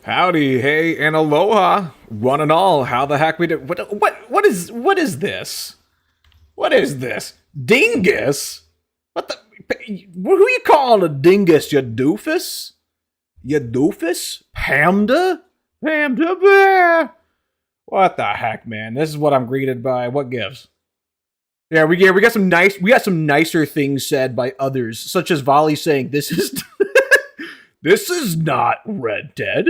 Howdy, hey, and aloha, one and all. How the heck we do? What is this? What is this? Dingus? What the? Who you calling a dingus? You doofus? You doofus? Panda? Panda bear? What the heck, man? This is what I'm greeted by. What gives? Yeah, we got some nicer things said by others, such as Volley saying, "This is." This is not Red Dead.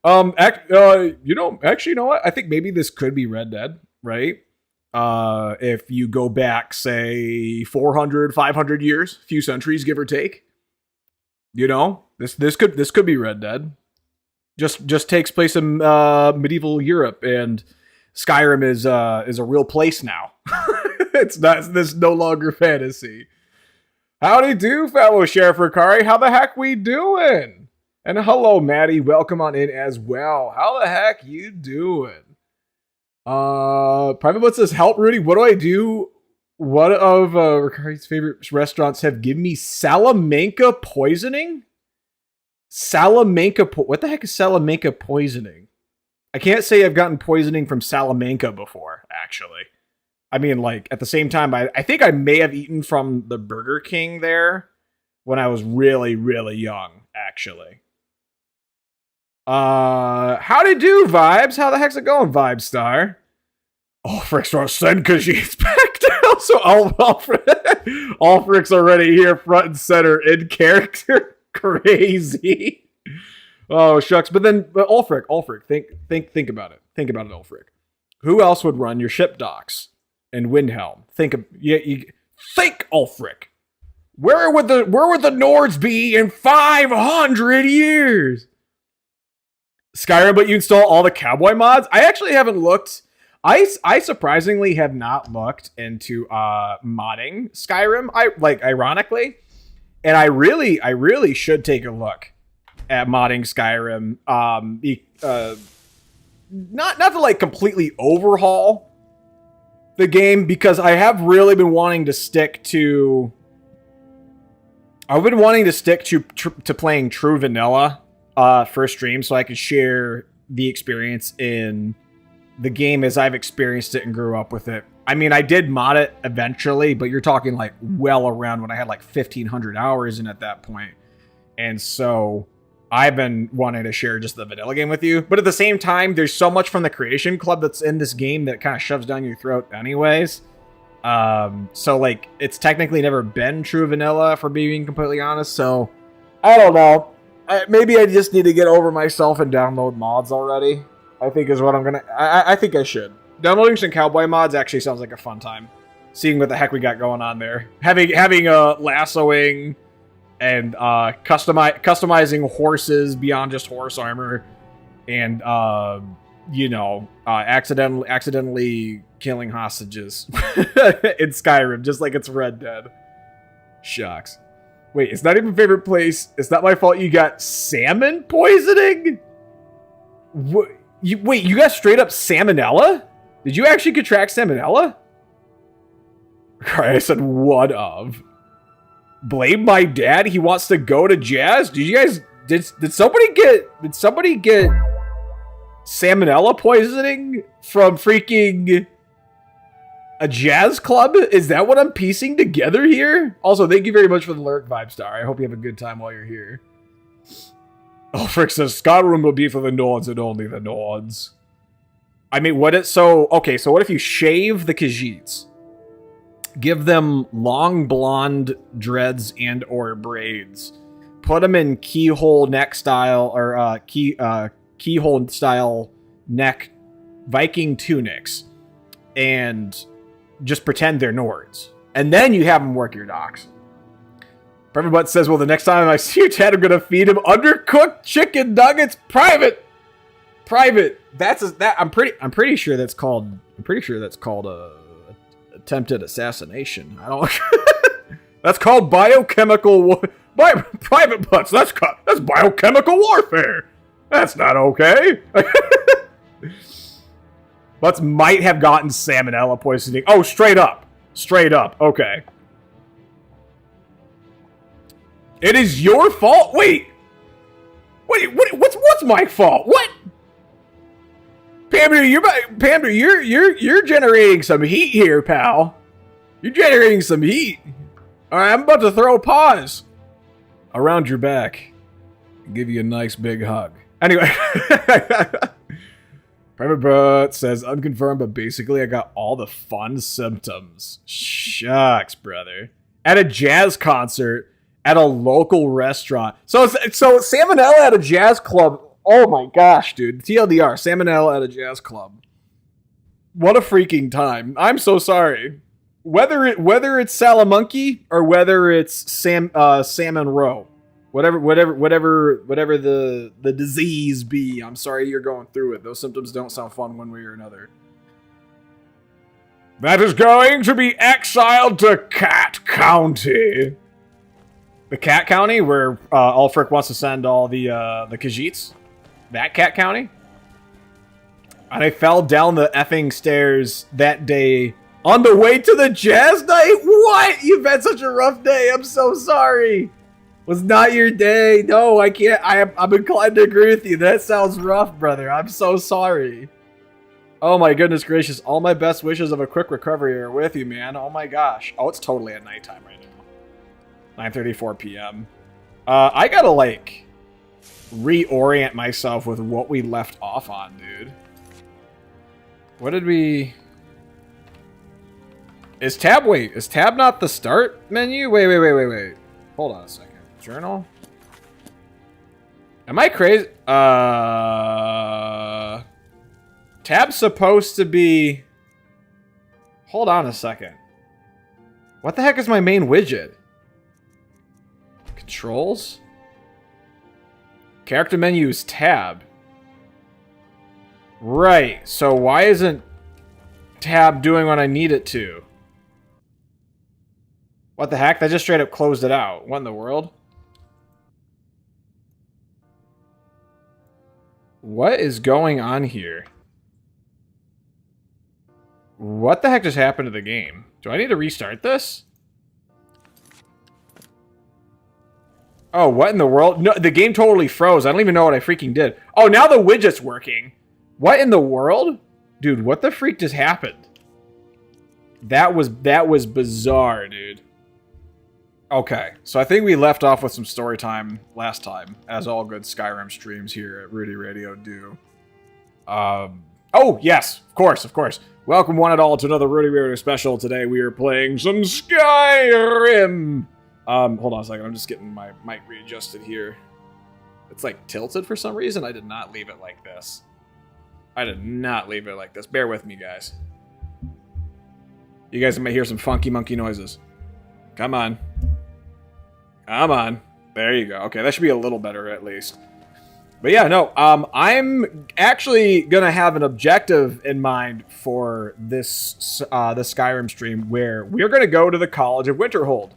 Actually, you know what? I think maybe this could be Red Dead, right? If you go back, say, 400, 500 years, a few centuries, give or take. You know, this could be Red Dead. Just takes place in medieval Europe, and Skyrim is a real place now. It's not. This no longer fantasy. Howdy do, fellow Sheriff Ricari. How the heck we doing? And hello, Maddie. Welcome on in as well. How the heck you doing? Private Blood says, help Rooty. What do I do? One of Ricari's favorite restaurants have given me Salamanca poisoning? What the heck is Salamanca poisoning? I can't say I've gotten poisoning from Salamanca before, actually. I mean, like, at the same time, I think I may have eaten from the Burger King there when I was really, really young, actually. Howdy do, Vibes? How the heck's it going, Vibe Star? Oh, Frick's gonna send Khajiit's back down, so Frick's already here, front and center, in character. Crazy. Oh, shucks. But Ulfric, think about it. Think about it, Ulfric. Who else would run your ship docks? And Windhelm. Think, Ulfric. Where would the Nords be in 500 years? Skyrim, but you install all the cowboy mods? I actually haven't looked. I surprisingly have not looked into modding Skyrim. Ironically, and I really should take a look at modding Skyrim. Not to like completely overhaul the game, because I have really been wanting to stick to. I've been wanting to stick to playing true vanilla for stream, so I could share the experience in the game as I've experienced it and grew up with it. I mean, I did mod it eventually, but you're talking like well around when I had like 1,500 hours in at that point, and so I've been wanting to share just the vanilla game with you. But at the same time, there's so much from the creation club that's in this game that kind of shoves down your throat anyways. So like, it's technically never been true vanilla, for being completely honest. So I don't know. Maybe I just need to get over myself and download mods already, I think is what I'm going to... I think I should. Downloading some cowboy mods actually sounds like a fun time. Seeing what the heck we got going on there. Having lassoing... and customizing horses beyond just horse armor, and accidentally killing hostages in Skyrim, just like it's Red Dead. Shucks. Wait, it's not even favorite place. It's not my fault you got salmon poisoning? What? You got straight up salmonella? Did you actually contract salmonella? I said one of. Blame my dad. He wants to go to jazz. Did somebody get salmonella poisoning from freaking a jazz club? Is that what I'm piecing together here? Also, thank you very much for the lurk, Vibe Star. I hope you have a good time while you're here. Oh, Frick says Skyrim will be for the Nords and only the Nords. I mean, what if you shave the Khajiits? Give them long blonde dreads and or braids. Put them in keyhole neck style or keyhole style neck Viking tunics, and just pretend they're Nords. And then you have them work your docks. Everybody says, well, the next time I see your chat, I'm gonna feed him undercooked chicken nuggets. Private. I'm pretty sure that's called attempted assassination. I don't. That's called biochemical. Private butts. That's biochemical warfare. That's not okay. Butts might have gotten salmonella poisoning. Oh, straight up. Okay. It is your fault. Wait. What's my fault? What? Pamber, you're generating some heat here, pal. You're generating some heat. All right, I'm about to throw paws around your back and give you a nice big hug. Anyway, Private Butt says unconfirmed, but basically I got all the fun symptoms. Shucks, brother. At a jazz concert at a local restaurant. So salmonella at a jazz club. Oh my gosh, dude. TLDR, salmonella at a jazz club. What a freaking time. I'm so sorry. Whether it's Salamonkey or whether it's Salmon Row, whatever the disease be, I'm sorry you're going through it. Those symptoms don't sound fun one way or another. That is going to be exiled to Cat County. The Cat County, where Ulfric wants to send all the Khajiits. That Cat County. And I fell down the effing stairs that day on the way to the jazz night? What? You've had such a rough day. I'm so sorry. Was not your day. No, I can't. I'm inclined to agree with you. That sounds rough, brother. I'm so sorry. Oh my goodness gracious. All my best wishes of a quick recovery are with you, man. Oh my gosh. Oh, it's totally at nighttime right now. 9:34 p.m. I gotta, like, reorient myself with what we left off on, dude. What did we... Is tab not the start menu? Wait. Hold on a second. Journal? Am I crazy? Tab's supposed to be... Hold on a second. What the heck is my main widget? Controls? Character menu is tab. Right, so why isn't tab doing what I need it to? What the heck? That just straight up closed it out. What in the world? What is going on here? What the heck just happened to the game? Do I need to restart this? Oh, what in the world? No, the game totally froze. I don't even know what I freaking did. Oh, now the widget's working. What in the world? Dude, what the freak just happened? That was bizarre, dude. Okay, so I think we left off with some story time last time, as all good Skyrim streams here at Rootyradio do. Oh, yes, of course. Welcome one and all to another Rootyradio special. Today we are playing some Skyrim. Hold on a second, I'm just getting my mic readjusted here. It's like tilted for some reason. I did not leave it like this. Bear with me, guys. You guys might hear some funky monkey noises. Come on. There you go. Okay, that should be a little better at least. But yeah, no, I'm actually gonna have an objective in mind for this Skyrim stream, where we're gonna go to the College of Winterhold,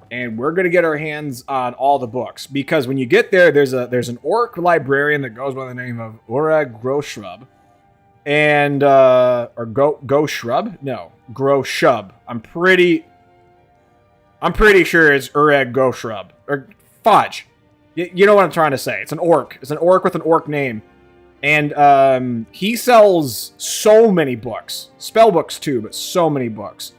and we're gonna get our hands on all the books. Because when you get there, there's an orc librarian that goes by the name of Urag Groshrub, and or Go Shrub? No, Groshub. I'm pretty sure it's Urag Groshrub or Fudge. You know what I'm trying to say. It's an orc. It's an orc with an orc name. And he sells so many books. Spell books too, but so many books.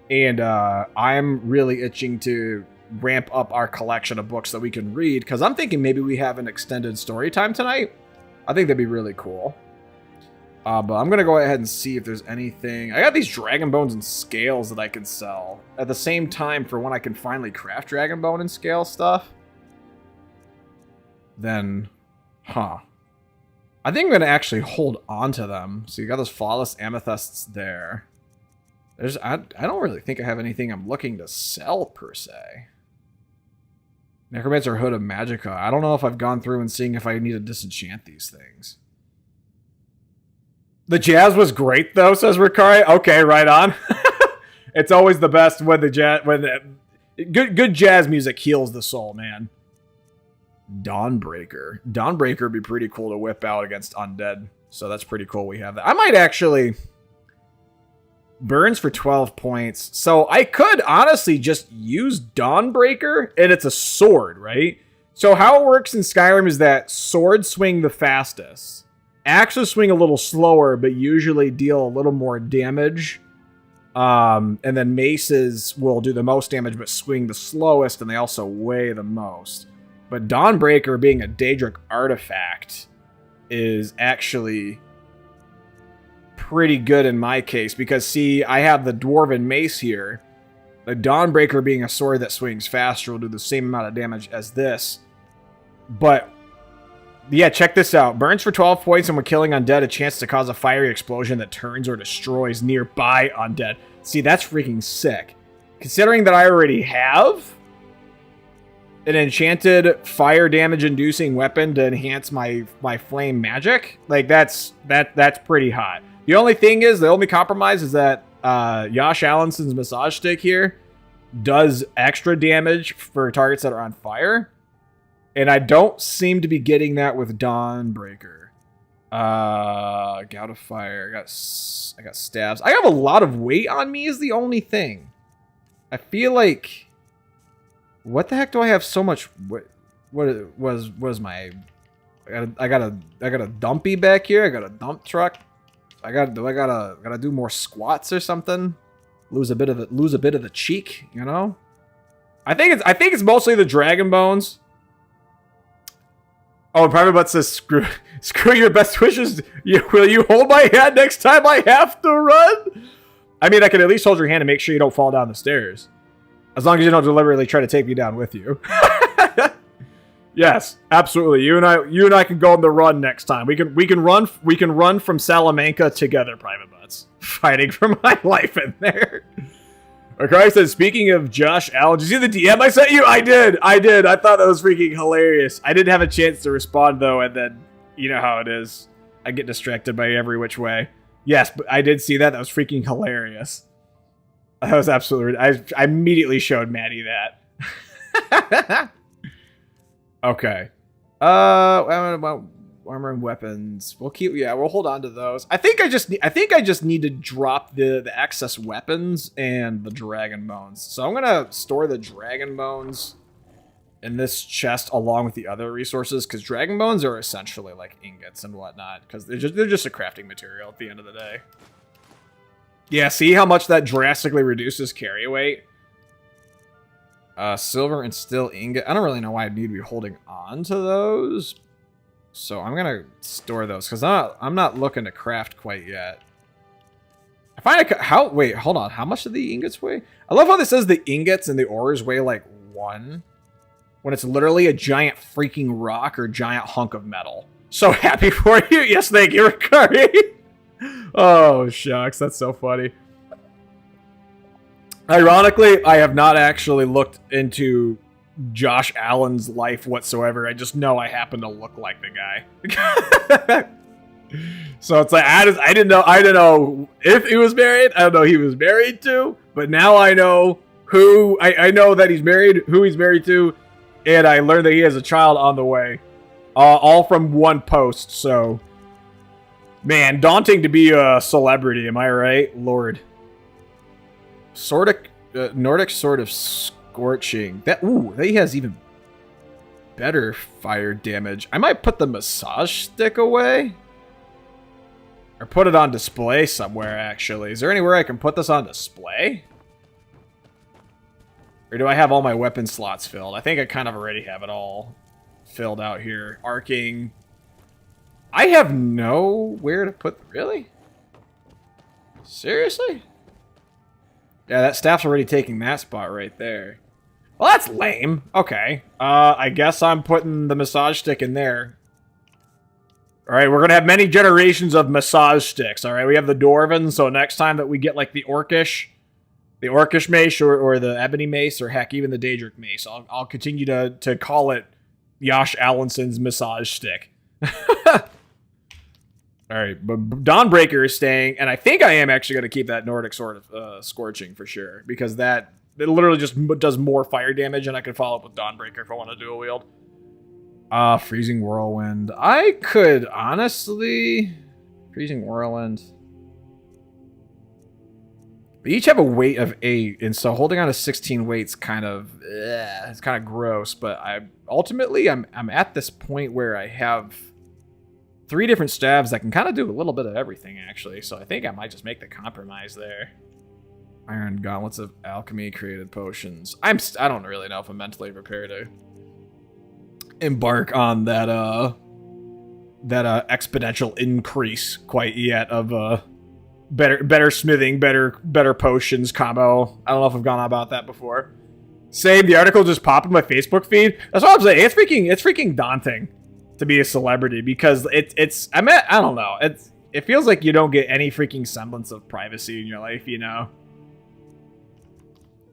And I'm really itching to ramp up our collection of books that we can read, because I'm thinking maybe we have an extended story time tonight. I think that'd be really cool. But I'm going to go ahead and see if there's anything. I got these dragon bones and scales that I can sell. At the same time, for when I can finally craft dragon bone and scale stuff. Then, I think I'm going to actually hold on to them. So you got those flawless amethysts there. I don't really think I have anything I'm looking to sell, per se. Necromancer Hood of Magicka. I don't know if I've gone through and seeing if I need to disenchant these things. The jazz was great, though, says Ricari. Okay, right on. It's always the best when good jazz music heals the soul, man. Dawnbreaker. Dawnbreaker would be pretty cool to whip out against undead. So that's pretty cool we have that. I might actually... Burns for 12 points. So I could honestly just use Dawnbreaker, and it's a sword, right? So how it works in Skyrim is that swords swing the fastest. Axes swing a little slower, but usually deal a little more damage. And then maces will do the most damage, but swing the slowest, and they also weigh the most. But Dawnbreaker, being a Daedric artifact, is actually pretty good in my case. Because, see, I have the Dwarven Mace here. The Dawnbreaker, being a sword that swings faster, will do the same amount of damage as this. But, yeah, check this out. Burns for 12 points, and when killing undead, a chance to cause a fiery explosion that turns or destroys nearby undead. See, that's freaking sick. Considering that I already have an enchanted fire damage inducing weapon to enhance my flame magic, like that's pretty hot. The only thing is, the only compromise is that Josh Allenson's massage stick here does extra damage for targets that are on fire. And I don't seem to be getting that with Dawnbreaker. Gout of Fire. I got stabs. I have a lot of weight on me is the only thing. I feel like... What the heck do I have so much... What was my... I got a dumpy back here. I got a dump truck. I gotta do more squats or something. Lose a bit of the cheek, you know? I think it's mostly the dragon bones. Oh, Private Butt says, screw your best wishes. Will you hold my hand next time I have to run? I mean, I can at least hold your hand and make sure you don't fall down the stairs. As long as you don't deliberately try to take me down with you. Yes, absolutely. You and I can go on the run next time. We can run from Salamanca together, Private Butts. Fighting for my life in there. Okay, said, speaking of Josh Allen, did you see the DM I sent you? I did. I thought that was freaking hilarious. I didn't have a chance to respond, though, and then, you know how it is. I get distracted by every which way. Yes, but I did see that. That was freaking hilarious. That was absolutely... I immediately showed Maddie that. Okay. Armor and weapons. We'll hold on to those. I think I just need to drop the excess weapons and the dragon bones. So I'm gonna store the dragon bones in this chest along with the other resources, because dragon bones are essentially like ingots and whatnot, because they're just a crafting material at the end of the day. Yeah, see how much that drastically reduces carry weight? Silver and steel ingot. I don't really know why I need to be holding on to those. So I'm going to store those because I'm not looking to craft quite yet. I find wait, hold on. How much do the ingots weigh? I love how this says the ingots and the ores weigh like 1 when it's literally a giant freaking rock or giant hunk of metal. So happy for you. Yes, thank you, Ricari. Oh, shucks. That's so funny. Ironically, I have not actually looked into Josh Allen's life whatsoever. I just know I happen to look like the guy. So it's like I didn't know if he was married. I don't know who he was married to, but now I know who I know that he's married, who he's married to, and I learned that he has a child on the way. All from one post. So, man, daunting to be a celebrity. Am I right, Lord? Nordic Sword of Scorching. He has even better fire damage. I might put the massage stick away. Or put it on display somewhere, actually. Is there anywhere I can put this on display? Or do I have all my weapon slots filled? I think I kind of already have it all filled out here. Arcing. I have nowhere to put... Really? Seriously? Yeah, that staff's already taking that spot right there. Well, that's lame. Okay. I guess I'm putting the massage stick in there. Alright, we're gonna have many generations of massage sticks. Alright, we have the Dwarven, so next time that we get, like, the Orcish mace, or the Ebony mace, or heck, even the Daedric mace, I'll continue to call it Josh Allenson's massage stick. Alright, but Dawnbreaker is staying, and I think I am actually going to keep that Nordic Sword of Scorching for sure, because it literally just does more fire damage, and I can follow up with Dawnbreaker if I want to dual wield. Freezing Whirlwind. I could, honestly... Freezing Whirlwind. They each have a weight of 8, and so holding on to 16 weight's kind of it's kind of gross. But I'm at this point where I have 3 different staves that can kind of do a little bit of everything, actually. So I think I might just make the compromise there. Iron gauntlets of alchemy, created potions. I don't really know if I'm mentally prepared to embark on that exponential increase quite yet of better smithing, better potions combo. I don't know if I've gone on about that before. Same, the article just popped in my Facebook feed. That's what I'm saying. It's freaking daunting to be a celebrity because I don't know. It feels like you don't get any freaking semblance of privacy in your life, you know.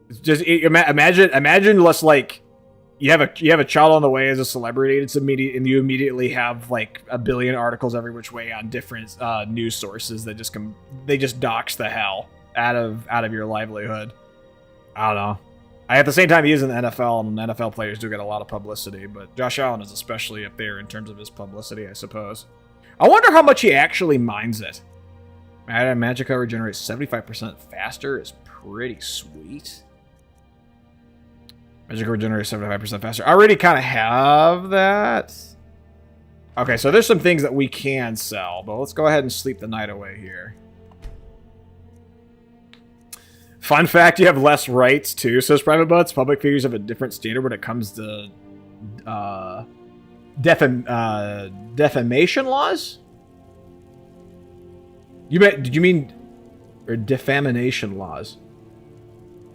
It's just imagine less like you have a child on the way as a celebrity. It's immediate, and you immediately have like a billion articles every which way on different news sources that just dox the hell out of your livelihood. I don't know. At the same time, he is in the NFL, and NFL players do get a lot of publicity, but Josh Allen is especially up there in terms of his publicity, I suppose. I wonder how much he actually mines it. Magic cover generates 75% faster is pretty sweet. Magic regenerates 75% faster. I already kind of have that. Okay, so there's some things that we can sell, but let's go ahead and sleep the night away here. Fun fact, you have less rights too, says Private Butts. Public figures have a different standard when it comes to defamation laws? Did you mean or defamation laws?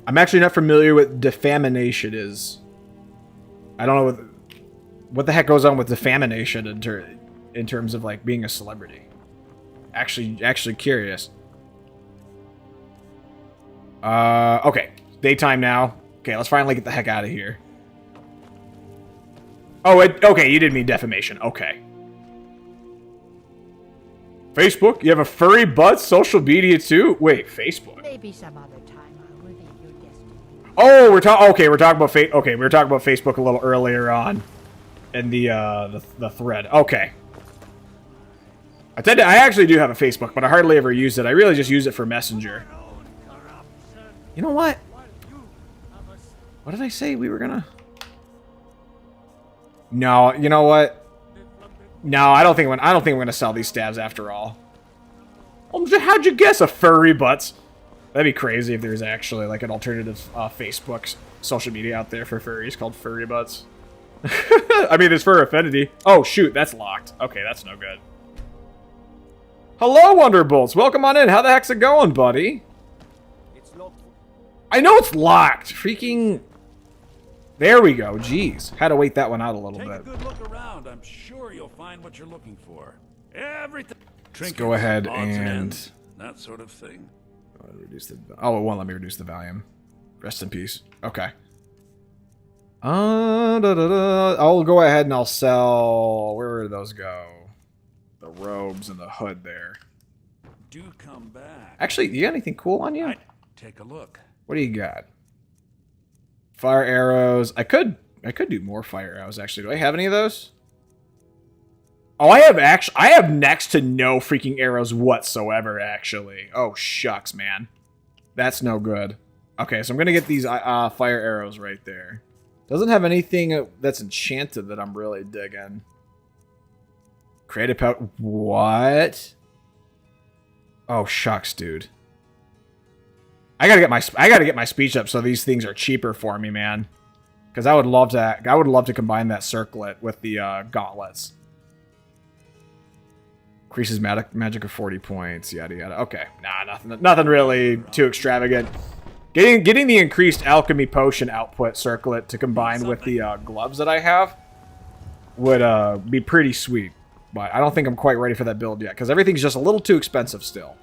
I'm actually not familiar with defamation is. I don't know what the heck goes on with defamation in terms of like being a celebrity. Actually curious. Okay, daytime now. Okay, let's finally get the heck out of here. Oh, okay, you didn't mean defamation. Okay. Facebook? You have a furry butt social media too? Wait, Facebook. Maybe some other time. Oh, we're talking about we were talking about Facebook a little earlier on in the thread. Okay. I actually do have a Facebook, but I hardly ever use it. I really just use it for Messenger. You know what? What did I say we were gonna? No, you know what? No, I don't think we're gonna sell these stabs after all. How'd you guess a furry butts? That'd be crazy if there's actually like an alternative Facebook social media out there for furries called furry butts. I mean, there's fur affinity. Oh shoot, that's locked. Okay, that's no good. Hello, Wonderbolts. Welcome on in. How the heck's it going, buddy? It's locked. I know it's locked. Freaking. There we go. Jeez, had to wait that one out a little bit. Take a good look around. I'm sure you'll find what you're looking for. Everything. Let's go ahead odds and ends, that sort of thing. Reduce the. Oh, it won't let me reduce the volume. Rest in peace. Okay. I'll go ahead and I'll sell. Where did those go? The robes and the hood there. Do come back. Actually, you got anything cool on you? Take a look. What do you got? Fire arrows. I could do more fire arrows. Actually, do I have any of those? Oh, I have next to no freaking arrows whatsoever. Actually, oh shucks, man, that's no good. Okay, so I'm gonna get these fire arrows right there. Doesn't have anything that's enchanted that I'm really digging. Creative power. What? Oh shucks, dude. I gotta get my speech up so these things are cheaper for me, man. Because I would love to combine that circlet with the gauntlets. Increases magic of 40 points, yada yada. Okay, nah, nothing really too extravagant. Getting the increased alchemy potion output circlet to combine with the gloves that I have would be pretty sweet. But I don't think I'm quite ready for that build yet because everything's just a little too expensive still.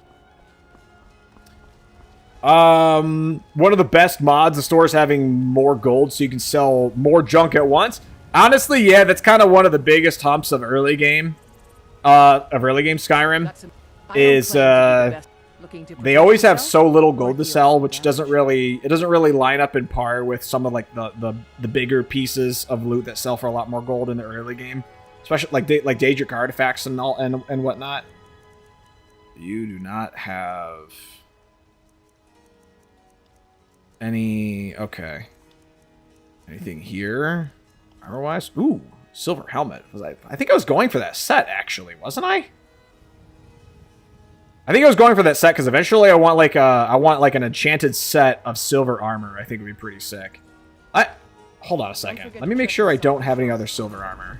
One of the best mods, the store is having more gold so you can sell more junk at once. Honestly, yeah, that's kind of one of the biggest humps of early game Skyrim is they always have so little gold to sell, which doesn't really line up in par with some of like the bigger pieces of loot that sell for a lot more gold in the early game, especially like Daedric artifacts and all and whatnot. You do not have. Okay. Anything here? Armor-wise? Ooh, silver helmet. I think I was going for that set, actually, wasn't I? I think I was going for that set because eventually I want like an enchanted set of silver armor. I think would be pretty sick. Hold on a second. Let me make sure I don't have any other silver armor.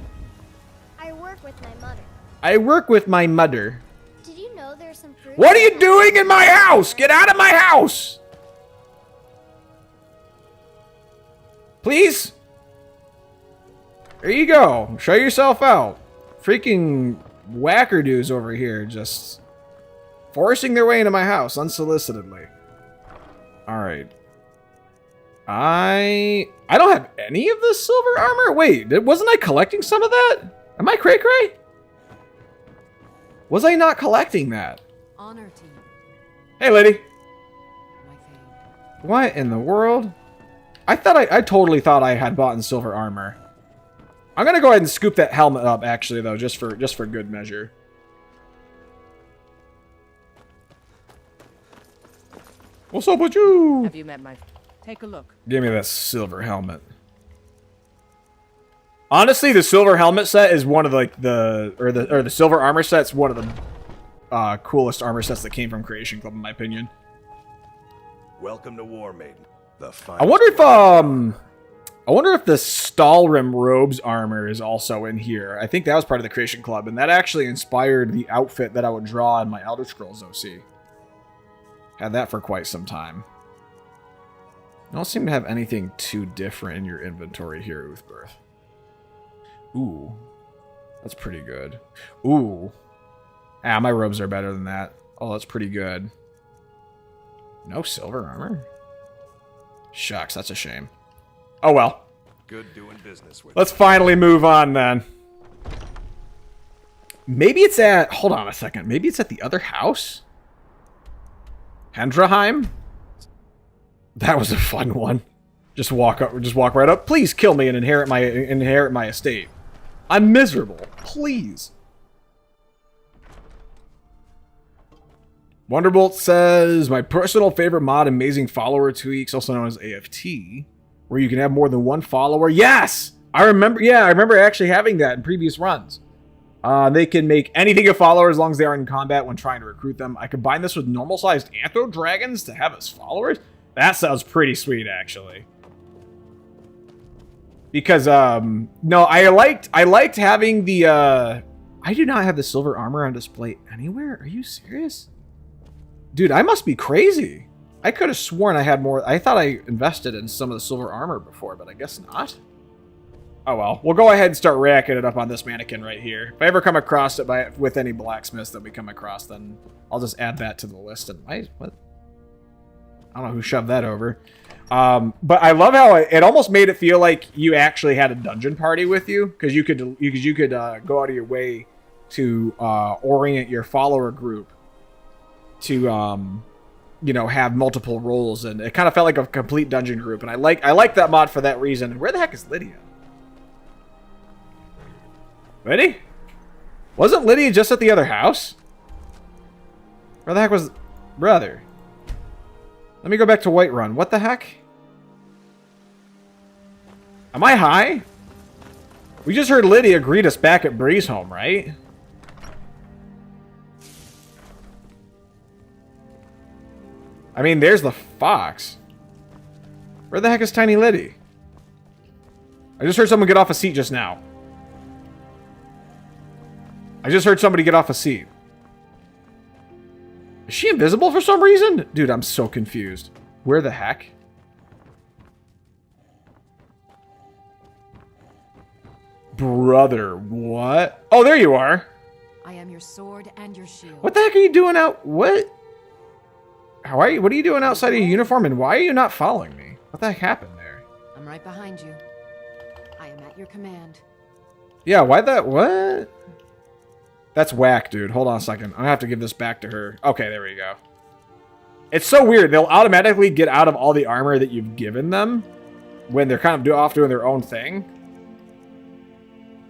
I work with my mother. I work with my mother. Did you know there's some fruit? What are you doing in my house? Get out of my house! Please? There you go. Show yourself out. Freaking wackerdoos over here just forcing their way into my house unsolicitedly. Alright. I don't have any of this silver armor? Wait, wasn't I collecting some of that? Am I cray-cray? Was I not collecting that? Honor to you. Hey, lady. My fame. What in the world? I totally thought I had bought in silver armor. I'm gonna go ahead and scoop that helmet up, actually, though, just for good measure. What's up with you? Have you met my... Take a look. Give me that silver helmet. Honestly, the silver helmet set is one of the silver armor set's one of the coolest armor sets that came from Creation Club, in my opinion. Welcome to War Maiden. I wonder if the Stalrim robes armor is also in here. I think that was part of the Creation Club, and that actually inspired the outfit that I would draw in my Elder Scrolls OC. Had that for quite some time. You don't seem to have anything too different in your inventory here, Uthbirth. Ooh. That's pretty good. Ooh. Ah, my robes are better than that. Oh, that's pretty good. No silver armor? Shucks, that's a shame. Oh well. Good doing business with. Let's finally move on then. Maybe it's at... Hold on a second. Maybe it's at the other house? Hendraheim? That was a fun one. Just walk right up. Please kill me and inherit my estate. I'm miserable. Please. Wonderbolt says, my personal favorite mod, Amazing Follower Tweaks, also known as AFT, where you can have more than one follower. Yes! I remember actually having that in previous runs. They can make anything a follower as long as they are in combat when trying to recruit them. I combine this with normal-sized Anthro Dragons to have as followers. That sounds pretty sweet, actually. Because, no, I liked having the, I do not have the silver armor on display anywhere. Are you serious? Dude, I must be crazy. I could have sworn I had more. I thought I invested in some of the silver armor before, but I guess not. Oh well, we'll go ahead and start racking it up on this mannequin right here. If I ever come across it with any blacksmiths that we come across, then I'll just add that to the list. And what? I don't know who shoved that over. But I love how it almost made it feel like you actually had a dungeon party with you, because you could go out of your way to orient your follower group to you know, have multiple roles, and it kind of felt like a complete dungeon group. And I like that mod for that reason. Where the heck is Lydia? Ready? Wasn't Lydia just at the other house? Where the heck was... Brother. Let me go back to Whiterun. What the heck? Am I high? We just heard Lydia greet us back at Bree's home, right? I mean, there's the fox. Where the heck is Tiny Liddy? I just heard someone get off a seat just now. I just heard somebody get off a seat. Is she invisible for some reason? Dude, I'm so confused. Where the heck? Brother, what? Oh, there you are. I am your sword and your shield. What the heck are you doing out? What? How are you? What are you doing outside of your uniform, and why are you not following me? What the heck happened there? I'm right behind you. I am at your command. Yeah, why that? What? That's whack, dude. Hold on a second. I'm gonna have to give this back to her. Okay, there we go. It's so weird. They'll automatically get out of all the armor that you've given them when they're kind of off doing their own thing.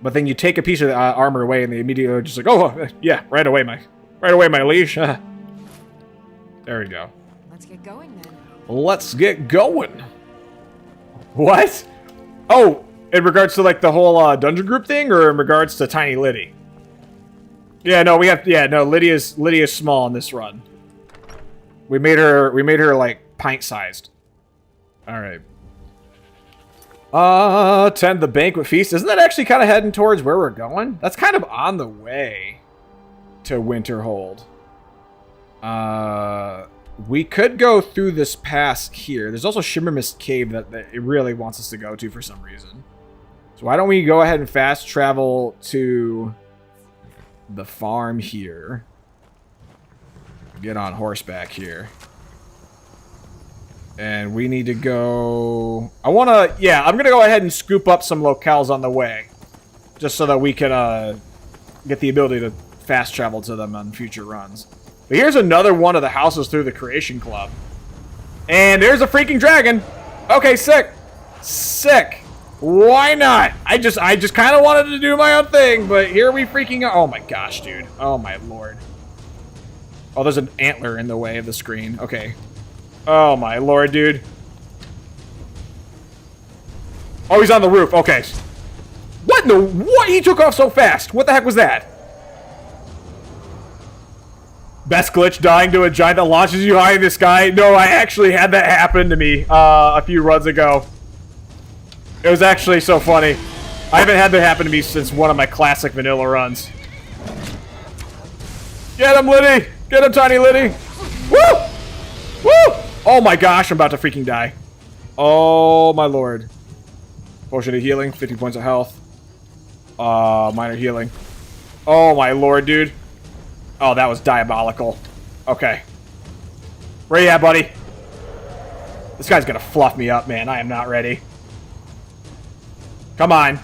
But then you take a piece of the armor away, and they immediately are just like, oh, yeah, right away, my liege. There we go. Let's get going then. let's get going. What? Oh, in regards to like the whole dungeon group thing, or in regards to Tiny Liddy? Yeah, no, Lydia's small in this run. We made her like pint-sized. All right. Attend the banquet feast. Isn't that actually kind of heading towards where we're going? That's kind of on the way to Winterhold. We could go through this pass here. There's also Shimmermist Cave that it really wants us to go to for some reason. So why don't we go ahead and fast travel to the farm here. Get on horseback here. And we need to go... I'm going to go ahead and scoop up some locales on the way. Just so that we can get the ability to fast travel to them on future runs. But here's another one of the houses through the Creation Club. And there's a freaking dragon. Okay, sick. Sick. Why not? I just kind of wanted to do my own thing, but here we freaking go. Oh my gosh, dude. Oh my lord. Oh, there's an antler in the way of the screen. Okay. Oh my lord, dude. Oh, he's on the roof. Okay. What in the... What? He took off so fast. What the heck was that? Best glitch, dying to a giant that launches you high in the sky. No, I actually had that happen to me a few runs ago. It was actually so funny. I haven't had that happen to me since one of my classic vanilla runs. Get him, Liddy! Get him, Tiny Liddy! Woo! Woo! Oh my gosh, I'm about to freaking die. Oh my lord. Potion of healing, 50 points of health. Minor healing. Oh my lord, dude. Oh, that was diabolical. Okay. Where you at, buddy? This guy's gonna fluff me up, man. I am not ready. Come on.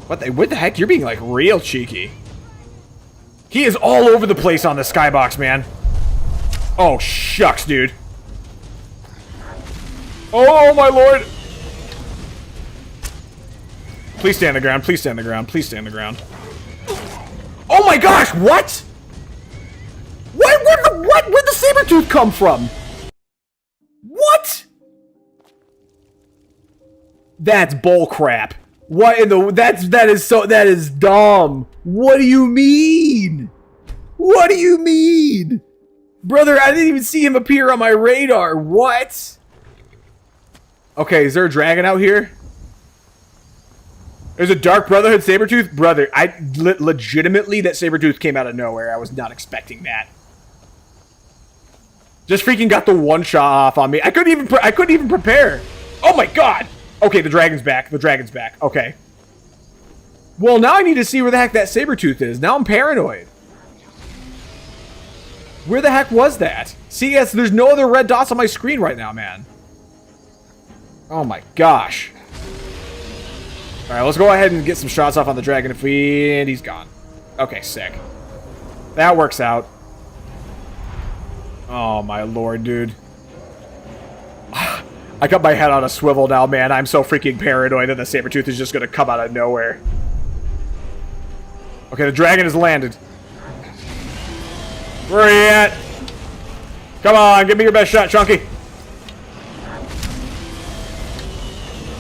What the heck? You're being, like, real cheeky. He is all over the place on the skybox, man. Oh, shucks, dude. Oh, my lord. Please stay on the ground. Please stay on the ground. Please stay on the ground. Oh my gosh, what? Where'd the saber-tooth come from? What? That's bullcrap. What in the... That is dumb. What do you mean? What do you mean? Brother, I didn't even see him appear on my radar. What? Okay, is there a dragon out here? There's a Dark Brotherhood Sabertooth? Brother, legitimately, that Sabertooth came out of nowhere. I was not expecting that. Just freaking got the one-shot off on me. I couldn't even prepare. Oh my god! Okay, the dragon's back. The dragon's back. Okay. Well, now I need to see where the heck that Sabertooth is. Now I'm paranoid. Where the heck was that? See, yes, there's no other red dots on my screen right now, man. Oh my gosh. Alright, let's go ahead and get some shots off on the dragon and he's gone. Okay, sick. That works out. Oh my lord, dude. I got my head on a swivel now, man. I'm so freaking paranoid that the Sabertooth is just gonna come out of nowhere. Okay, the dragon has landed. Where are you at? Come on, give me your best shot, Chunky.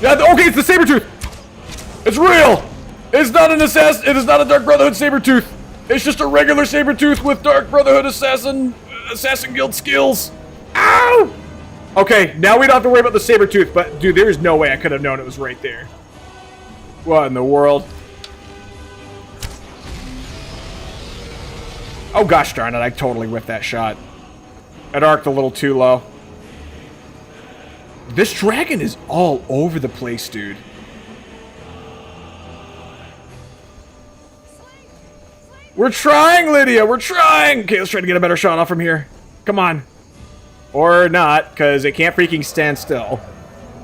Yeah, okay, it's the Sabertooth! It's real! It's not an assassin. It is not a Dark Brotherhood Sabertooth. It's just a regular Sabertooth with Dark Brotherhood Assassin Guild skills. Ow! Okay, now we don't have to worry about the Sabertooth, but dude, there is no way I could have known it was right there. What in the world? Oh gosh darn it, I totally whiffed that shot. It arced a little too low. This dragon is all over the place, dude. We're trying, Lydia! We're trying! Okay, let's try to get a better shot off from here. Come on. Or not, because it can't freaking stand still.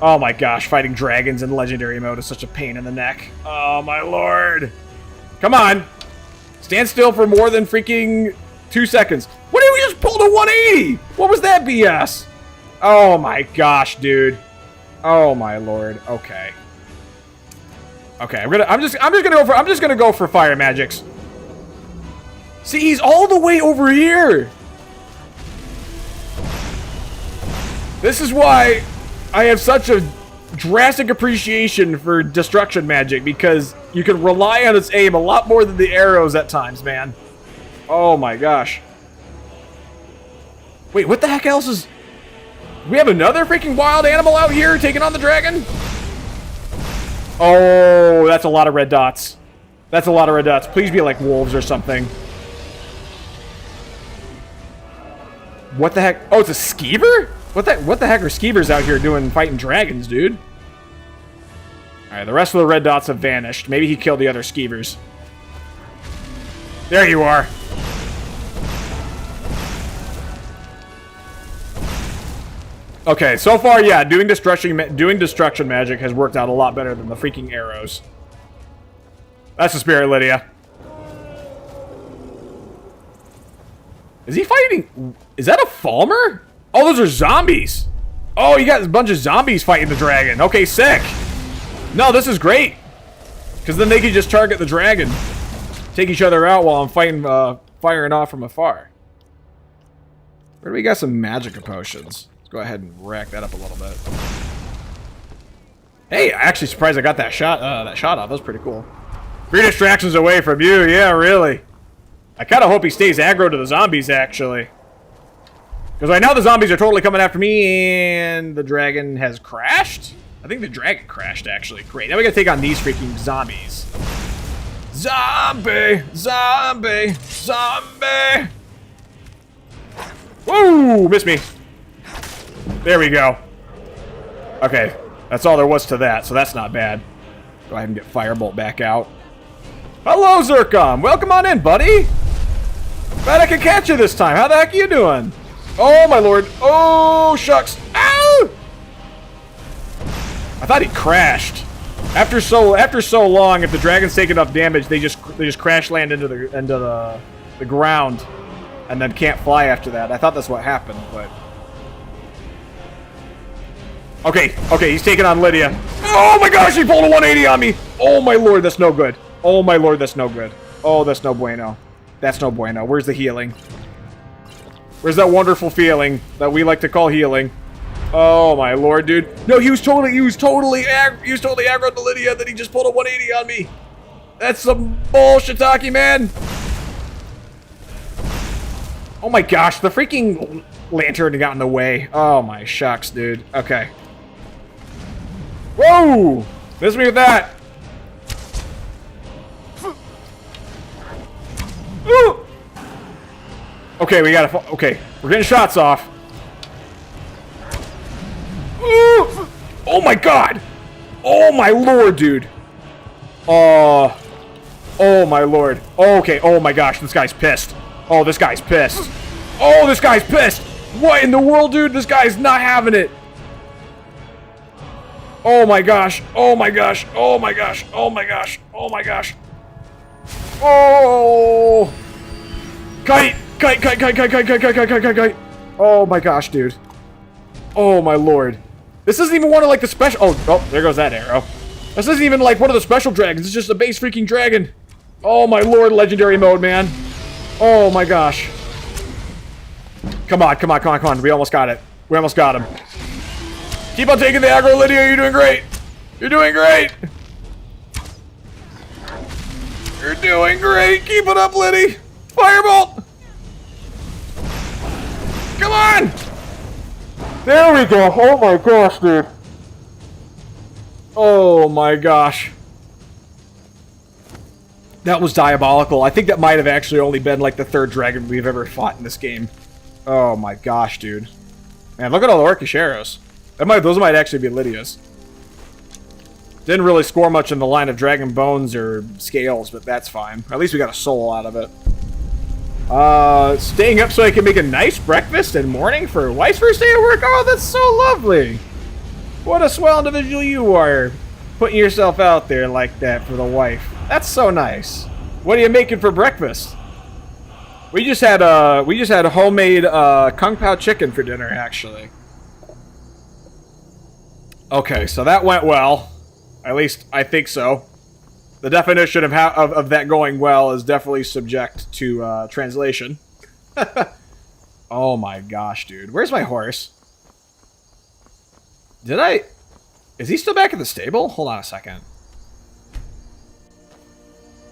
Oh my gosh, fighting dragons in legendary mode is such a pain in the neck. Oh my lord. Come on. Stand still for more than freaking 2 seconds. What did we just pull to 180? What was that BS? Oh my gosh, dude. Oh my lord. Okay. Okay, I'm just gonna go for fire magics. See, he's all the way over here. This is why I have such a drastic appreciation for destruction magic, because you can rely on its aim a lot more than the arrows at times, man. Oh my gosh. Wait, what the heck else is... We have another freaking wild animal out here taking on the dragon? Oh, that's a lot of red dots. That's a lot of red dots. Please be like wolves or something. What the heck? Oh, it's a skeever? What the heck are skeevers out here doing fighting dragons, dude? Alright, the rest of the red dots have vanished. Maybe he killed the other skeevers. There you are. Okay, so far, yeah, doing destruction magic has worked out a lot better than the freaking arrows. That's the spirit, Lydia. Is he fighting? Is that a Falmer? Oh, those are zombies. Oh, you got a bunch of zombies fighting the dragon. Okay, sick. No, this is great. Because then they can just target the dragon. Take each other out while I'm fighting, firing off from afar. Where do we got some magic potions? Let's go ahead and rack that up a little bit. Hey, I'm actually surprised I got that shot off. That was pretty cool. 3 distractions away from you. Yeah, really. I kind of hope he stays aggro to the zombies, actually. Because right now the zombies are totally coming after me, and the dragon has crashed? I think the dragon crashed, actually. Great. Now we gotta take on these freaking zombies. Zombie! Zombie! Zombie! Woo! Missed me. There we go. Okay. That's all there was to that, so that's not bad. Go ahead and get Firebolt back out. Hello, Zircon! Welcome on in, buddy! Glad I could catch you this time. How the heck are you doing? Oh, my lord. Oh, shucks. Ow! I thought he crashed. After so long, if the dragons take enough damage, they just crash land into the ground and then can't fly after that. I thought that's what happened, but... Okay, he's taking on Lydia. Oh my gosh, he pulled a 180 on me! Oh my lord, that's no good. Oh my lord, that's no good. Oh, that's no bueno. That's no bueno. Where's the healing? Where's that wonderful feeling that we like to call healing? Oh my lord, dude. No, he was totally aggro to Lydia, that he just pulled a 180 on me. That's some bullshit-talky, man. Oh my gosh, the freaking lantern got in the way. Oh my shucks, dude. Okay. Whoa! Miss me with that. Ooh. Okay, we gotta... Okay, we're getting shots off. Ooh. Oh my god! Oh my lord, dude. Oh my lord. Okay, oh my gosh, this guy's pissed. Oh, this guy's pissed. Oh, this guy's pissed! What in the world, dude? This guy's not having it. Oh my gosh. Oh my gosh. Oh my gosh. Oh my gosh. Oh my gosh. Oh! Kite! Kite, kite, kite, kite, kite, kite, kite, kite, kite, kite. Oh my gosh, dude. Oh my lord. This isn't even one of like the special... Oh, there goes that arrow. This isn't even like one of the special dragons. It's just a base freaking dragon. Oh my lord, legendary mode, man. Oh my gosh. Come on, come on, come on, come on. We almost got it. We almost got him. Keep on taking the aggro, Lydia. You're doing great. You're doing great. You're doing great. Keep it up, Liddy. Firebolt. Come on. There we go. Oh my gosh, dude. Oh my gosh. That was diabolical. I think that might have actually only been like the 3rd dragon we've ever fought in this game. Oh my gosh, dude. Man, look at all the orcish arrows. Those might actually be Lydia's. Didn't really score much in the line of dragon bones or scales, but that's fine. At least we got a soul out of it. Staying up so I can make a nice breakfast and morning for wife's first day of work. Oh, that's so lovely. What a swell individual you are. Putting yourself out there like that for the wife. That's so nice. What are you making for breakfast? We just had homemade kung pao chicken for dinner, actually. Okay, so that went well. At least I think so. The definition of that going well is definitely subject to translation. Oh my gosh, dude. Where's my horse? Did I... Is he still back at the stable? Hold on a second.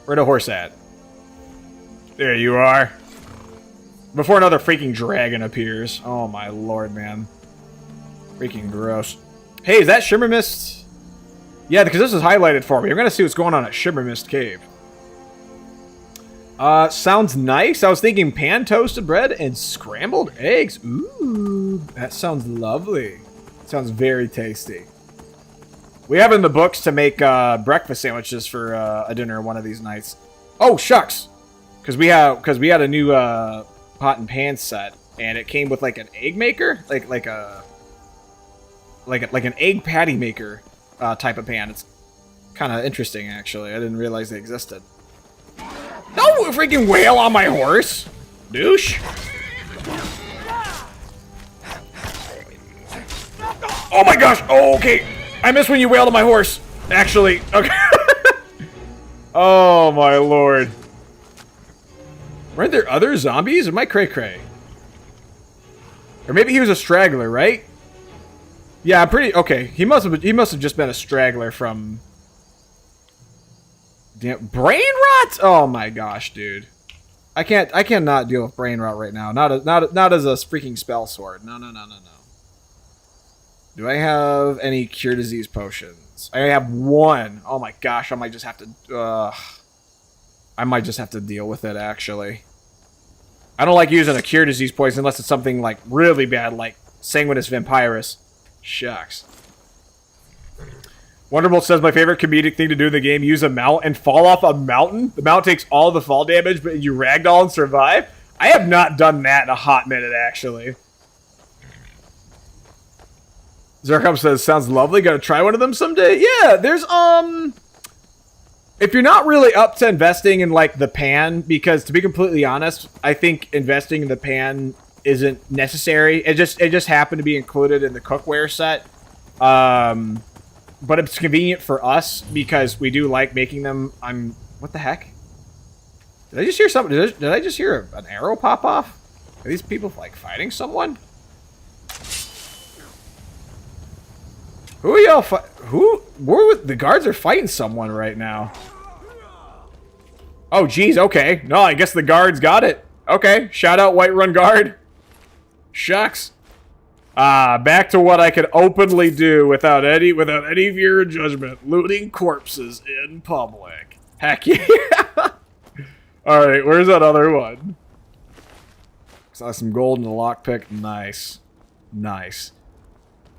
Where'd the horse at? There you are. Before another freaking dragon appears. Oh my lord, man. Freaking gross. Hey, is that Shimmer Mist? Yeah, because this is highlighted for me. I'm gonna see what's going on at Shimmer Mist Cave. Sounds nice. I was thinking pan toasted bread and scrambled eggs. Ooh, that sounds lovely. Sounds very tasty. We have in the books to make breakfast sandwiches for a dinner one of these nights. Oh shucks, because we had a new pot and pan set, and it came with like an egg maker, like an egg patty maker type of pan. It's kind of interesting actually. I didn't realize they existed. No freaking whale on my horse, douche. Oh my gosh. Oh, okay. I missed when you wailed on my horse. Actually. Okay. Oh my lord. Weren't there other zombies? Am I cray-cray? Or maybe he was a straggler, right? Yeah, I'm pretty... Okay, he must have just been a straggler from... Damn, brain rot? Oh my gosh, dude. I cannot deal with brain rot right now. Not as a freaking spell sword. No. Do I have any cure disease potions? I have one. Oh my gosh, I might just have to deal with it, actually. I don't like using a cure disease poison unless it's something like really bad, like Sanguinus Vampirus. Shucks. Wonderbolt says my favorite comedic thing to do in the game: use a mount and fall off a mountain. The mount takes all the fall damage, but you ragdoll and survive. I have not done that in a hot minute, actually. Zerkum says, sounds lovely. Gotta try one of them someday. Yeah, there's, if you're not really up to investing in, like, the pan, because, to be completely honest, I think investing in the pan isn't necessary. It just happened to be included in the cookware set. But it's convenient for us, because we do like making them. What the heck? Did I just hear something? Did I just hear an arrow pop off? Are these people, like, fighting someone? Who are y'all the guards are fighting someone right now. Oh, geez, okay. No, I guess the guards got it. Okay, shout out Whiterun Guard. Shucks. Back to what I could openly do without any fear or judgment. Looting corpses in public. Heck yeah. Alright, where's that other one? Saw some gold in the lockpick. Nice. Nice.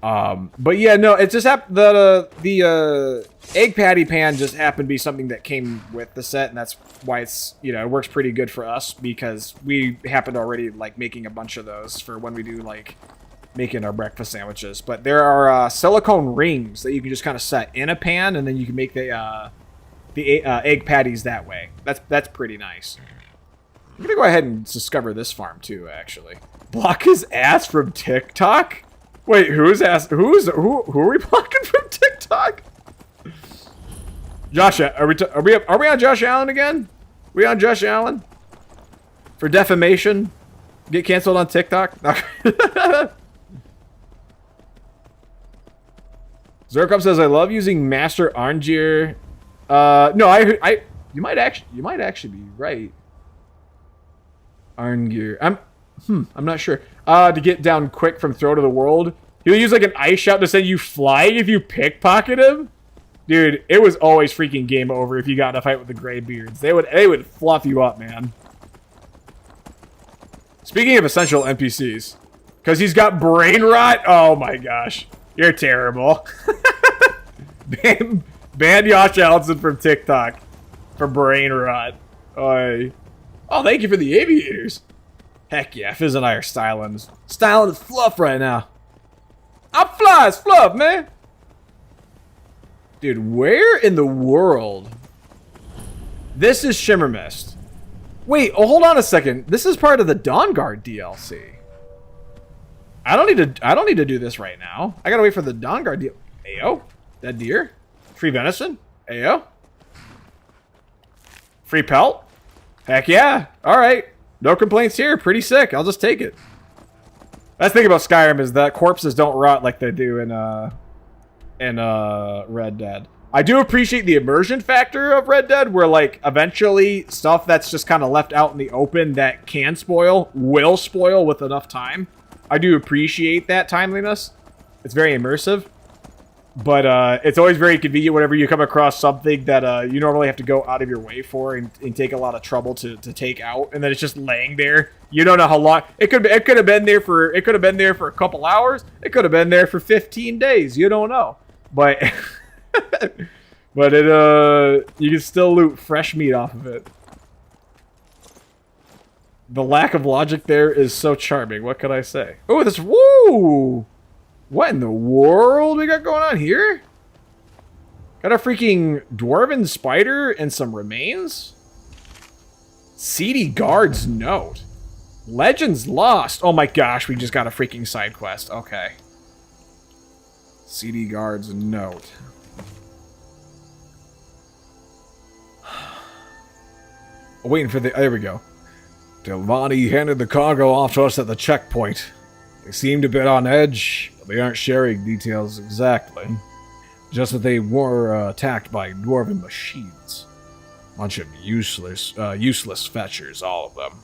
But yeah, no, it just happened that the egg patty pan just happened to be something that came with the set, and that's why it's, you know, it works pretty good for us, because we happen to already like making a bunch of those for when we do like making our breakfast sandwiches. But there are silicone rings that you can just kind of set in a pan, and then you can make the egg patties that way. That's pretty nice. I'm gonna go ahead and discover this farm too, actually. Block his ass from TikTok? Wait, who are we blocking from TikTok? Josh, are we on Josh Allen again? We on Josh Allen? For defamation? Get canceled on TikTok? Zerkum says I love using Master Arngeir. No, you might actually be right. Arngeir. I'm not sure. To get down quick from Throat of the World. He'll use like an ice shot to send you flying if you pickpocket him. Dude, it was always freaking game over if you got in a fight with the Greybeards. They would fluff you up, man. Speaking of essential NPCs, because he's got brain rot. Oh my gosh, you're terrible. Ban Josh Allison from TikTok for brain rot. Oh, thank you for the aviators. Heck yeah, Fizz and I are styling his fluff right now. I'm fly as fluff, man. Dude, where in the world? This is Shimmer Mist. Wait, oh, hold on a second. This is part of the Dawn Guard DLC. I don't need to do this right now. I gotta wait for the Dawn Guard deal. Ayo, that deer. Free venison. Ayo. Free pelt. Heck yeah. All right. No complaints here. Pretty sick. I'll just take it. That's the thing about Skyrim is that corpses don't rot like they do in in Red Dead. I do appreciate the immersion factor of Red Dead, where, like, eventually stuff that's just kind of left out in the open that can spoil will spoil with enough time. I do appreciate that timeliness. It's very immersive. But it's always very convenient whenever you come across something that you normally have to go out of your way for and take a lot of trouble to take out, and then it's just laying there. You don't know how long it could have been there for. It could have been there for a couple hours. It could have been there for 15 days. You don't know, but but you can still loot fresh meat off of it. The lack of logic there is so charming. What can I say? Oh, this woo! What in the world we got going on here? Got a freaking dwarven spider and some remains? Seedy guard's note. Legends lost. Oh my gosh, we just got a freaking side quest. Okay. Seedy guard's note. Waiting for the... There we go. Delvani handed the cargo off to us at the checkpoint. They seemed a bit on edge, but they aren't sharing details exactly. Just that they were attacked by dwarven machines. Bunch of useless fetchers, all of them.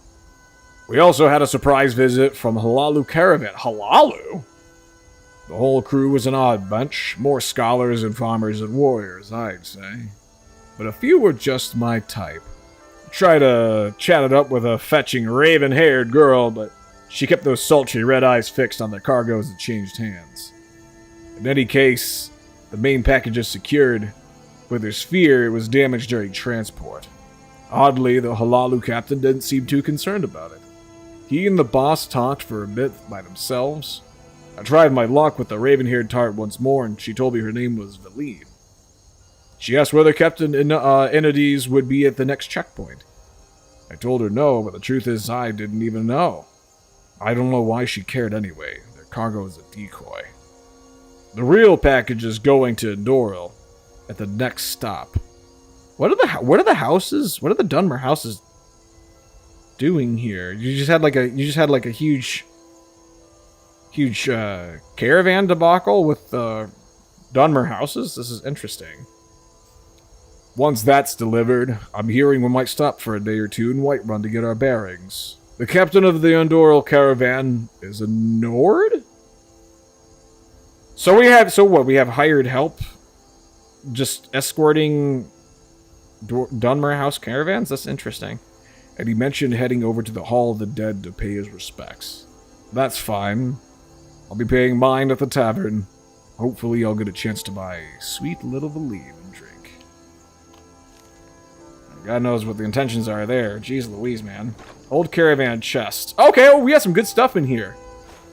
We also had a surprise visit from Halalu Caravan. Halalu? The whole crew was an odd bunch. More scholars and farmers and warriors, I'd say. But a few were just my type. I tried to chat it up with a fetching raven-haired girl, but she kept those sultry red eyes fixed on the cargo as it changed hands. In any case, the main package is secured. With her sphere, it was damaged during transport. Oddly, the Halalu captain didn't seem too concerned about it. He and the boss talked for a bit by themselves. I tried my luck with the raven-haired tart once more, and she told me her name was Valine. She asked whether Captain Inides would be at the next checkpoint. I told her no, but the truth is I didn't even know. I don't know why she cared anyway. Their cargo is a decoy. The real package is going to Endoril at the next stop. What are the houses? What are the Dunmer houses doing here? You just had like a huge caravan debacle with Dunmer houses. This is interesting. Once that's delivered, I'm hearing we might stop for a day or two in Whiterun to get our bearings. The captain of the Endoril caravan is a Nord? So we have hired help just escorting Dunmer House caravans? That's interesting. And he mentioned heading over to the Hall of the Dead to pay his respects. That's fine. I'll be paying mine at the tavern. Hopefully I'll get a chance to buy sweet little Valine and drink. God knows what the intentions are there. Jeez Louise, man. Old caravan chest. Okay, well, we got some good stuff in here.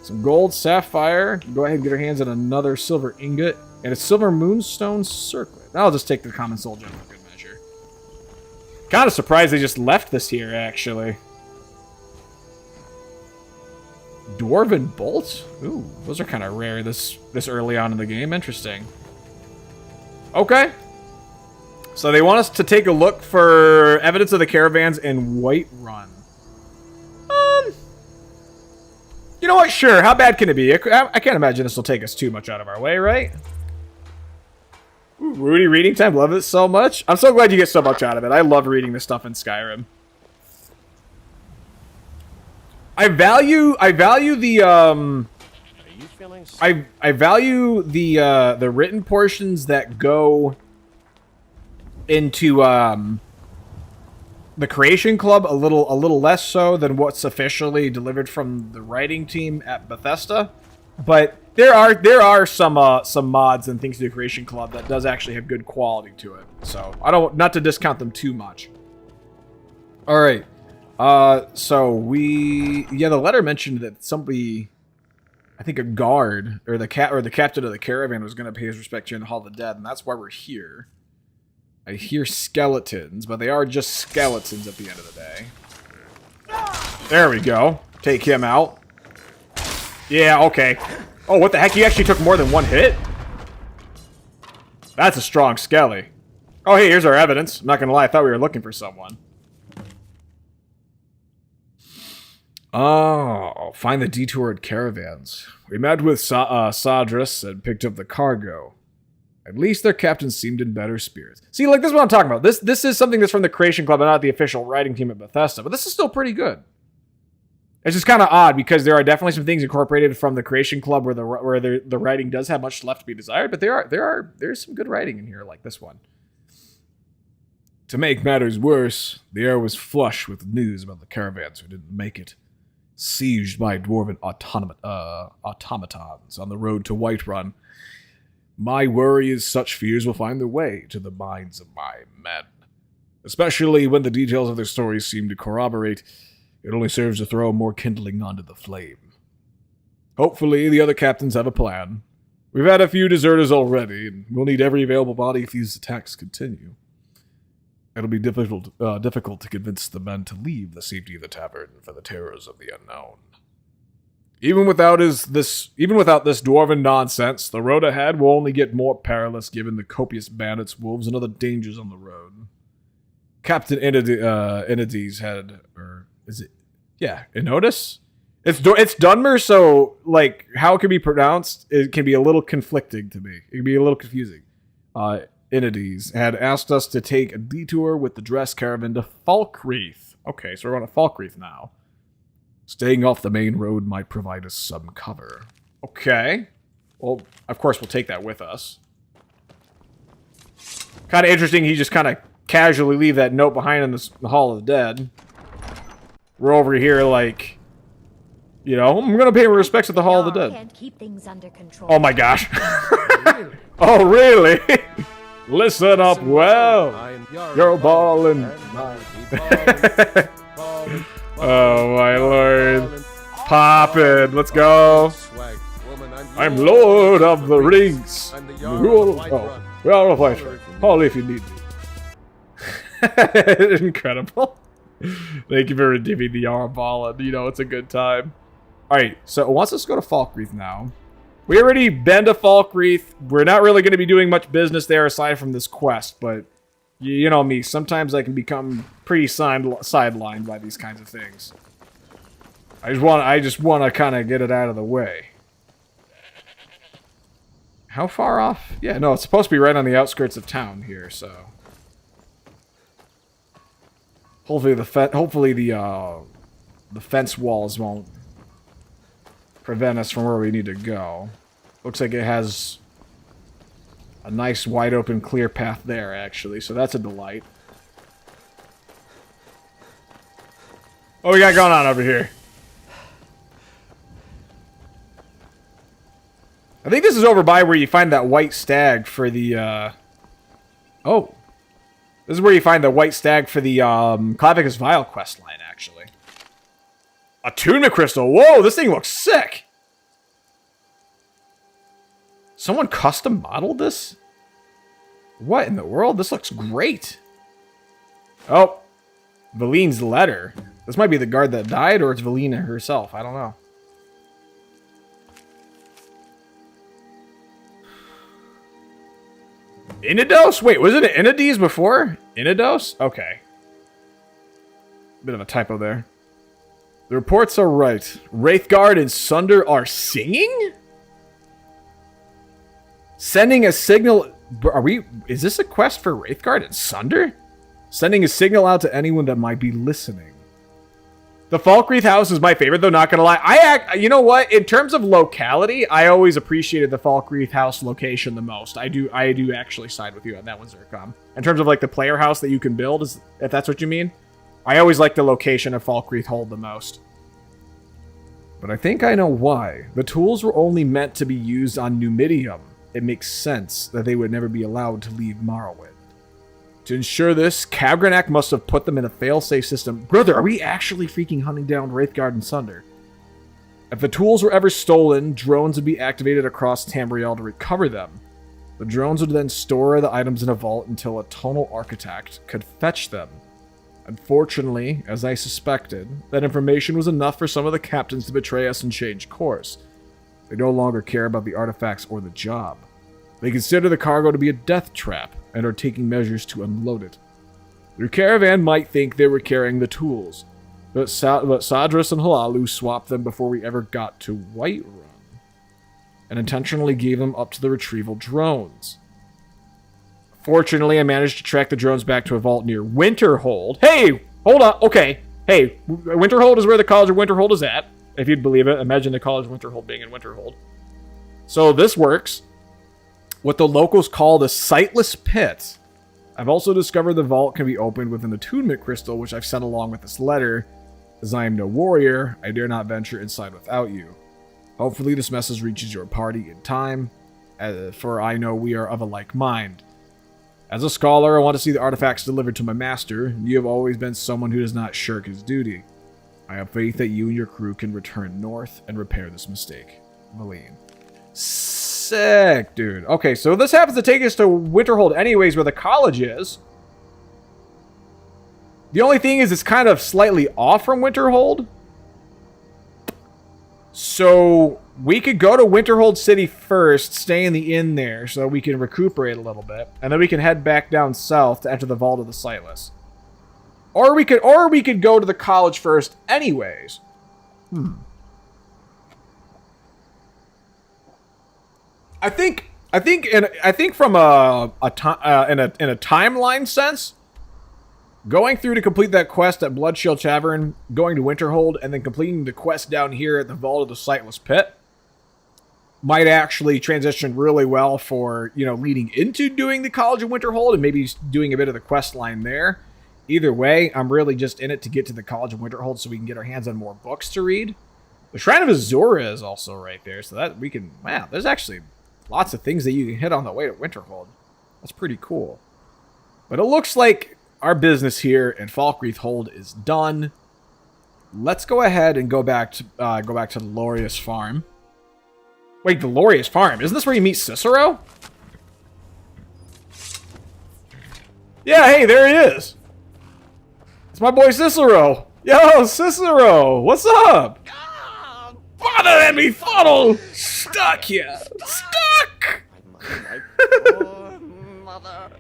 Some gold, sapphire. Go ahead and get our hands on another silver ingot. And a silver moonstone circlet. I'll just take the common soul gem for good measure. Kind of surprised they just left this here, actually. Dwarven bolt? Ooh, those are kind of rare this early on in the game. Interesting. Okay. So they want us to take a look for evidence of the caravans in Whiterun. You know what? Sure. How bad can it be? I can't imagine this will take us too much out of our way, right? Ooh, Rooty reading time. Love it so much. I'm so glad you get so much out of it. I love reading this stuff in Skyrim. I value the I value the written portions that go into the Creation Club a little less so than what's officially delivered from the writing team at Bethesda, but there are some mods and things to the Creation Club that does actually have good quality to it. So not to discount them too much. All right, so the letter mentioned that somebody, I think a guard or the captain of the caravan was going to pay his respect here in the Hall of the Dead, and that's why we're here. I hear skeletons, but they are just skeletons at the end of the day. There we go. Take him out. Yeah, okay. Oh, what the heck? He actually took more than one hit? That's a strong skelly. Oh, hey, here's our evidence. I'm not gonna lie, I thought we were looking for someone. Oh, find the detoured caravans. We met with Sadras and picked up the cargo. At least their captain seemed in better spirits. See, like, this is what I'm talking about. This is something that's from the Creation Club and not the official writing team at Bethesda, but this is still pretty good. It's just kind of odd because there are definitely some things incorporated from the Creation Club where the writing does have much left to be desired, but there's some good writing in here, like this one. To make matters worse, the air was flush with news about the caravans who didn't make it. Sieged by dwarven automatons on the road to Whiterun. My worry is such fears will find their way to the minds of my men. Especially when the details of their stories seem to corroborate, it only serves to throw more kindling onto the flame. Hopefully, the other captains have a plan. We've had a few deserters already, and we'll need every available body if these attacks continue. It'll be difficult to convince the men to leave the safety of the tavern for the terrors of the unknown. Even without this dwarven nonsense, the road ahead will only get more perilous given the copious bandits, wolves, and other dangers on the road. Captain Enides had, or is it? Yeah, Enotis? It's Dunmer, so, like, how it can be pronounced, it can be a little conflicting to me. It can be a little confusing. Enides had asked us to take a detour with the dress caravan to Falkreath. Okay, so we're going to Falkreath now. Staying off the main road might provide us some cover. Okay. Well, of course we'll take that with us. Kind of interesting, he just kind of casually leave that note behind in the Hall of the Dead. We're over here like, you know, I'm going to pay my respects at the Hall of the Dead. Can't keep things under control. Oh my gosh. Oh, really? Listen up well. You're ballin'. Oh my lord. Poppin'. Let's go. I'm Lord of the Rings. Oh, we are a fighter. Call if you need me. Incredible. Thank you for redeeming the Yarrow Ballin'. You know, it's a good time. Alright, so it wants us to go to Falkreath now. We already been to Falkreath. We're not really going to be doing much business there aside from this quest, but you know me, sometimes I can become pretty sidelined by these kinds of things. I just want to kind of get it out of the way. How far off? Yeah, no, it's supposed to be right on the outskirts of town here, so hopefully the fence walls won't prevent us from where we need to go. Looks like it has a nice wide open clear path there actually, so that's a delight. What we got going on over here? I think this is over by where you find that white stag for the oh. This is where you find the white stag for the Clavicus Vile questline actually. Attunement crystal. Whoa, this thing looks sick. Someone custom modeled this? What in the world? This looks great. Oh, Valine's letter. This might be the guard that died, or it's Valina herself. I don't know. Inidos? Wait, was it Inides before? Inidos? Okay. Bit of a typo there. The reports are right. Wraithguard and Sunder are singing? Sending a signal... Is this a quest for Wraithguard and Sunder? Sending a signal out to anyone that might be listening. The Falkreath house is my favorite, though, not gonna lie. You know what? In terms of locality, I always appreciated the Falkreath house location the most. I do actually side with you on that one, Zercom. In terms of, like, the player house that you can build, if that's what you mean. I always like the location of Falkreath Hold the most. But I think I know why. The tools were only meant to be used on Numidium. It makes sense that they would never be allowed to leave Morrowind. To ensure this, Cabranak must have put them in a failsafe system. Brother, are we actually freaking hunting down Wraithguard and Sunder? If the tools were ever stolen, drones would be activated across Tamriel to recover them. The drones would then store the items in a vault until a tonal architect could fetch them. Unfortunately, as I suspected, that information was enough for some of the captains to betray us and change course. They no longer care about the artifacts or the job. They consider the cargo to be a death trap and are taking measures to unload it. Their caravan might think they were carrying the tools, but Sadras and Halalu swapped them before we ever got to Whiterun, and intentionally gave them up to the retrieval drones. Fortunately, I managed to track the drones back to a vault near Winterhold. Hey, hold on. Okay. Hey, Winterhold is where the College of Winterhold is at. If you'd believe it, imagine the College of Winterhold being in Winterhold. So this works. What the locals call the Sightless Pit. I've also discovered the vault can be opened with an attunement crystal, which I've sent along with this letter. As I am no warrior, I dare not venture inside without you. Hopefully this message reaches your party in time, for I know we are of a like mind. As a scholar, I want to see the artifacts delivered to my master, and you have always been someone who does not shirk his duty. I have faith that you and your crew can return north and repair this mistake. Malene. Sick, dude. Okay, so this happens to take us to Winterhold anyways, where the college is. The only thing is it's kind of slightly off from Winterhold. So we could go to Winterhold City first, stay in the inn there so we can recuperate a little bit, and then we can head back down south to enter the Vault of the Sightless. Or we could go to the college first anyways. I think from a timeline sense, going through to complete that quest at Bloodshield Tavern, going to Winterhold, and then completing the quest down here at the Vault of the Sightless Pit might actually transition really well for, leading into doing the College of Winterhold and maybe doing a bit of the quest line there. Either way, I'm really just in it to get to the College of Winterhold so we can get our hands on more books to read. The Shrine of Azura is also right there, so that we can... Wow, there's actually lots of things that you can hit on the way to Winterhold. That's pretty cool. But it looks like our business here in Falkreath Hold is done. Let's go ahead and go back to the Laureus Farm. Wait, the Laureus Farm? Isn't this where you meet Cicero? Yeah, hey, there he is. It's my boy Cicero. Yo, Cicero, what's up? Bother at me, funnel! Stuck here! Stuck! My poor mother.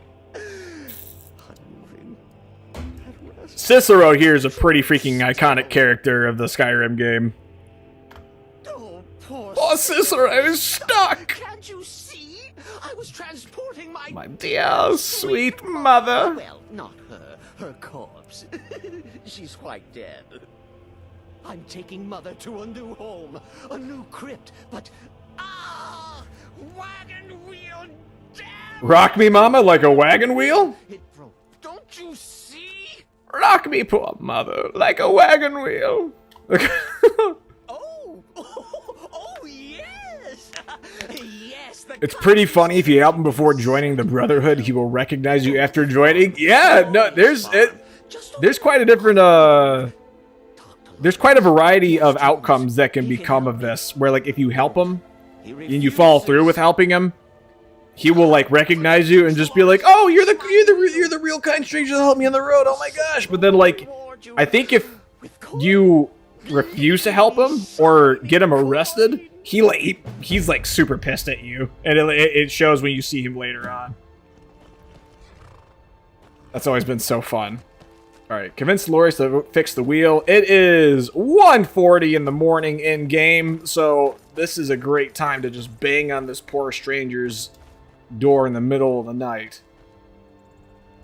Cicero here is a pretty freaking iconic character of the Skyrim game. Oh, poor Cicero is stuck! Can't you see? I was transporting my dear, sweet mother. Well, not her. Her corpse. She's quite dead. I'm taking Mother to a new home, a new crypt, but... wagon wheel, damn! Rock me, mama, like a wagon wheel? It broke. Don't you see? Rock me, poor mother, like a wagon wheel. Oh, yes! Yes, It's pretty funny if you help him before joining the Brotherhood, he will recognize you after joining. Yeah, no, there's quite a different, there's quite a variety of outcomes that can become of this, where, like, if you help him, and you follow through with helping him, he will, like, recognize you and just be like, oh, you're the real kind stranger that helped me on the road, oh my gosh. But then, like, I think if you refuse to help him or get him arrested, he's like super pissed at you, and it shows when you see him later on. That's always been so fun. Alright, convince Loris to fix the wheel. It is 1:40 in the morning in game, so this is a great time to just bang on this poor stranger's door in the middle of the night.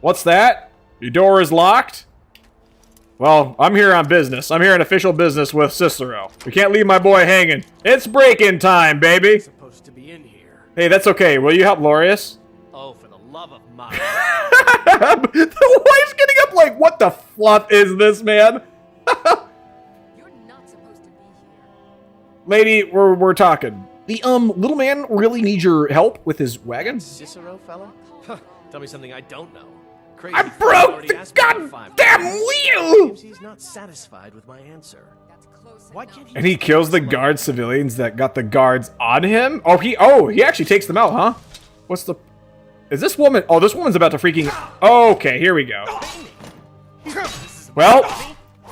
What's that? Your door is locked? Well, I'm here on business. I'm here on official business with Cicero. We can't leave my boy hanging. It's break-in time, baby! Supposed to be in here. Hey, that's okay. Will you help Laureus? Oh, for the love of my... The wife's getting up like, what the fluff is this, man? You're not supposed to be here. Lady, we're talking. The, little man really needs your help with his wagon? Cicero, fella? Tell me something I don't know. Crazy I fellow broke already the asked me for goddamn wheel! Seems he's not satisfied with my answer. That's close Why enough. can't he... And he kills the guard civilians that got the guards on him? Oh, he actually takes them out, huh? What's the... Is this woman... Oh, this woman's about to freaking... Okay, here we go. Well,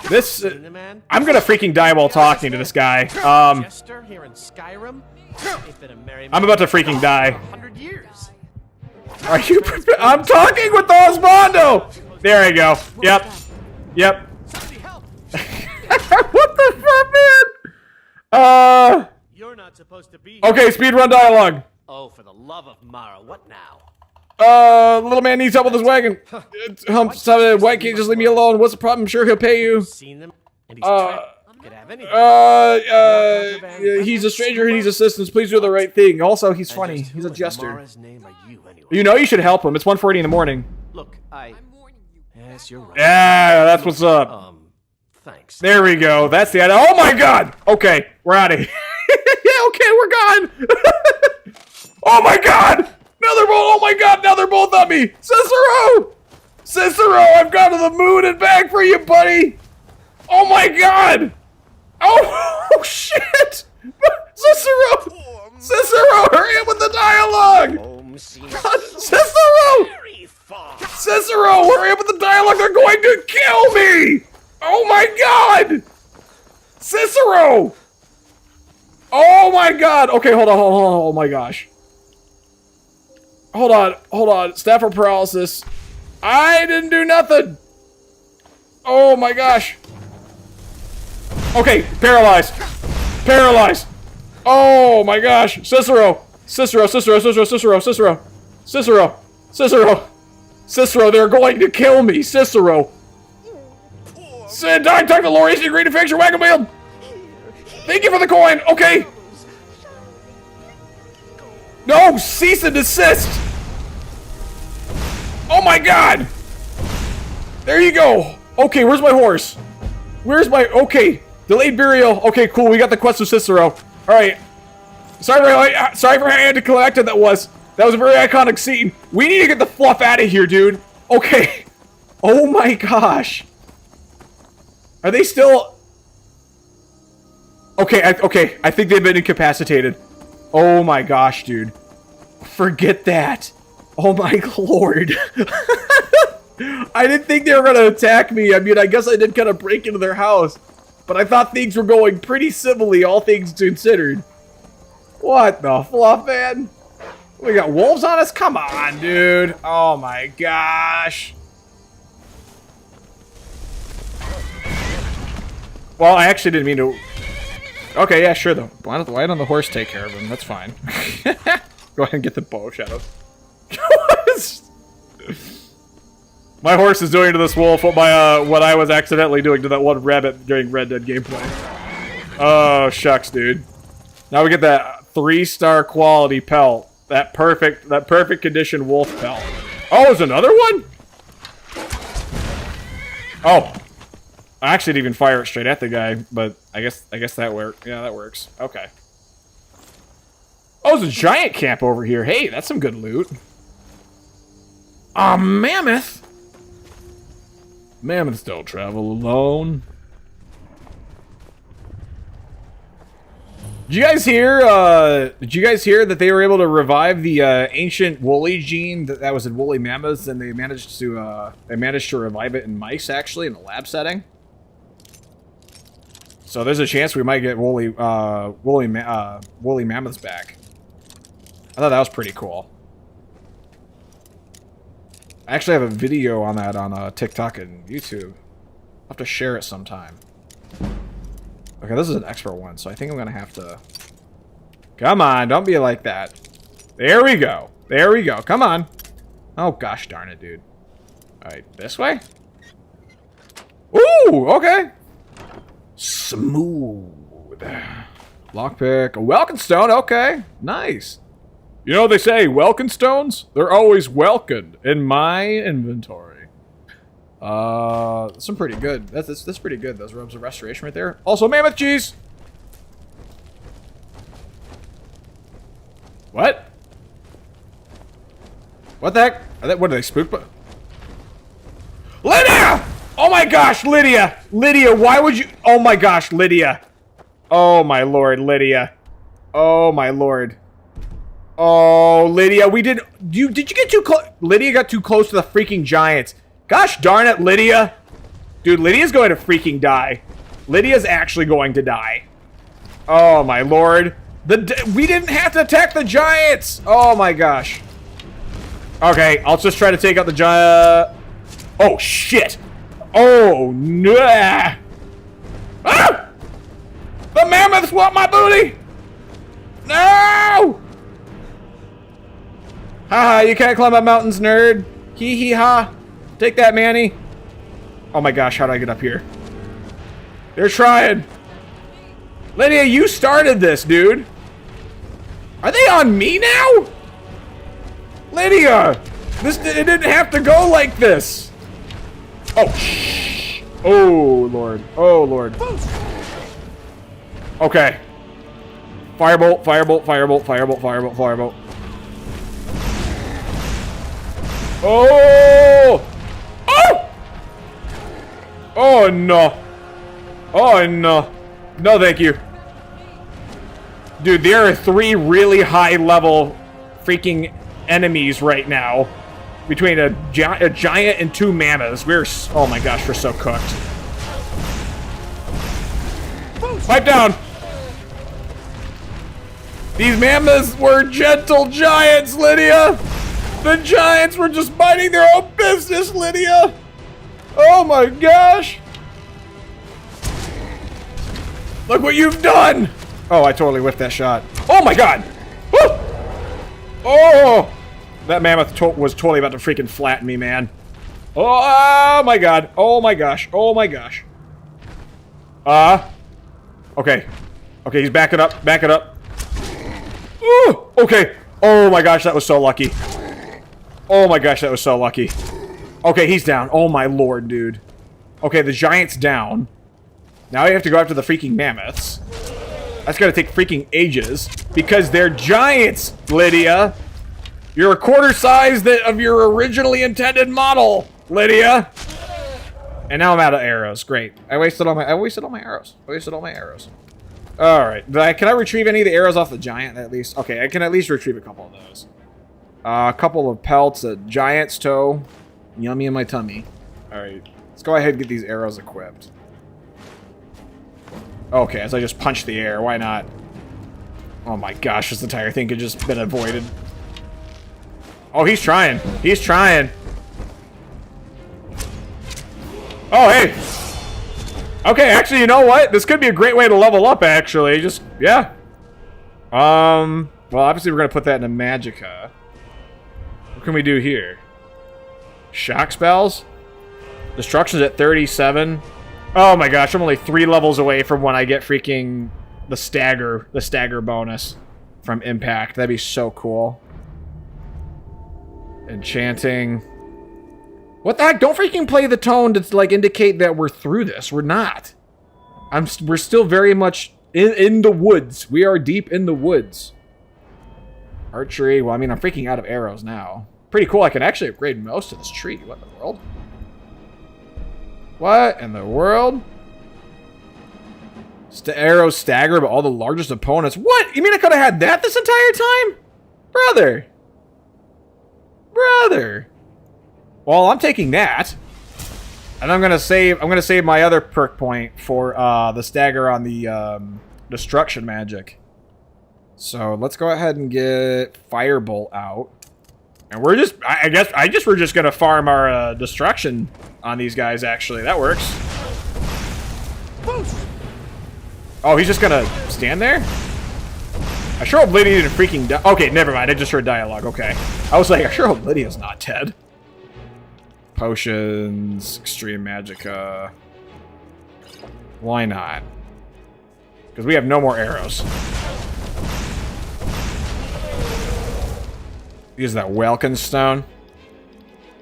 this... I'm gonna freaking die while talking to this guy. Jester here in Skyrim? He's been a merry I'm about to freaking die. 100 years. Are you prepared? I'm talking with Osmondo! There we go. Yep. Somebody help! What the fuck, man? You're not supposed to be here. Okay, speedrun dialogue. Oh, for the love of Mara, what now? Little man needs help with his wagon. Humps, why can't you just leave me alone? What's the problem? I'm sure he'll pay you. Seen them? And he's could have anything. He's a stranger. He needs assistance. Please do the right thing. Also, he's funny. He's a jester. Mara's name are you, anyway? You know you should help him. It's 1:40 in the morning. Look, yes, you're right. Yeah, that's what's up. Thanks. There we go. That's the idea. Oh my god! Okay, we're out of here. Yeah, okay, we're gone. Oh my god! Now they're both, oh my god, now they're both on me! Cicero! Cicero, I've gone to the moon and back for you, buddy! Oh my god! Oh shit! Cicero! Cicero, hurry up with the dialogue! Cicero! Cicero, hurry up with the dialogue, they're going to kill me! Oh my god! Cicero! Oh my god! Okay, hold on, oh my gosh. Hold on. Stafford paralysis. I didn't do nothing. Oh my gosh. Okay, paralyzed. Paralyzed. Oh my gosh. Cicero, they're going to kill me. Cicero. Sid, talk to Lori. Is he agreed to fix your wagon wheel? Thank you for the coin. Okay. No, cease and desist. Oh my god. There you go. Okay, where's my horse? Okay, delayed burial. Okay, cool. We got the quest of Cicero. All right. Sorry for how anticlimactic that was. That was a very iconic scene. We need to get the fluff out of here, dude. Okay. Oh my gosh. Are they still? Okay. I think they've been incapacitated. Oh my gosh, dude. Forget that. Oh my lord. I didn't think they were going to attack me. I mean, I guess I did kind of break into their house. But I thought things were going pretty civilly, all things considered. What the fluff, man? We got wolves on us? Come on, dude. Oh my gosh. Well, I actually didn't mean to... Okay, yeah, sure, though. Why don't the horse take care of him? That's fine. Go ahead and get the bow, Shadow. My horse is doing to this wolf what I was accidentally doing to that one rabbit during Red Dead gameplay. Oh, shucks, dude. Now we get that 3-star quality pelt. That perfect condition wolf pelt. Oh, there's another one? Oh. I actually didn't even fire it straight at the guy, but I guess that worked. Yeah, that works. Okay. Oh, there's a giant camp over here. Hey, that's some good loot. A mammoth? Mammoths don't travel alone. Did you guys hear that they were able to revive the ancient woolly gene that was in woolly mammoths, and they managed to revive it in mice, actually, in a lab setting? So there's a chance we might get woolly mammoths back. I thought that was pretty cool. I actually have a video on that on TikTok and YouTube. I'll have to share it sometime. Okay, this is an expert one, so I think I'm gonna have to... Come on, don't be like that. There we go. There we go. Come on. Oh, gosh darn it, dude. Alright, this way? Ooh, okay. Smooth. Lockpick. A Welkin stone, okay. Nice. You know what they say, Welkin stones? They're always welcomed in my inventory. Some pretty good. That's pretty good. Those robes of restoration right there. Also, mammoth cheese. What? What the heck? What are they spooked? Lydia! Oh my gosh, Lydia! Lydia, why would you? Oh my gosh, Lydia! Oh my lord, Lydia! Oh my lord! Oh, Lydia, did you get too close? Lydia got too close to the freaking giants. Gosh darn it, Lydia. Dude, Lydia's going to freaking die. Lydia's actually going to die. Oh, my lord. We didn't have to attack the giants. Oh, my gosh. Okay, I'll just try to take out the giant. Oh, shit. Oh, no. Ah! The mammoths want my booty. No! Haha, you can't climb up mountains, nerd. Hee hee ha. Take that, Manny. Oh my gosh, how do I get up here? They're trying. Lydia, you started this, dude. Are they on me now? Lydia, it didn't have to go like this. Oh, shh. Oh, Lord. Oh, Lord. Okay. Firebolt, firebolt, firebolt, firebolt, firebolt, firebolt. Oh! Oh! Oh, no. Oh, no. No, thank you. Dude, there are 3 really high-level freaking enemies right now. Between a giant and 2 mammoths. Oh my gosh, we're so cooked. Pipe down! These mammoths were gentle giants, Lydia! The giants were just minding their own business, Lydia! Oh my gosh! Look what you've done! Oh, I totally whiffed that shot. Oh my god! Woo! Oh! That mammoth was totally about to freaking flatten me, man. Oh my god. Oh my gosh. Oh my gosh. Okay. Okay, he's backing up. Back it up. Ooh, okay. Oh my gosh, that was so lucky. Oh my gosh, that was so lucky. Okay, he's down. Oh my lord, dude. Okay, the giant's down. Now we have to go after the freaking mammoths. That's gonna take freaking ages. Because they're giants, Lydia. You're a quarter size of your originally intended model, Lydia. And now I'm out of arrows. Great. I wasted all my arrows. All right. Can I retrieve any of the arrows off the giant at least? Okay, I can at least retrieve a couple of those. A couple of pelts, a giant's toe. Yummy in my tummy. All right. Let's go ahead and get these arrows equipped. Okay, as I just punch the air, why not? Oh my gosh, this entire thing could just been avoided. Oh, he's trying. He's trying. Oh, hey. Okay, actually, you know what? This could be a great way to level up, actually. Just, yeah. Well, obviously, we're going to put that in a magicka. What can we do here? Shock spells? Destruction's at 37. Oh my gosh, I'm only 3 levels away from when I get freaking the stagger bonus from impact. That'd be so cool. Enchanting. What the heck? Don't freaking play the tone to like indicate that we're through this. We're not. We're still very much in the woods. We are deep in the woods. Archery. Well, I mean, I'm freaking out of arrows now. Pretty cool. I can actually upgrade most of this tree. What in the world? What in the world? Arrows stagger, but all the largest opponents. What? You mean I could have had that this entire time? Brother. Brother. Well, I'm taking that. And I'm gonna save my other perk point for the stagger on the destruction magic. So let's go ahead and get Firebolt out. And we're just we're just gonna farm our destruction on these guys, actually. That works. Oh, he's just gonna stand there? I sure hope Lydia didn't freaking die. Okay, never mind. I just heard dialogue. Okay. I was like, I sure hope Lydia's not dead. Potions, extreme magicka. Why not? Because we have no more arrows. Use that Welkin stone.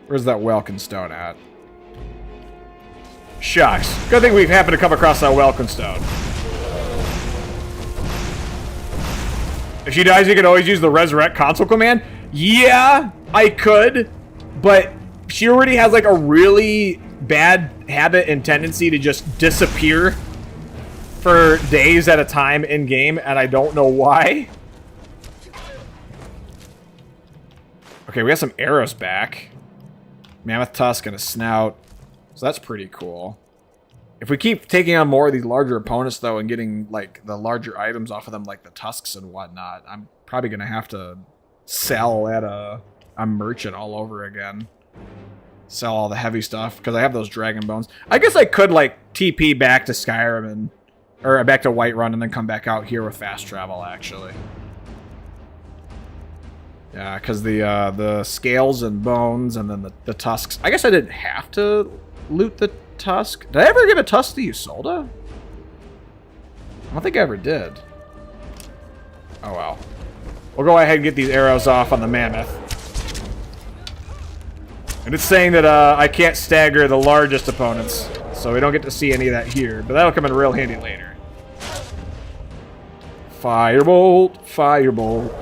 Where's that Welkin stone at? Shucks. Good thing we've happened to come across that Welkin stone. If she dies, you can always use the resurrect console command. Yeah, I could, but she already has like a really bad habit and tendency to just disappear for days at a time in game, and I don't know why. Okay, we got some arrows back. Mammoth tusk and a snout. So that's pretty cool. If we keep taking on more of these larger opponents, though, and getting, like, the larger items off of them, like the tusks and whatnot, I'm probably going to have to sell at a merchant all over again. Sell all the heavy stuff, because I have those dragon bones. I guess I could, like, TP back to Skyrim and... or back to Whiterun and then come back out here with fast travel, actually. Yeah, because the scales and bones and then the tusks. I guess I didn't have to loot the tusk. Did I ever give a tusk to Isolde? I don't think I ever did. Oh well. We'll go ahead and get these arrows off on the mammoth. And it's saying that I can't stagger the largest opponents, so we don't get to see any of that here. But that'll come in real handy later. Firebolt, firebolt.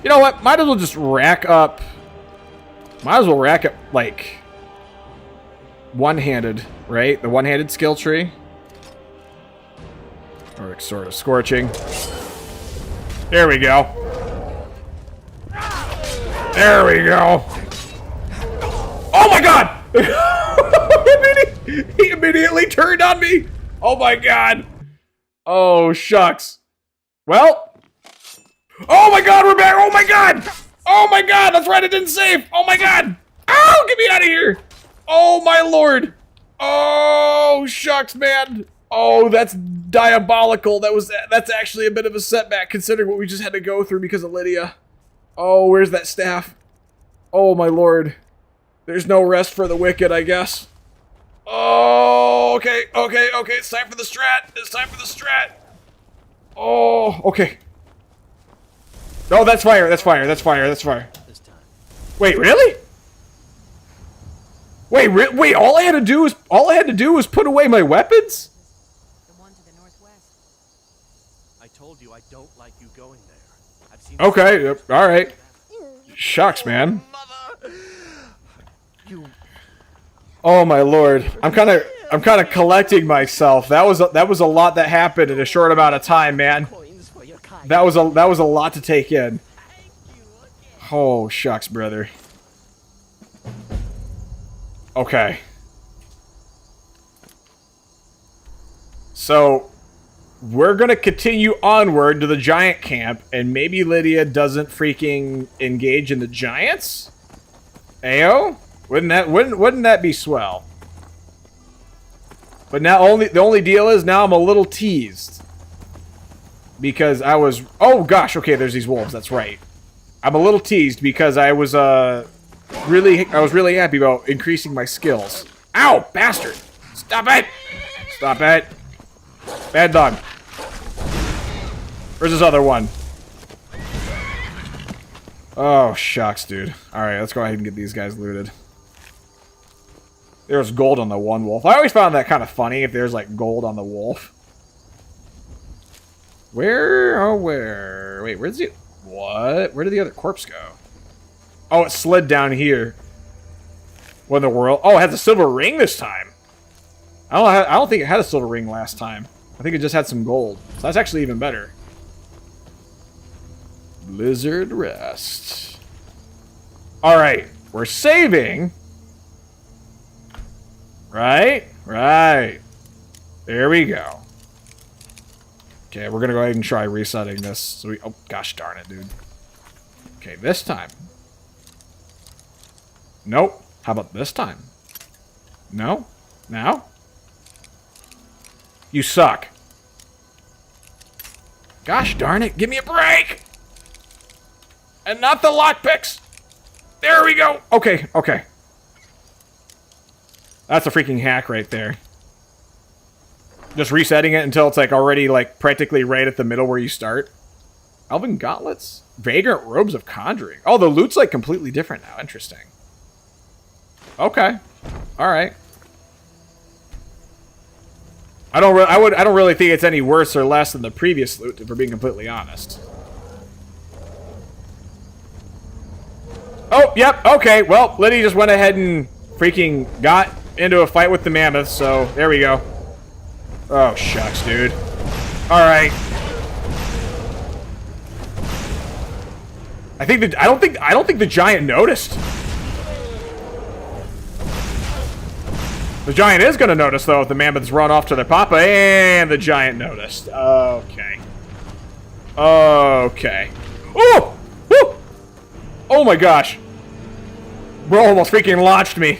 You know what? Might as well just rack up. Might as well rack up, like, one-handed, right? The one-handed skill tree. Or sort of scorching. There we go. There we go. Oh my god! He immediately turned on me! Oh my god! Oh, shucks. Well. Oh my god, we're back! Oh my god! Oh my god, that's right, I didn't save! Oh my god! Oh, get me out of here! Oh my lord! Oh, shucks, man! Oh, that's diabolical. That's actually a bit of a setback considering what we just had to go through because of Lydia. Oh, where's that staff? Oh my lord. There's no rest for the wicked, I guess. Oh, okay, okay, okay. It's time for the strat. It's time for the strat. Oh, okay. No, that's fire. That's fire. That's fire. That's fire. This time. Wait, really? Wait, all I had to do was put away my weapons? The one to the northwest. I told you I don't like you going there. I've seen. Okay, yep, all right. Shucks, man. Mother! You... Oh my lord, I'm kind of collecting myself. That was a lot that happened in a short amount of time, man. Coins for your kind. That was a lot to take in. Oh shucks, brother. Okay. So we're gonna continue onward to the giant camp, and maybe Lydia doesn't freaking engage in the giants. Ayo, wouldn't that be swell? But now the only deal is now I'm a little teased because I was gosh, okay, there's these wolves. That's right. I'm a little teased because I was really happy about increasing my skills. Ow, bastard! Stop it! Stop it! Bad dog. Where's this other one? Oh, shucks, dude. Alright, let's go ahead and get these guys looted. There's gold on the one wolf. I always found that kind of funny if there's, like, gold on the wolf. Where? Oh, where? Wait, where's the... What? Where did the other corpse go? Oh, it slid down here. What in the world? Oh, it has a silver ring this time. I don't think it had a silver ring last time. I think it just had some gold. So that's actually even better. Blizzard Rest. Alright. We're saving. Right? Right. There we go. Okay, we're gonna go ahead and try resetting this. So oh, gosh darn it, dude. Okay, this time. Nope. How about this time? No? Now? You suck. Gosh darn it, give me a break! And not the lockpicks! There we go! Okay, okay. That's a freaking hack right there. Just resetting it until it's like already like practically right at the middle where you start. Elven gauntlets? Vagrant robes of conjuring. Oh, the loot's like completely different now. Interesting. Okay. Alright. I don't really think it's any worse or less than the previous loot, if we're being completely honest. Oh, yep, okay. Well, Lydia just went ahead and freaking got into a fight with the mammoth, so there we go. Oh, shucks, dude. Alright. I don't think the giant noticed. The giant is gonna notice though if the mammoths run off to their papa, and the giant noticed. Okay. Okay. Oh! Woo! Oh my gosh. Bro almost freaking launched me.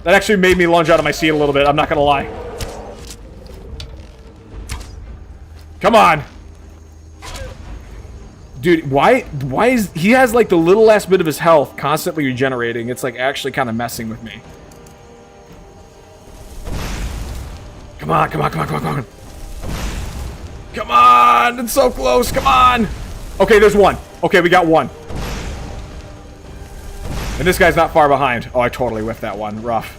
That actually made me lunge out of my seat a little bit, I'm not gonna lie. Come on! Dude, why is... He has, like, the little last bit of his health constantly regenerating. It's, like, actually kind of messing with me. Come on, come on, come on, come on, come on. Come on! It's so close, come on! Okay, there's one. Okay, we got one. And this guy's not far behind. Oh, I totally whiffed that one. Rough.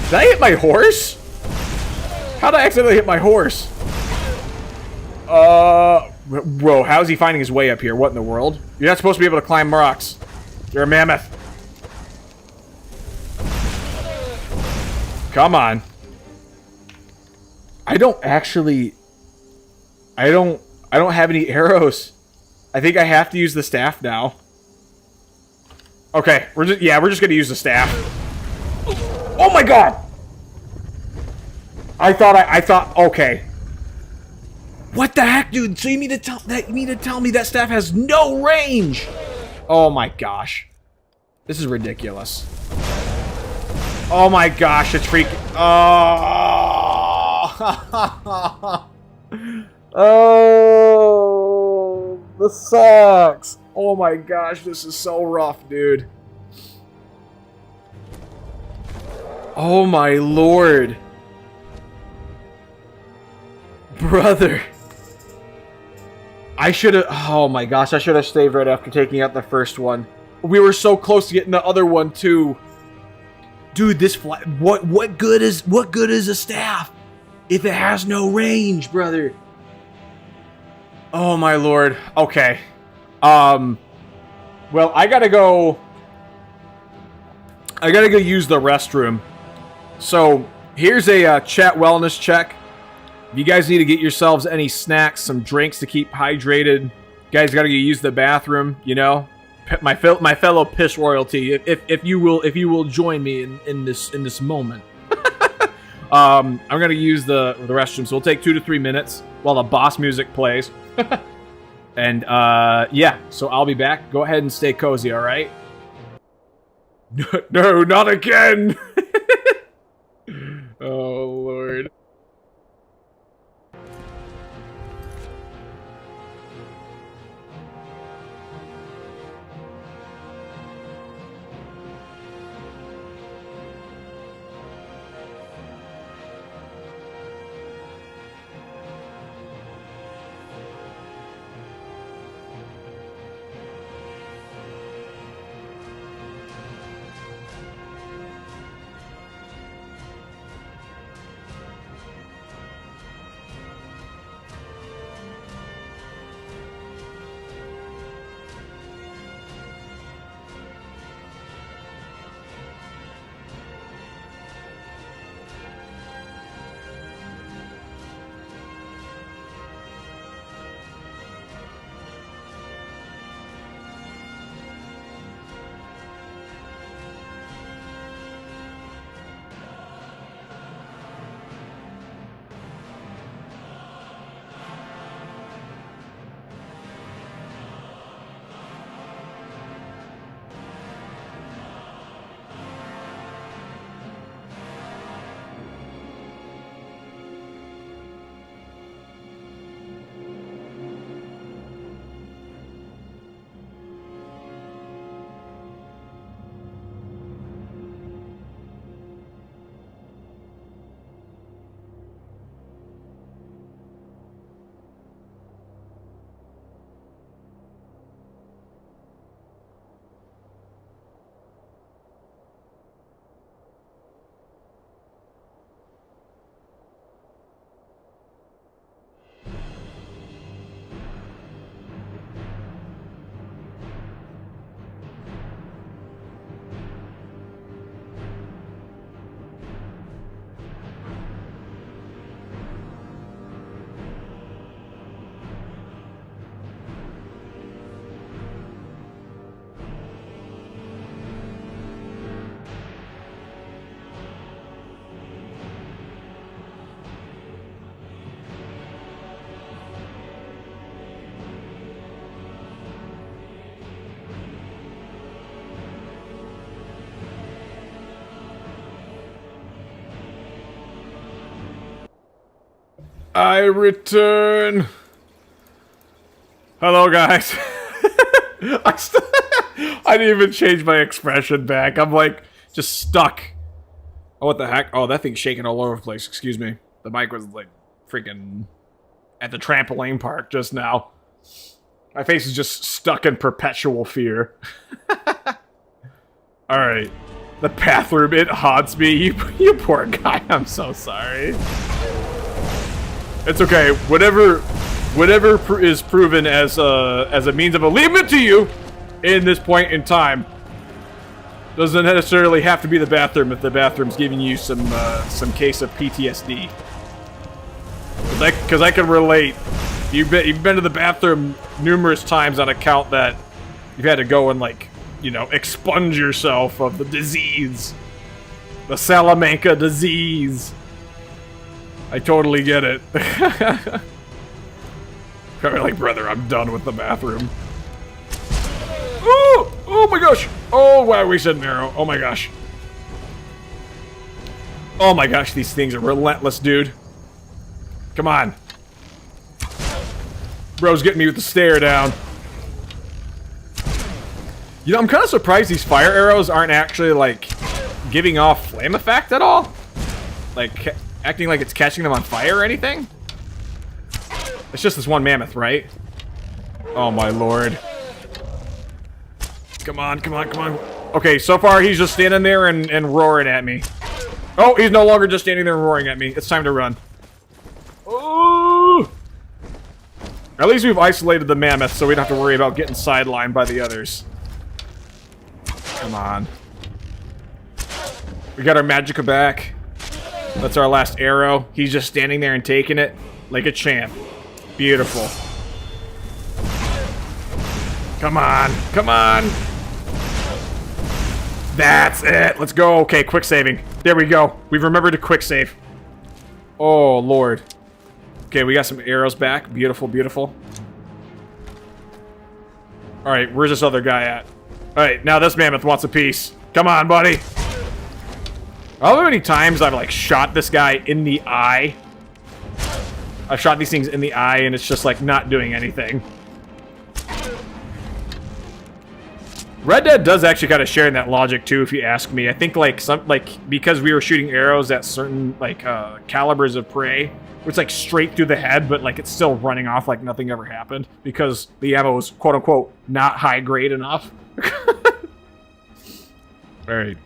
Did I hit my horse? How'd I accidentally hit my horse? Whoa, how's he finding his way up here? What in the world? You're not supposed to be able to climb rocks. You're a mammoth. Come on. I don't have any arrows. I think I have to use the staff now. Okay, we're just gonna use the staff. Oh my god! I thought, okay. What the heck, dude? So you mean to tell me that staff has no range? Oh my gosh. This is ridiculous. Oh my gosh, it's freaking... Oh. Oh, this sucks. Oh my gosh, this is so rough, dude. Oh my lord. Brother. I should have... Oh my gosh, I should have saved right after taking out the first one. We were so close to getting the other one too. Dude, this what good is a staff if it has no range, brother? Oh my lord. Okay. Well, I gotta go use the restroom. So, here's a chat wellness check. If you guys need to get yourselves any snacks, some drinks to keep hydrated, you guys gotta go use the bathroom, you know? My fellow piss royalty, if you will join me in this moment. I'm gonna use the restroom, so it'll take 2 to 3 minutes while the boss music plays. And yeah, so I'll be back. Go ahead and stay cozy, all right? No, not again. Oh lord. I return. Hello, guys. I didn't even change my expression back. I'm like, just stuck. Oh, what the heck? Oh, that thing's shaking all over the place. Excuse me. The mic was like freaking at the trampoline park just now. My face is just stuck in perpetual fear. Alright. The bathroom, it haunts me. You poor guy. I'm so sorry. It's okay. Whatever is proven as a means of alleviation to you in this point in time doesn't necessarily have to be the bathroom if the bathroom's giving you some case of PTSD. Because I can relate. You've been to the bathroom numerous times on account that you've had to go and, like, you know, expunge yourself of the disease. The Salamanca disease. I totally get it. Probably like, brother, I'm done with the bathroom. Oh! Oh my gosh! Oh, wow, we said narrow. Oh my gosh. Oh my gosh, these things are relentless, dude. Come on. Bro's getting me with the stare down. You know, I'm kind of surprised these fire arrows aren't actually, like, giving off flame effect at all. Like, acting like it's catching them on fire or anything. It's just this one mammoth, right? Oh my lord. Come on, come on, come on. Okay, so far he's just standing there and roaring at me. Oh, he's no longer just standing there and roaring at me. It's time to run. Oh! At least we've isolated the mammoth, so we don't have to worry about getting sidelined by the others. Come on. We got our magicka back. That's our last arrow. He's just standing there and taking it like a champ. Beautiful. Come on. Come on. That's it. Let's go. Okay, quick saving. There we go. We've remembered to quick save. Oh, Lord. Okay, we got some arrows back. Beautiful, beautiful. Alright, where's this other guy at? Alright, now this mammoth wants a piece. Come on, buddy. I don't know how many times I've, like, shot this guy in the eye. I've shot these things in the eye, and it's just, like, not doing anything. Red Dead does actually kind of share in that logic, too, if you ask me. I think, like, because we were shooting arrows at certain, like, calibers of prey, it's, like, straight through the head, but, like, it's still running off like nothing ever happened, because the ammo was, quote-unquote, not high-grade enough. Alright.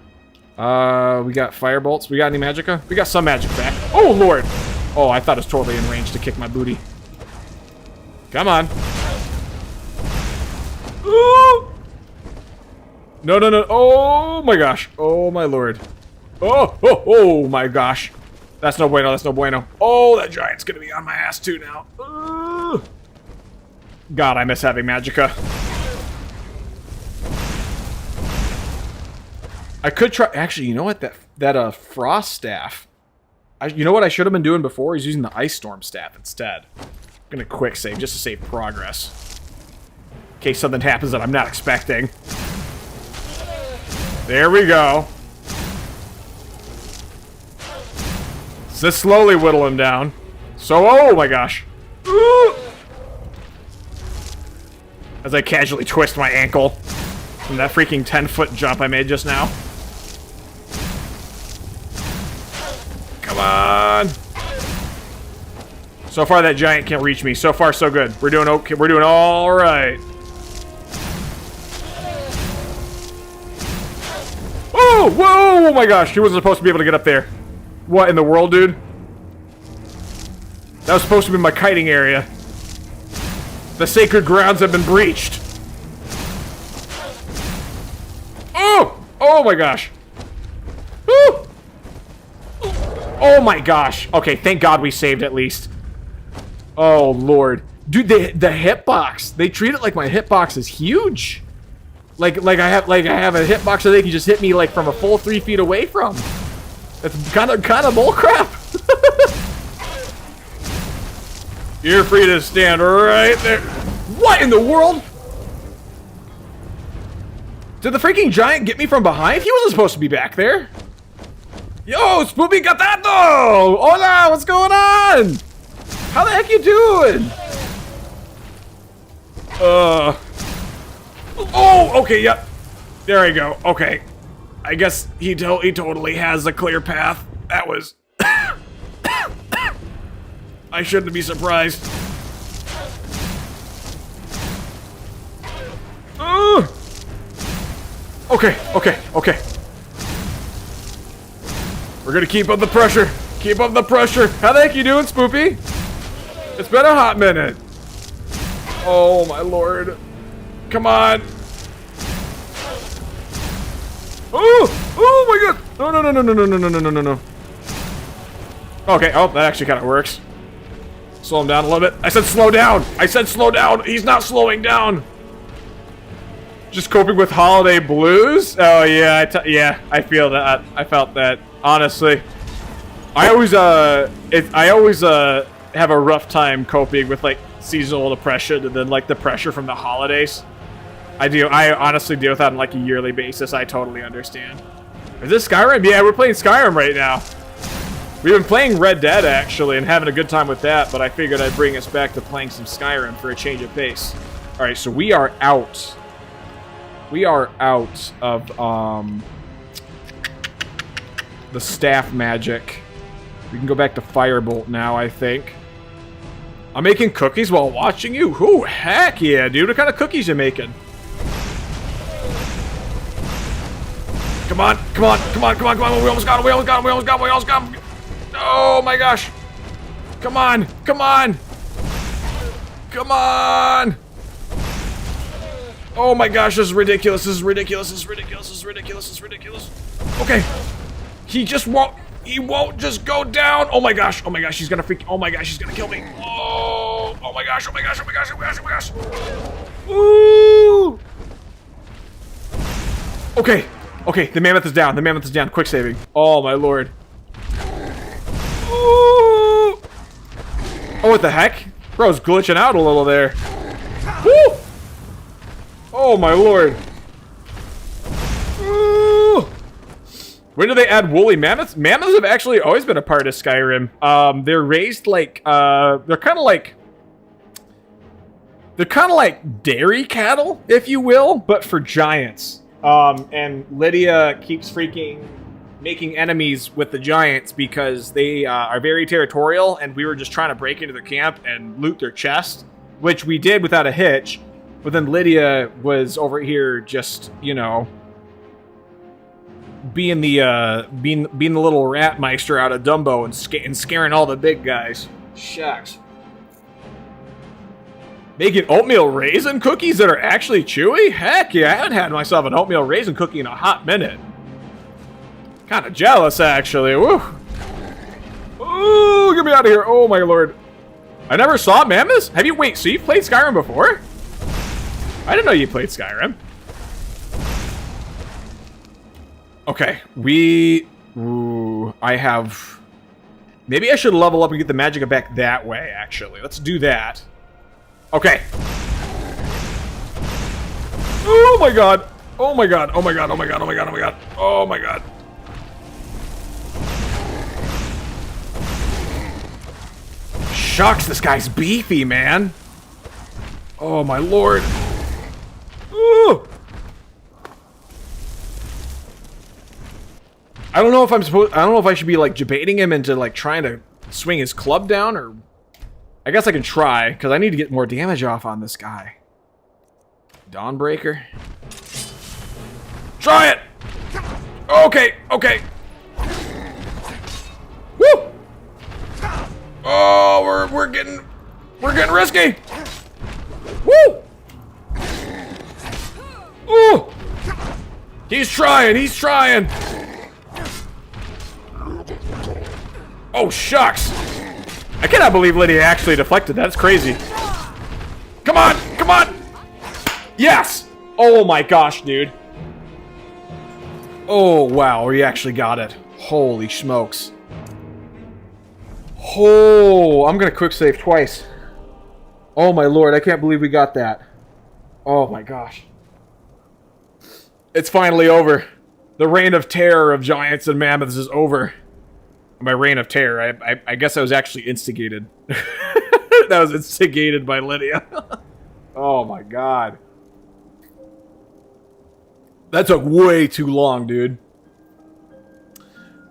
We got fire bolts. We got any magicka? We got some magic back. Oh, Lord! Oh, I thought it was totally in range to kick my booty. Come on. Ooh! No, no, no. Oh, my gosh. Oh, my Lord. Oh, oh, oh, my gosh. That's no bueno. That's no bueno. Oh, that giant's gonna be on my ass, too, now. God, I miss having magicka. I could try... Actually, you know what? That frost staff... you know what I should have been doing before? Is using the ice storm staff instead. I'm gonna quick save, just to save progress. In case something happens that I'm not expecting. There we go. Just slowly whittle him down. So, oh my gosh. Ooh. As I casually twist my ankle from that freaking 10-foot jump I made just now. Come on. So far that giant can't reach me. So far so good. We're doing okay. We're doing all right. Oh, whoa, oh my gosh. He wasn't supposed to be able to get up there. What in the world, dude? That was supposed to be my kiting area. The sacred grounds have been breached. Oh! Oh my gosh. Woo! Oh my gosh. Okay, thank God we saved at least. Oh, Lord. Dude, the hitbox. They treat it like my hitbox is huge. Like I have a hitbox that they can just hit me like from a full 3 feet away from. That's kind of bullcrap. You're free to stand right there. What in the world? Did the freaking giant get me from behind? He wasn't supposed to be back there. Yo, Spoopy Gatato! Hola, what's going on? How the heck you doing? Oh, okay, yep. There we go. Okay. I guess he totally has a clear path. That was... I shouldn't be surprised. Okay. We're gonna keep up the pressure. Keep up the pressure. How the heck you doing, Spoopy? It's been a hot minute. Oh my lord. Come on. Oh my god. No. Okay, oh, that actually kind of works. Slow him down a little bit. I said slow down. He's not slowing down. Just coping with holiday blues? Oh yeah, I feel that. I felt that. Honestly, I always have a rough time coping with like seasonal depression and then like the pressure from the holidays. I honestly deal with that on like a yearly basis. I totally understand. Is this Skyrim? Yeah, we're playing Skyrim right now. We've been playing Red Dead actually and having a good time with that, but I figured I'd bring us back to playing some Skyrim for a change of pace. All right, so we are out. We are out of the staff magic. We can go back to Firebolt now, I think. I'm making cookies while watching you? Ooh, heck yeah, dude. What kind of cookies you making? Come on. We almost got him. Oh my gosh. Come on. Oh my gosh, this is ridiculous. Okay. He won't just go down. Oh my gosh, he's gonna freak. Oh my gosh, he's gonna kill me. Oh my gosh. Ooh. Okay, the mammoth is down. Quick saving. Oh my lord. Ooh. Oh, what the heck? Bro's glitching out a little there. Woo! Oh my lord. Ooh. When do they add woolly mammoths? Mammoths have actually always been a part of Skyrim. They're raised like, they're kind of like dairy cattle, if you will, but for giants. And Lydia keeps freaking making enemies with the giants because they are very territorial, and we were just trying to break into their camp and loot their chest, which we did without a hitch. But then Lydia was over here just, you know, being the little ratmeister out of Dumbo and scaring all the big guys. Shucks. Making oatmeal raisin cookies that are actually chewy? Heck yeah, I haven't had myself an oatmeal raisin cookie in a hot minute. Kind of jealous, actually. Woo! Ooh, get me out of here. Oh my lord. I never saw mammoths? Have you? Wait, so you've played Skyrim before? I didn't know you played Skyrim. Okay, I have... Maybe I should level up and get the magic back that way, actually. Let's do that. Okay. Oh my god. Oh my god. Shucks, this guy's beefy, man. Oh my lord. Ooh. I don't know if I should be like debating him into like trying to swing his club down, or I guess I can try because I need to get more damage off on this guy. Dawnbreaker. Try it. Okay. Woo. Oh, we're getting risky. Woo. Ooh. He's trying. Oh, shucks. I cannot believe Lydia actually deflected. That's crazy. Come on. Yes. Oh my gosh, dude. Oh, wow. We actually got it. Holy smokes. Oh, I'm going to quick save twice. Oh my lord. I can't believe we got that. Oh my gosh. It's finally over. The reign of terror of giants and mammoths is over. My reign of terror. I guess I was actually instigated. That was instigated by Lydia. Oh my god. That took way too long, dude.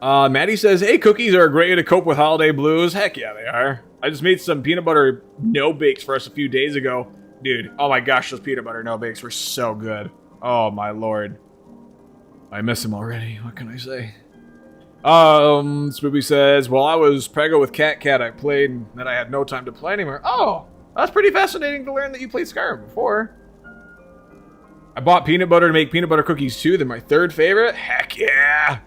Maddie says, hey, cookies are a great way to cope with holiday blues. Heck yeah, they are. I just made some peanut butter no-bakes for us a few days ago. Dude, oh my gosh, those peanut butter no-bakes were so good. Oh my lord. I miss them already. What can I say? Spoopy says, while I was preggo with Cat, I played and then I had no time to play anymore. Oh, that's pretty fascinating to learn that you played Skyrim before. I bought peanut butter to make peanut butter cookies too. They're my third favorite. Heck yeah.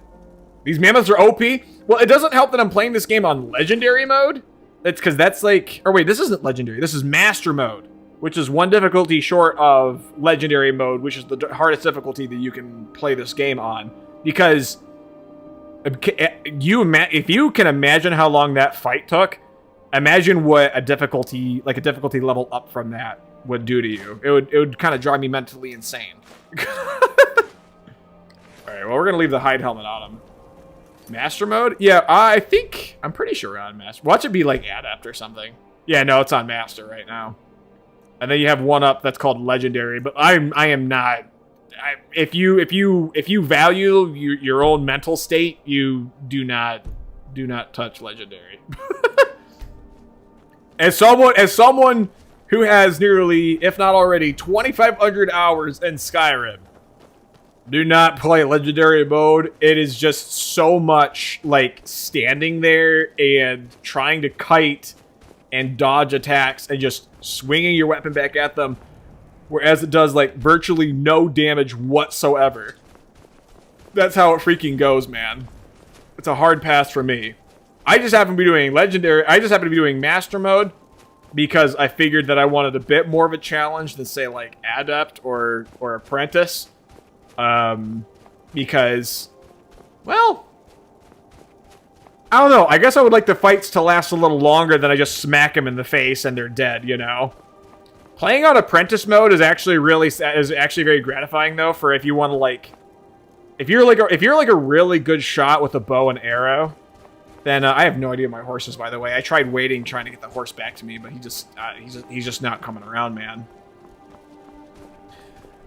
These mammoths are OP. Well, it doesn't help that I'm playing this game on legendary mode. That's because that's like, or wait, this isn't legendary. This is master mode, which is one difficulty short of legendary mode, which is the hardest difficulty that you can play this game on. Because if you can imagine how long that fight took, imagine what a difficulty level up from that would do to you. It would kind of drive me mentally insane. All right, well, we're gonna leave the hide helmet on him. Master mode? Yeah, I'm pretty sure we're on master. Watch it be like adept or something. Yeah, no, it's on master right now. And then you have one up that's called legendary, but I am not. If you value your own mental state, you do not touch legendary. As someone who has nearly, if not already, 2,500 hours in Skyrim, do not play legendary mode. It is just so much like standing there and trying to kite and dodge attacks and just swinging your weapon back at them, whereas it does like virtually no damage whatsoever. That's how it freaking goes, man. It's a hard pass for me. I just happen to be doing legendary. I just happen to be doing master mode because I figured that I wanted a bit more of a challenge than say like adept or apprentice. Because, well, I don't know. I guess I would like the fights to last a little longer than I just smack them in the face and they're dead, you know? Playing on apprentice mode is actually very gratifying though, for if you want to like, if you're like a really good shot with a bow and arrow, then I have no idea my horse is, by the way. I tried waiting, trying to get the horse back to me, but he's just not coming around, man.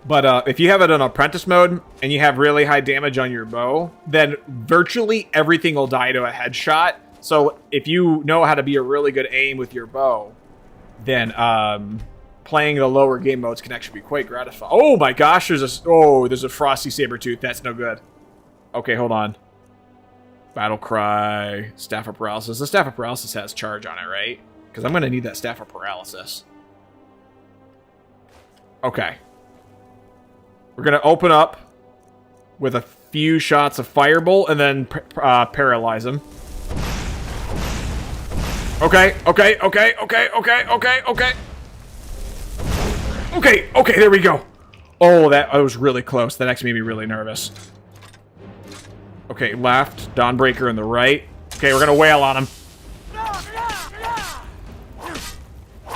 But if you have it on apprentice mode and you have really high damage on your bow, then virtually everything will die to a headshot. So if you know how to be a really good aim with your bow, then playing the lower game modes can actually be quite gratifying. Oh my gosh, there's a frosty saber-tooth. That's no good. Okay, hold on. Battle cry, staff of paralysis. The staff of paralysis has charge on it, right? Because I'm going to need that staff of paralysis. Okay. We're going to open up with a few shots of firebolt and then paralyze him. Okay. Okay, there we go. Oh, that was really close. That actually made me really nervous. Okay, left. Dawnbreaker in the right. Okay, we're going to wail on him.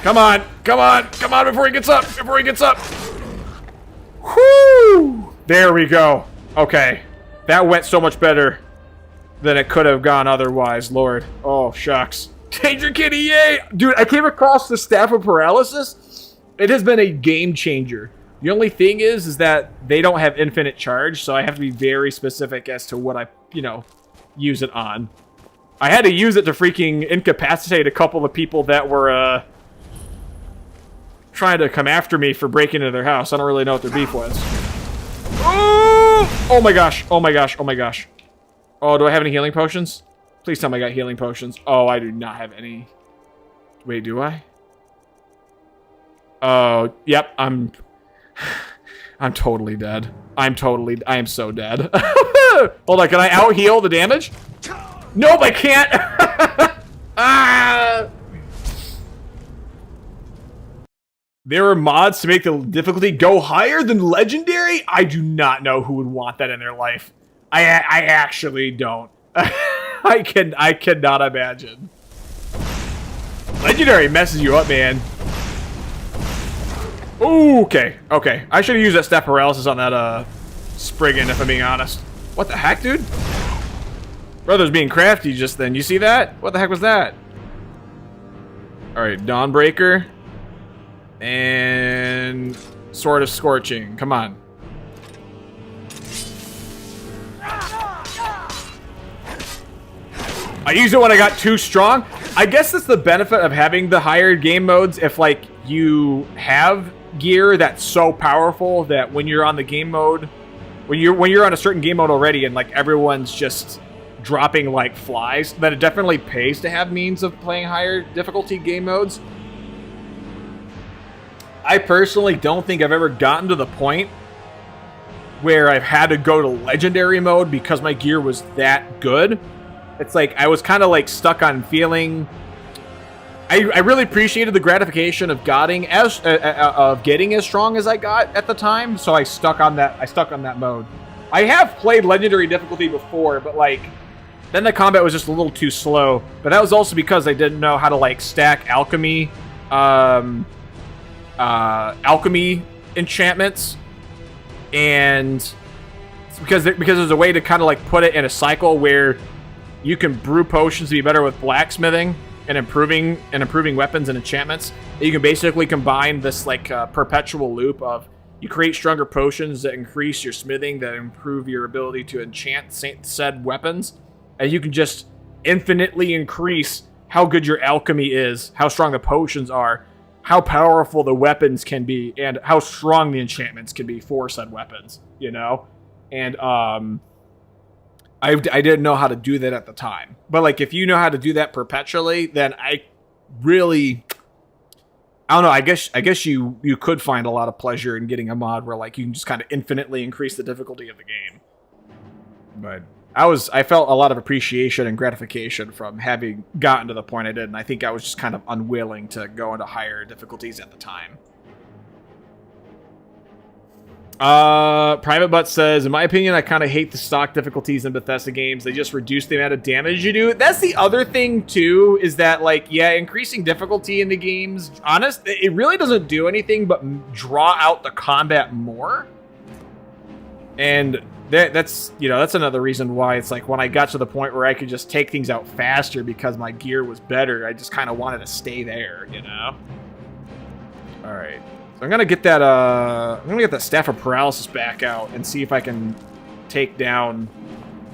Come on before he gets up. Whoo! There we go. Okay. That went so much better than it could have gone otherwise, Lord. Oh, shucks. Danger Kitty, yay! Dude, I came across the Staff of Paralysis. It has been a game changer. The only thing is that they don't have infinite charge, so I have to be very specific as to what I, use it on. I had to use it to freaking incapacitate a couple of people that were, trying to come after me for breaking into their house. I don't really know what their beef was. Oh my gosh. Oh, do I have any healing potions? Please tell me I got healing potions. Oh, I do not have any. Wait, do I? Oh, yep, I'm totally dead. I am so dead. Hold on, can I out-heal the damage? Nope, I can't! Ah! There are mods to make the difficulty go higher than legendary? I do not know who would want that in their life. I actually don't. I cannot imagine. Legendary messes you up, man. Ooh, okay. I should have used that staff paralysis on that Spriggan, if I'm being honest. What the heck, dude? Brother's being crafty just then. You see that? What the heck was that? Alright, Dawnbreaker. And Sword of Scorching. Come on. I used it when I got too strong. I guess that's the benefit of having the higher game modes. If like you have gear that's so powerful that when you're on the game mode, when you're on a certain game mode already and like everyone's just dropping like flies, then it definitely pays to have means of playing higher difficulty game modes. I personally don't think I've ever gotten to the point where I've had to go to legendary mode because my gear was that good. It's like I was kind of like stuck on feeling. I really appreciated the gratification of getting as strong as I got at the time, so I stuck on that mode. I have played legendary difficulty before, but like then the combat was just a little too slow. But that was also because I didn't know how to like stack alchemy enchantments, and because there's a way to kind of like put it in a cycle where you can brew potions to be better with blacksmithing and improving weapons and enchantments. You can basically combine this like perpetual loop of you create stronger potions that increase your smithing, that improve your ability to enchant said weapons, and you can just infinitely increase how good your alchemy is, how strong the potions are, how powerful the weapons can be, and how strong the enchantments can be for said weapons, you know? And I didn't know how to do that at the time. But like if you know how to do that perpetually, then I don't know, I guess you could find a lot of pleasure in getting a mod where like you can just kind of infinitely increase the difficulty of the game. But I felt a lot of appreciation and gratification from having gotten to the point I did, and I think I was just kind of unwilling to go into higher difficulties at the time. Private Butt says, in my opinion, I kind of hate the stock difficulties in Bethesda games. They just reduce the amount of damage you do. That's the other thing, too, is that, like, yeah, increasing difficulty in the games, it really doesn't do anything but draw out the combat more. And that's another reason why it's like when I got to the point where I could just take things out faster because my gear was better, I just kind of wanted to stay there, you know? Alright. So I'm gonna get that Staff of Paralysis back out and see if I can take down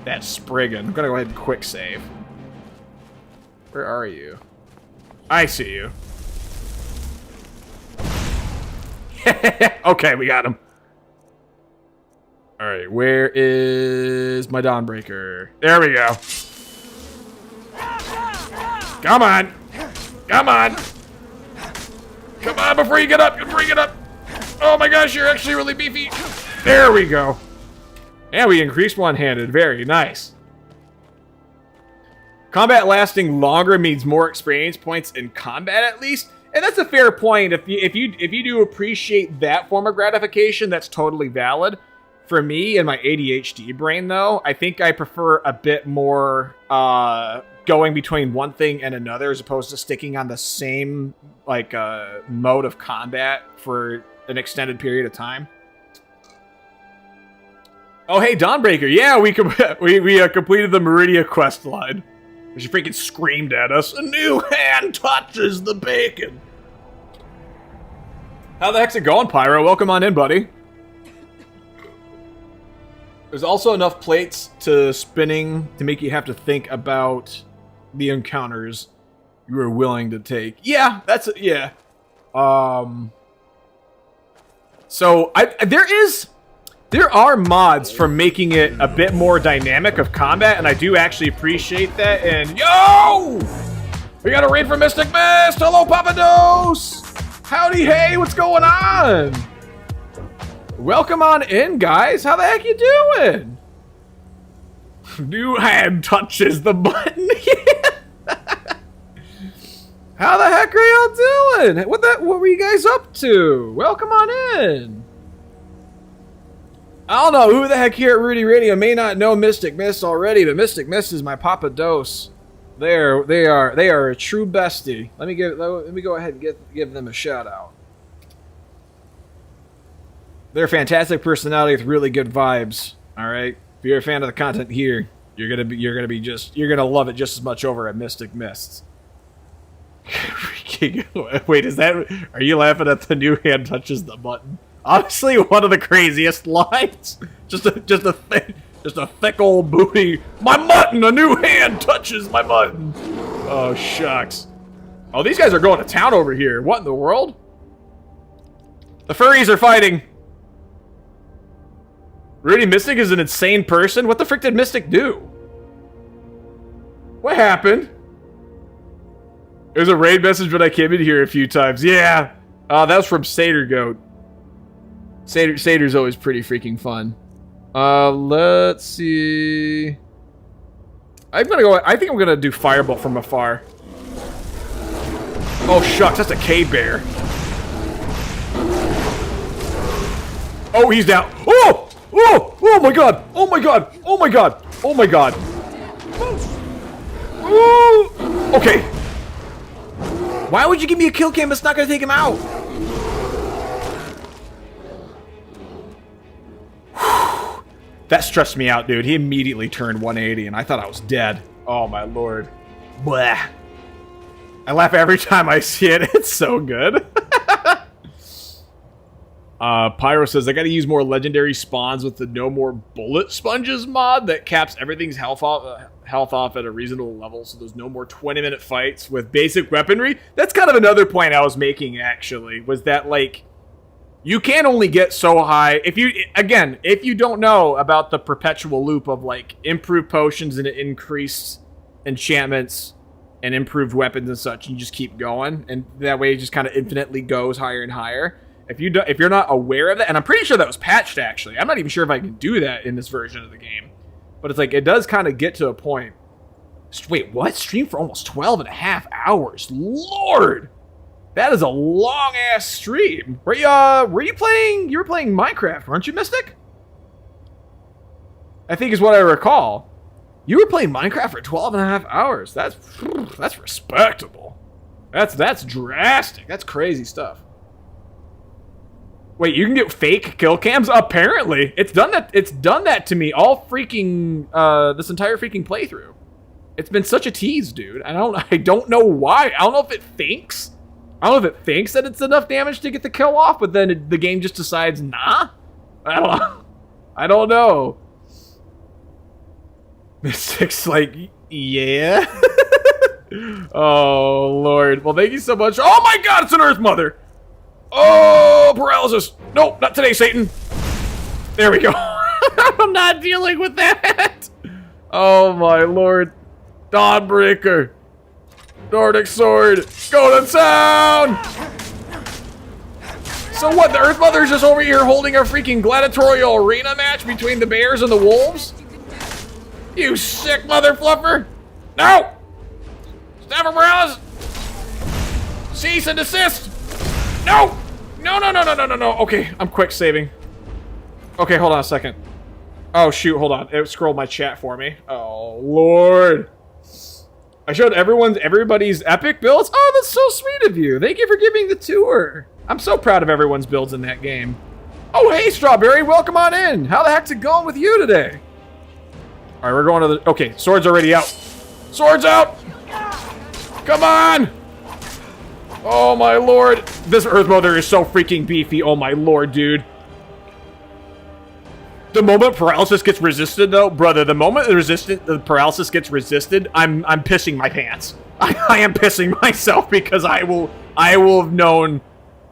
that Spriggan. I'm gonna go ahead and quick save. Where are you? I see you. Okay, we got him. Alright, where is my Dawnbreaker? There we go. Come on! Come on! Come on, before you get up, you bring it up. Oh my gosh, you're actually really beefy. There we go. And we increased one-handed. Very nice. Combat lasting longer means more experience points in combat, at least. And that's a fair point. If you do appreciate that form of gratification, that's totally valid. For me and my ADHD brain, though, I think I prefer a bit more going between one thing and another as opposed to sticking on the same like mode of combat for an extended period of time. Oh, hey, Dawnbreaker. Yeah, we completed the Meridia quest line. She freaking screamed at us. A new hand touches the bacon. How the heck's it going, Pyro? Welcome on in, buddy. There's also enough plates to spinning to make you have to think about the encounters you are willing to take. Yeah, yeah. So there are mods for making it a bit more dynamic of combat, and I do actually appreciate that. And yo, we got a raid from Mystic Mist. Hello, Papa Dose. Howdy, hey, what's going on? Welcome on in, guys. How the heck you doing? New hand touches the button. How the heck are y'all doing? What were you guys up to? Welcome on in. I don't know who the heck here at Rootyradio may not know Mystic Mist already, but Mystic Mist is my Papa Dose. They are a true bestie. Let me go ahead and give them a shout out. They're a fantastic personality with really good vibes. All right, if you're a fan of the content here, you're gonna love it just as much over at Mystic Mists. freaking... Wait, is that... Are you laughing at the new hand touches the button? Honestly, one of the craziest lines. Just a thick old booty. My mutton! A new hand touches my mutton! Oh, shucks. Oh, these guys are going to town over here. What in the world? The furries are fighting. Rooty Mystic is an insane person? What the frick did Mystic do? What happened? There's a raid message when I came in here a few times. Yeah. That was from Satyr Goat. Satyr's always pretty freaking fun. Let's see. I think I'm gonna do Firebolt from afar. Oh shucks, that's a K-Bear. Oh, he's down. Oh! Oh! Oh my god! Oh my god! Oh my god! Oh my god! Oh! Okay. Why would you give me a kill cam that's not gonna take him out? That stressed me out, dude. He immediately turned 180 and I thought I was dead. Oh my lord. Blah. I laugh every time I see it. It's so good. Pyro says, I gotta use more legendary spawns with the no more bullet sponges mod that caps everything's health off at a reasonable level, so there's no more 20-minute fights with basic weaponry. That's kind of another point I was making, actually, was that, like, you can only get so high. If you don't know about the perpetual loop of, like, improved potions and increased enchantments and improved weapons and such, you just keep going, and that way it just kind of infinitely goes higher and higher. If you're not aware of that, and I'm pretty sure that was patched, actually. I'm not even sure if I can do that in this version of the game. But it's like, it does kind of get to a point. Wait, what? Stream for almost 12 and a half hours. Lord! That is a long-ass stream. Were you playing... You were playing Minecraft, weren't you, Mystic? I think is what I recall. You were playing Minecraft for 12 and a half hours. That's respectable. That's drastic. That's crazy stuff. Wait, you can get fake kill cams? Apparently. It's done that to me all freaking this entire freaking playthrough. It's been such a tease, dude. I don't know why. I don't know if it thinks. I don't know if it thinks that it's enough damage to get the kill off, but then the game just decides, nah. I don't know. Mystic's like, yeah. Oh Lord. Well, thank you so much. Oh my God, it's an Earth Mother. Oh, paralysis. Nope, not today, Satan. There we go. I'm not dealing with that. Oh, my Lord. Dawnbreaker. Nordic Sword. Go to town. So what, the Earth Mother's just over here holding a freaking gladiatorial arena match between the bears and the wolves? You sick mother fluffer. No. Staff of paralysis. Cease and desist. No! No. Okay, I'm quick saving. Okay, hold on a second. Oh, shoot, hold on. It scrolled my chat for me. Oh, Lord. I showed everybody's epic builds. Oh, that's so sweet of you. Thank you for giving the tour. I'm so proud of everyone's builds in that game. Oh, hey, Strawberry, welcome on in. How the heck's it going with you today? All right, we're going to the... Okay, sword's already out. Sword's out! Come on! Oh my Lord. This Earth Mother is so freaking beefy. Oh my Lord, dude. The moment paralysis gets resisted, though, brother, the moment the paralysis gets resisted, I'm pissing my pants. I am pissing myself because I will have known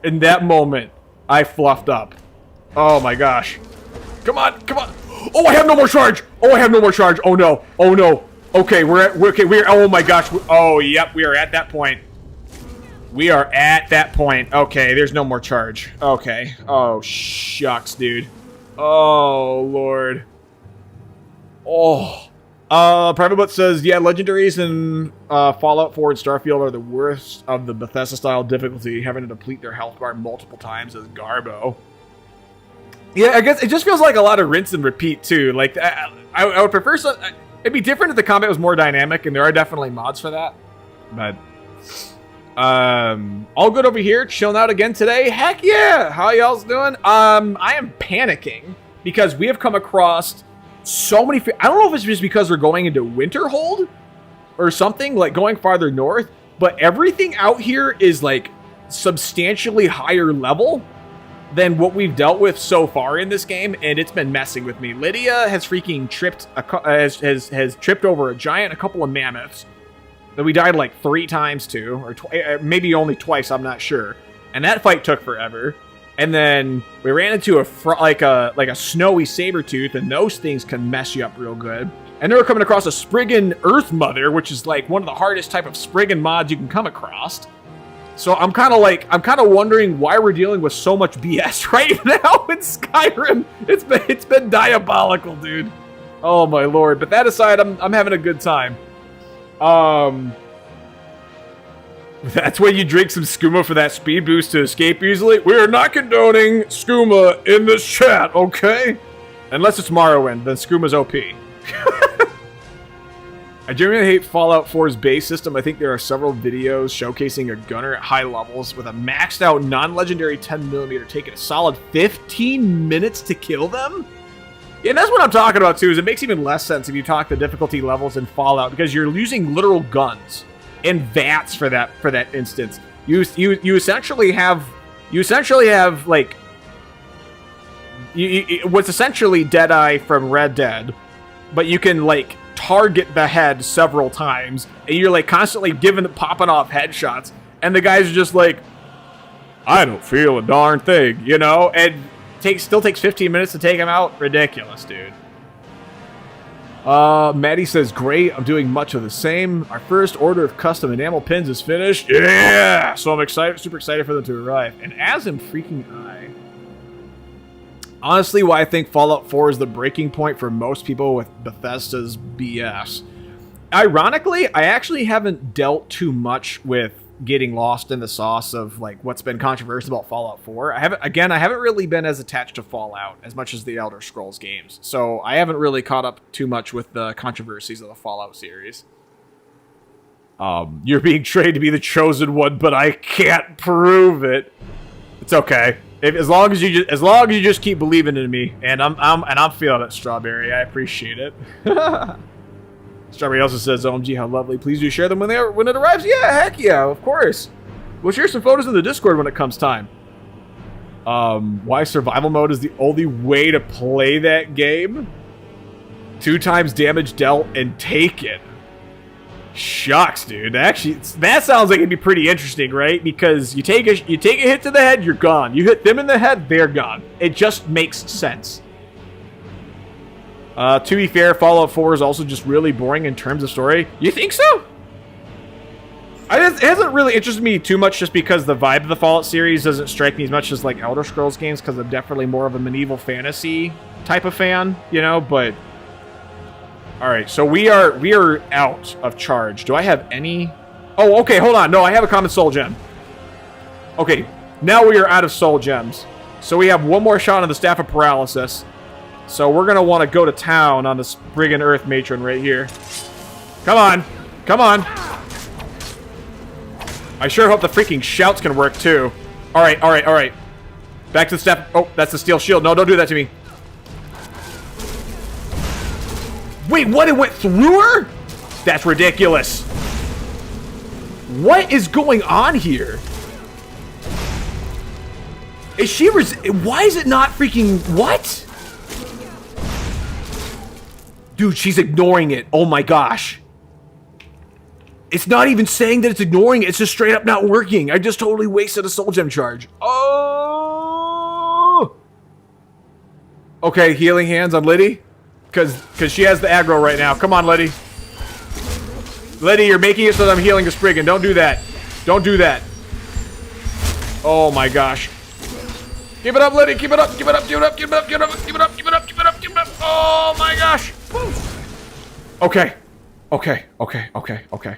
in that moment I fluffed up. Oh my gosh. Come on. Oh, I have no more charge. Oh no. Okay, oh my gosh. Oh, yep, we are at that point. Okay, there's no more charge. Okay. Oh, shucks, dude. Oh, Lord. Oh. Private Butt says, yeah, legendaries in Fallout 4 and Starfield are the worst of the Bethesda-style difficulty, having to deplete their health bar multiple times as Garbo. Yeah, I guess it just feels like a lot of rinse and repeat, too. Like, I would prefer some... It'd be different if the combat was more dynamic, and there are definitely mods for that. But... all good over here, chilling out again today. Heck yeah! How y'all's doing? I am panicking because we have come across so many... I don't know if it's just because we're going into Winterhold or something, like going farther north, but everything out here is like substantially higher level than what we've dealt with so far in this game, and it's been messing with me. Lydia has freaking tripped has tripped over a giant, a couple of mammoths that we died like 3 times to, or maybe only twice, I'm not sure. And that fight took forever. And then we ran into a snowy saber-tooth, and those things can mess you up real good. And then we're coming across a Spriggan Earth Mother, which is like one of the hardest type of Spriggan mods you can come across. So I'm kind of wondering why we're dealing with so much BS right now in Skyrim. It's been diabolical, dude. Oh my lord. But that aside, I'm having a good time. That's when you drink some skooma for that speed boost to escape easily. We are not condoning skooma in this chat, okay? Unless it's Morrowind, then skooma's OP. I genuinely hate Fallout 4's base system. I think there are several videos showcasing a gunner at high levels with a maxed out non-legendary 10mm taking a solid 15 minutes to kill them. Yeah, and that's what I'm talking about too, is it makes even less sense if you talk the difficulty levels in Fallout, because you're using literal guns and VATS for that instance. You essentially have like what's essentially Deadeye from Red Dead, but you can like target the head several times, and you're like constantly popping off headshots, and the guys are just like, I don't feel a darn thing, you know, and still takes 15 minutes to take him out. Ridiculous, dude. Maddie says, great, I'm doing much of the same. Our first order of custom enamel pins is finished. Yeah! So I'm super excited for them to arrive. And as am freaking I. Honestly, why I think Fallout 4 is the breaking point for most people with Bethesda's BS. Ironically, I actually haven't dealt too much with getting lost in the sauce of like what's been controversial about Fallout 4. I haven't really been as attached to Fallout as much as the Elder Scrolls games. So I haven't really caught up too much with the controversies of the Fallout series. You're being trained to be the chosen one, but I can't prove it. It's okay. As long as you just keep believing in me, and I'm feeling it, Strawberry. I appreciate it. Strawberry also says, OMG, how lovely. Please do share them when it arrives. Yeah, heck yeah, of course. We'll share some photos in the Discord when it comes time. Why survival mode is the only way to play that game? 2 times damage dealt and take it. Shucks, dude. Actually, that sounds like it'd be pretty interesting, right? Because you take a hit to the head, you're gone. You hit them in the head, they're gone. It just makes sense. To be fair, Fallout 4 is also just really boring in terms of story. You think so? It hasn't really interested me too much just because the vibe of the Fallout series doesn't strike me as much as like Elder Scrolls games, because I'm definitely more of a medieval fantasy type of fan, you know, but... Alright, so we are out of charge. Do I have any... Oh, okay, hold on. No, I have a common soul gem. Okay, now we are out of soul gems. So we have one more shot on the Staff of Paralysis. So we're going to want to go to town on this Spriggan Earth Matron right here. Come on. Come on. I sure hope the freaking shouts can work, too. Alright, alright, alright. Back to the Staff... Oh, that's the steel shield. No, don't do that to me. Wait, what? It went through her? That's ridiculous. What is going on here? Is she why is it not freaking... What? Dude, she's ignoring it. Oh my gosh. It's not even saying that it's ignoring it. It's just straight up not working. I just totally wasted a soul gem charge. Oh! Okay, healing hands on Liddy. Because she has the aggro right now. Come on, Liddy. Liddy, you're making it so that I'm healing a Spriggan. Don't do that. Don't do that. Oh my gosh. Keep it up, Liddy. Keep it up. Keep it up. Keep it up. Keep it up. Keep it up. Keep it up. Keep it up. Keep it up. Keep it up. Oh my gosh. Okay. Okay. Okay. Okay. Okay.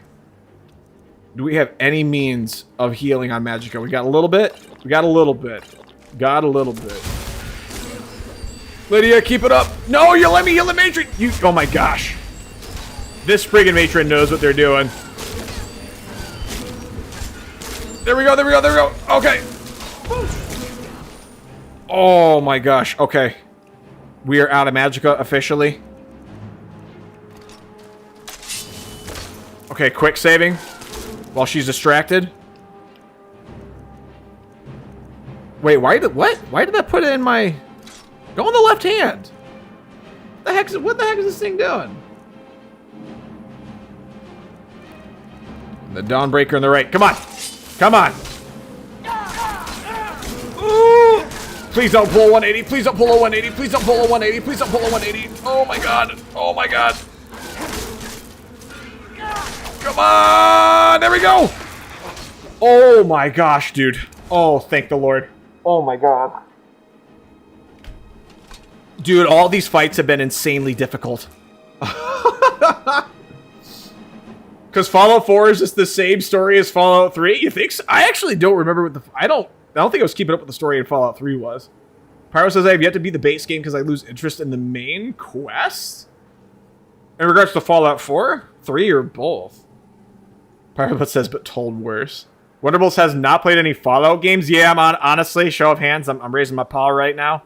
Do we have any means of healing on Magicka? We got a little bit. We got a little bit. Got a little bit. Lydia, keep it up. No, you let me heal the matron. Oh my gosh. This friggin' matron knows what they're doing. There we go, there we go, there we go. Okay. Oh my gosh. Okay. We are out of Magicka officially. Okay, quick saving. While she's distracted. Wait, why did that put it in my... Go on the left hand. What the heck is this thing doing? The Dawnbreaker on the right. Come on. Come on. Ooh. Please don't pull a 180. Please don't pull a 180. Please don't pull a 180. Please don't pull a 180. Oh my god. Oh my god. Come on. There we go. Oh my gosh, dude. Oh, thank the Lord. Oh my god. Dude, all these fights have been insanely difficult. Because Fallout 4 is just the same story as Fallout 3? You think so? I actually don't remember what the... I don't think I was keeping up with the story in Fallout 3 was. Pyro says, I have yet to beat the base game because I lose interest in the main quest? In regards to Fallout 4? 3 or both? Pyro says, but told worse. Wonderbolts has not played any Fallout games? Yeah, I'm on. Honestly, show of hands, I'm raising my paw right now.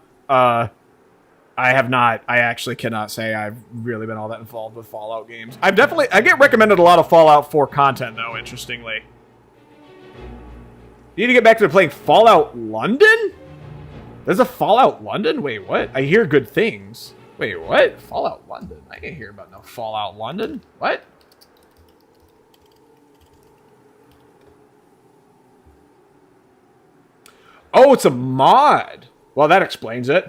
I have not. I actually cannot say I've really been all that involved with Fallout games. I get recommended a lot of Fallout 4 content, though, interestingly. You need to get back to playing Fallout London? There's a Fallout London? Wait, what? I hear good things. Wait, what? Fallout London? I can't hear about no Fallout London. What? Oh, it's a mod. Well, that explains it.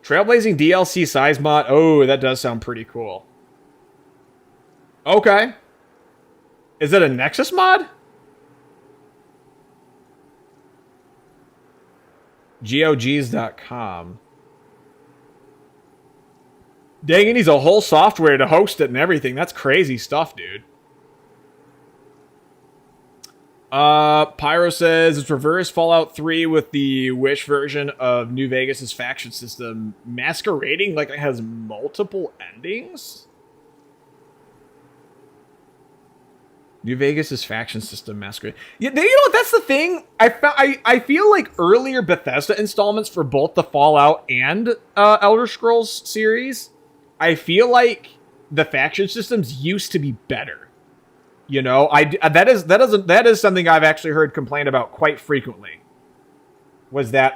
Trailblazing DLC size mod. Oh, that does sound pretty cool. Okay. Is it a Nexus mod? GOGs.com. Dang, it needs a whole software to host it and everything. That's crazy stuff, dude. Pyro says it's reverse Fallout 3 with the Wish version of New Vegas' faction system masquerading like it has multiple endings. New Vegas' faction system masquerade. Yeah, you know what? That's the thing. I feel like earlier Bethesda installments for both the Fallout and Elder Scrolls series, I feel like the faction systems used to be better. You know, that is something I've actually heard complained about quite frequently. Was that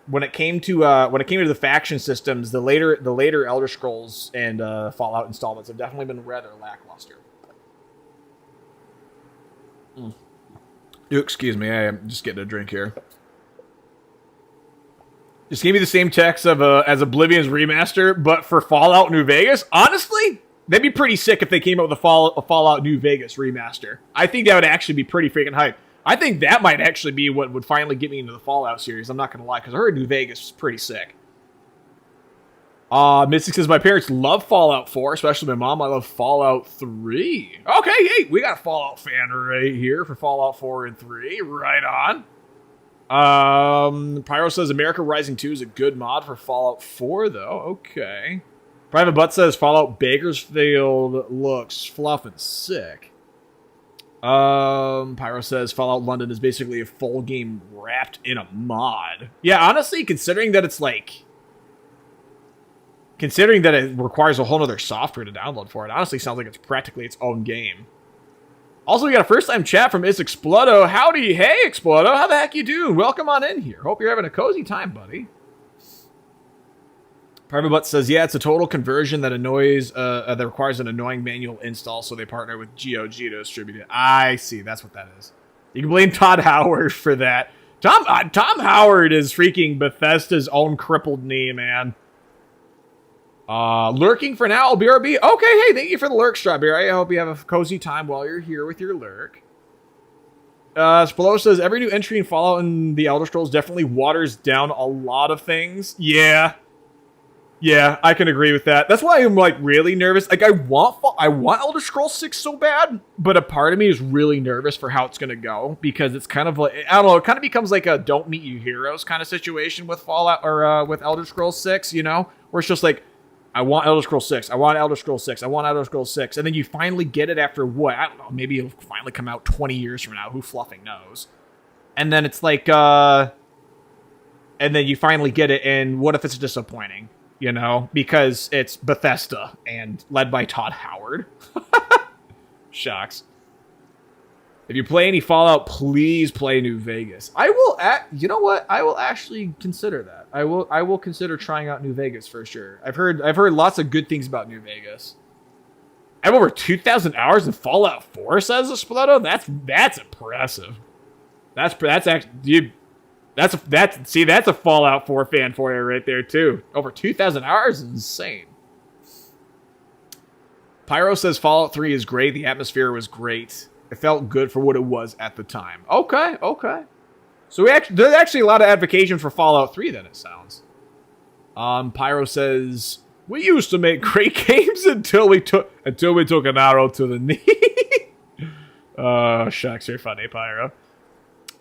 when it came to the faction systems, the later Elder Scrolls and Fallout installments have definitely been rather lackluster. Excuse me, I am just getting a drink here. Just gave me the same text of as Oblivion's remaster, but for Fallout New Vegas. Honestly, that'd be pretty sick if they came out with a Fallout New Vegas remaster. I think that would actually be pretty freaking hype. I think that might actually be what would finally get me into the Fallout series. I'm not going to lie, because I heard New Vegas was pretty sick. Mystic says, my parents love Fallout 4, especially my mom. I love Fallout 3. Okay, hey, we got a Fallout fan right here for Fallout 4 and 3. Right on. Pyro says, America Rising 2 is a good mod for Fallout 4, though. Okay. Private Butt says Fallout Bakersfield looks fluff and sick. Pyro says Fallout London is basically a full game wrapped in a mod. Yeah, honestly, considering that it requires a whole other software to download for it, honestly sounds like it's practically its own game. Also, we got a first-time chat from Is Explodo. Howdy, hey Explodo, how the heck you doing? Welcome on in here. Hope you're having a cozy time, buddy. Private Butt says, yeah, it's a total conversion that that requires an annoying manual install, so they partner with GOG to distribute it. I see, that's what that is. You can blame Todd Howard for that. Tom Howard is freaking Bethesda's own crippled knee, man. Lurking for now, BRB. Okay, hey, thank you for the lurk, Strawberry. I hope you have a cozy time while you're here with your lurk. Spolo says, every new entry in Fallout and the Elder Scrolls definitely waters down a lot of things. Yeah, I can agree with that. That's why I'm, like, really nervous. Like, I want Elder Scrolls 6 so bad, but a part of me is really nervous for how it's going to go, because it's kind of like, I don't know, it kind of becomes like a don't meet you heroes kind of situation with Fallout, or with Elder Scrolls 6, you know? Where it's just like, I want Elder Scrolls 6, I want Elder Scrolls 6, I want Elder Scrolls 6, and then you finally get it after what? I don't know, maybe it'll finally come out 20 years from now, who fluffing knows? And then it's like, and then you finally get it, and what if it's disappointing? you know, because it's Bethesda and led by Todd Howard. Shucks. If you play any Fallout, please play New Vegas. I will. You know what? I will actually consider that. I will consider trying out New Vegas for sure. I've heard lots of good things about New Vegas. I have over 2,000 hours in Fallout 4, says Explodo. That's impressive. That's actually, dude. That's a Fallout 4 fan for you right there too. Over 2,000 hours is insane. Pyro says Fallout 3 is great. The atmosphere was great. It felt good for what it was at the time. Okay. So there's actually a lot of advocacy for Fallout 3 then, it sounds. Pyro says, we used to make great games until we took an arrow to the knee. Oh, shucks, you're funny, Pyro.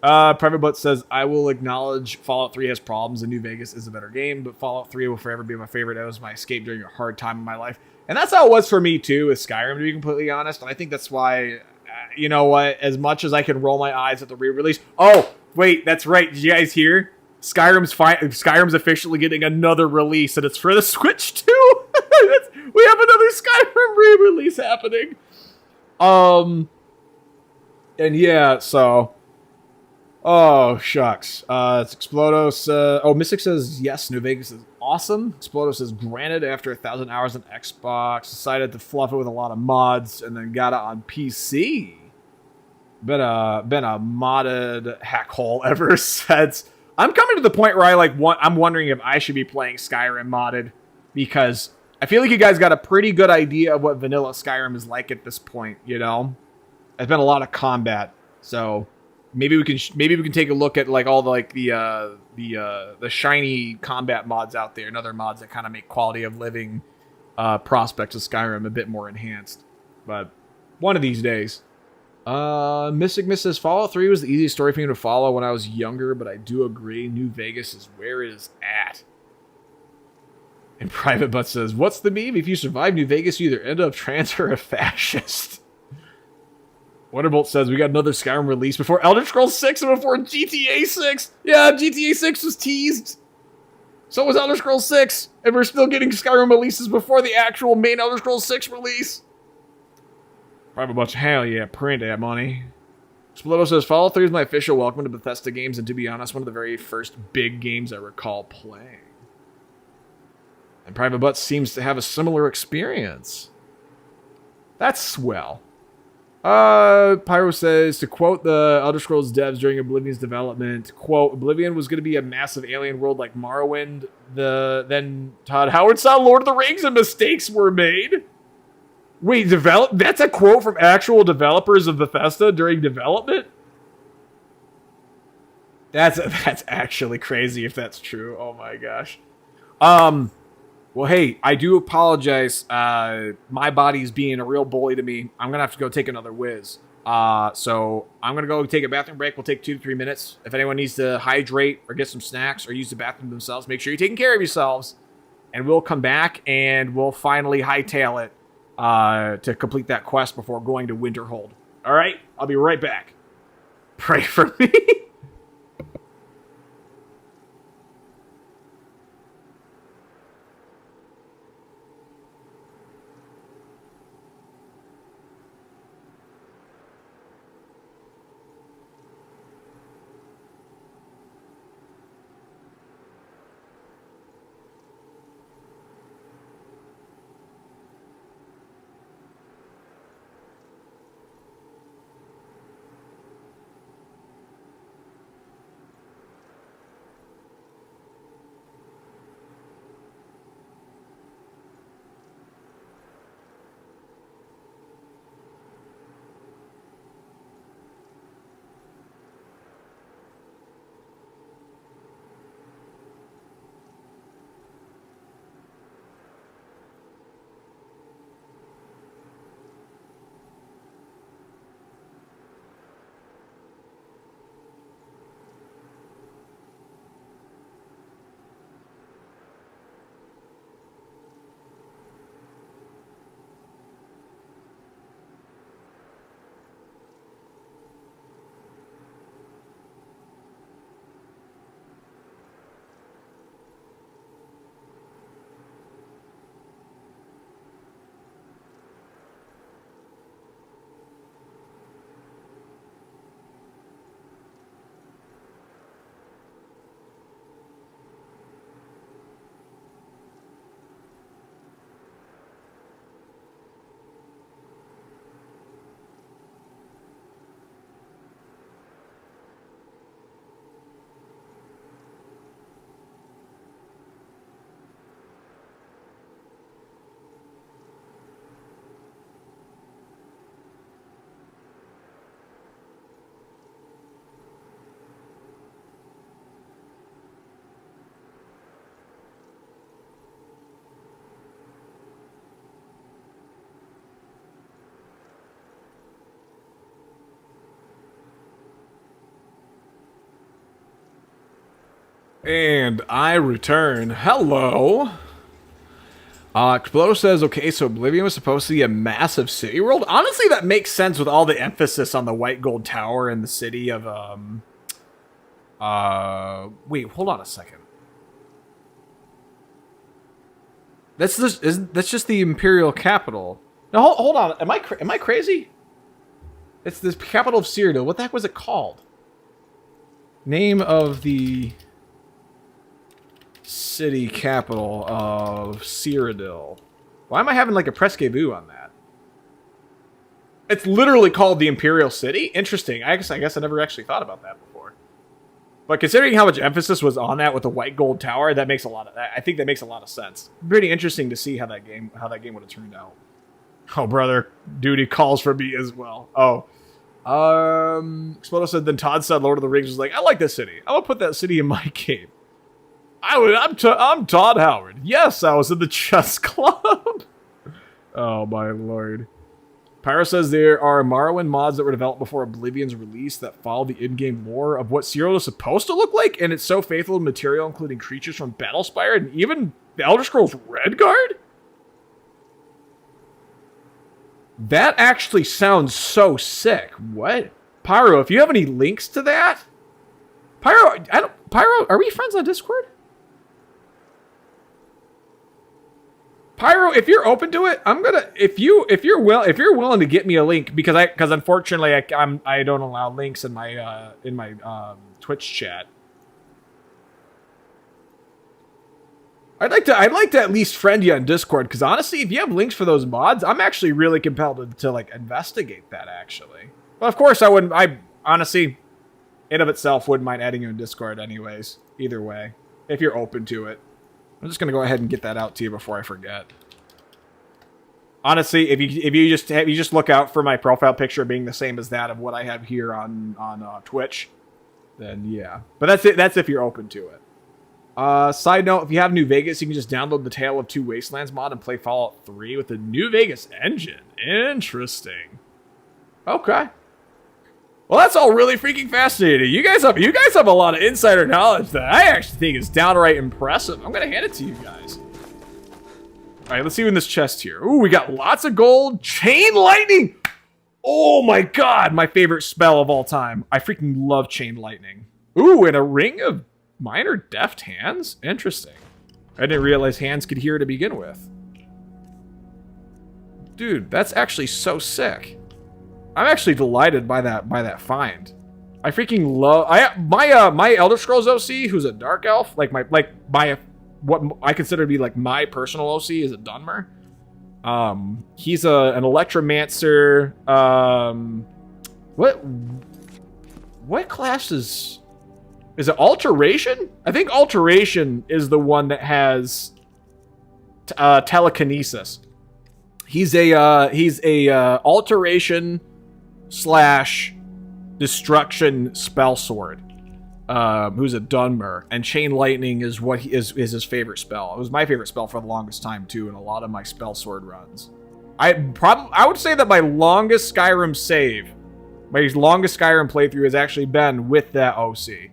Private Butt says, I will acknowledge Fallout 3 has problems and New Vegas is a better game, but Fallout 3 will forever be my favorite. It was my escape during a hard time in my life. And that's how it was for me too with Skyrim, to be completely honest. And I think that's why, you know what, as much as I can roll my eyes at the re-release. Oh, wait, that's right. Did you guys hear? Skyrim's officially getting another release, and it's for the Switch too. We have another Skyrim re-release happening. And yeah, so. Oh, shucks. It's Explodo. Mystic says, yes, New Vegas is awesome. Explodo says, granted, after 1,000 hours on Xbox, decided to fluff it with a lot of mods, and then got it on PC. Been a modded hack hole ever since. I'm coming to the point where I'm wondering if I should be playing Skyrim modded, because I feel like you guys got a pretty good idea of what vanilla Skyrim is like at this point, you know? There's been a lot of combat, so maybe we can take a look at like all the shiny combat mods out there and other mods that kind of make quality of living prospects of Skyrim a bit more enhanced. But one of these days. Mystic Miss says Fallout 3 was the easiest story for me to follow when I was younger, but I do agree New Vegas is where it is at. And Private Butt says, what's the meme? If you survive New Vegas, you either end up trans or a fascist. Wonderbolt says, we got another Skyrim release before Elder Scrolls 6 and before GTA 6. Yeah, GTA 6 was teased. So was Elder Scrolls 6. And we're still getting Skyrim releases before the actual main Elder Scrolls 6 release. Private Butt, hell yeah, print that money. Explodo says, Fallout 3 is my official welcome to Bethesda games, and to be honest, one of the very first big games I recall playing. And Private Butt seems to have a similar experience. That's swell. Pyro says, to quote the Elder Scrolls devs during Oblivion's development, quote, Oblivion was going to be a massive alien world like Morrowind. Then Todd Howard saw Lord of the Rings and mistakes were made. Wait, that's a quote from actual developers of Bethesda during development? That's actually crazy if that's true. Oh my gosh. Well, hey, I do apologize. My body's being a real bully to me. I'm going to have to go take another whiz. So I'm going to go take a bathroom break. We'll take 2 to 3 minutes. If anyone needs to hydrate or get some snacks or use the bathroom themselves, make sure you're taking care of yourselves. And we'll come back and we'll finally hightail it to complete that quest before going to Winterhold. All right? I'll be right back. Pray for me. And I return. Hello. Explodo says, okay, so Oblivion was supposed to be a massive city world. Honestly, that makes sense with all the emphasis on the white gold tower and the city of, wait, hold on a second. That's just the imperial capital. No, hold on. Am I crazy? It's the capital of Cyrodiil. What the heck was it called? Name of the city capital of Cyrodiil. Why am I having like a presque-vu on that? It's literally called the Imperial City? Interesting. I guess I never actually thought about that before. But considering how much emphasis was on that with the white gold tower, that makes a lot of I think that makes a lot of sense. Pretty interesting to see how that game would have turned out. Oh, brother, duty calls for me as well. Oh. Explodo said, then Todd said Lord of the Rings was like, I like this city. I'm gonna put that city in my game. I'm Todd Howard. Yes, I was in the chess club. Oh my lord. Pyro says there are Morrowind mods that were developed before Oblivion's release that follow the in-game lore of what Cyrodiil is supposed to look like, and it's so faithful to material, including creatures from Battlespire and even the Elder Scrolls Redguard? That actually sounds so sick. What? Pyro, if you have any links to that? Pyro, are we friends on Discord? Pyro, if you're open to it, I'm gonna. If you're willing to get me a link, because unfortunately I don't allow links in my Twitch chat. I'd like to at least friend you on Discord, because honestly, if you have links for those mods, I'm actually really compelled to like investigate that. Actually, well, of course I wouldn't. I honestly, in of itself, wouldn't mind adding you in Discord, anyways. Either way, if you're open to it. I'm just gonna go ahead and get that out to you before I forget. Honestly, if you just look out for my profile picture being the same as that of what I have here on Twitch, then yeah. But that's it. That's if you're open to it. Side note: if you have New Vegas, you can just download the Tale of Two Wastelands mod and play Fallout 3 with the New Vegas engine. Interesting. Okay. Well, that's all really freaking fascinating. You guys have a lot of insider knowledge that I actually think is downright impressive. I'm gonna hand it to you guys. All right, let's see in this chest here. Ooh, we got lots of gold. Chain lightning. Oh my god, my favorite spell of all time. I freaking love chain lightning. Ooh, and a ring of minor deft hands. Interesting. I didn't realize hands could hear to begin with. Dude, that's actually so sick. I'm actually delighted by that find. I freaking love my Elder Scrolls OC, who's a dark elf, like what I consider to be like my personal OC is a Dunmer. He's an Electromancer. What class is it? Alteration? I think Alteration is the one that has telekinesis. He's a Alteration / destruction spell sword, who's a Dunmer, and chain lightning is what is his favorite spell. It was my favorite spell for the longest time too, in a lot of my spell sword runs. I would say that my longest Skyrim playthrough has actually been with that OC,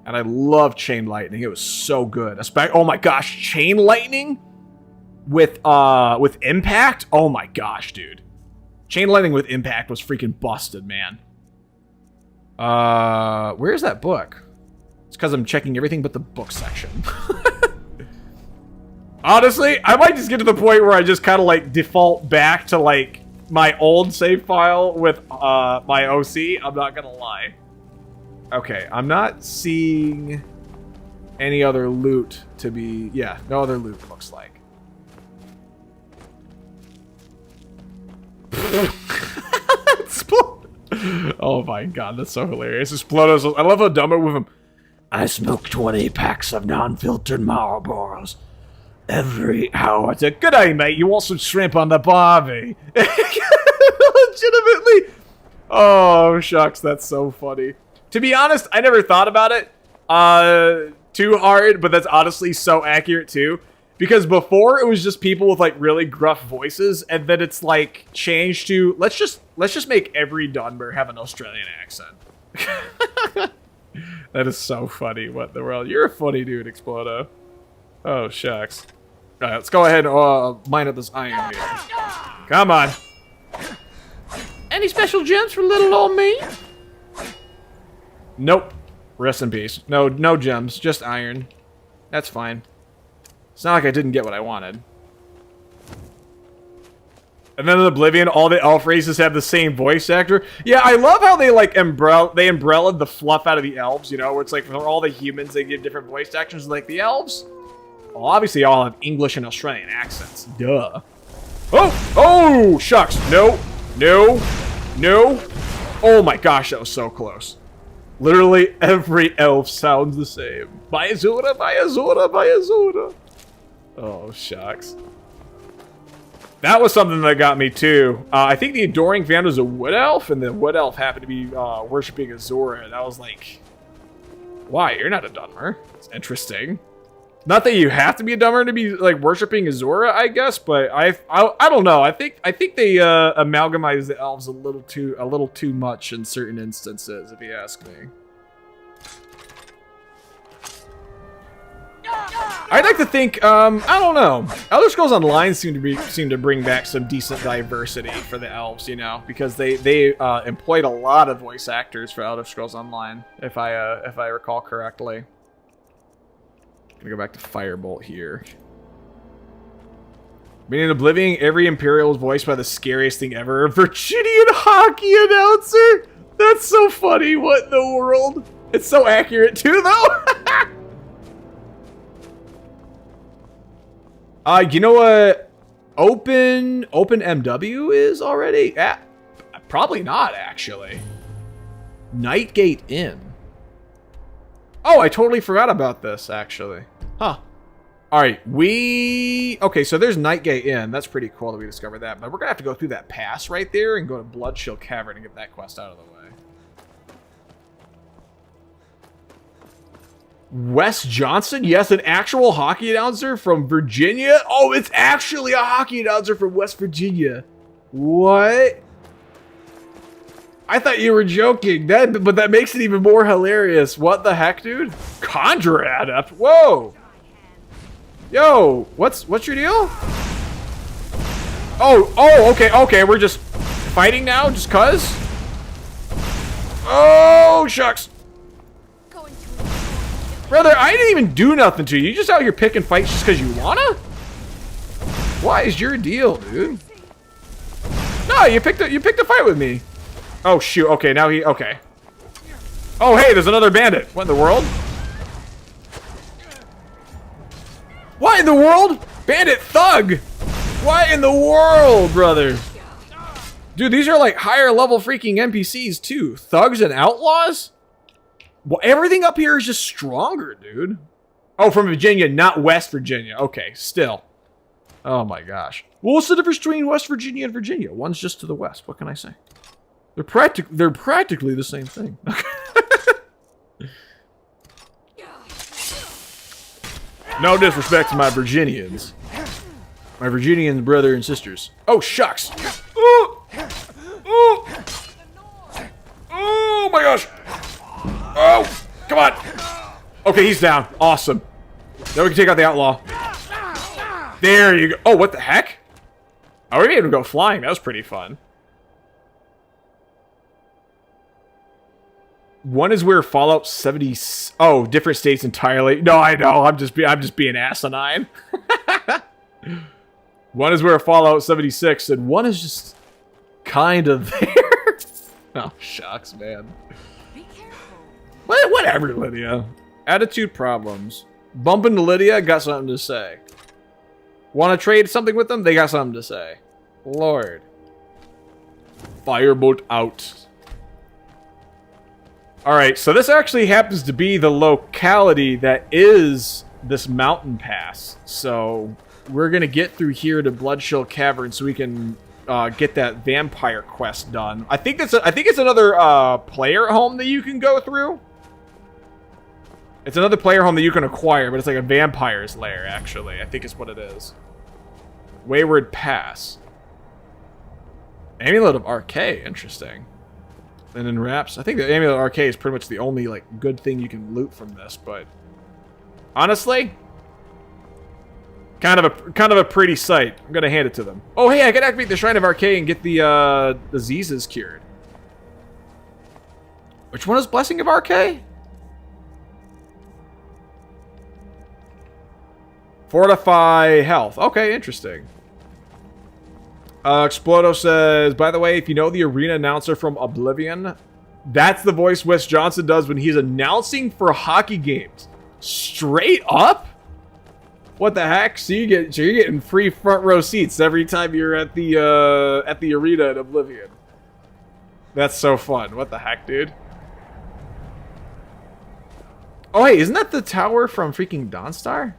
and I love chain lightning. It was so good. Oh my gosh, chain lightning with impact. Oh my gosh, dude. Chain lightning with impact was freaking busted, man. Where's that book? It's because I'm checking everything but the book section. Honestly, I might just get to the point where I just kind of like default back to like my old save file with my OC. I'm not gonna lie. Okay, I'm not seeing any other loot to be... Yeah, no other loot looks like. Oh my god, that's so hilarious. Explodo's, I love how dumber with him. I smoke 20 packs of non-filtered Marlboros every hour. It's a good day, mate. You want some shrimp on the barbie? Legitimately. Oh, shucks, that's so funny. To be honest, I never thought about it too hard, but that's honestly so accurate too. Because before it was just people with like really gruff voices, and then it's like changed to let's just make every Dunmer have an Australian accent. That is so funny. What in the world? You're a funny dude, Explodo. Oh, shucks. Alright, let's go ahead and mine up this iron here. Come on. Any special gems for little old me? Nope. Rest in peace. No gems, just iron. That's fine. It's not like I didn't get what I wanted. And then in Oblivion, all the elf races have the same voice actor. Yeah, I love how they like umbrellaed the fluff out of the elves, you know, where it's like for all the humans they give different voice actors, like the elves. Well, obviously all have English and Australian accents. Duh. Oh, shucks. No. Oh my gosh, that was so close. Literally every elf sounds the same. Bayazura, Bayazura, Bayazura. Oh, shucks. That was something that got me too. I think the Adoring Fan was a wood elf, and the wood elf happened to be worshipping Azura, and I was like, why? You're not a Dunmer. It's interesting. Not that you have to be a Dunmer to be like worshipping Azura, I guess, but I don't know. I think they amalgamize the elves a little too much in certain instances, if you ask me. I'd like to think, I don't know. Elder Scrolls Online seem to bring back some decent diversity for the elves, you know, because they employed a lot of voice actors for Elder Scrolls Online, if I recall correctly. I'm gonna go back to Firebolt here. Being in Oblivion, every Imperial is voiced by the scariest thing ever, a Virginian hockey announcer. That's so funny. What in the world? It's so accurate too, though. You know what Open MW is already? Probably not, actually. Nightgate Inn. Oh, I totally forgot about this, actually. Huh. Alright, okay, so there's Nightgate Inn. That's pretty cool that we discovered that. But we're going to have to go through that pass right there and go to Bloodshill Cavern and get that quest out of the way. Wes Johnson? Yes, an actual hockey announcer from Virginia? Oh, it's actually a hockey announcer from West Virginia. What? I thought you were joking. But that makes it even more hilarious. What the heck, dude? Conjure Adept? Whoa. Yo, what's your deal? Oh, okay, we're just fighting now, just cuz? Oh, shucks. Brother, I didn't even do nothing to you. You just out here picking fights just because you wanna? What is your deal, dude? No, you picked a fight with me. Oh shoot, okay, okay. Oh hey, there's another bandit. What in the world? What in the world? Bandit thug! What in the world, brother? Dude, these are like higher level freaking NPCs too. Thugs and outlaws? Well, everything up here is just stronger, dude. Oh, from Virginia, not West Virginia. Okay, still. Oh my gosh. Well, what's the difference between West Virginia and Virginia? One's just to the west. What can I say? They're practically the same thing. No disrespect to my Virginians. My Virginian brother and sisters. Oh, shucks. Oh, oh my gosh. Oh, come on. Okay, he's down. Awesome. Now we can take out the outlaw. There you go. Oh, what the heck? Oh, we were able to go flying. That was pretty fun. One is where Fallout 70... Oh, different states entirely. No, I know. I'm just being asinine. One is where Fallout 76, and one is just kind of there. Oh, shucks, man. Be careful. Whatever, Lydia. Attitude problems. Bump into Lydia, got something to say. Want to trade something with them? They got something to say. Lord. Firebolt out. Alright, so this actually happens to be the locality that is this mountain pass. So we're going to get through here to Bloodshill Cavern so we can get that vampire quest done. I think it's another player home that you can go through. It's another player home that you can acquire, but it's like a vampire's lair, actually. I think it's what it is. Wayward Pass. Amulet of Archay, interesting. And in wraps, I think the Amulet Arcade is pretty much the only like good thing you can loot from this, but honestly, kind of a pretty sight. I'm gonna hand it to them. Oh hey, I can activate the Shrine of Arcade and get the diseases cured. Which one is Blessing of Arcade? Fortify health. Okay, interesting. Explodo says, by the way, if you know the arena announcer from Oblivion, that's the voice Wes Johnson does when he's announcing for hockey games. Straight up? What the heck? So you're getting free front row seats every time you're at the arena at Oblivion. That's so fun. What the heck, dude? Oh, hey, isn't that the tower from freaking Dawnstar?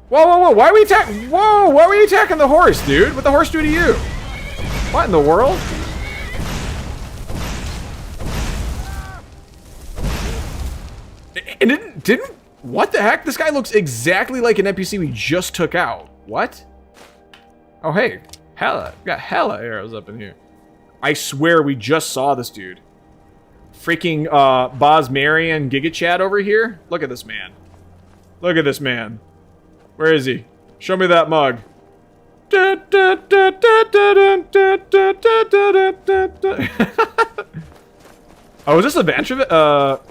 Whoa, whoa, whoa, why are we attacking? Whoa, why were you attacking the horse, dude? What'd the horse do to you? What in the world? And didn't, what the heck? This guy looks exactly like an NPC we just took out. What? Oh, hey, hella, we got hella arrows up in here. I swear we just saw this dude. Freaking, Bosmarian Giga Chad over here. Look at this man. Look at this man. Where is he? Show me that mug. Oh, is this a Vantrevit?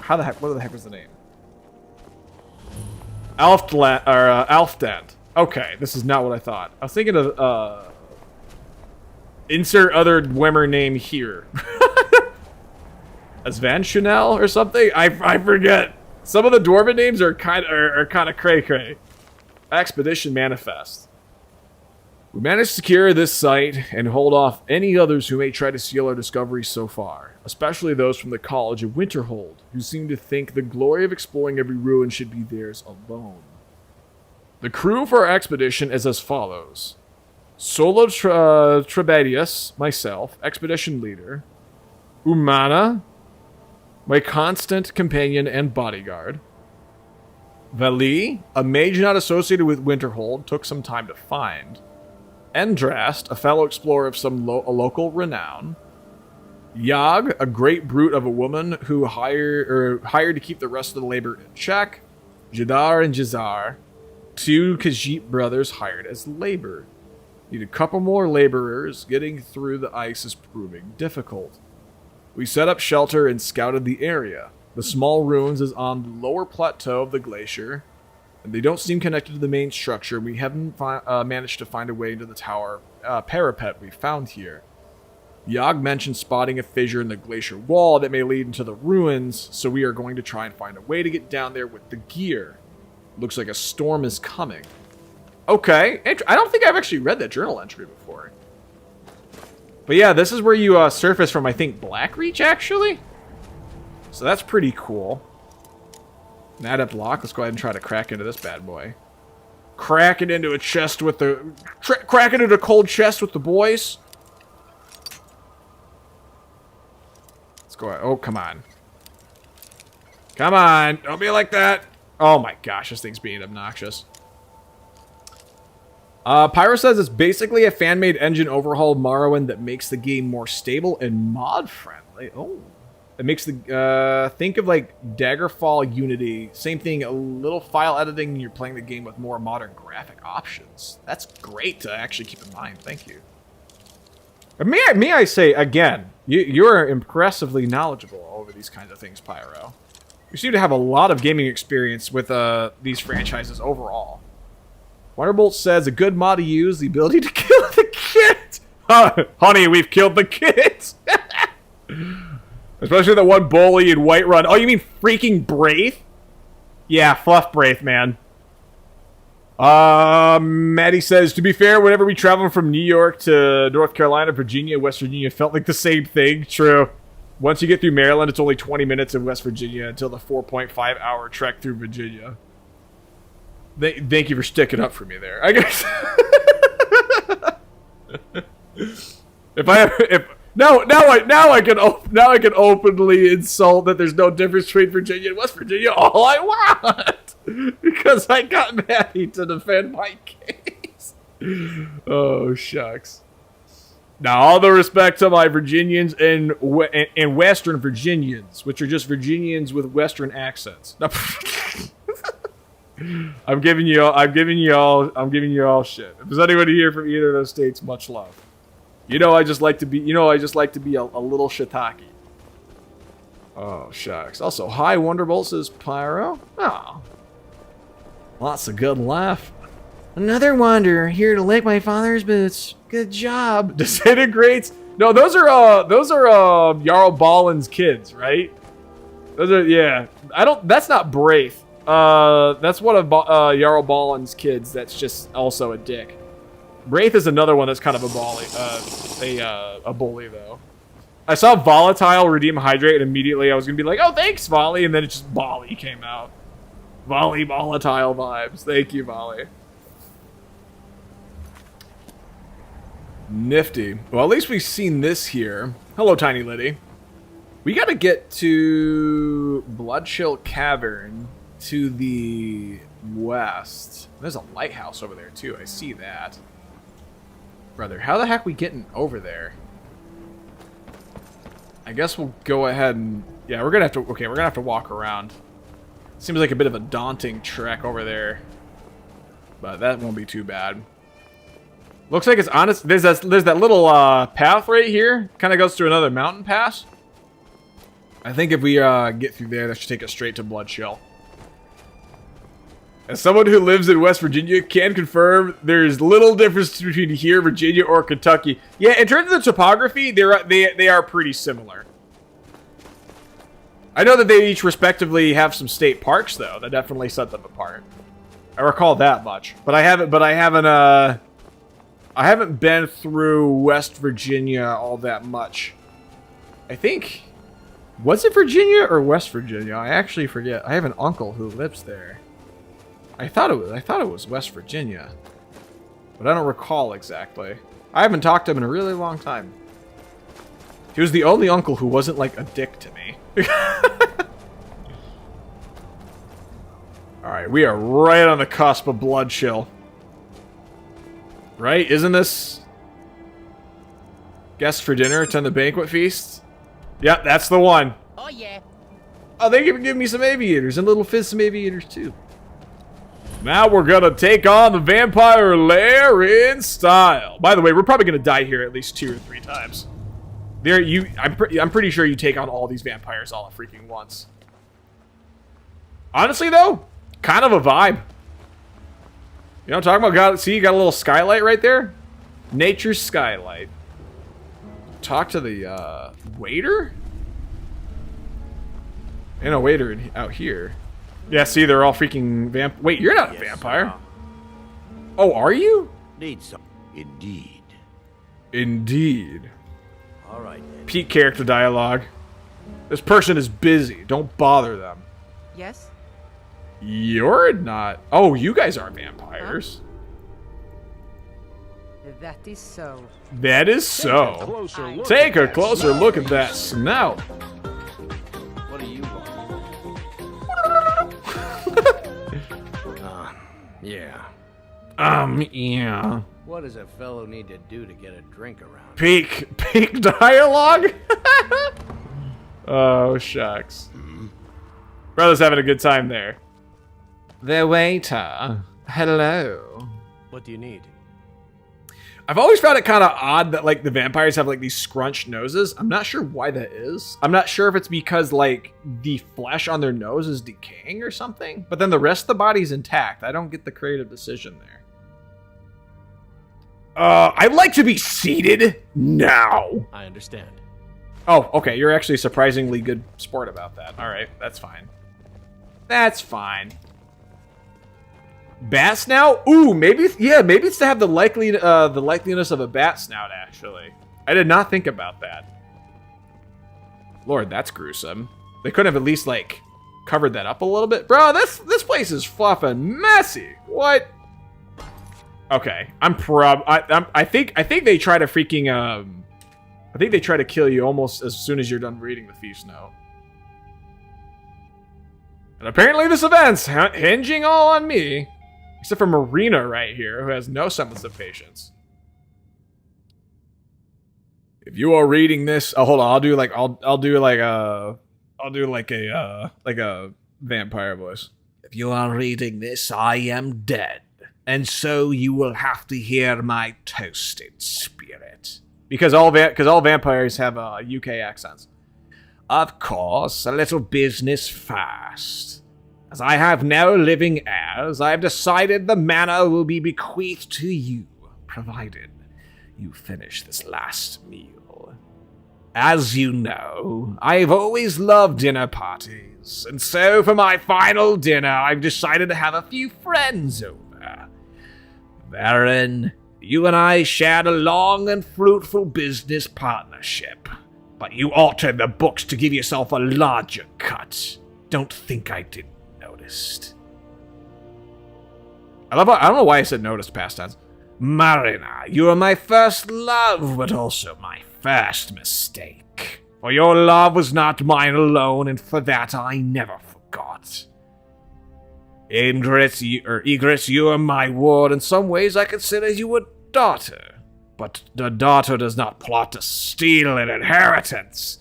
How the heck? What the heck was the name? Alfdant. Okay, this is not what I thought. I was thinking of insert other Dwemer name here. As Van Chanel or something? I forget. Some of the dwarven names are kind of cray cray. Expedition Manifest. We managed to secure this site and hold off any others who may try to steal our discoveries so far, especially those from the College of Winterhold, who seem to think the glory of exploring every ruin should be theirs alone. The crew for our expedition is as follows. Solo Trebadius, myself, expedition leader. Umana, my constant companion and bodyguard. Vali, a mage not associated with Winterhold, took some time to find. Endrast, a fellow explorer of some local renown. Yag, a great brute of a woman who hired to keep the rest of the labor in check. Jadar and Jazar, two Khajiit brothers hired as labor. Need a couple more laborers. Getting through the ice is proving difficult. We set up shelter and scouted the area. The small ruins is on the lower plateau of the glacier, and they don't seem connected to the main structure. We haven't managed to find a way into the tower parapet we found here. Yag mentioned spotting a fissure in the glacier wall that may lead into the ruins, so we are going to try and find a way to get down there with the gear. Looks like a storm is coming. Okay, I don't think I've actually read that journal entry before. But yeah, this is where you surface from, I think, Blackreach, actually? So that's pretty cool. An adept lock. Let's go ahead and try to crack into this bad boy. Crack it into a chest with the... crack it into a cold chest with the boys. Let's go ahead. Oh, come on. Come on. Don't be like that. Oh my gosh, this thing's being obnoxious. Pyro says it's basically a fan-made engine overhaul Morrowind that makes the game more stable and mod-friendly. Oh. It makes the, think of like Daggerfall Unity. Same thing, a little file editing and you're playing the game with more modern graphic options. That's great to actually keep in mind. Thank you. May I say, again, you're impressively knowledgeable over these kinds of things, Pyro. You seem to have a lot of gaming experience with these franchises overall. Wonderbolt says, a good mod to use, the ability to kill the kit. Honey, we've killed the kit. Especially the one bully in Whiterun. Oh, you mean freaking Braith? Yeah, fluff Braith, man. Maddie says, to be fair, whenever we travel from New York to North Carolina, Virginia, West Virginia, felt like the same thing. True. Once you get through Maryland, it's only 20 minutes in West Virginia until the 4.5-hour trek through Virginia. Thank you for sticking up for me there. I guess. Now I can openly insult that there's no difference between Virginia and West Virginia all I want because I got Maddie to defend my case. Oh shucks. Now, all the respect to my Virginians and Western Virginians, which are just Virginians with Western accents. No. I'm giving you all shit. If there's anybody here from either of those states, much love. I just like to be a little shiitake. Oh, shucks. Also, hi, Wonderbolt, says Pyro. Oh. Lots of good laugh. Another wanderer here to lick my father's boots. Good job. Disintegrates. No, those are Jarl Balin's kids, right? Those are, yeah. That's not Braith. That's one of Jarl Balin's kids that's just also a dick. Braith is another one that's kind of a bully though. I saw Volatile redeem Hydrate and immediately I was gonna be like, oh thanks, Volley, and then it just Volley came out. Volatile vibes. Thank you, Volley. Nifty. Well, at least we've seen this here. Hello, Tiny Liddy. We gotta get to Bloodchill Cavern to the west. There's a lighthouse over there too. I see that. Brother, how the heck are we getting over there? I guess we'll go ahead and... Yeah, we're gonna have to walk around. Seems like a bit of a daunting trek over there. But that won't be too bad. Looks like it's honest. There's that little path right here. Kind of goes through another mountain pass. I think if we get through there, that should take us straight to Bloodchill. As someone who lives in West Virginia, can confirm there's little difference between here, Virginia, or Kentucky. Yeah, in terms of the topography, they are pretty similar. I know that they each respectively have some state parks, though. That definitely set them apart. I recall that much, but I haven't been through West Virginia all that much. I think, was it Virginia or West Virginia? I actually forget. I have an uncle who lives there. I thought it was West Virginia, but I don't recall exactly. I haven't talked to him in a really long time. He was the only uncle who wasn't like a dick to me. All right, we are right on the cusp of Bloodchill. Right? Isn't this guests for dinner? Attend the banquet feast? Yep, that's the one. Oh yeah. Oh, they give me some aviators and little fizz some aviators too. Now we're gonna take on the vampire lair in style. By the way, we're probably gonna die here at least 2 or 3 times. I'm pretty sure you take on all these vampires all at freaking once. Honestly though, kind of a vibe. You know what I'm talking about? See, you got a little skylight right there? Nature's skylight. Talk to the waiter? And a waiter out here. Yeah, see, they're all freaking Wait, you're not a vampire. Oh, are you? Need some. Indeed. Indeed. All right then. Peak character dialogue. This person is busy. Don't bother them. Yes? You're not. Oh, you guys are vampires. That is so. That is so. Take a closer look at that snout. What do you want? Yeah. Yeah. What does a fellow need to do to get a drink around? Peak dialogue? Oh, shucks. Brother's having a good time there. The waiter. Hello. What do you need? I've always found it kind of odd that, like, the vampires have, like, these scrunched noses. I'm not sure why that is. I'm not sure if it's because, like, the flesh on their nose is decaying or something. But then the rest of the body's intact. I don't get the creative decision there. I'd like to be seated now. I understand. Oh, okay. You're actually a surprisingly good sport about that. All right. That's fine. That's fine. Bat snout? Ooh, maybe it's to have the likeliness of a bat snout, actually. I did not think about that. Lord, that's gruesome. They couldn't have at least, like, covered that up a little bit. Bro, this place is fluffing messy. What? Okay. I think they try to freaking I think they try to kill you almost as soon as you're done reading the feast note. And apparently this event's hinging all on me. Except for Marina right here, who has no semblance of patience. If you are reading this, oh, hold on, I'll do like a vampire voice. If you are reading this, I am dead, and so you will have to hear my toasted spirit. Because all vampires have UK accents. Of course, a little business first. As I have no living heirs, I have decided the manor will be bequeathed to you, provided you finish this last meal. As you know, I've always loved dinner parties, and so for my final dinner, I've decided to have a few friends over. Baron, you and I shared a long and fruitful business partnership, but you altered the books to give yourself a larger cut. Don't think I didn't notice. I don't know why I said notice past tense. Marina, you are my first love, but also my first mistake. For your love was not mine alone, and for that I never forgot. Egret, you are my ward. In some ways, I consider you a daughter. But the daughter does not plot to steal an inheritance.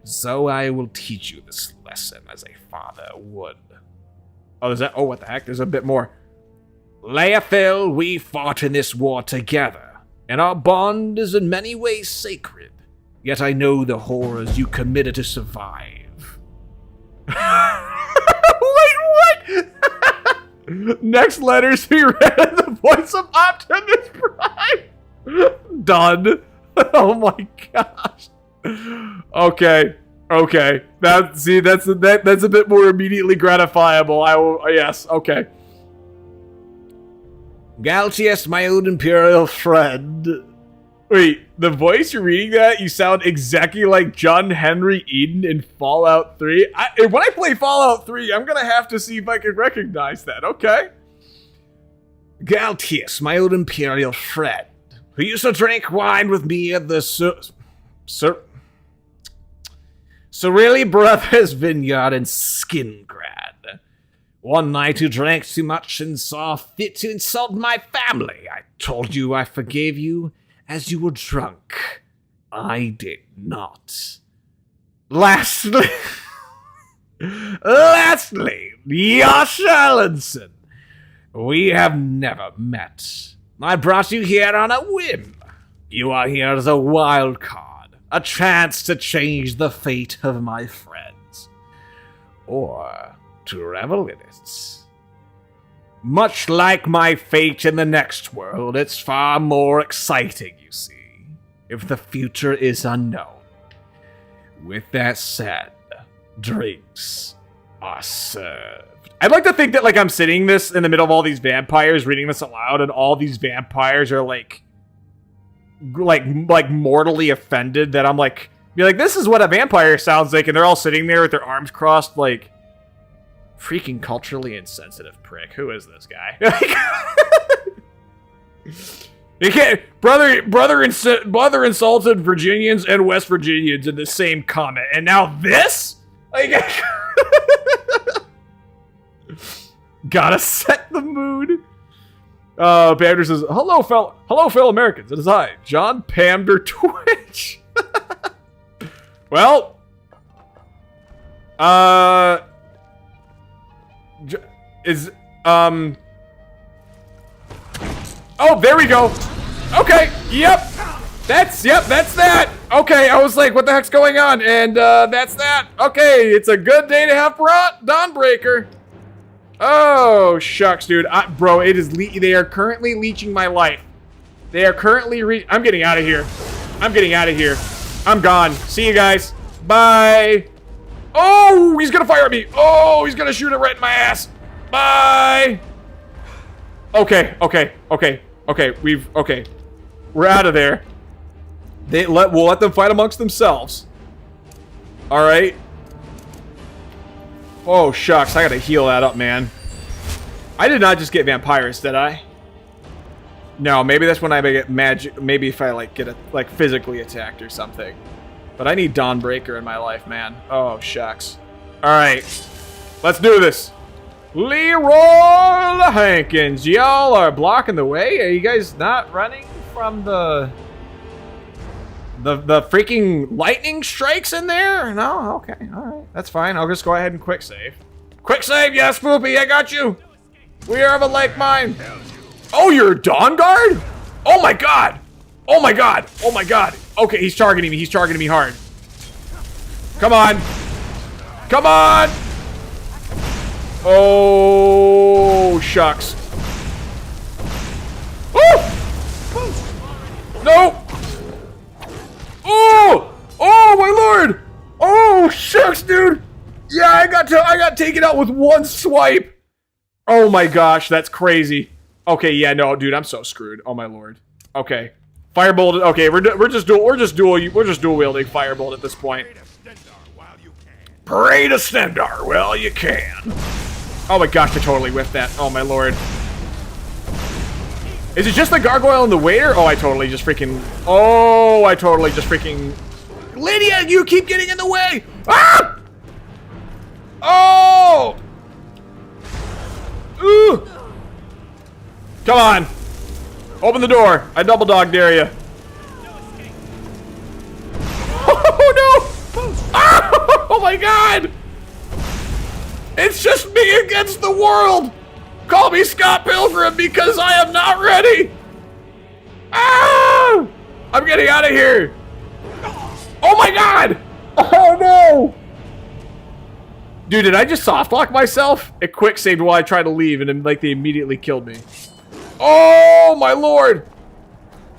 So I will teach you this lesson as a father would. Oh, there's that? Oh, what the heck? There's a bit more. Leophil, we fought in this war together, and our bond is in many ways sacred. Yet I know the horrors you committed to survive. Wait, what? Next letters be read in the voice of Optimus Prime. Done. Oh my gosh. Okay. That's a bit more immediately gratifiable. I will. Yes. Okay. Galtius, my old imperial friend. Wait, the voice you're reading that, you sound exactly like John Henry Eden in Fallout 3. When I play Fallout 3, I'm gonna have to see if I can recognize that. Okay. Galtius, my old imperial friend, who used to drink wine with me at the Cerilli Brothers Vineyard in Skingrad. One night you drank too much and saw fit to insult my family. I told you I forgave you as you were drunk. I did not. Lastly, Josh Allenson. We have never met. I brought you here on a whim. You are here as a wild card, a chance to change the fate of my friends. Or to revel in it. Much like my fate in the next world, it's far more exciting, you see, if the future is unknown. With that said, drinks are served. I'd like to think that, like, I'm sitting this in the middle of all these vampires, reading this aloud, and all these vampires are, like mortally offended that I'm, like, be like, this is what a vampire sounds like, and they're all sitting there with their arms crossed, like, freaking culturally insensitive prick. Who is this guy? You can't, brother insulted Virginians and West Virginians in the same comment, and now this? Like, gotta set the mood. Pander says, hello fellow Americans. It is I, John Pander Twitch. Well, oh, there we go. Okay, yep. That's that. Okay, I was like, what the heck's going on? And, that's that. Okay, it's a good day to have Dawnbreaker. Oh, shucks, dude. Bro, it is they are currently leeching my life. They are currently I'm getting out of here. I'm gone. See you guys. Bye. Oh, he's gonna fire at me. Oh, he's gonna shoot it right in my ass. Bye. Okay. We're out of there. We'll let them fight amongst themselves. All right. Oh, shucks. I gotta heal that up, man. I did not just get vampires, did I? No, maybe that's when I get magic. Maybe if I, like, get, physically attacked or something. But I need Dawnbreaker in my life, man. Oh, shucks. All right. Let's do this. Leroy Hankins. Y'all are blocking the way. Are you guys not running from the the freaking lightning strikes in there? No? Okay, alright. That's fine. I'll just go ahead and quick save. Quick save, yes, Spoopy, I got you! We are of a like mind. Oh, you're a Dawn Guard? Oh my god! Oh my god! Oh my god! Okay, he's targeting me. He's targeting me hard. Come on! Come on! Oh, shucks. Oh! No! Oh! Oh, my lord! Oh, shucks, dude! Yeah, I got taken out with one swipe. Oh my gosh, that's crazy. Okay, yeah, no, dude, I'm so screwed. Oh my lord. Okay, firebolt. Okay, we're just dual wielding firebolt at this point. Parade of Stendar. Well, you can. Oh my gosh, I totally whiffed that. Oh my lord. Is it just the gargoyle and the waiter? Oh, I totally just freaking. Oh, I totally just freaking. Lydia, you keep getting in the way. Ah! Oh! Ooh! Come on! Open the door! I double dog dare you. Oh no! Oh my god! It's just me against the world! Call me Scott Pilgrim because I am not ready! Ah! I'm getting out of here! Oh my god! Oh no! Dude, did I just softlock myself? It quick saved while I tried to leave, and then like they immediately killed me. Oh my lord!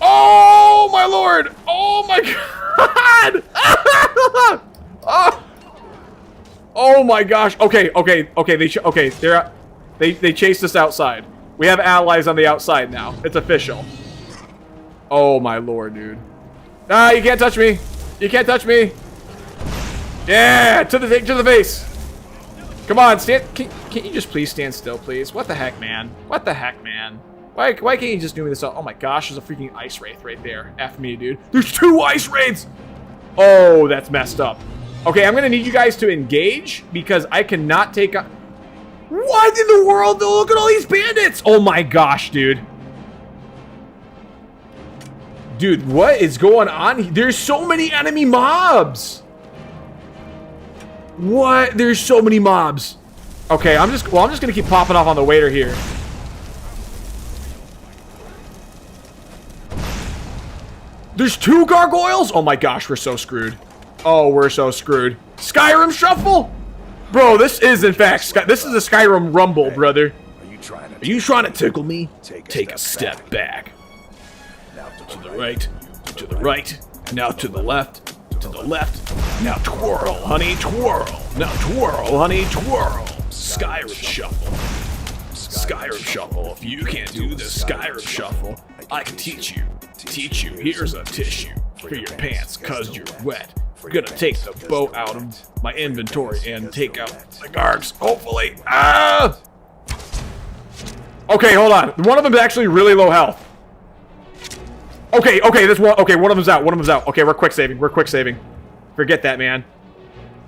Oh my lord! Oh my god! Oh. Oh my gosh! Okay, they chased us outside. We have allies on the outside now. It's official. Oh my lord, dude! Ah, you can't touch me! You can't touch me! Yeah, to the face! Come on, stand. Can you just please stand still, please? What the heck, man? What the heck, man? Why can't you just do me this? Oh my gosh, there's a freaking ice wraith right there. F me, dude. There's 2 ice wraiths! Oh, that's messed up. Okay, I'm gonna need you guys to engage because I cannot take a. What in the world? Look at all these bandits! Oh my gosh, dude. Dude, what is going on? There's so many enemy mobs! What? There's so many mobs. Okay, I'm just gonna keep popping off on the waiter here. There's 2 gargoyles? Oh my gosh, we're so screwed. Oh, we're so screwed. Skyrim Shuffle? Bro, this is in fact, this is a Skyrim Rumble, brother. Are you trying to tickle me? Take a step back. To the right, to the right, now to the left. To the left. Now twirl, honey, twirl. Now twirl, honey, twirl. Skyrim Shuffle. Skyrim Shuffle. If you can't do this Skyrim Shuffle, I can teach you. Here's a tissue for your pants, cause you're wet. We're gonna take the boat out of my inventory and take out the guards, hopefully. Ah! Okay, hold on. One of them is actually really low health. Okay, this one. Okay, one of them's out. Okay, we're quick saving. Forget that, man.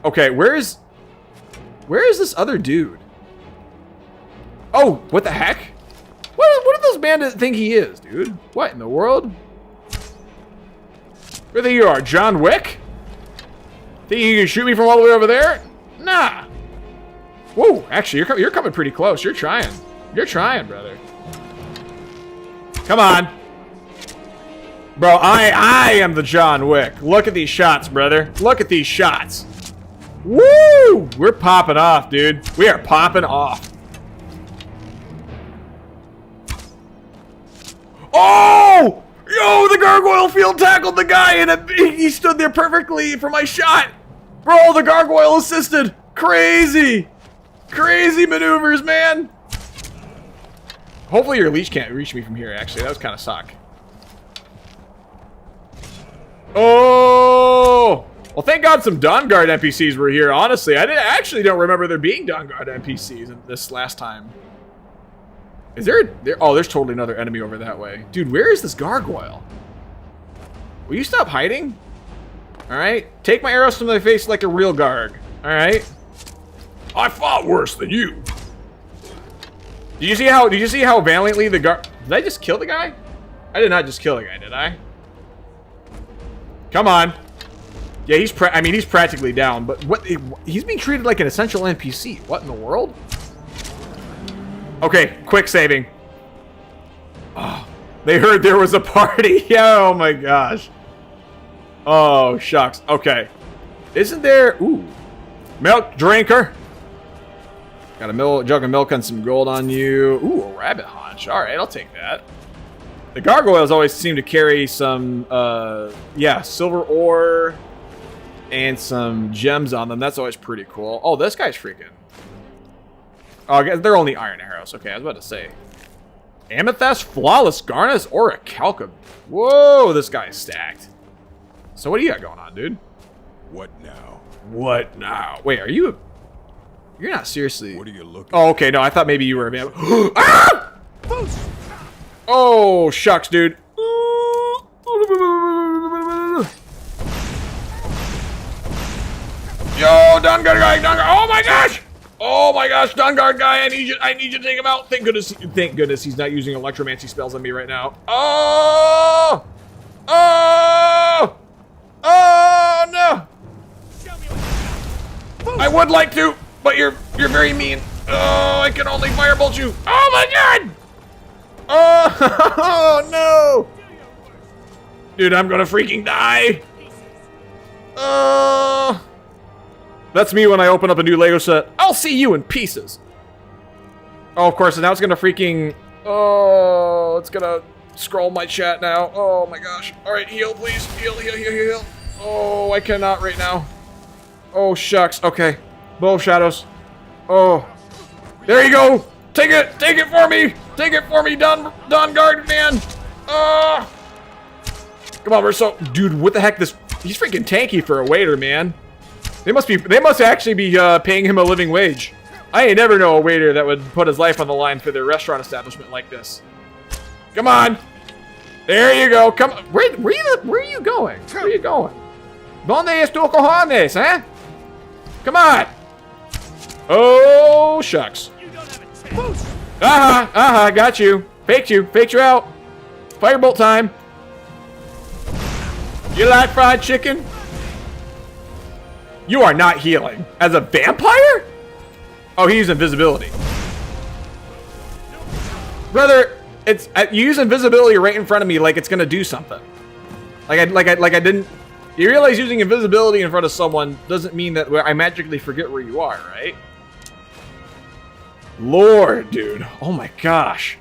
Okay, where is this other dude? Oh, what the heck? What do those bandits think he is, dude? What in the world? Where think you are, John Wick? Think you can shoot me from all the way over there? Nah. Whoa, actually, you're coming pretty close. You're trying, brother. Come on. Bro, I am the John Wick. Look at these shots, brother. Look at these shots. Woo! We're popping off, dude. We are popping off. Oh! Yo, the gargoyle field tackled the guy and he stood there perfectly for my shot. Bro, the gargoyle assisted. Crazy. Crazy maneuvers, man. Hopefully your leech can't reach me from here, actually. That was kind of suck. Oh! Well, thank God some Dawn Guard NPCs were here, honestly. I actually don't remember there being Dawn Guard NPCs in this last time. Is there... Oh, there's totally another enemy over that way. Dude, where is this gargoyle? Will you stop hiding? Alright? Take my arrows to my face like a real garg. Alright? I fought worse than you. Did you see how valiantly the garg... Did I just kill the guy? I did not just kill the guy, did I? Come on. Yeah, he's practically down, but what? He's being treated like an essential NPC. What in the world? Okay, quick saving. Oh, they heard there was a party. Yeah, oh my gosh. Oh, shucks. Okay. Isn't there... Ooh. Milk drinker. Got a jug of milk and some gold on you. Ooh, a rabbit haunch. Alright, I'll take that. The gargoyles always seem to carry some, yeah, silver ore and some gems on them. That's always pretty cool. Oh, this guy's freaking... Oh, they're only iron arrows. Okay, I was about to say. Amethyst, flawless garnet, or a calca. Whoa, this guy's stacked. So what do you got going on, dude? What now? What now? Wait, are you... You're not seriously... What are you looking Oh, okay, no, I thought maybe you were a man. Ah! Oh, shucks, dude. Yo, Dunguard guy, oh my gosh! Oh my gosh, Dunguard guy, I need you to take him out. Thank goodness he's not using electromancy spells on me right now. Oh! Oh! Oh no! I would like to, but you're very mean. Oh, I can only firebolt you. Oh my god! Oh no! Dude, I'm gonna freaking die. Oh. That's me when I open up a new Lego set. I'll see you in pieces. Oh, of course, and now it's gonna freaking... Oh, it's gonna scroll my chat now. Oh my gosh. Alright, heal, please. Heal, heal, heal, heal. Oh, I cannot right now. Oh, shucks. Okay. Bow of Shadows. Oh. There you go. Take it. Take it for me. Take it for me, Dunguard, man. Oh. Come on, we're so... Dude, what the heck? He's freaking tanky for a waiter, man. They must actually be paying him a living wage. I ain't never know a waiter that would put his life on the line for their restaurant establishment like this. Come on. There you go. Come on. Where are you going? Where are you going? Donde es tu cojones, huh? Come on. Oh, shucks. Got you. Faked you out. Firebolt time. You like fried chicken? You are not healing. As a vampire? Oh, he used invisibility. Brother, you use invisibility right in front of me like it's gonna do something. Like I didn't... You realize using invisibility in front of someone doesn't mean that I magically forget where you are, right? Lord, dude. Oh my gosh.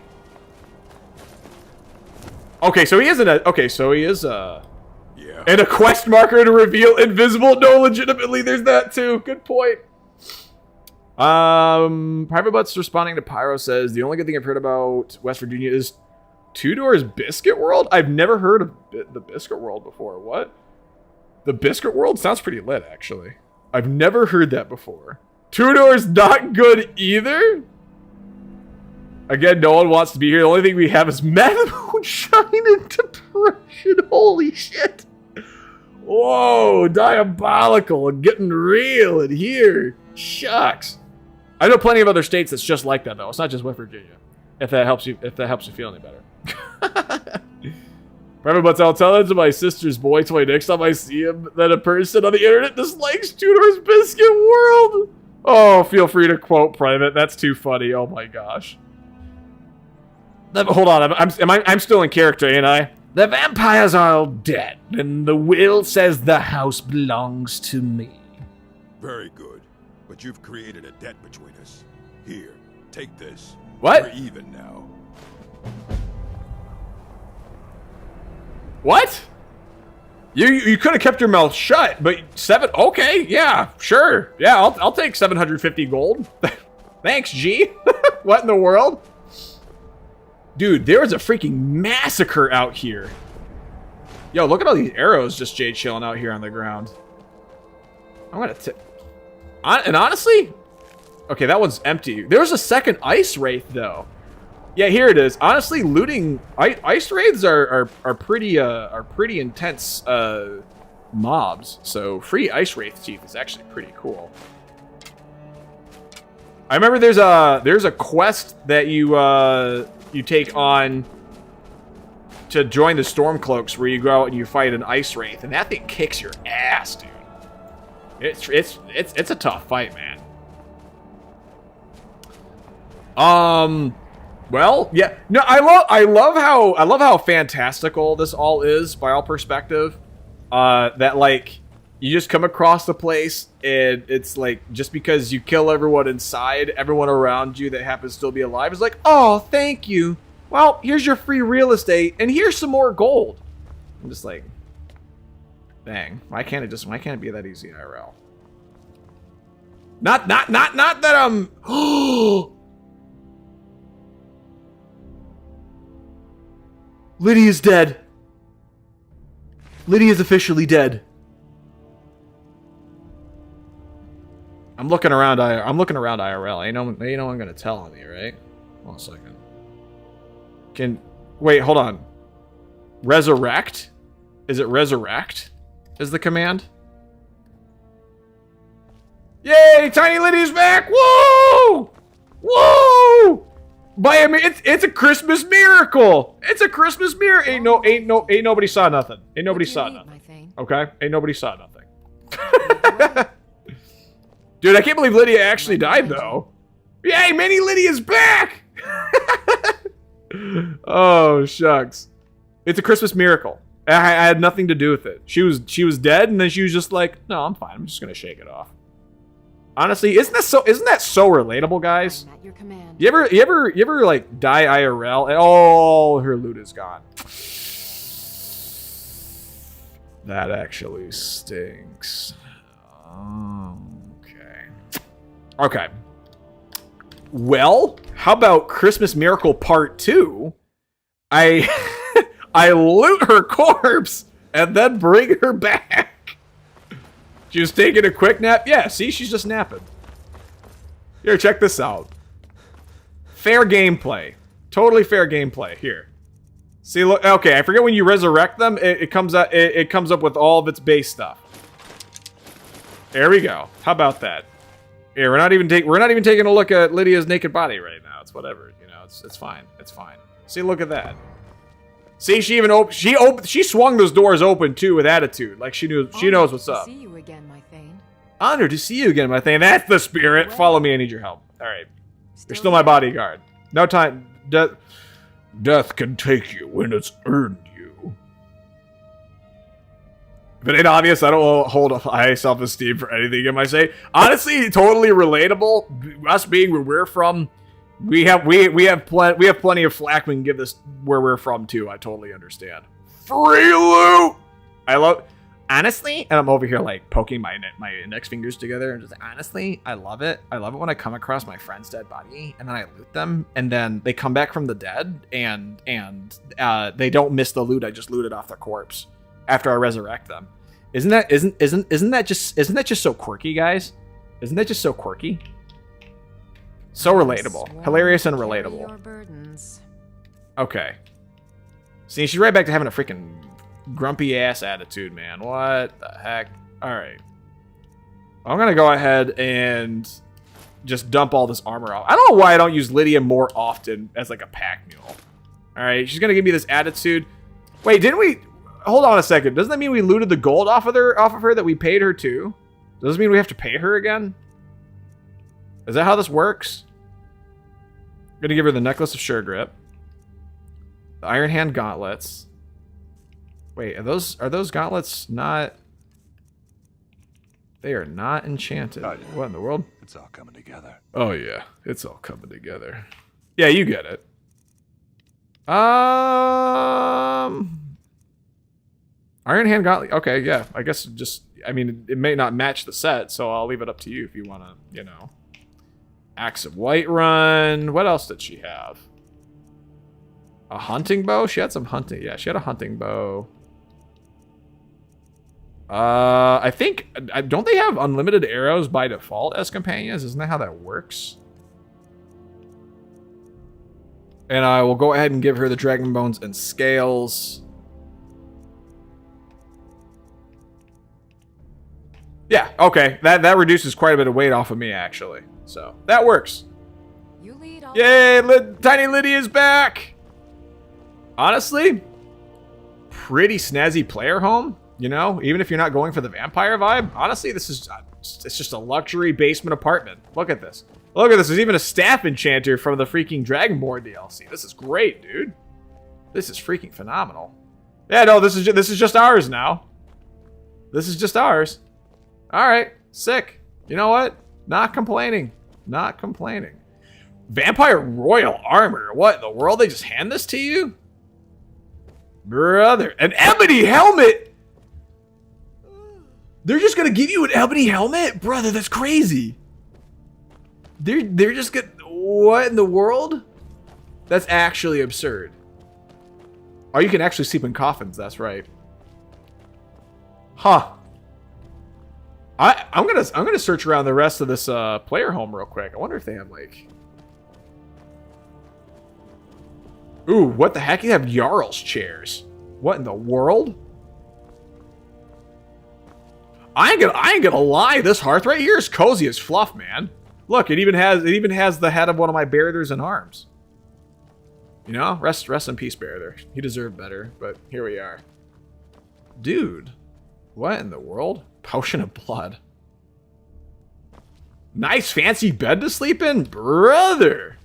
Okay, so he is Yeah. and a quest marker to reveal invisible. No, legitimately, there's that too. Good point. Private Butts responding to Pyro says, the only good thing I've heard about West Virginia is Two Doors Biscuit World? I've never heard of the Biscuit World before. What? The Biscuit World sounds pretty lit, actually. I've never heard that before. Two Doors not good either? Again, no one wants to be here. The only thing we have is meth, moonshine, and depression. Holy shit. Whoa, diabolical and getting real in here. Shucks. I know plenty of other states that's just like that, though. It's not just West Virginia. If that helps you feel any better. Private Butts, I'll tell that to my sister's boy toy next time I see him that a person on the internet dislikes Tudor's Biscuit World. Oh, feel free to quote Private. That's too funny. Oh my gosh. Hold on, I'm still in character, ain't I? The vampires are all dead, and the will says the house belongs to me. Very good. But you've created a debt between us. Here, take this. What? We're even now. What? You could have kept your mouth shut, but okay, yeah, sure. Yeah, I'll take 750 gold. Thanks, G. What in the world? Dude, there was a freaking massacre out here. Yo, look at all these arrows just Jade chilling out here on the ground. I'm gonna and honestly, okay, that one's empty. There was a second ice wraith though. Yeah, here it is. Honestly, looting ice wraiths are pretty intense mobs. So free ice wraith chief is actually pretty cool. I remember there's a quest that you take on to join the Stormcloaks, where you go out and you fight an ice wraith, and that thing kicks your ass, dude. It's a tough fight, man. Well, yeah. No, I love how fantastical this all is by all perspective. That like you just come across the place and it's like just because you kill everyone inside, everyone around you that happens to still be alive is like, "Oh, thank you. Well, here's your free real estate and here's some more gold." I'm just like, dang, why can't it be that easy IRL? Not that I'm Lydia's dead. Lydia's officially dead. I'm looking around IRL. Ain't no one gonna tell on me, right? Hold on a second. Wait, hold on. Resurrect? Is it resurrect? Is the command? Yay! Tiny Lydia's back! Woo! Woo! It's a Christmas miracle. It's a Christmas miracle. Ain't nobody saw nothing. Ain't nobody saw nothing. Okay? Ain't nobody saw nothing. Dude, I can't believe Lydia actually died though. Yay, Mini Lydia's back! Oh shucks. It's a Christmas miracle. I had nothing to do with it. She was dead, and then she was just like, "No, I'm fine. I'm just gonna shake it off." Honestly, isn't that so relatable, guys? I'm at your command. You ever like die IRL and oh, her loot is gone. That actually stinks. Okay. Well, how about Christmas Miracle Part 2? I loot her corpse and then bring her back. She was taking a quick nap. Yeah, see, she's just napping. Here, check this out. Fair gameplay. Totally fair gameplay. Here. See, look. Okay, I forget when you resurrect them, it comes up. It comes up with all of its base stuff. There we go. How about that? Here, we're not even taking a look at Lydia's naked body right now. It's whatever. You know, it's fine. It's fine. See, look at that. See, she swung those doors open too with attitude, like she knows what's up. See you again, my Thane. Honored to see you again, my Thane. That's the spirit. Follow me. I need your help. All right, you're still my bodyguard. No time. Death can take you when it's earned you. If it ain't obvious, I don't hold a high self-esteem for anything you might say. Honestly, totally relatable. Us being where we're from, we have plenty of flack we can give this where we're from too. I totally understand. Free loot. Honestly, and I'm over here like poking my index fingers together and just honestly, I love it. I love it when I come across my friend's dead body and then I loot them and then they come back from the dead and they don't miss the loot I just looted off their corpse after I resurrect them. Isn't that just so quirky, guys? Isn't that just so quirky? So relatable. Hilarious and relatable. Your burdens. Okay. See, she's right back to having a freaking grumpy ass attitude, man. What the heck? Alright. I'm gonna go ahead and just dump all this armor off. I don't know why I don't use Lydia more often as like a pack mule. Alright, she's gonna give me this attitude. Wait, didn't we... Hold on a second. Doesn't that mean we looted the gold off of her that we paid her too? Does it mean we have to pay her again? Is that how this works? I'm gonna give her the necklace of sure grip. The iron hand gauntlets. Wait, are those gauntlets not... They are not enchanted. Oh, yeah. What in the world? It's all coming together. Oh yeah, it's all coming together. Yeah, you get it. Iron hand gauntlet. Okay, yeah. I guess just... I mean, it may not match the set, so I'll leave it up to you if you want to, you know. Axe of Whiterun. What else did she have? A hunting bow? She had some hunting. Yeah, she had a hunting bow. I think... Don't they have unlimited arrows by default as companions? Isn't that how that works? And I will go ahead and give her the dragon bones and scales. Yeah, okay. That reduces quite a bit of weight off of me, actually. So, that works. You lead all. Yay! Tiny Lydia's back! Honestly, pretty snazzy player home. You know, even if you're not going for the vampire vibe. Honestly, this is it's just a luxury basement apartment. Look at this. Look at this. There's even a staff enchanter from the freaking Dragonborn DLC. This is great, dude. This is freaking phenomenal. Yeah, no, this is just ours now. This is just ours. All right, sick. You know what? Not complaining. Not complaining. Vampire Royal Armor. What in the world? They just hand this to you? Brother. An ebony helmet! They're just gonna give you an ebony helmet? Brother, that's crazy. They're just gonna... What in the world? That's actually absurd. Oh, you can actually sleep in coffins. That's right. Huh. I'm gonna search around the rest of this player home real quick. I wonder if they have like... Ooh, what the heck? You have Jarl's chairs. What in the world? I ain't gonna lie. This hearth right here is cozy as fluff, man. Look, it even has the head of one of my Bearders in arms. You know, rest in peace, Bearder. He deserved better, but here we are. Dude, what in the world? Potion of blood. Nice fancy bed to sleep in, brother.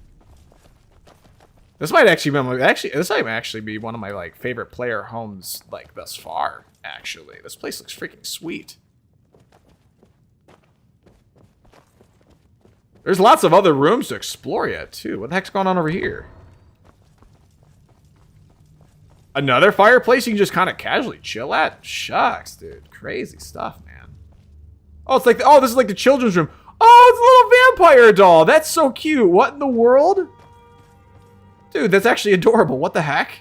This might actually be one of my like favorite player homes like thus far. Actually, this place looks freaking sweet. There's lots of other rooms to explore yet too. What the heck's going on over here? Another fireplace you can just kind of casually chill at? Shucks, dude. Crazy stuff, man. Oh, it's like, oh, this is like the children's room. Oh, it's a little vampire doll. That's so cute. What in the world? Dude, that's actually adorable. What the heck?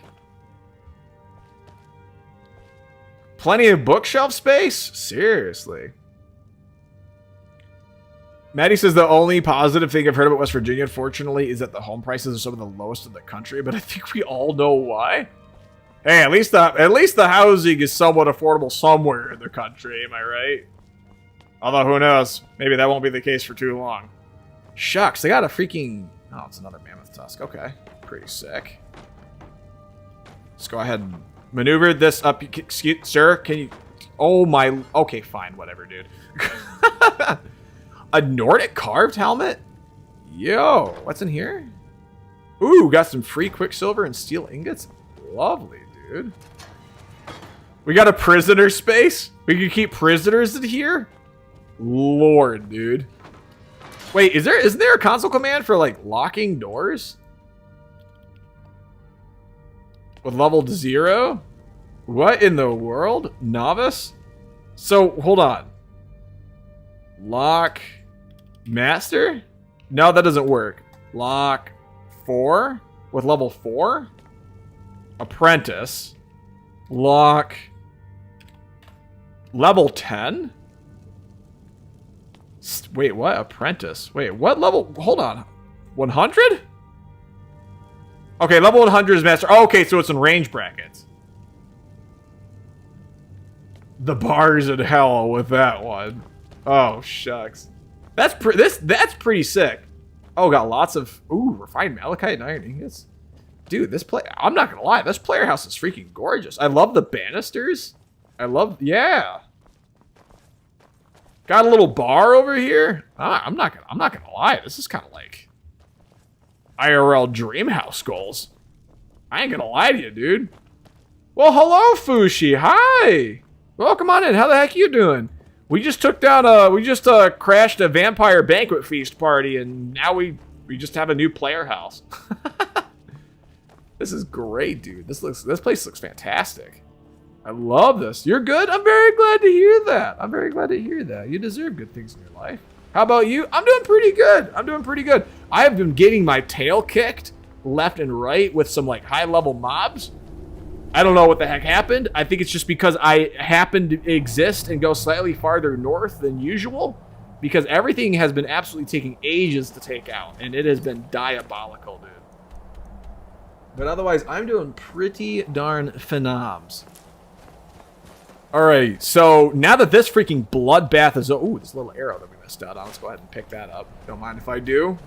Plenty of bookshelf space? Seriously. Maddie says the only positive thing I've heard about West Virginia, unfortunately, is that the home prices are some of the lowest in the country, but I think we all know why. Hey, at least the housing is somewhat affordable somewhere in the country, am I right? Although, who knows? Maybe that won't be the case for too long. Shucks, they got a freaking... Oh, it's another mammoth tusk. Okay, pretty sick. Let's go ahead and maneuver this up. Excuse, sir, can you... Oh my... Okay, fine, whatever, dude. A Nordic carved helmet? Yo, what's in here? Ooh, got some free quicksilver and steel ingots. Lovely, dude. We got a prisoner space? We can keep prisoners in here? Lord, dude. Wait, isn't there a console command for like locking doors? With level 0? What in the world? Novice? So, hold on. Lock master? No, that doesn't work. Lock 4 with level 4? Apprentice. Lock level 10? Wait, what? Apprentice. Wait, what level? Hold on. 100? Okay, level 100 is master. Oh, okay, so it's in range brackets. The bars in hell with that one. Oh, shucks. That's pretty sick. Oh, got lots of refined malachite and iron ingots. Dude, I'm not gonna lie, this player house is freaking gorgeous. I love the banisters. Yeah. Got a little bar over here. I'm not gonna lie, this is kind of like IRL dream house goals. I ain't gonna lie to you, dude. Well, hello, Fushi. Hi. Welcome on in. How the heck you doing? We just took down crashed a vampire banquet feast party, and now we just have a new player house. This is great, dude. This place looks fantastic. I love this. You're good? I'm very glad to hear that. You deserve good things in your life. How about you? I'm doing pretty good. I have been getting my tail kicked left and right with some like high-level mobs. I don't know what the heck happened. I think it's just because I happen to exist and go slightly farther north than usual, because everything has been absolutely taking ages to take out, and it has been diabolical, dude. But otherwise, I'm doing pretty darn phenoms. Alright, so now that this freaking bloodbath is... Ooh, this little arrow that we missed out on. Let's go ahead and pick that up. Don't mind if I do.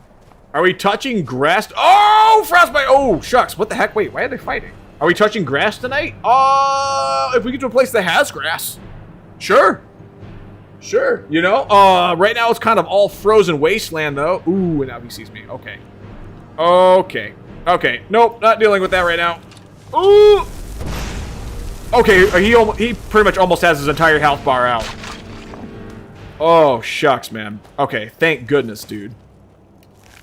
Are we touching grass? Oh, frostbite! Oh, shucks. What the heck? Wait, why are they fighting? Are we touching grass tonight? If we get to a place that has grass. Sure. Sure. You know? Right now it's kind of all frozen wasteland, though. Ooh, and now he sees me. Okay. Okay. Okay. Nope, not dealing with that right now. Ooh! Okay, he pretty much almost has his entire health bar out. Oh, shucks, man. Okay, thank goodness, dude.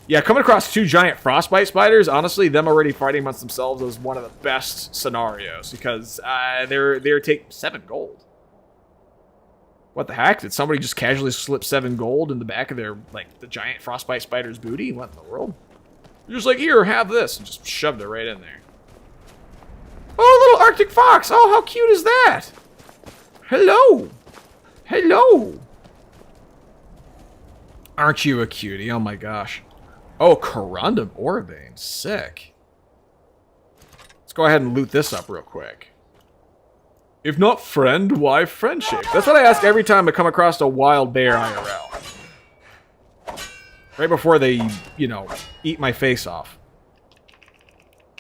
Yeah, coming across 2 giant frostbite spiders, honestly, them already fighting amongst themselves is one of the best scenarios because they're take 7 gold. What the heck? Did somebody just casually slip 7 gold in the back of their, like, the giant frostbite spider's booty? What in the world? You're just like, here, have this, and just shoved it right in there. Oh, little Arctic fox! Oh, how cute is that? Hello! Hello! Aren't you a cutie? Oh my gosh. Oh, Corundum Orvane. Sick. Let's go ahead and loot this up real quick. If not friend, why friendship? That's what I ask every time I come across a wild bear IRL. Right before they, you know, eat my face off.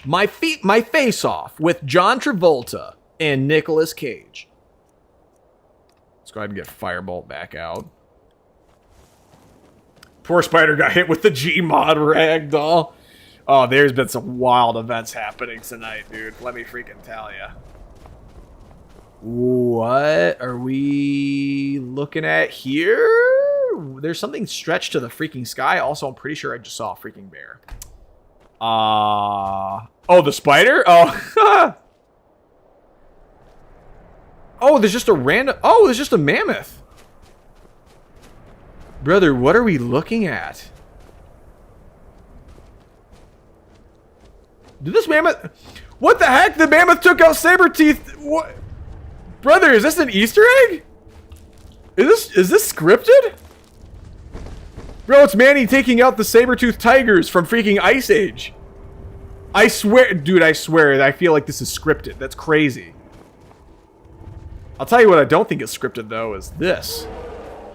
My face off with John Travolta and Nicolas Cage. Let's go ahead and get Firebolt back out. Poor spider got hit with the Gmod ragdoll. Oh, there's been some wild events happening tonight, dude. Let me freaking tell ya. What are we looking at here? There's something stretched to the freaking sky. Also, I'm pretty sure I just saw a freaking bear. Oh, the spider? Oh. Oh, there's just a random... Oh, there's just a mammoth. Brother, what are we looking at? Did this mammoth... What the heck? The mammoth took out Saberteeth. What? Brother, is this an Easter egg? Is this scripted? Bro, it's Manny taking out the saber-toothed tigers from freaking Ice Age. I swear, dude, I swear, I feel like this is scripted. That's crazy. I'll tell you what I don't think is scripted, though, is this.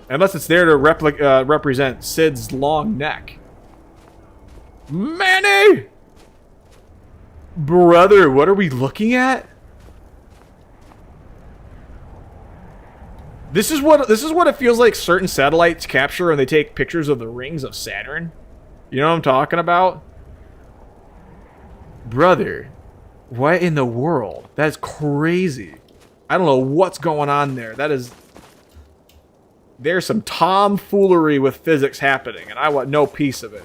Unless it's there to represent Sid's long neck. Manny! Brother, what are we looking at? This is what it feels like certain satellites capture when they take pictures of the rings of Saturn. You know what I'm talking about? Brother, what in the world? That is crazy. I don't know what's going on there. There's some tomfoolery with physics happening, and I want no piece of it.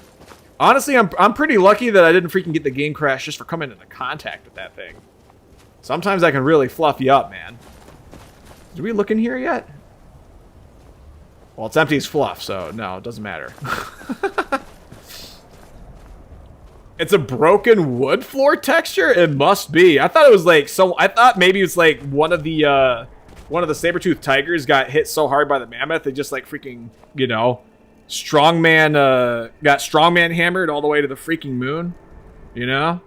Honestly, I'm pretty lucky that I didn't freaking get the game crash just for coming into contact with that thing. Sometimes I can really fluff you up, man. Did we look in here yet? Well, it's empty as fluff, so no, it doesn't matter. It's a broken wood floor texture? It must be. I thought it was like I thought maybe it's like one of the saber-toothed tigers got hit so hard by the mammoth they just like freaking, you know, got strongman hammered all the way to the freaking moon. You know?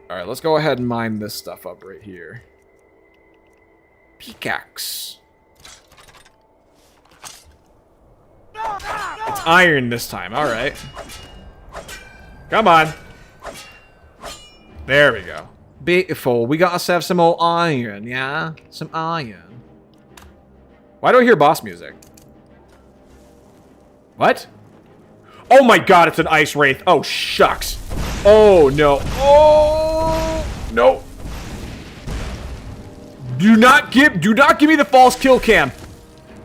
Alright, let's go ahead and mine this stuff up right here. Pickaxe. It's iron this time, alright. Come on. There we go. Beautiful. We gotta have some more iron, yeah? Some iron. Why do I hear boss music? What? Oh my god, it's an ice wraith. Oh, shucks. Oh, no. Oh, no. Do not give me the false kill cam.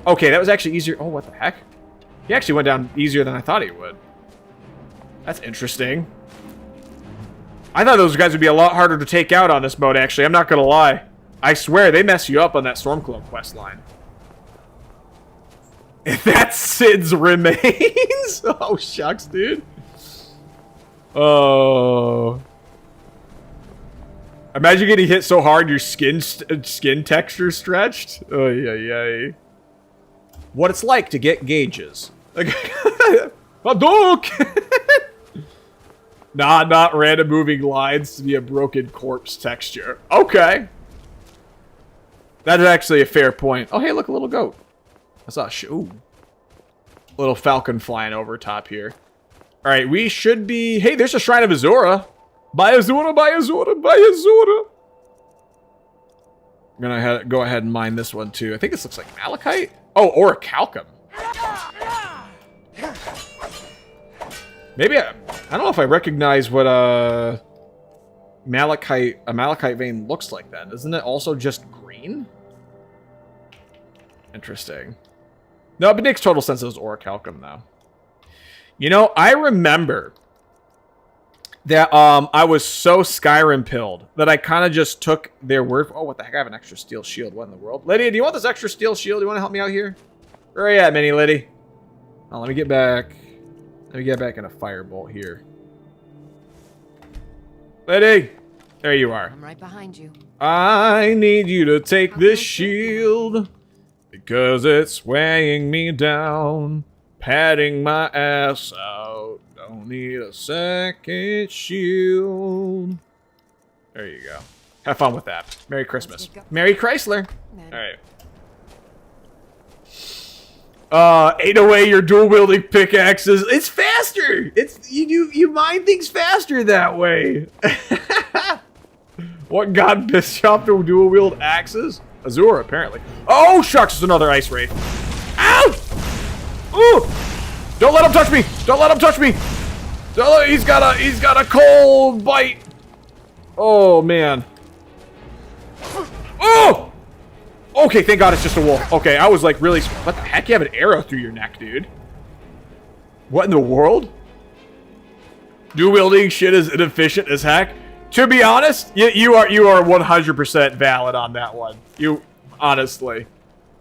Okay, that was actually easier. Oh, what the heck? He actually went down easier than I thought he would. That's interesting. I thought those guys would be a lot harder to take out on this mode, actually. I'm not gonna lie. I swear, they mess you up on that Stormcloak questline. That's Sid's remains? Oh, shucks, dude. Oh. Imagine getting hit so hard your skin texture stretched. Oh, yeah. What it's like to get gauges. Hadouken! Nah, not random moving lines to be a broken corpse texture. Okay. That is actually a fair point. Oh, hey, look, a little goat. I saw a ooh. Little falcon flying over top here. Alright, we should be... Hey, there's a Shrine of Azura. Buy Azura, buy Azura, buy Azura. I'm gonna go ahead and mine this one too. I think this looks like malachite. Oh, or a calcum. Maybe I don't know if I recognize what a malachite vein looks like then. Isn't it also just green? Interesting. No, but it makes total sense it was orichalcum though. You know, I remember that I was so Skyrim pilled that I kind of just took their word for, oh, what the heck? I have an extra steel shield. What in the world? Lydia, do you want this extra steel shield? Do you want to help me out here? Where are you at, mini Liddy? Oh, let me get back. Let me get back in a firebolt here. Liddy! There you are. I'm right behind you. I need you to take this shield because it's weighing me down, patting my ass out. Don't need a second shield. There you go. Have fun with that. Merry Christmas. Merry Chrysler. Alright. Ate away your dual wielding pickaxes. It's faster. It's you mine things faster that way. What god pissed off to dual wield axes? Azura, apparently. Oh shucks, it's another ice wraith. Ow! Ooh! Don't let him touch me! Don't let him touch me! He's got a cold bite. Oh man. Oh! Okay, thank God it's just a wolf. Okay, I was like really... What the heck? You have an arrow through your neck, dude. What in the world? Dual wielding shit is inefficient as heck. To be honest, you are 100% valid on that one. You honestly.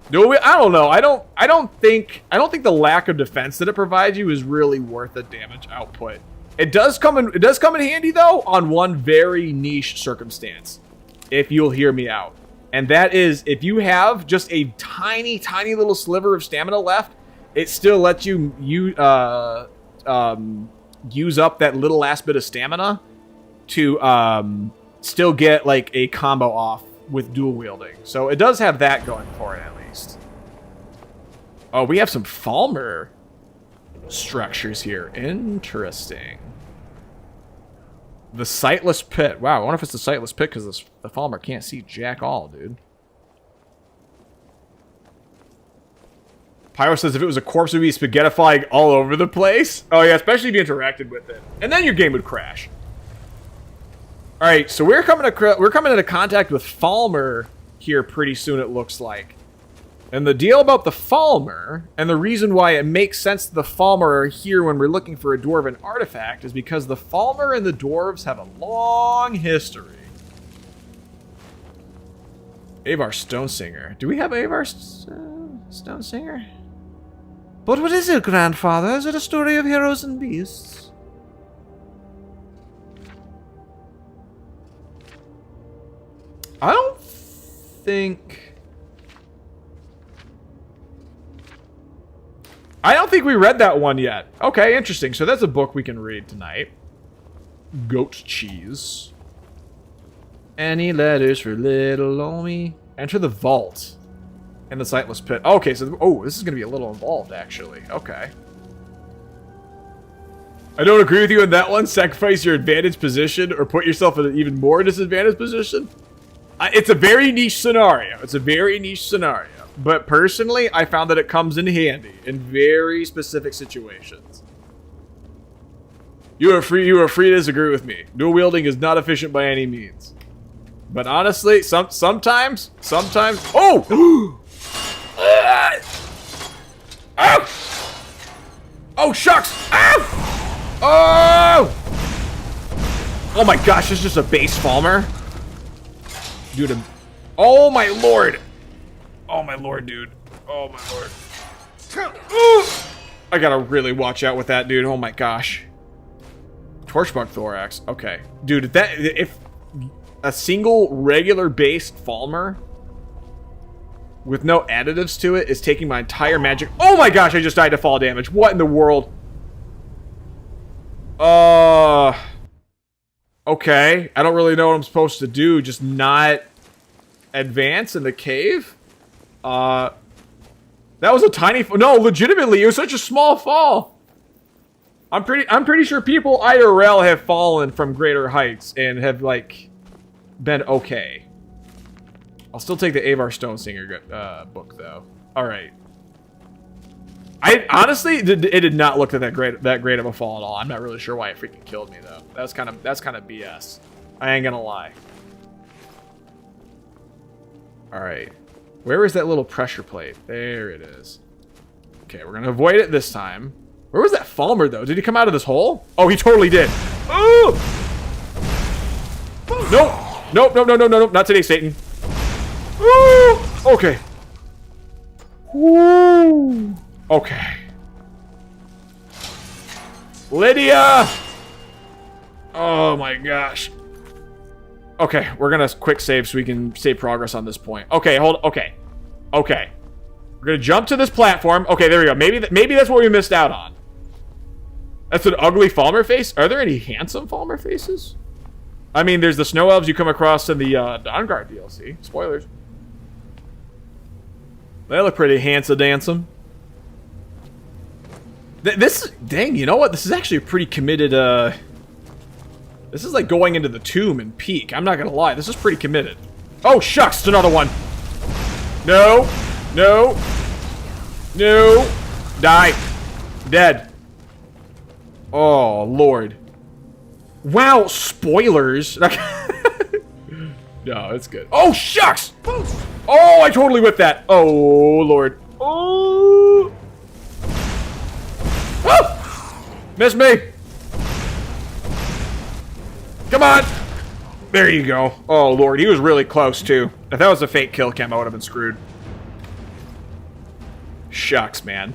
I don't know. I don't think the lack of defense that it provides you is really worth the damage output. It does come in handy though on one very niche circumstance. If you'll hear me out. And that is, if you have just a tiny, tiny little sliver of stamina left, it still lets you use up that little last bit of stamina to still get like a combo off with dual wielding. So it does have that going for it at least. Oh, we have some Falmer structures here. Interesting. The Sightless Pit. Wow, I wonder if it's the Sightless Pit because the Falmer can't see jack all, dude. Pyro says if it was a corpse, it would be spaghettifying all over the place. Oh yeah, especially if you interacted with it. And then your game would crash. Alright, so we're coming into contact with Falmer here pretty soon, it looks like. And the deal about the Falmer, and the reason why it makes sense that the Falmer are here when we're looking for a dwarven artifact, is because the Falmer and the dwarves have a long history. Avar Stonesinger. Do we have Avar Stonesinger? But what is it, grandfather? Is it a story of heroes and beasts? I don't think we read that one yet. Okay, interesting. So that's a book we can read tonight. Goat cheese. Any letters for little Omi? Enter the vault. And the Sightless Pit. Okay, so... Oh, this is going to be a little involved, actually. Okay. I don't agree with you on that one. Sacrifice your advantage position or put yourself in an even more disadvantaged position. It's a very niche scenario. It's a very niche scenario. But personally, I found that it comes in handy in very specific situations. You are free to disagree with me. Dual wielding is not efficient by any means. But honestly, sometimes. Oh! Ow! Oh shucks! Ow! Oh! Oh my gosh, it's just a base Falmer. Dude, oh my lord! Oh my lord, dude. Oh my lord. Ooh! I gotta really watch out with that, dude. Oh my gosh. Torchbug Thorax. Okay. Dude, if a single regular based Falmer with no additives to it is taking my entire magic... Oh my gosh, I just died to fall damage. What in the world? Okay. I don't really know what I'm supposed to do. Just not advance in the cave? That was a tiny... No, legitimately, it was such a small fall. I'm pretty sure people IRL have fallen from greater heights and have like been okay. I'll still take the Avar Stonesinger book though. All right. I honestly, it did not look that great of a fall at all. I'm not really sure why it freaking killed me though. That's kind of BS. I ain't gonna lie. All right. Where is that little pressure plate? There it is. Okay, we're gonna avoid it this time. Where was that Falmer though? Did he come out of this hole? Oh, he totally did. Oh! Nope. Nope. Not today, Satan. Ooh! Okay. Woo! Okay. Lydia! Oh my gosh. Okay, we're gonna quick save so we can save progress on this point. Okay, okay. We're gonna jump to this platform. Okay, there we go. Maybe that's what we missed out on. That's an ugly Falmer face? Are there any handsome Falmer faces? I mean, there's the snow elves you come across in the Dawnguard DLC. Spoilers. They look pretty handsome. Dang, you know what? This is actually a pretty committed, this is like going into the tomb and peak. I'm not gonna lie, this is pretty committed. Oh, shucks, it's another one. No. Die. Dead. Oh, Lord. Wow, spoilers. No, it's good. Oh, shucks! Oh, I totally whipped that. Oh, Lord. Oh! Oh! Miss me! Come on! There you go. Oh, Lord, he was really close, too. If that was a fake kill cam, I would have been screwed. Shucks, man.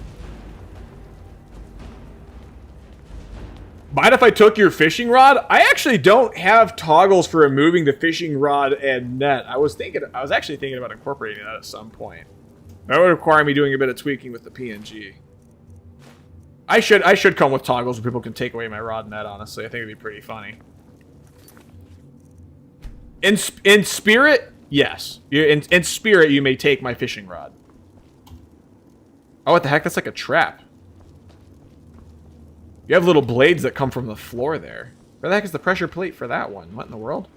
Mind if I took your fishing rod? I actually don't have toggles for removing the fishing rod and net. I was actually thinking about incorporating that at some point. That would require me doing a bit of tweaking with the PNG. I should come with toggles where people can take away my rod and net, honestly. I think it'd be pretty funny. In spirit, yes. In spirit, you may take my fishing rod. Oh, what the heck? That's like a trap. You have little blades that come from the floor there. Where the heck is the pressure plate for that one? What in the world?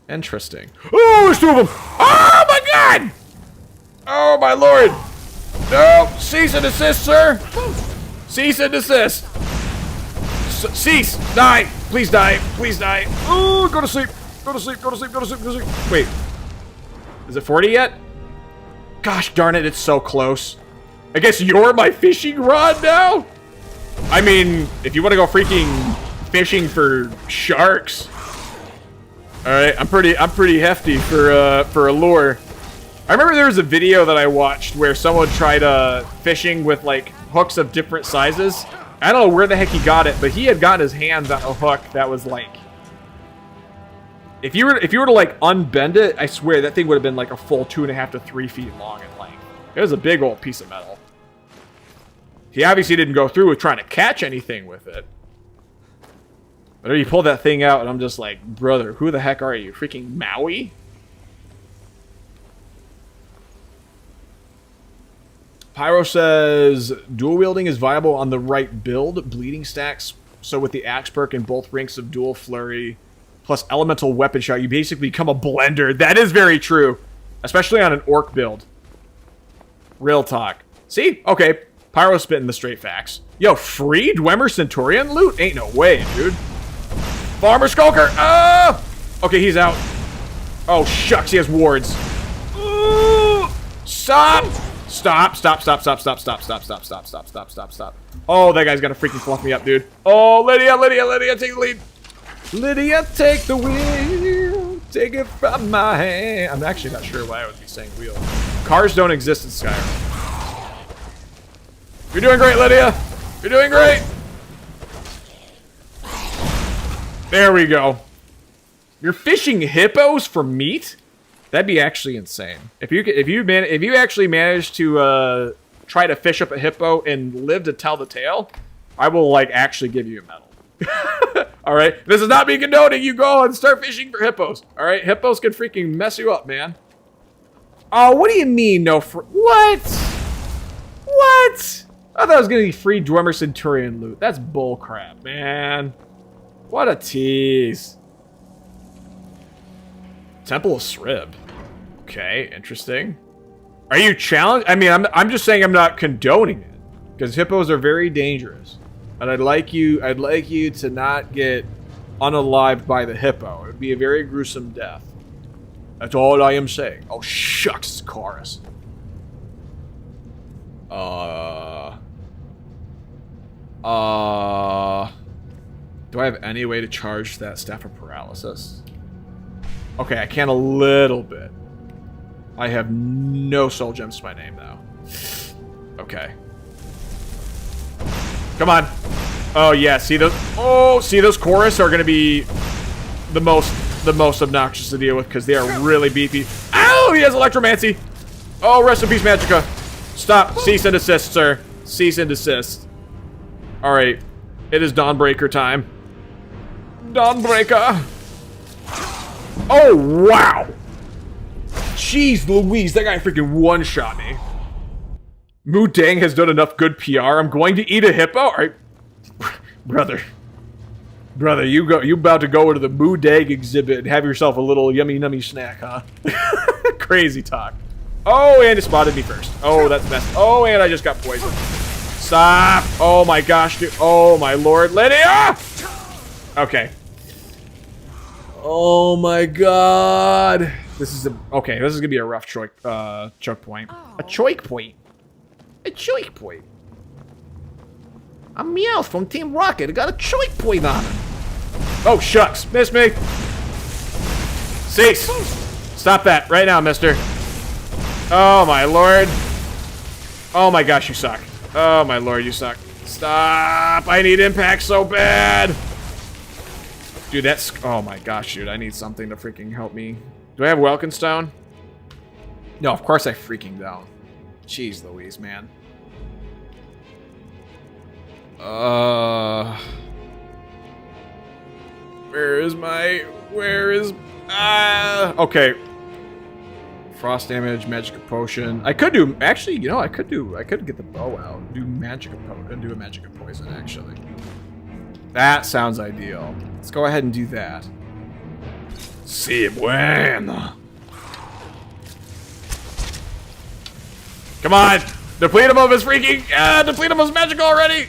Interesting. Oh, there's two of them! Oh my god! Oh my lord! No! Cease and desist, sir! Cease and desist! Cease! Die! Please die! Please die! Oh, go to sleep! Go to sleep! Go to sleep! Go to sleep! Go to sleep! Wait. Is it 40 yet? Gosh darn it, it's so close. I guess you're my fishing rod now? I mean, if you want to go freaking fishing for sharks, all right, I'm pretty hefty for a lure. I remember there was a video that I watched where someone tried fishing with like hooks of different sizes. I don't know where the heck he got it, but he had gotten his hands on a hook that was like, if you were to like unbend it, I swear that thing would have been like a full 2.5 to 3 feet long in length. It was a big old piece of metal. He obviously didn't go through with trying to catch anything with it. But he pulled that thing out, and I'm just like, brother, who the heck are you? Freaking Maui? Pyro says, dual wielding is viable on the right build. Bleeding stacks. So with the axe perk and both ranks of dual flurry, plus elemental weapon shot, you basically become a blender. That is very true. Especially on an orc build. Real talk. See? Okay. Pyro spitting the straight facts. Yo, free Dwemer Centurion loot? Ain't no way, dude. Farmer Skulker! Ah! Okay, he's out. Oh, shucks, he has wards. Ooh! Stop! Stop. Oh, that guy's gonna freaking fluff me up, dude. Oh, Lydia, take the lead. Lydia, take the wheel. Take it from my hand. I'm actually not sure why I would be saying wheel. Cars don't exist in Skyrim. You're doing great, Lydia. You're doing great. There we go. You're fishing hippos for meat? That'd be actually insane. If you actually manage to try to fish up a hippo and live to tell the tale, I will like actually give you a medal. All right, this is not me condoning you go and start fishing for hippos. All right, hippos can freaking mess you up, man. Oh, what do you mean no? What? I thought it was going to be free Dwemer Centurion loot. That's bullcrap, man. What a tease. Temple of Srib. Okay, interesting. Are you challenged? I mean, I'm just saying I'm not condoning it. Because hippos are very dangerous. And I'd like you to not get unalived by the hippo. It would be a very gruesome death. That's all I am saying. Oh, shucks, it's Chorus. Do I have any way to charge that Staff of Paralysis? Okay, I can a little bit. I have no soul gems to my name now. Okay. Come on. Oh yeah, see those? Oh, see those chorus are gonna be the most obnoxious to deal with because they are really beefy. Ow! He has electromancy. Oh, rest in peace, Magica. Stop. Cease and desist, sir. Cease and desist. All right, it is Dawnbreaker time. Dawnbreaker. Oh wow. Jeez Louise, that guy freaking one-shot me. Moo Dang has done enough good PR. I'm going to eat a hippo? Alright. Brother, you about to go into the Moo Dang exhibit and have yourself a little yummy nummy snack, huh? Crazy talk. Oh, and it spotted me first. Oh, that's messed. Oh, and I just got poisoned. Stop. Oh my gosh, dude. Oh my lord. Lydia! Okay. Oh my god. This is gonna be a rough choke point. A choke point. A choke point. I'm Meowth from Team Rocket. I got a choke point on him. Oh shucks, missed me. Cease. Stop that right now, mister. Oh my lord. Oh my gosh, you suck. Oh my lord, you suck. Stop. I need impact so bad. Dude, that's... Oh my gosh, dude. I need something to freaking help me. Do I have Welkin Stone? No, of course I freaking don't. Jeez Louise, man. Where is... okay. Frost damage, Magica Potion. I could do... Actually, you know, I could get the bow out. Do Magica Potion and do a Magica Poison, actually. That sounds ideal. Let's go ahead and do that. Si bueno. Come on! Deplete him of his freaking... deplete him of his magic already!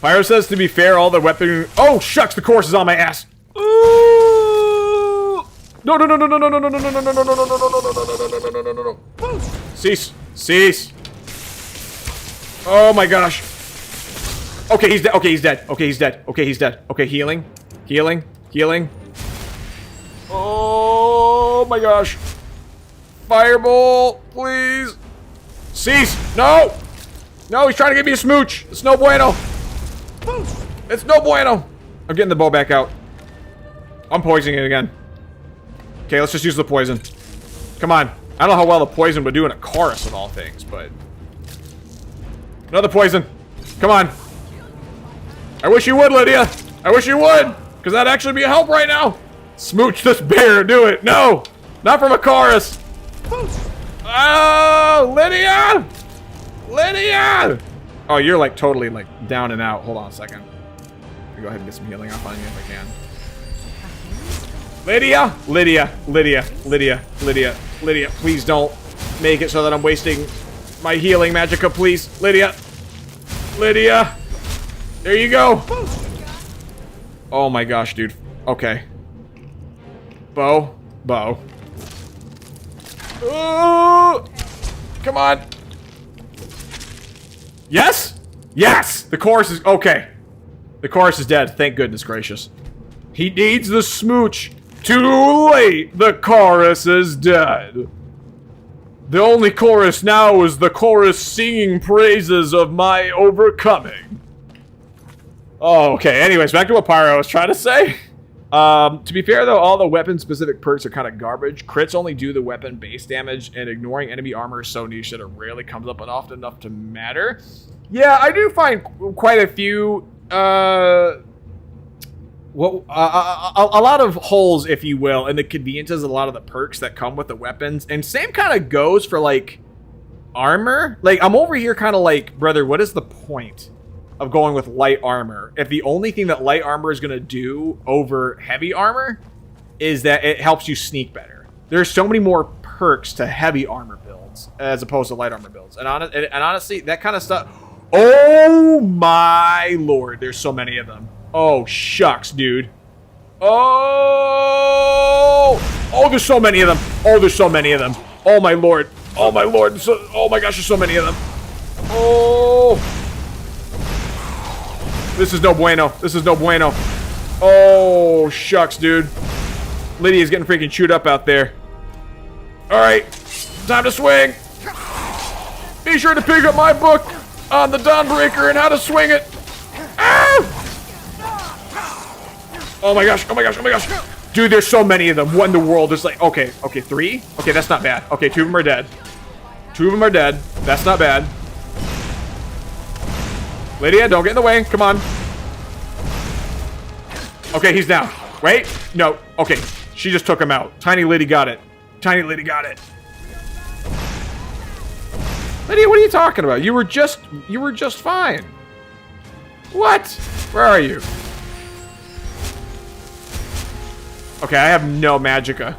Pyro says, to be fair, all the weapon... Oh, shucks! The course is on my ass! Ooh! No, no, no, no, no, no, no, no, no, no, no, no, no, no, no, no, no, no, no, no. Cease. Cease. Oh my gosh. Okay, he's dead. Okay, he's dead. Okay, he's dead. Okay, he's dead. Okay, healing. Healing. Healing. Oh my gosh. Fireball, please. Cease. No. No, he's trying to give me a smooch. It's no bueno. It's no bueno. I'm getting the bow back out. I'm poisoning it again. Okay, let's just use the poison. Come on. I don't know how well the poison would do in a chorus of all things, but... Another poison. Come on. I wish you would, Lydia. I wish you would. Because that'd actually be a help right now. Smooch this bear. Do it. No. Not from a chorus. Oh, Lydia. Lydia. Oh, you're like totally like down and out. Hold on a second. Let me go ahead and get some healing up on you if I can. Lydia. Lydia. Lydia. Lydia. Lydia. Lydia. Please don't make it so that I'm wasting my healing magicka, please. Lydia. Lydia. There you go. Oh my gosh, dude. Okay. Bow. Bow. Ooh. Come on. Yes? Yes! The chorus is... Okay. The chorus is dead. Thank goodness gracious. He needs the smooch. Too late. The chorus is dead. The only chorus now is the chorus singing praises of my overcoming. Oh, okay. Anyways, back to what Pyro was trying to say. To be fair, though, all the weapon-specific perks are kind of garbage. Crits only do the weapon base damage, and ignoring enemy armor is so niche that it rarely comes up often enough to matter. Yeah, I do find quite a few... a lot of holes, if you will, in the conveniences, a lot of the perks that come with the weapons. And same kind of goes for, like, armor? Like, I'm over here kind of like, brother, what is the point of going with light armor if the only thing that light armor is going to do over heavy armor is that it helps you sneak better? There's so many more perks to heavy armor builds as opposed to light armor builds. And honestly, that kind of stuff... Oh my lord, there's so many of them. Oh, shucks, dude. Oh, there's so many of them. Oh, there's so many of them. Oh my lord. Oh my lord. Oh my gosh, there's so many of them. Oh. This is no bueno. This is no bueno. Oh, shucks, dude. Lydia's getting freaking chewed up out there. Alright. Time to swing. Be sure to pick up my book on the Dawnbreaker and how to swing it. Ah! Oh my gosh, oh my gosh, oh my gosh. Dude, there's so many of them. What in the world? There's like, okay, 3? Okay, that's not bad. Okay, 2 of them are dead. 2 of them are dead. That's not bad. Lydia, don't get in the way. Come on. Okay, he's down. Wait, no. Okay, she just took him out. Tiny Liddy got it. Tiny Liddy got it. Lydia, what are you talking about? You were just fine. What? Where are you? Okay, I have no magicka.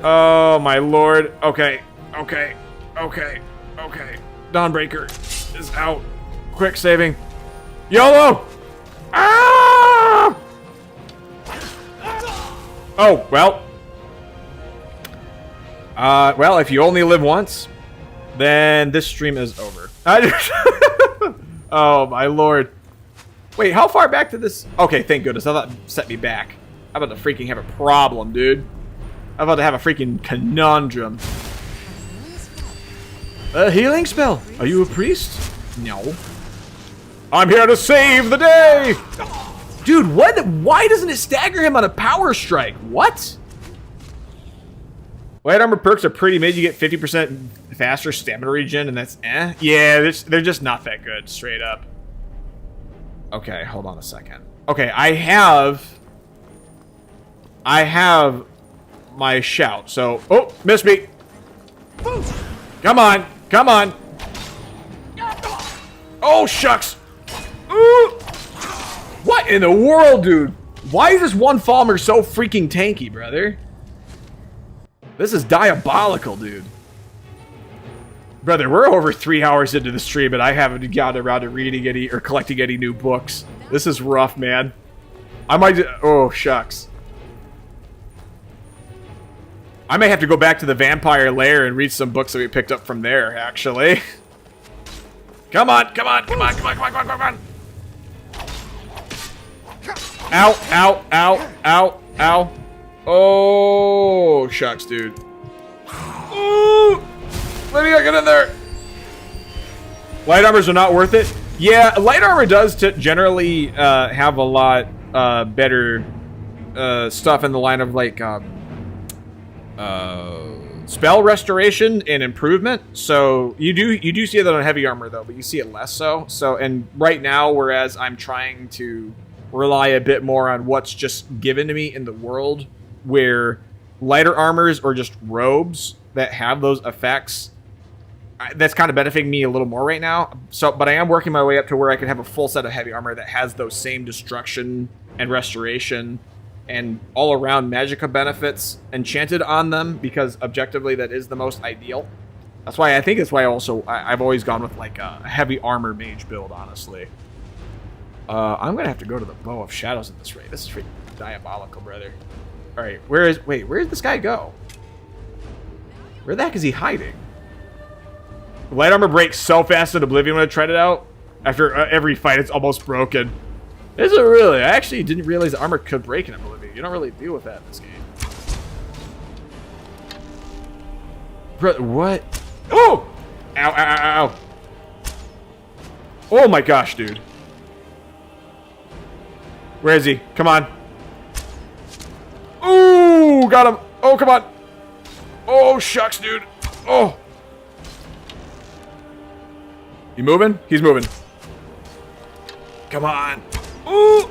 Oh my lord. Okay. Dawnbreaker is out. Quick saving. YOLO! Ah! Oh, well. Well, if you only live once, then this stream is over. Oh my lord. Wait, how far back did this... Okay, thank goodness. I thought it set me back. I'm about to freaking have a problem, dude. I'm about to have a freaking conundrum. A healing spell. Are you a priest? No. I'm here to save the day! Dude, what? Why doesn't it stagger him on a power strike? What? Light armor perks are pretty mid. You get 50% faster stamina regen, and that's eh. Yeah, they're just not that good, straight up. Okay, hold on a second. Okay, I have my shout. So, oh, missed me. Come on, come on. Oh, shucks. Ooh. What in the world, dude? Why is this one Falmer so freaking tanky, brother? This is diabolical, dude. Brother, we're over 3 hours into the stream, and I haven't gotten around to reading any or collecting any new books. This is rough, man. I might... Oh, shucks. I may have to go back to the Vampire Lair and read some books that we picked up from there, actually. Come on, come on, come on, come on, come on, come on, come on. Ow, ow, ow, ow, ow. Oh, shucks, dude. Ooh! Lydia, get in there. Light armors are not worth it. Yeah, light armor does generally have a lot better stuff in the line of like spell restoration and improvement. So you do see that on heavy armor though, but you see it less so. So and right now, whereas I'm trying to rely a bit more on what's just given to me in the world, where lighter armors or just robes that have those effects, that's kind of benefiting me a little more right now. So, but I am working my way up to where I can have a full set of heavy armor that has those same destruction and restoration and all around magicka benefits enchanted on them, because objectively that is the most ideal. That's why I think it's why I've always gone with like a heavy armor mage build, honestly. I'm gonna have to go to the Bow of Shadows at this rate. This is freaking diabolical, brother. All right, where did this guy go? Where the heck is he hiding? Light armor breaks so fast in Oblivion when I tried it out. After every fight, it's almost broken. Is it really? I actually didn't realize armor could break in Oblivion. You don't really deal with that in this game. Bro, what? Oh! Ow, ow, ow, ow. Oh my gosh, dude. Where is he? Come on. Ooh, got him. Oh, come on. Oh, shucks, dude. Oh. You moving? He's moving. Come on. Ooh.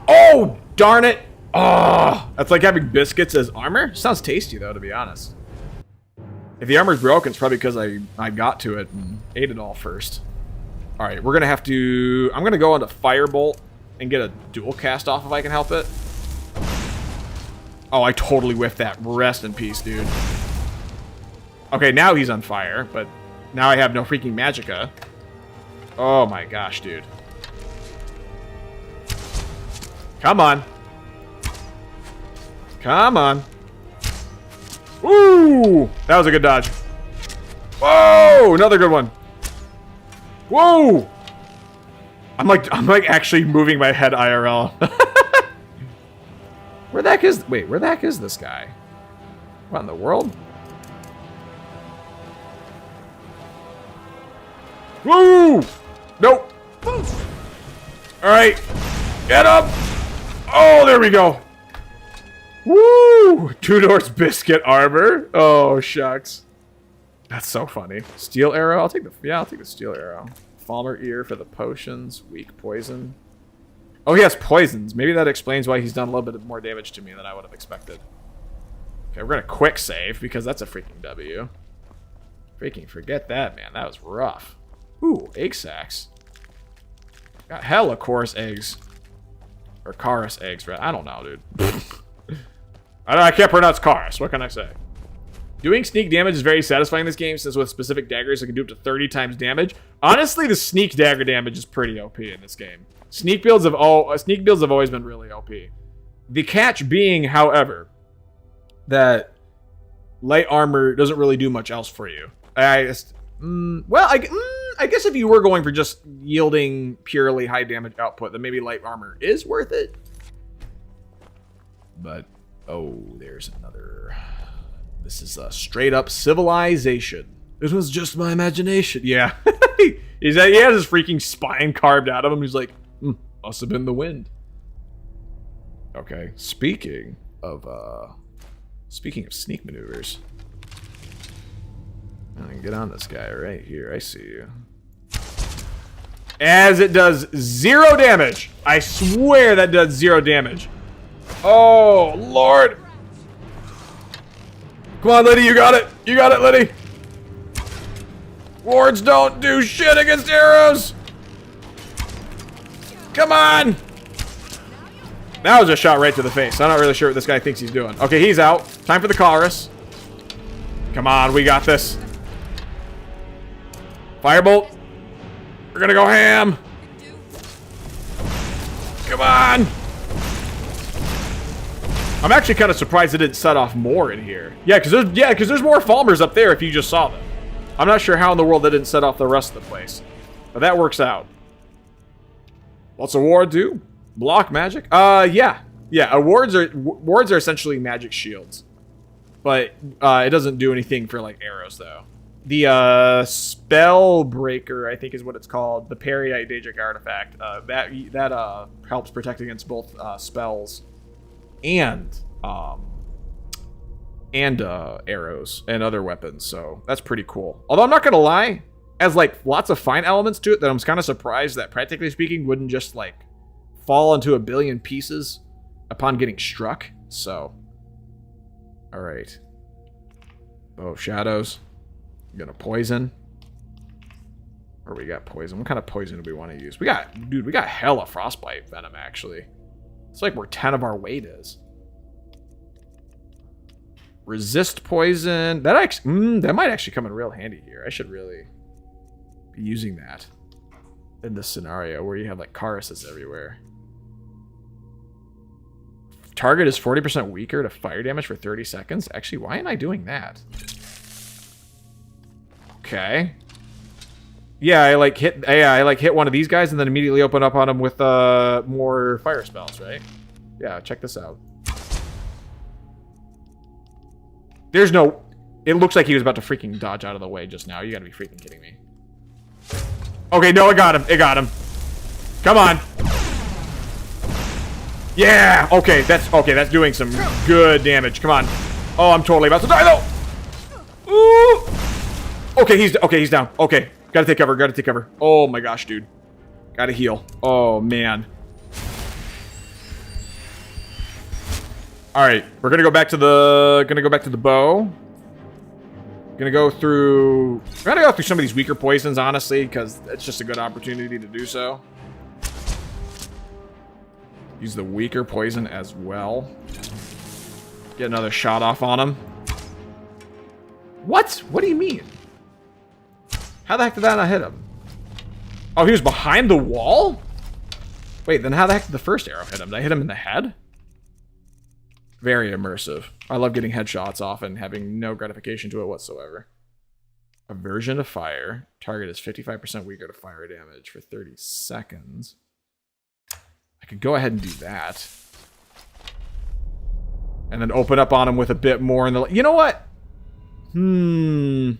Oh, darn it. Oh, that's like having biscuits as armor. Sounds tasty, though, to be honest. If the armor's broken, it's probably because I got to it and ate it all first. Alright, we're gonna have to... I'm gonna go onto Firebolt and get a dual cast off if I can help it. Oh, I totally whiffed that. Rest in peace, dude. Okay, now he's on fire, but now I have no freaking magicka. Oh my gosh, dude. Come on. Come on. Woo! That was a good dodge. Whoa! Another good one. Whoa! I'm like actually moving my head IRL. Where the heck is... Wait, where the heck is this guy? What in the world? Woo! Nope. Alright. Get up! Oh, there we go. Woo! Tudor's biscuit armor. Oh, shucks. That's so funny. Steel arrow. I'll take the steel arrow. Falmer ear for the potions. Weak poison. Oh, he has poisons. Maybe that explains why he's done a little bit more damage to me than I would have expected. Okay, we're gonna quick save because that's a freaking W. Freaking forget that, man. That was rough. Ooh, egg sacs. Got hella chorus eggs. Or chorus eggs, right? I don't know, dude. I can't pronounce chorus. What can I say? Doing sneak damage is very satisfying in this game, since with specific daggers I can do up to 30 times damage. Honestly, the sneak dagger damage is pretty OP in this game. Sneak builds have always been really OP. The catch being, however, that light armor doesn't really do much else for you. I guess if you were going for just yielding purely high damage output, then maybe light armor is worth it. But oh, there's another. This is a straight up civilization. This was just my imagination. Yeah. He has his freaking spine carved out of him. He's like, must have been the wind. Okay. Speaking of sneak maneuvers. I can get on this guy right here. I see you. As it does 0 damage. I swear that does 0 damage. Oh, Lord. Come on, Liddy, you got it. You got it, Liddy. Wards don't do shit against arrows. Come on. That was a shot right to the face. I'm not really sure what this guy thinks he's doing. Okay, he's out. Time for the chorus. Come on, we got this. Firebolt. We're gonna go ham. Come on. I'm actually kind of surprised it didn't set off more in here. Yeah, because there's more Falmers up there if you just saw them. I'm not sure how in the world they didn't set off the rest of the place. But that works out. What's a ward do? Block magic? Yeah. Yeah, wards are essentially magic shields. But it doesn't do anything for like arrows though. The spell breaker, I think is what it's called. The parry eidegic artifact. That helps protect against both spells and arrows and other weapons, so that's pretty cool. Although I'm not gonna lie, has like lots of fine elements to it that I'm kind of surprised that practically speaking wouldn't just like fall into a billion pieces upon getting struck. So, all right. Oh, shadows. I'm gonna poison. Or we got poison. What kind of poison do we want to use? We got hella frostbite venom actually. It's like where 10 of our weight is. Resist poison. That might actually come in real handy here. I should really be using that in this scenario where you have like choruses everywhere. Target is 40% weaker to fire damage for 30 seconds. Actually, why am I doing that? Okay. Yeah, I hit one of these guys and then immediately open up on him with more fire spells, right? Yeah, check this out. There's no... It looks like he was about to freaking dodge out of the way just now. You gotta be freaking kidding me. Okay, no, it got him. It got him. Come on. Yeah! Okay, that's doing some good damage. Come on. Oh, I'm totally about to die, though! Ooh! Okay, he's down. Okay. Gotta take cover. Oh my gosh, dude. Gotta heal. Oh, man. Alright, we're gonna go back to the bow. Gonna go through... I'm gonna go through some of these weaker poisons, honestly, because it's just a good opportunity to do so. Use the weaker poison as well. Get another shot off on him. What? What do you mean? How the heck did that not hit him? Oh, he was behind the wall? Wait, then how the heck did the first arrow hit him? Did I hit him in the head? Very immersive. I love getting headshots off and having no gratification to it whatsoever. Aversion to fire. Target is 55% weaker to fire damage for 30 seconds. I could go ahead and do that. And then open up on him with a bit more in the... You know what? I'm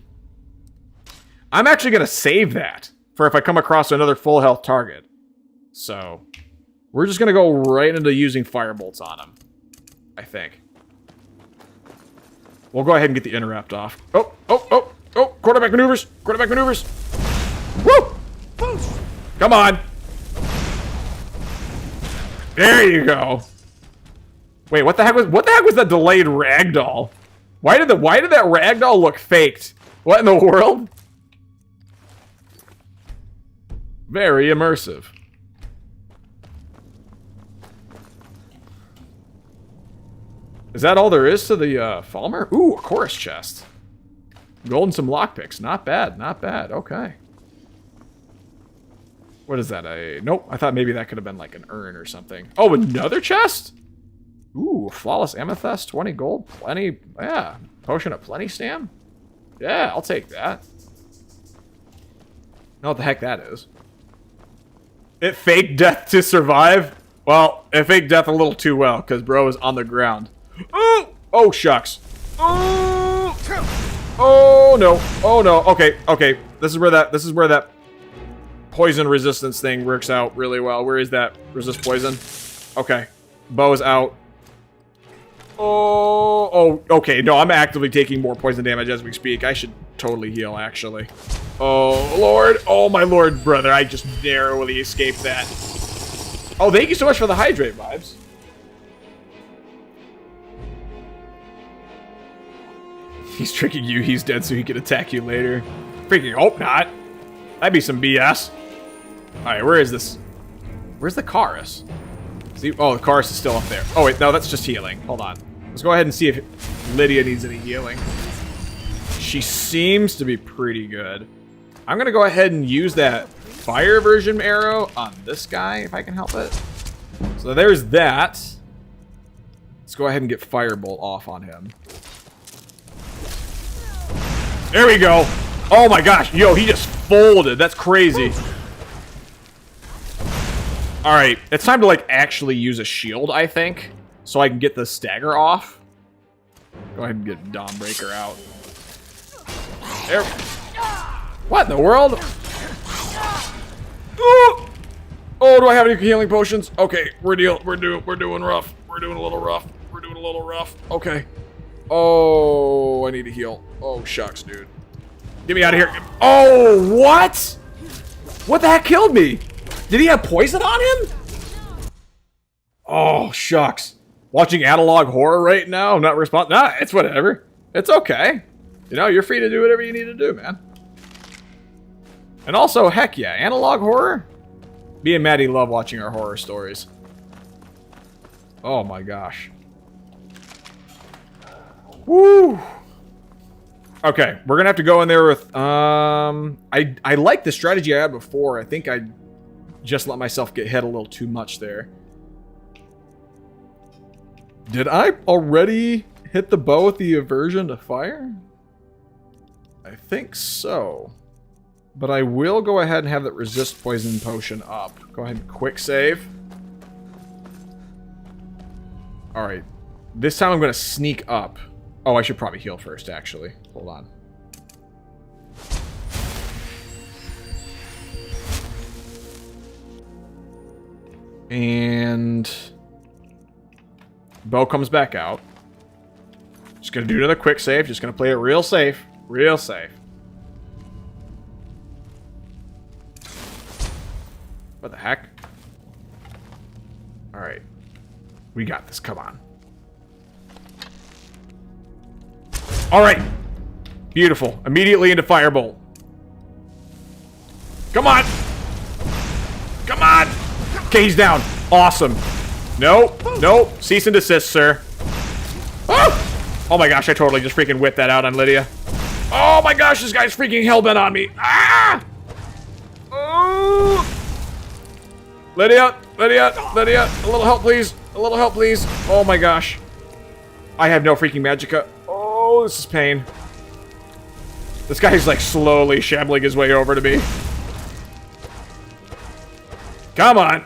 actually going to save that for if I come across another full health target. So, we're just going to go right into using firebolts on him. I think. We'll go ahead and get the interrupt off. Oh, quarterback maneuvers. Quarterback maneuvers. Woo! Come on. There you go. Wait, what the heck was that delayed ragdoll? Why did that ragdoll look faked? What in the world? Very immersive. Is that all there is to the Falmer? Ooh, a chorus chest. Gold and some lockpicks. Not bad, not bad. Okay. What is that? Nope, I thought maybe that could have been like an urn or something. Oh, another chest? Ooh, flawless amethyst, 20 gold, plenty. Yeah, potion of plenty stam? Yeah, I'll take that. Know what the heck that is. It faked death to survive? Well, it faked death a little too well, because bro is on the ground. Oh! Oh, shucks. Oh! Oh, no. Oh, no. Okay, okay. This is where that poison resistance thing works out really well. Where is that? Resist poison? Okay. Bow is out. Oh, okay. No, I'm actively taking more poison damage as we speak. I should totally heal, actually. Oh, Lord. Oh, my Lord, brother. I just narrowly escaped that. Oh, thank you so much for the hydrate vibes. He's tricking you. He's dead so he can attack you later. Freaking hope not. That'd be some BS. Alright, where is this? Where's the chorus? See, oh, the chorus is still up there. Oh, wait, no, that's just healing. Hold on. Let's go ahead and see if Lydia needs any healing. She seems to be pretty good. I'm going to go ahead and use that fire version arrow on this guy, if I can help it. So there's that. Let's go ahead and get Firebolt off on him. There we go. Oh my gosh. Yo, he just folded. That's crazy. Alright. It's time to, like, actually use a shield, I think. So I can get the stagger off. Go ahead and get Dawnbreaker out. There. What in the world? Oh, do I have any healing potions? Okay, we're doing rough. We're doing a little rough. We're doing a little rough. Okay. Oh, I need to heal. Oh, shucks, dude. Get me out of here. Oh, what? What the heck killed me? Did he have poison on him? Oh, shucks. Watching analog horror right now. I'm not responding. Nah, it's whatever. It's okay. You know, you're free to do whatever you need to do, man. And also, heck yeah, analog horror? Me and Maddie love watching our horror stories. Oh my gosh. Woo! Okay, we're gonna have to go in there with, I like the strategy I had before. I think I just let myself get hit a little too much there. Did I already hit the bow with the aversion to fire? I think so. But I will go ahead and have that resist poison potion up. Go ahead and quick save. Alright. This time I'm going to sneak up. Oh, I should probably heal first, actually. Hold on. And bow comes back out. Just going to do another quick save. Just going to play it real safe. Real safe. What the heck? Alright. We got this. Come on. Alright. Beautiful. Immediately into firebolt. Come on. Come on. Okay, he's down. Awesome. Nope. Nope. Cease and desist, sir. Oh my gosh, I totally just freaking whipped that out on Lydia. Oh my gosh, this guy's freaking hellbent on me. Ah! Oh! Lydia, Lydia, Lydia, a little help, please. A little help, please. Oh my gosh. I have no freaking magicka. Oh, this is pain. This guy's like slowly shambling his way over to me. Come on.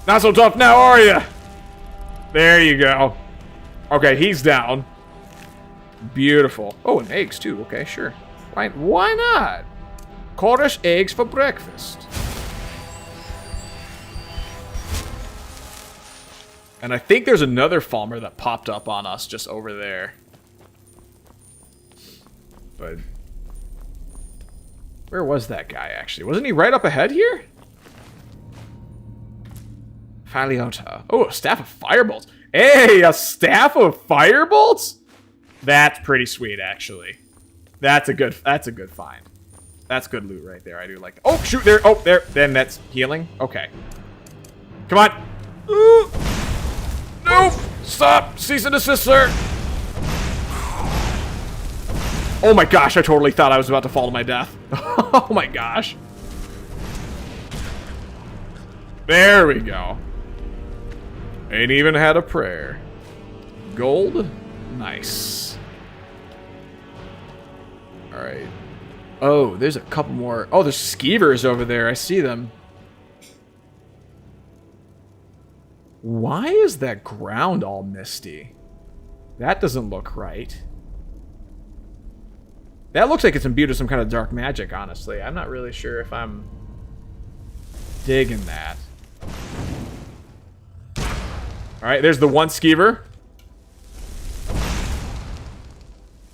Not so tough now, are you? There you go. Okay, he's down. Beautiful. Oh, and eggs too. Okay, sure. Why not? Cornish eggs for breakfast. And I think there's another farmer that popped up on us just over there. But where was that guy actually? Wasn't he right up ahead here? Faliota. Oh, a staff of firebolts. Hey, a staff of firebolts? That's pretty sweet, actually. That's a good find. That's good loot right there. I do like that. Oh, shoot, there. Oh, there. Then that's healing. Okay. Come on. Ooh. No. Stop. Cease and desist, sir. Oh my gosh, I totally thought I was about to fall to my death. Oh my gosh. There we go. Ain't even had a prayer. Gold? Nice. Alright. Oh, there's a couple more. Oh, there's skeevers over there. I see them. Why is that ground all misty? That doesn't look right. That looks like it's imbued with some kind of dark magic, honestly. I'm not really sure if I'm digging that. Alright, there's the one skeever.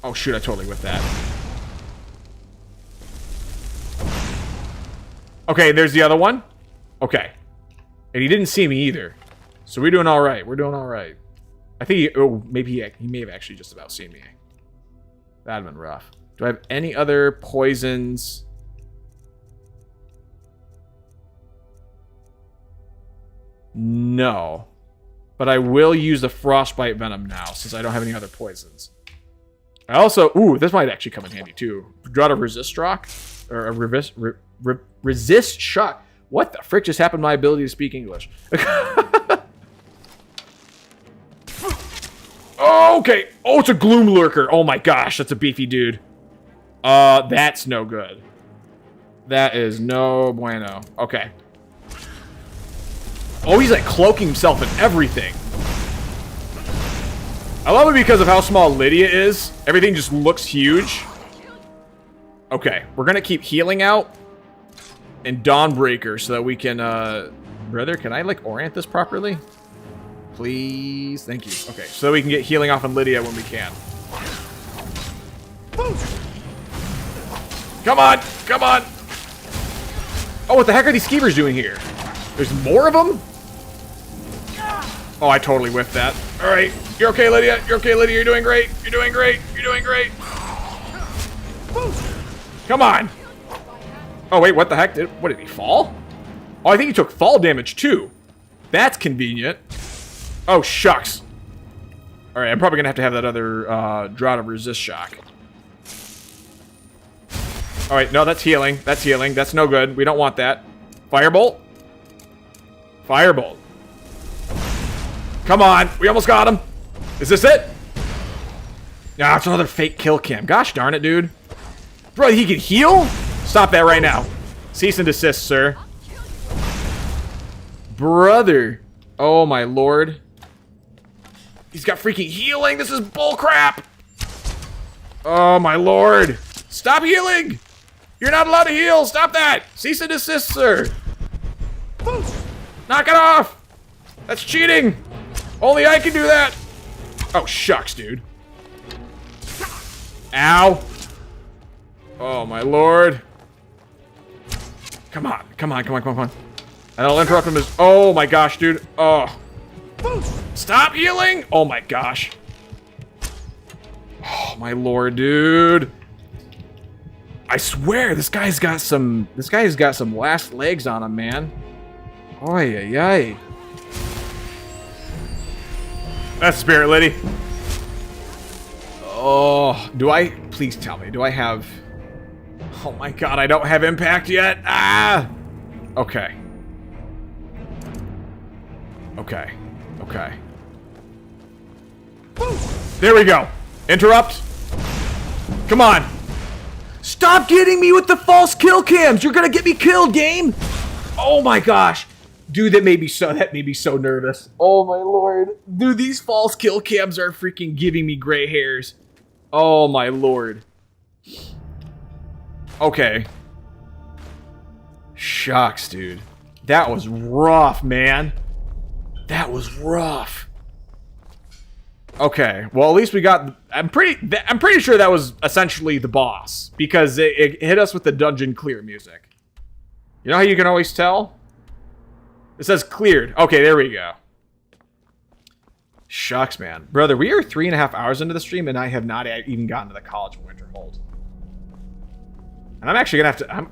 Oh shoot, I totally whiffed that. Okay, there's the other one. Okay. And he didn't see me either. So we're doing alright. We're doing alright. I think maybe he may have actually just about seen me. That'd have been rough. Do I have any other poisons? No. But I will use the frostbite venom now, since I don't have any other poisons. I also... Ooh, this might actually come in handy, too. Drought of resist shock? Or a resist shock. What the frick just happened to my ability to speak English? Okay. Oh, it's a gloom lurker. Oh my gosh, that's a beefy dude. That's no good. That is no bueno. Okay. Oh, he's like cloaking himself and everything. I love it because of how small Lydia is. Everything just looks huge. Okay, we're gonna keep healing out and Dawnbreaker so that we can, brother, can I like orient this properly? Please, thank you. Okay, so that we can get healing off on Lydia when we can. Come on, come on. Oh, what the heck are these skeevers doing here? There's more of them? Oh, I totally whiffed that. All right, you're okay, Lydia. You're okay, Lydia. You're doing great. You're doing great. You're doing great. Come on. Oh, wait, what the heck? What, did he fall? Oh, I think he took fall damage, too. That's convenient. Oh, shucks. All right, I'm probably going to have that other Drought of Resist Shock. All right, no, that's healing. That's healing. That's no good. We don't want that. Firebolt. Firebolt. Come on. We almost got him. Is this it? Nah, it's another fake kill cam. Gosh darn it, dude. Bro, he can heal? Stop that right now. Cease and desist, sir. Brother. Oh, my lord. He's got freaking healing. This is bullcrap. Oh, my lord. Stop healing. You're not allowed to heal. Stop that. Cease and desist, sir. Knock it off. That's cheating. Only I can do that. Oh, shucks, dude. Ow. Oh, my lord. Come on. Come on, come on, come on, come on. And I'll interrupt him as... Oh, my gosh, dude. Oh. Stop healing. Oh, my gosh. Oh, my lord, dude. I swear, this guy's got some last legs on him, man. Oy, ay, ay. That's Spirit Lady. Oh, please tell me, do I have... Oh my god, I don't have impact yet. Ah! Okay. Okay. Okay. There we go. Interrupt. Come on. Stop getting me with the false kill cams. You're gonna get me killed, game. Oh my gosh. Dude, that made me so nervous. Oh my lord. Dude, these false kill cams are freaking giving me gray hairs. Oh my lord. Okay. Shucks, dude. That was rough, man. That was rough. Okay, well at least we got... I'm pretty sure that was essentially the boss, because it hit us with the dungeon clear music. You know how you can always tell? It says cleared. Okay, there we go. Shucks, man. Brother, we are 3.5 hours into the stream, and I have not even gotten to the College of Winterhold. And I'm actually gonna have to...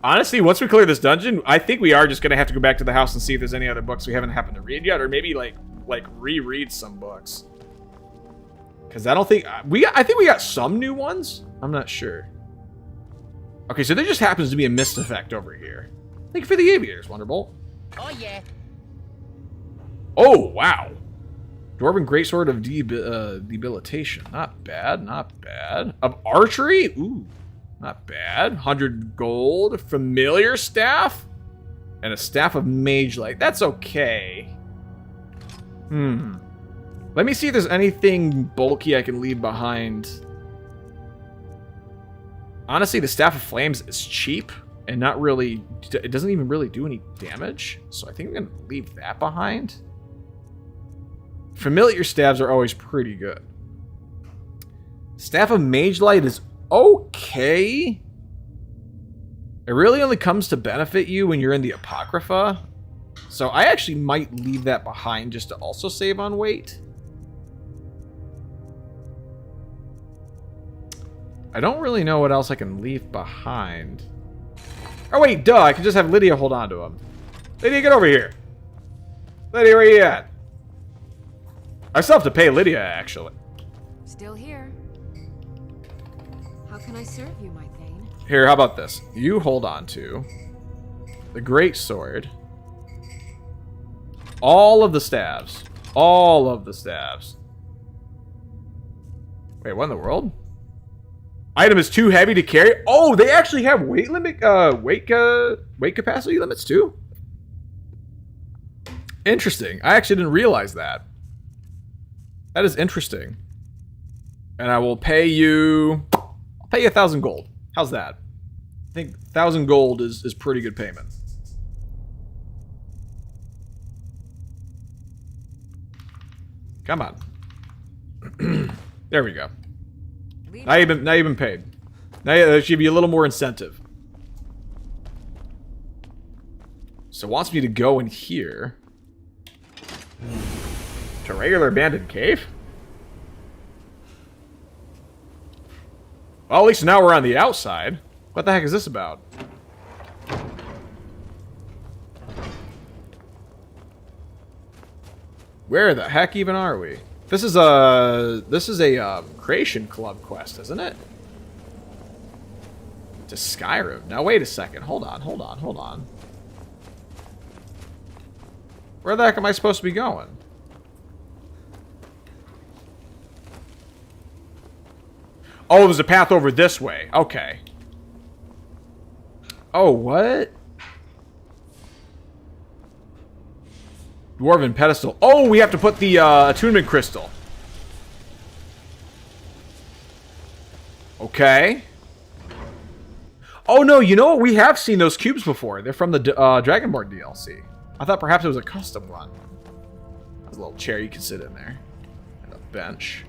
Honestly, once we clear this dungeon, I think we are just gonna have to go back to the house and see if there's any other books we haven't happened to read yet, or maybe like reread some books. Because I don't think I think we got some new ones. I'm not sure. Okay, so there just happens to be a mist effect over here. Thank you for the aviators, Wonderbolt. Oh yeah. Oh wow, Dwarven Greatsword of Debilitation. Not bad, not bad. Of Archery. Ooh. Not bad. 100 gold. Familiar Staff. And a Staff of Mage Light. That's okay. Let me see if there's anything bulky I can leave behind. Honestly, the Staff of Flames is cheap. And not really... It doesn't even really do any damage. So I think I'm going to leave that behind. Familiar Staves are always pretty good. Staff of Mage Light is okay. It really only comes to benefit you when you're in the Apocrypha. So I actually might leave that behind just to also save on weight. I don't really know what else I can leave behind. Oh wait, duh, I can just have Lydia hold on to him. Lydia, get over here. Lydia, where you at? I still have to pay Lydia, actually. Still here. How can I serve you, my Thane? Here, how about this? You hold on to the Great Sword. All of the staves. All of the staves. Wait, what in the world? Item is too heavy to carry. Oh, they actually have weight limit, weight capacity limits too? Interesting. I actually didn't realize that. That is interesting. And I will pay you... I'll pay you 1,000 gold. How's that? I think 1,000 gold is pretty good payment. Come on. There we go. Now you've been paid. Now that should give you a little more incentive. So it wants me to go in here. To regular abandoned cave? Well, at least now we're on the outside. What the heck is this about? Where the heck even are we? This is a Creation Club quest, isn't it? To Skyrim. Now wait a second. Hold on. Where the heck am I supposed to be going? Oh, there's a path over this way. Okay. Oh, what? Dwarven pedestal. Oh, we have to put the attunement crystal. Okay. Oh no, you know what? We have seen those cubes before. They're from the Dragonborn DLC. I thought perhaps it was a custom run. There's a little chair you can sit in there. And a bench.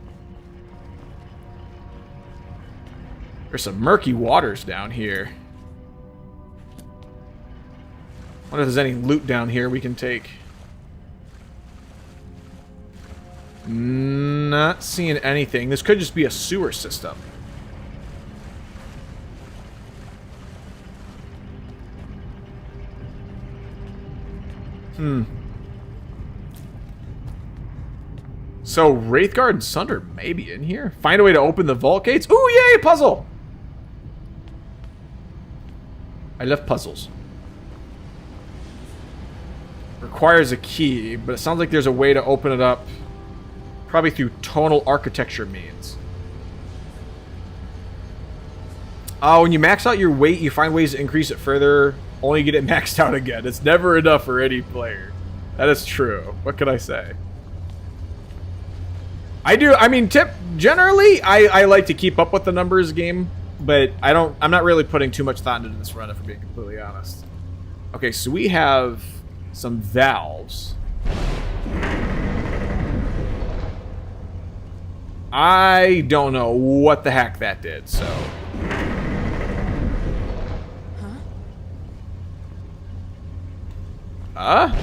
There's some murky waters down here. Wonder if there's any loot down here we can take. Not seeing anything. This could just be a sewer system. So, Wraithguard and Sunder may be in here. Find a way to open the vault gates. Ooh, yay, puzzle! I love puzzles. Requires a key, but it sounds like there's a way to open it up. Probably through tonal architecture means. Oh, when you max out your weight, you find ways to increase it further. Only get it maxed out again. It's never enough for any player. That is true. What can I say? I mean, generally, I like to keep up with the numbers game, but I'm not really putting too much thought into this run, if I'm being completely honest. Okay, so we have some valves. I don't know what the heck that did, so. Huh?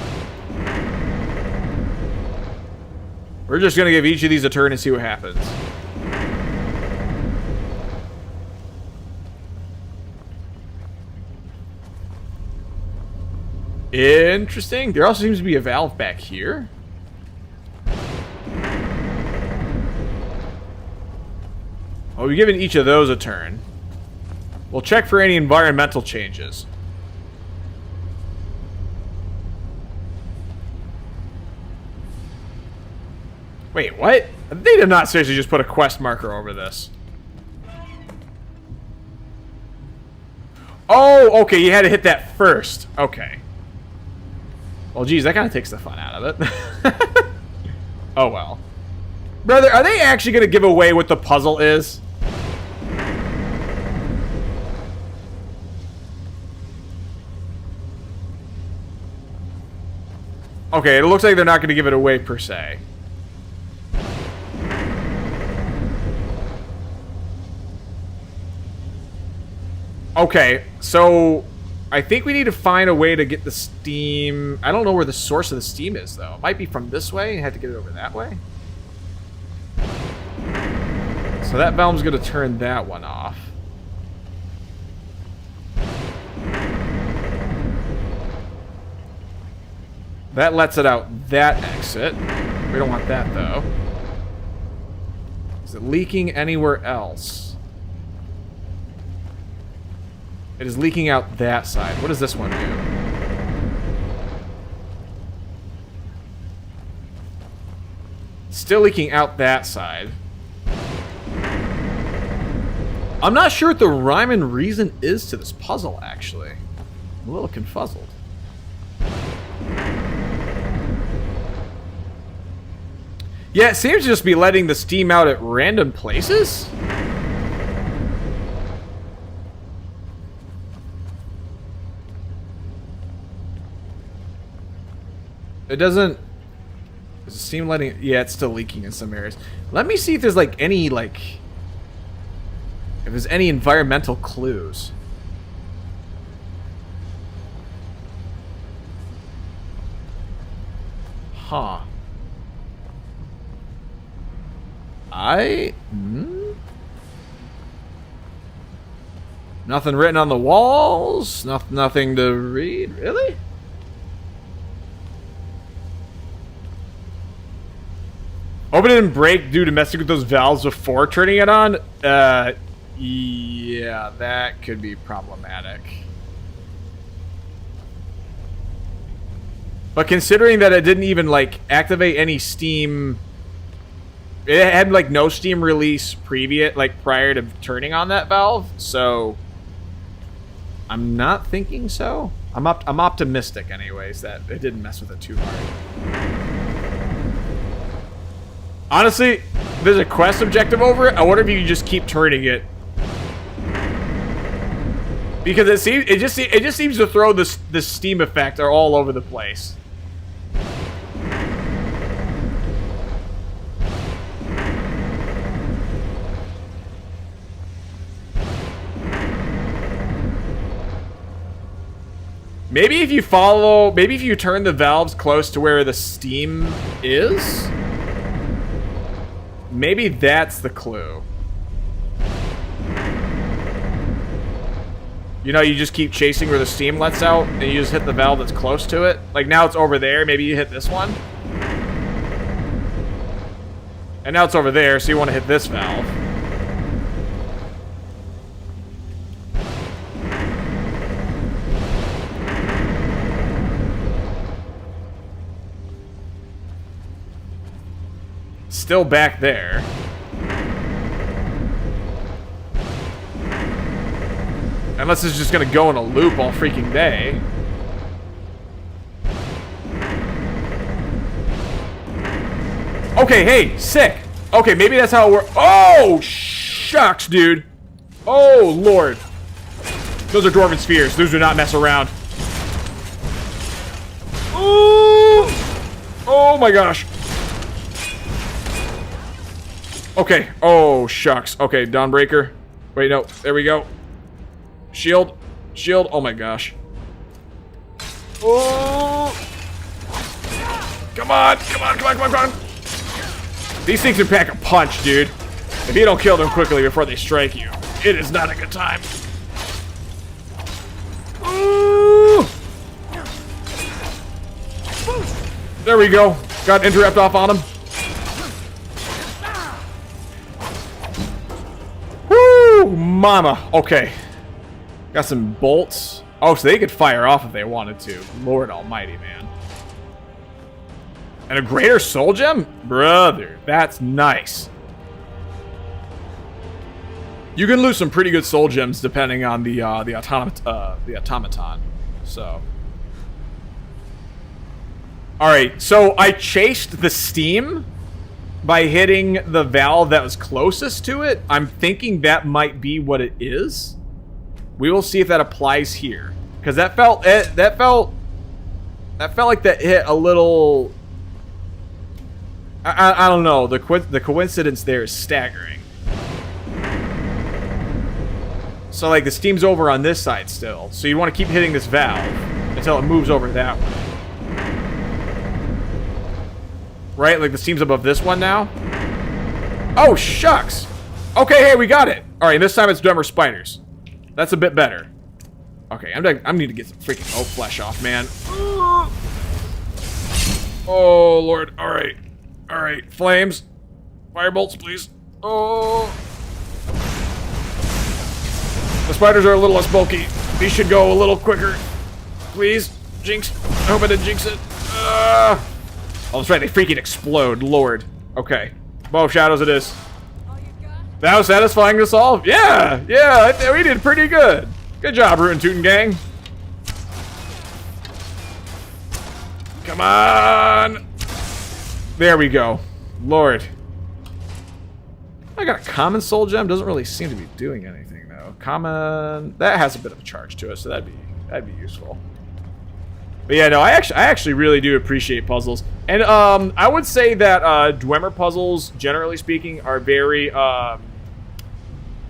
We're just gonna give each of these a turn and see what happens. Interesting. There also seems to be a valve back here. Well, we've given each of those a turn. We'll check for any environmental changes. Wait, what? They did not seriously just put a quest marker over this. Oh, okay, you had to hit that first. Okay. Well, geez, that kind of takes the fun out of it. Oh, well. Brother, are they actually going to give away what the puzzle is? Okay, it looks like they're not going to give it away per se. Okay, so I think we need to find a way to get the steam. I don't know where the source of the steam is, though. It might be from this way and have to get it over that way. So that valve's going to turn that one off. That lets it out that exit. We don't want that, though. Is it leaking anywhere else? It is leaking out that side. What does this one do? Still leaking out that side. I'm not sure what the rhyme and reason is to this puzzle, actually. I'm a little confuzzled. Yeah, it seems to just be letting the steam out at random places. It doesn't... Is the steam letting... Yeah, it's still leaking in some areas. Let me see if there's, like, any, like... If there's any environmental clues. Huh. Nothing written on the walls? Nothing to read? Really? Open it and break due to messing with those valves before turning it on? Yeah, that could be problematic. But considering that it didn't even, like, activate any steam... It had, like, no steam release prior to turning on that valve, so... I'm not thinking so. I'm optimistic, anyways, that it didn't mess with it too hard. Honestly, there's a quest objective over it. I wonder if you can just keep turning it, because it just seems to throw this steam effect all over the place. Maybe if you turn the valves close to where the steam is, maybe that's the clue. You know, you just keep chasing where the steam lets out, and you just hit the valve that's close to it. Like, now it's over there. Maybe you hit this one. And now it's over there, so you want to hit this valve. Still back there. Unless it's just gonna go in a loop all freaking day. Okay, hey, sick. Okay, maybe that's how it works. Oh, shucks, dude. Oh, Lord. Those are Dwarven Spheres. Those do not mess around. Ooh. Oh, my gosh. Okay. Oh, shucks. Okay, Dawnbreaker. Wait, no. There we go. Shield. Shield. Oh, my gosh. Oh. Come on. Come on, come on, come on, come on. These things can pack a punch, dude. If you don't kill them quickly before they strike you, it is not a good time. Ooh. There we go. Got interrupt off on him. Woo, mama. Okay. Got some bolts. Oh, so they could fire off if they wanted to. Lord almighty, man. And a greater soul gem? Brother, that's nice. You can lose some pretty good soul gems depending on the automaton. So. Alright, so I chased the steam by hitting the valve that was closest to it. I'm thinking that might be what it is. We will see if that applies here. Because that felt like that hit a little... I don't know. The coincidence there is staggering. So, like, the steam's over on this side still. So you want to keep hitting this valve until it moves over that way. Right? Like, the steam's above this one now. Oh, shucks. Okay, hey, we got it. All right, this time it's drummer spiders. That's a bit better. Okay, I need to get some freaking oak flesh off, man. Oh, Lord. All right. All right, flames. Firebolts, please. Oh. The spiders are a little less bulky. These should go a little quicker. Please. Jinx. I hope I didn't jinx it. Oh, that's right. They freaking explode. Lord. Okay. Bow of Shadows it is. That was satisfying to solve. Yeah. Yeah. We did pretty good. Good job, Rootin' Tootin' Gang. Come on. There we go. Lord. I got a common soul gem. Doesn't really seem to be doing anything though. Common, that has a bit of a charge to it, so that'd be useful. But yeah, no, I actually really do appreciate puzzles. And I would say that Dwemer puzzles, generally speaking, are very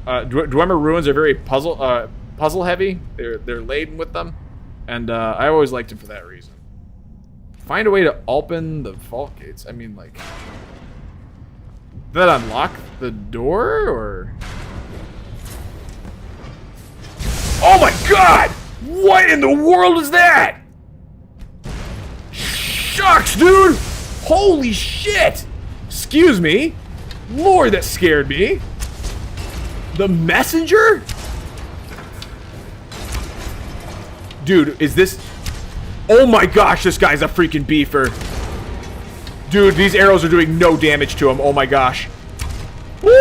Dwemer ruins are very puzzle heavy. They're laden with them. And I always liked them for that reason. Find a way to open the vault gates. I mean, like... Did that unlock the door, or...? Oh my god! What in the world is that? Shucks, dude! Holy shit! Excuse me? Lord, that scared me. The messenger? Dude, is this... Oh my gosh, this guy's a freaking beefer. Dude, these arrows are doing no damage to him. Oh my gosh. Woo!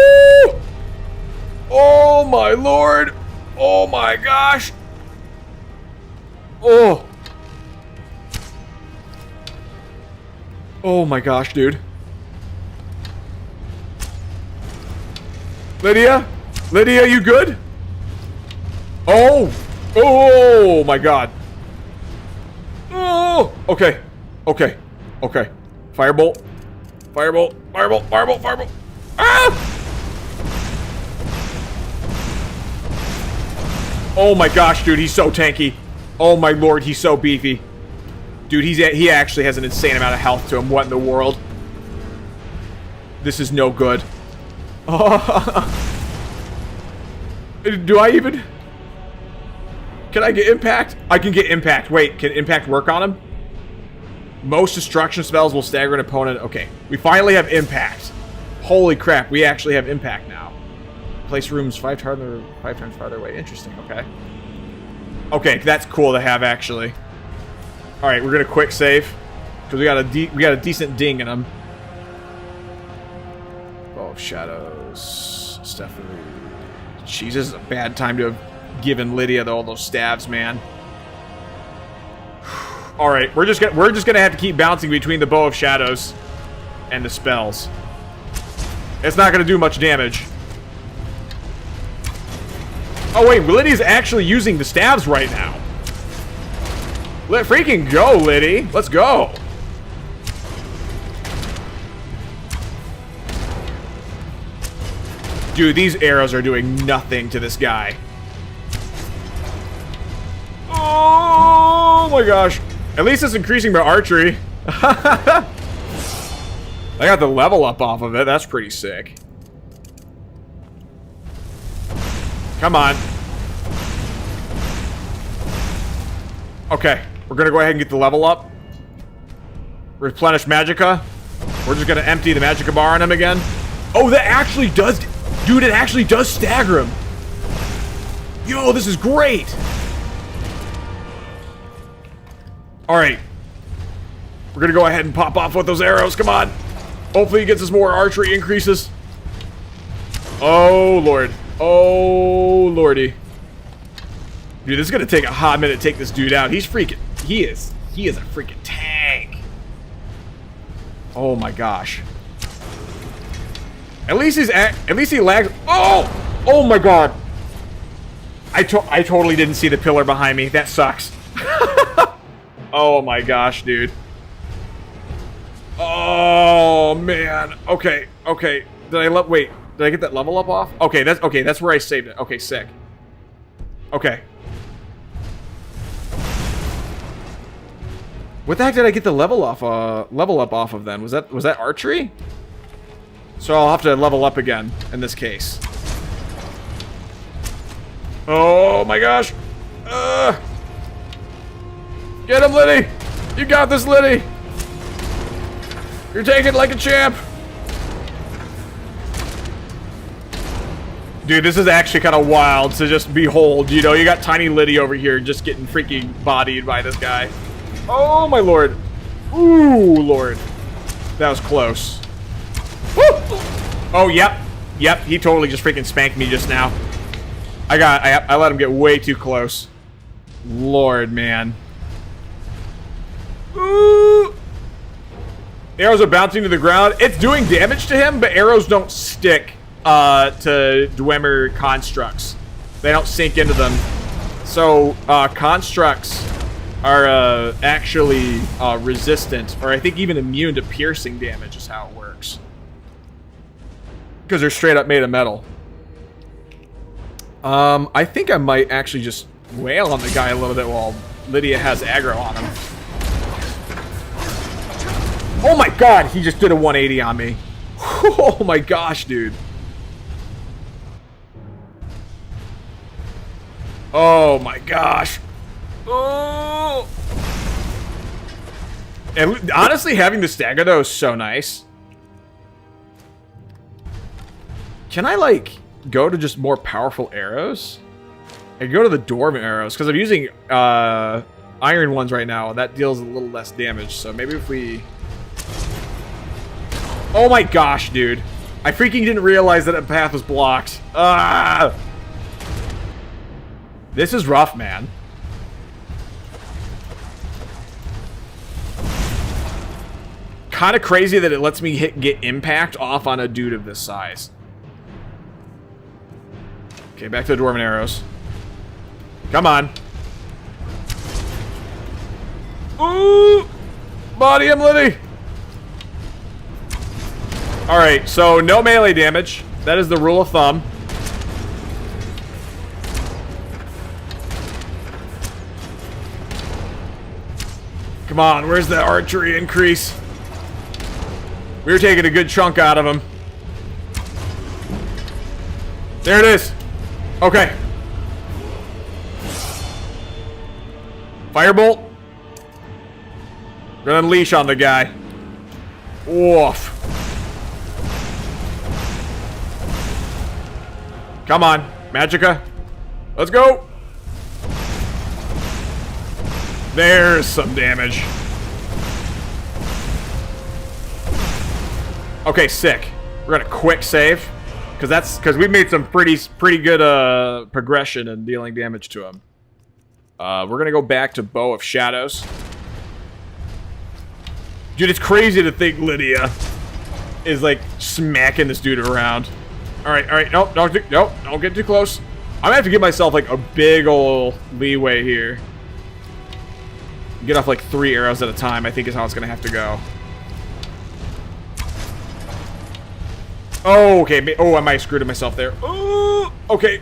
Oh my lord. Oh my gosh. Oh. Oh my gosh, dude. Lydia? Lydia, you good? Oh. Oh my god. Oh, okay. Okay. Okay. Firebolt. Firebolt. Firebolt. Firebolt. Firebolt. Ah! Oh my gosh, dude, he's so tanky. Oh my lord, he's so beefy. Dude, he actually has an insane amount of health to him. What in the world? This is no good. Oh. Do I even... Can I get impact? I can get impact. Wait, can impact work on him? Most destruction spells will stagger an opponent. Okay, we finally have impact. Holy crap, we actually have impact now. Place rooms 5 times farther away. Interesting, okay. Okay, that's cool to have, actually. Alright, we're gonna quick save. Because we got a decent ding in them. Bow of Shadows. Stephanie. Jeez, this is a bad time to have given Lydia all those stabs, man. Alright, we're just gonna have to keep bouncing between the Bow of Shadows and the spells. It's not gonna do much damage. Oh wait, Lydia's actually using the stabs right now. Let freaking go, Liddy. Let's go. Dude, these arrows are doing nothing to this guy. Oh my gosh. At least it's increasing my archery. I got the level up off of it. That's pretty sick. Come on. Okay, we're gonna go ahead and get the level up. Replenish Magicka. We're just gonna empty the Magicka bar on him again. Oh, that actually does... Dude, it actually does stagger him. Yo, this is great. Alright. We're gonna go ahead and pop off with those arrows. Come on. Hopefully he gets us more archery increases. Oh, Lord. Oh, Lordy. Dude, this is gonna take a hot minute to take this dude out. He's freaking... He is a freaking tank. Oh, my gosh. At least he lags. Oh! Oh my god. I totally didn't see the pillar behind me. That sucks. Oh my gosh, dude. Oh man. Okay. Okay. Wait. Did I get that level up off? Okay, that's where I saved it. Okay, sick. Okay. What the heck did I get the level up off of then? Was that archery? So I'll have to level up again in this case. Oh my gosh. Get him, Liddy. You got this, Liddy. You're taking it like a champ. Dude, this is actually kind of wild to just behold. You know, you got tiny Liddy over here just getting freaking bodied by this guy. Oh my lord. Ooh, lord. That was close. Woo! Oh, yep. Yep, he totally just freaking spanked me just now. I let him get way too close. Lord, man. Ooh. Arrows are bouncing to the ground. It's doing damage to him, but arrows don't stick to Dwemer constructs. They don't sink into them. So, constructs are actually resistant, or I think even immune to piercing damage is how it works. Because they're straight up made of metal. I think I might actually just wail on the guy a little bit while Lydia has aggro on him. Oh my god, he just did a 180 on me. Oh my gosh, dude. Oh my gosh. Oh. And honestly, having the stagger though is so nice. Can I like go to just more powerful arrows? I can go to the dwarven arrows because I'm using iron ones right now. That deals a little less damage. So maybe if we... Oh my gosh, dude. I freaking didn't realize that a path was blocked. Ah! This is rough, man. Kind of crazy that it lets me get impact off on a dude of this size. Okay, back to the dwarven arrows. Come on. Ooh! Body him, Liddy! Alright, so no melee damage. That is the rule of thumb. Come on, where's the archery increase? We were taking a good chunk out of him. There it is. Okay. Firebolt. Gonna unleash on the guy. Woof. Come on, Magicka. Let's go. There's some damage. Okay, sick. We're gonna quick save, because we made some pretty good progression in dealing damage to him. We're gonna go back to Bow of Shadows. Dude, it's crazy to think Lydia is like smacking this dude around. All right. Nope, don't get too close. I'm gonna have to give myself like a big ol' leeway here. Get off like 3 arrows at a time, I think is how it's gonna have to go. Oh, okay. Oh, I might have screwed myself there. Oh, okay.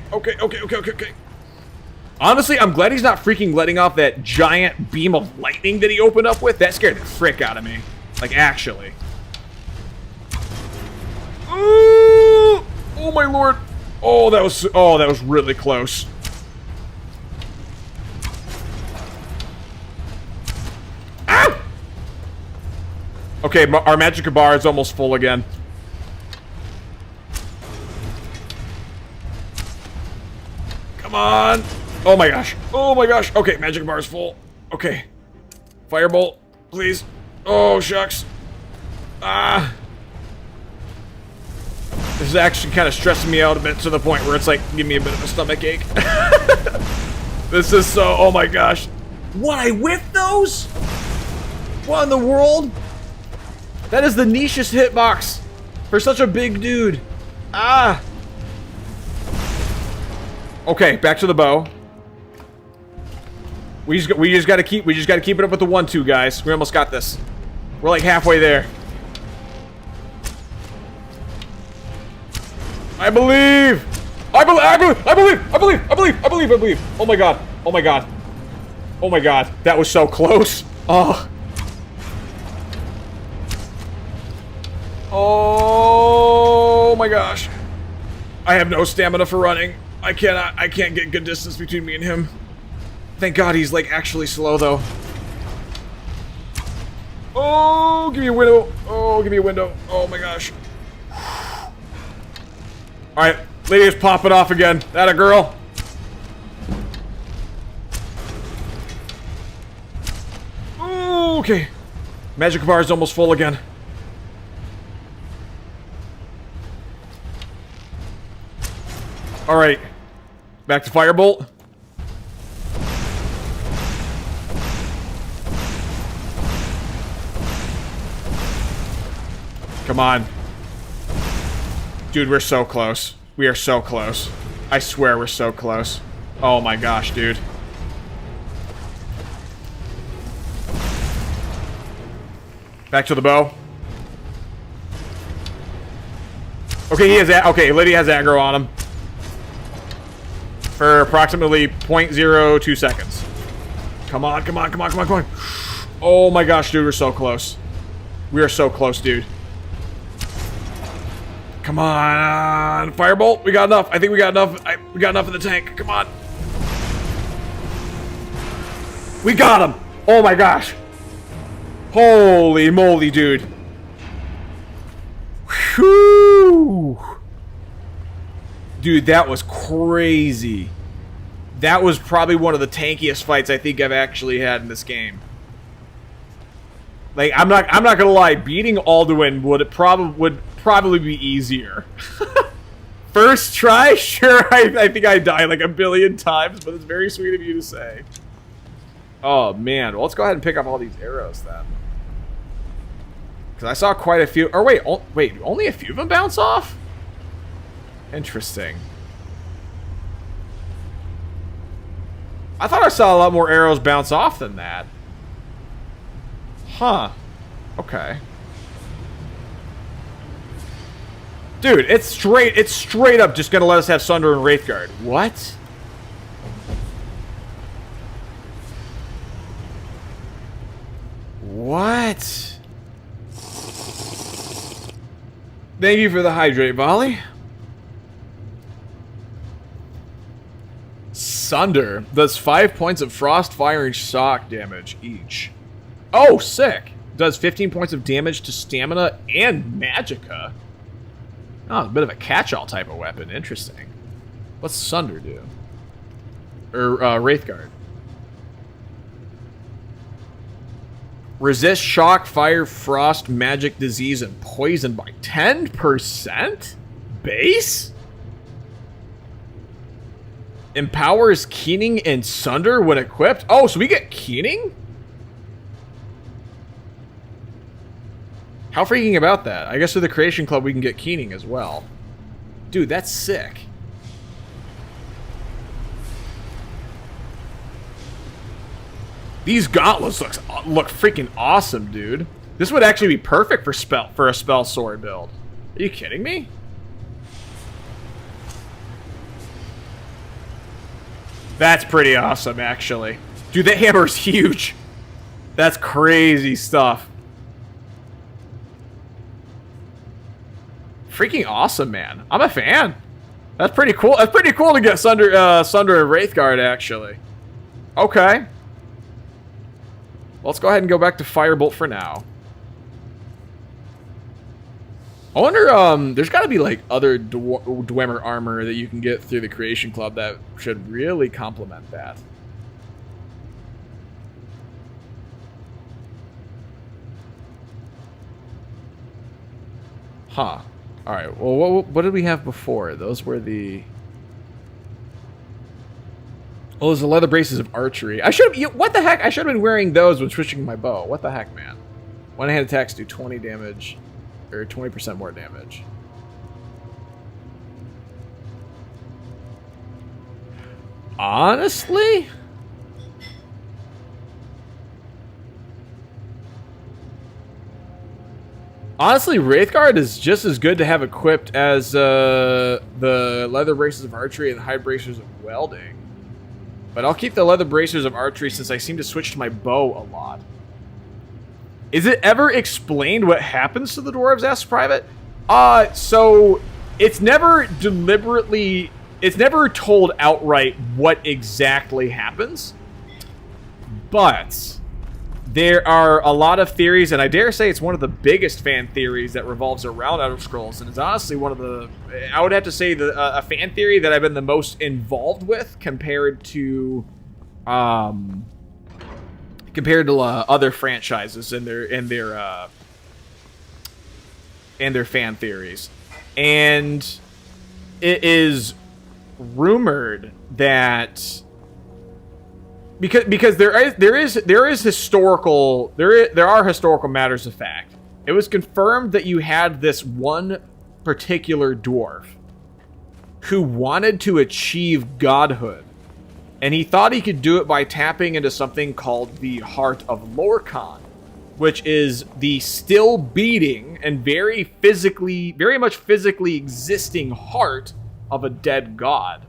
Honestly, I'm glad he's not freaking letting off that giant beam of lightning that he opened up with. That scared the frick out of me. Like, actually. Oh my lord. Oh, that was really close. Ah! Okay, our Magicka bar is almost full again. Come on. Oh my gosh. Okay, Magicka bar is full. Okay. Firebolt, please. Oh, shucks. Ah. This is actually kind of stressing me out a bit to the point where it's like, give me a bit of a stomach ache. This is so, oh my gosh. What, I whiffed those? What in the world? That is the nichest hitbox for such a big dude. Ah. Okay, back to the bow. We just gotta keep it up with the 1-2, guys. We almost got this. We're like halfway there. I believe. Oh my god. That was so close. Oh my gosh. I have no stamina for running. I can't get good distance between me and him. Thank god he's like actually slow though. Oh, give me a window. Oh my gosh. Alright, Lydia's popping off again. That a girl? Ooh, okay. Magicka bar is almost full again. Alright. Back to Firebolt. Come on. Dude, we're so close. We are so close. I swear we're so close. Oh my gosh, dude. Back to the bow. Okay, okay, Lydia has aggro on him. For approximately 0.02 seconds. Come on. Oh my gosh, dude, we're so close. We are so close, dude. Come on, Firebolt. We got enough. I think we got enough. We got enough in the tank. Come on. We got him. Oh my gosh. Holy moly, dude. Whew. Dude, that was crazy. That was probably one of the tankiest fights I think I've actually had in this game. Like, I'm not gonna lie, beating Alduin would probably be easier. First try, sure, I think I died like a billion times, but it's very sweet of you to say. Oh man, well, let's go ahead and pick up all these arrows then. Because I saw quite a few. Or wait, only a few of them bounce off? Interesting. I thought I saw a lot more arrows bounce off than that. Huh. Okay. Dude, it's straight up just gonna let us have Sunder and Wraithguard. What? What? Thank you for the hydrate volley. Sunder does 5 points of frost, fire, and shock damage each. Oh, sick. Does 15 points of damage to stamina and magicka. Oh, a bit of a catch-all type of weapon. Interesting. What's Sunder do? Or Wraithguard. Resist shock, fire, frost, magic, disease, and poison by 10%? Base? Empowers Keening and Sunder when equipped? Oh, so we get Keening? How freaking about that? I guess with the Creation Club we can get Keening as well. Dude, that's sick. These gauntlets look freaking awesome, dude. This would actually be perfect for a spell sword build. Are you kidding me? That's pretty awesome, actually. Dude, that hammer's huge. That's crazy stuff. Freaking awesome, man. I'm a fan. That's pretty cool. That's pretty cool to get Sunder and Wraithguard, actually. Okay. Let's go ahead and go back to Firebolt for now. I wonder, there's got to be, like, other Dwemer armor that you can get through the Creation Club that should really complement that. Huh. Alright, well, what did we have before? Those were the... Oh, those are leather braces of archery. I should have... What the heck? I should have been wearing those when switching my bow. What the heck, man? One-hand attacks do 20 damage... Or 20% more damage. Honestly? Honestly, Wraithguard is just as good to have equipped as the leather braces of archery and the hide bracers of welding. But I'll keep the leather bracers of archery since I seem to switch to my bow a lot. Is it ever explained what happens to the dwarves? Asked Private. So it's never deliberately, it's never told outright what exactly happens. But there are a lot of theories, and I dare say it's one of the biggest fan theories that revolves around Elder Scrolls, and it's honestly one of the, I would have to say, a fan theory that I've been the most involved with compared to other franchises and their fan theories. And it is rumored that because there are historical matters of fact. It was confirmed that you had this one particular dwarf who wanted to achieve godhood. And he thought he could do it by tapping into something called the Heart of Lorcan, which is the still beating and very much physically existing heart of a dead god.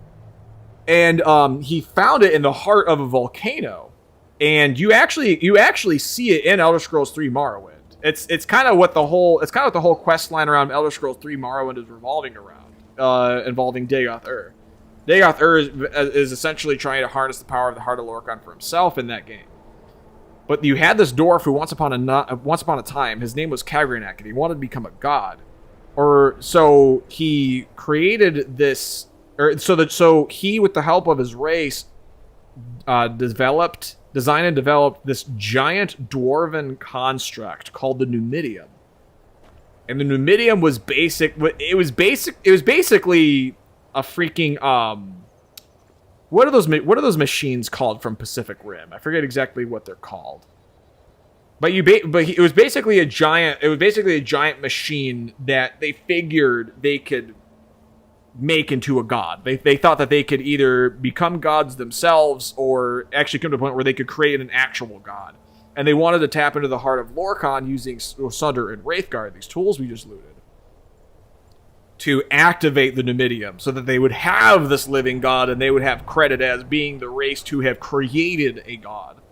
And he found it in the heart of a volcano. And you actually see it in Elder Scrolls 3 Morrowind. It's kind of what the whole quest line around Elder Scrolls 3 Morrowind is revolving around, involving Dagoth-Ur. Dagoth-Ur is essentially trying to harness the power of the Heart of Lorcan for himself in that game. But you had this dwarf who once upon a time, his name was Kagranak, and he wanted to become a god. So he created this, so he, with the help of his race, designed and developed this giant dwarven construct called the Numidium. And the Numidium was basically a freaking what are those machines called from Pacific Rim? I forget exactly what they're called. But it was basically a giant machine that they figured they could make into a god. They thought that they could either become gods themselves or actually come to a point where they could create an actual god. And they wanted to tap into the Heart of Lorcan using Sunder and Wraithguard, these tools we just looted, to activate the Numidium so that they would have this living god and they would have credit as being the race to have created a god.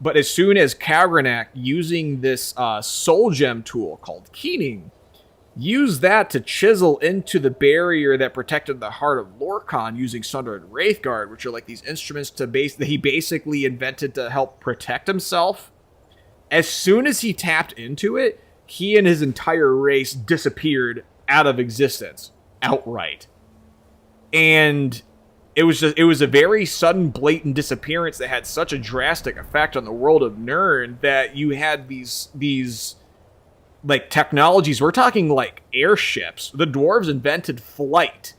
But as soon as Kagranak, using this soul gem tool called Keening, use that to chisel into the barrier that protected the heart of Lorcan using Sunder and Wraithguard, which are like these instruments that he basically invented to help protect himself. As soon as he tapped into it, he and his entire race disappeared out of existence outright. And it was a very sudden, blatant disappearance that had such a drastic effect on the world of Nirn that you had these like technologies. We're talking like airships. The dwarves invented flight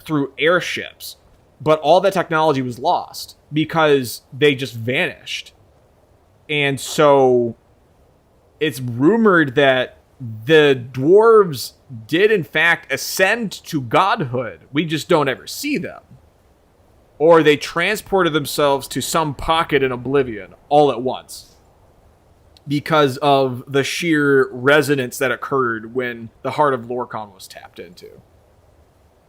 through airships, but all that technology was lost because they just vanished. And so it's rumored that the dwarves did in fact ascend to godhood. We just don't ever see them. Or they transported themselves to some pocket in oblivion all at once because of the sheer resonance that occurred when the heart of Lorcan was tapped into.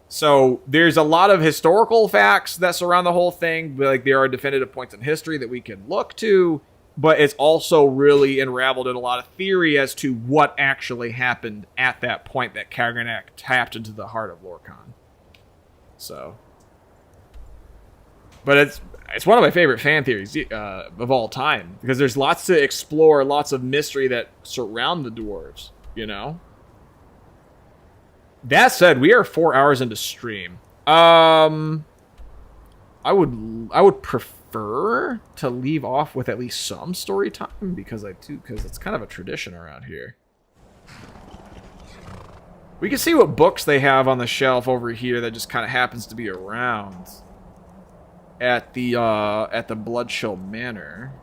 So there's a lot of historical facts that surround the whole thing. Like, there are definitive points in history that we can look to, but it's also really unraveled in a lot of theory as to what actually happened at that point that Kaganak tapped into the heart of Lorcan. So, but it's one of my favorite fan theories of all time, because there's lots to explore, lots of mystery that surround the dwarves, you know? That said, we are 4 hours into stream. I would prefer to leave off with at least some story time, because it's kind of a tradition around here. We can see what books they have on the shelf over here that just kind of happens to be around at the Bloodchill Manor.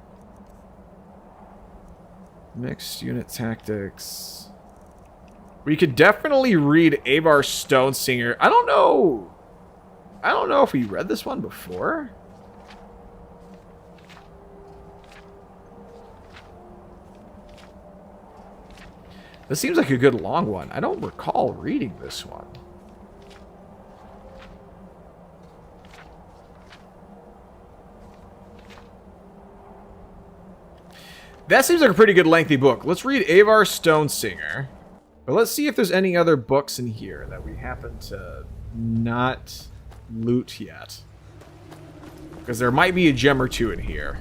Mixed unit tactics. We could definitely read Avar Stonesinger. I don't know if we read this one before. This seems like a good long one. I don't recall reading this one. That seems like a pretty good lengthy book. Let's read Avar Stonesinger. But let's see if there's any other books in here that we happen to not loot yet. Because there might be a gem or two in here.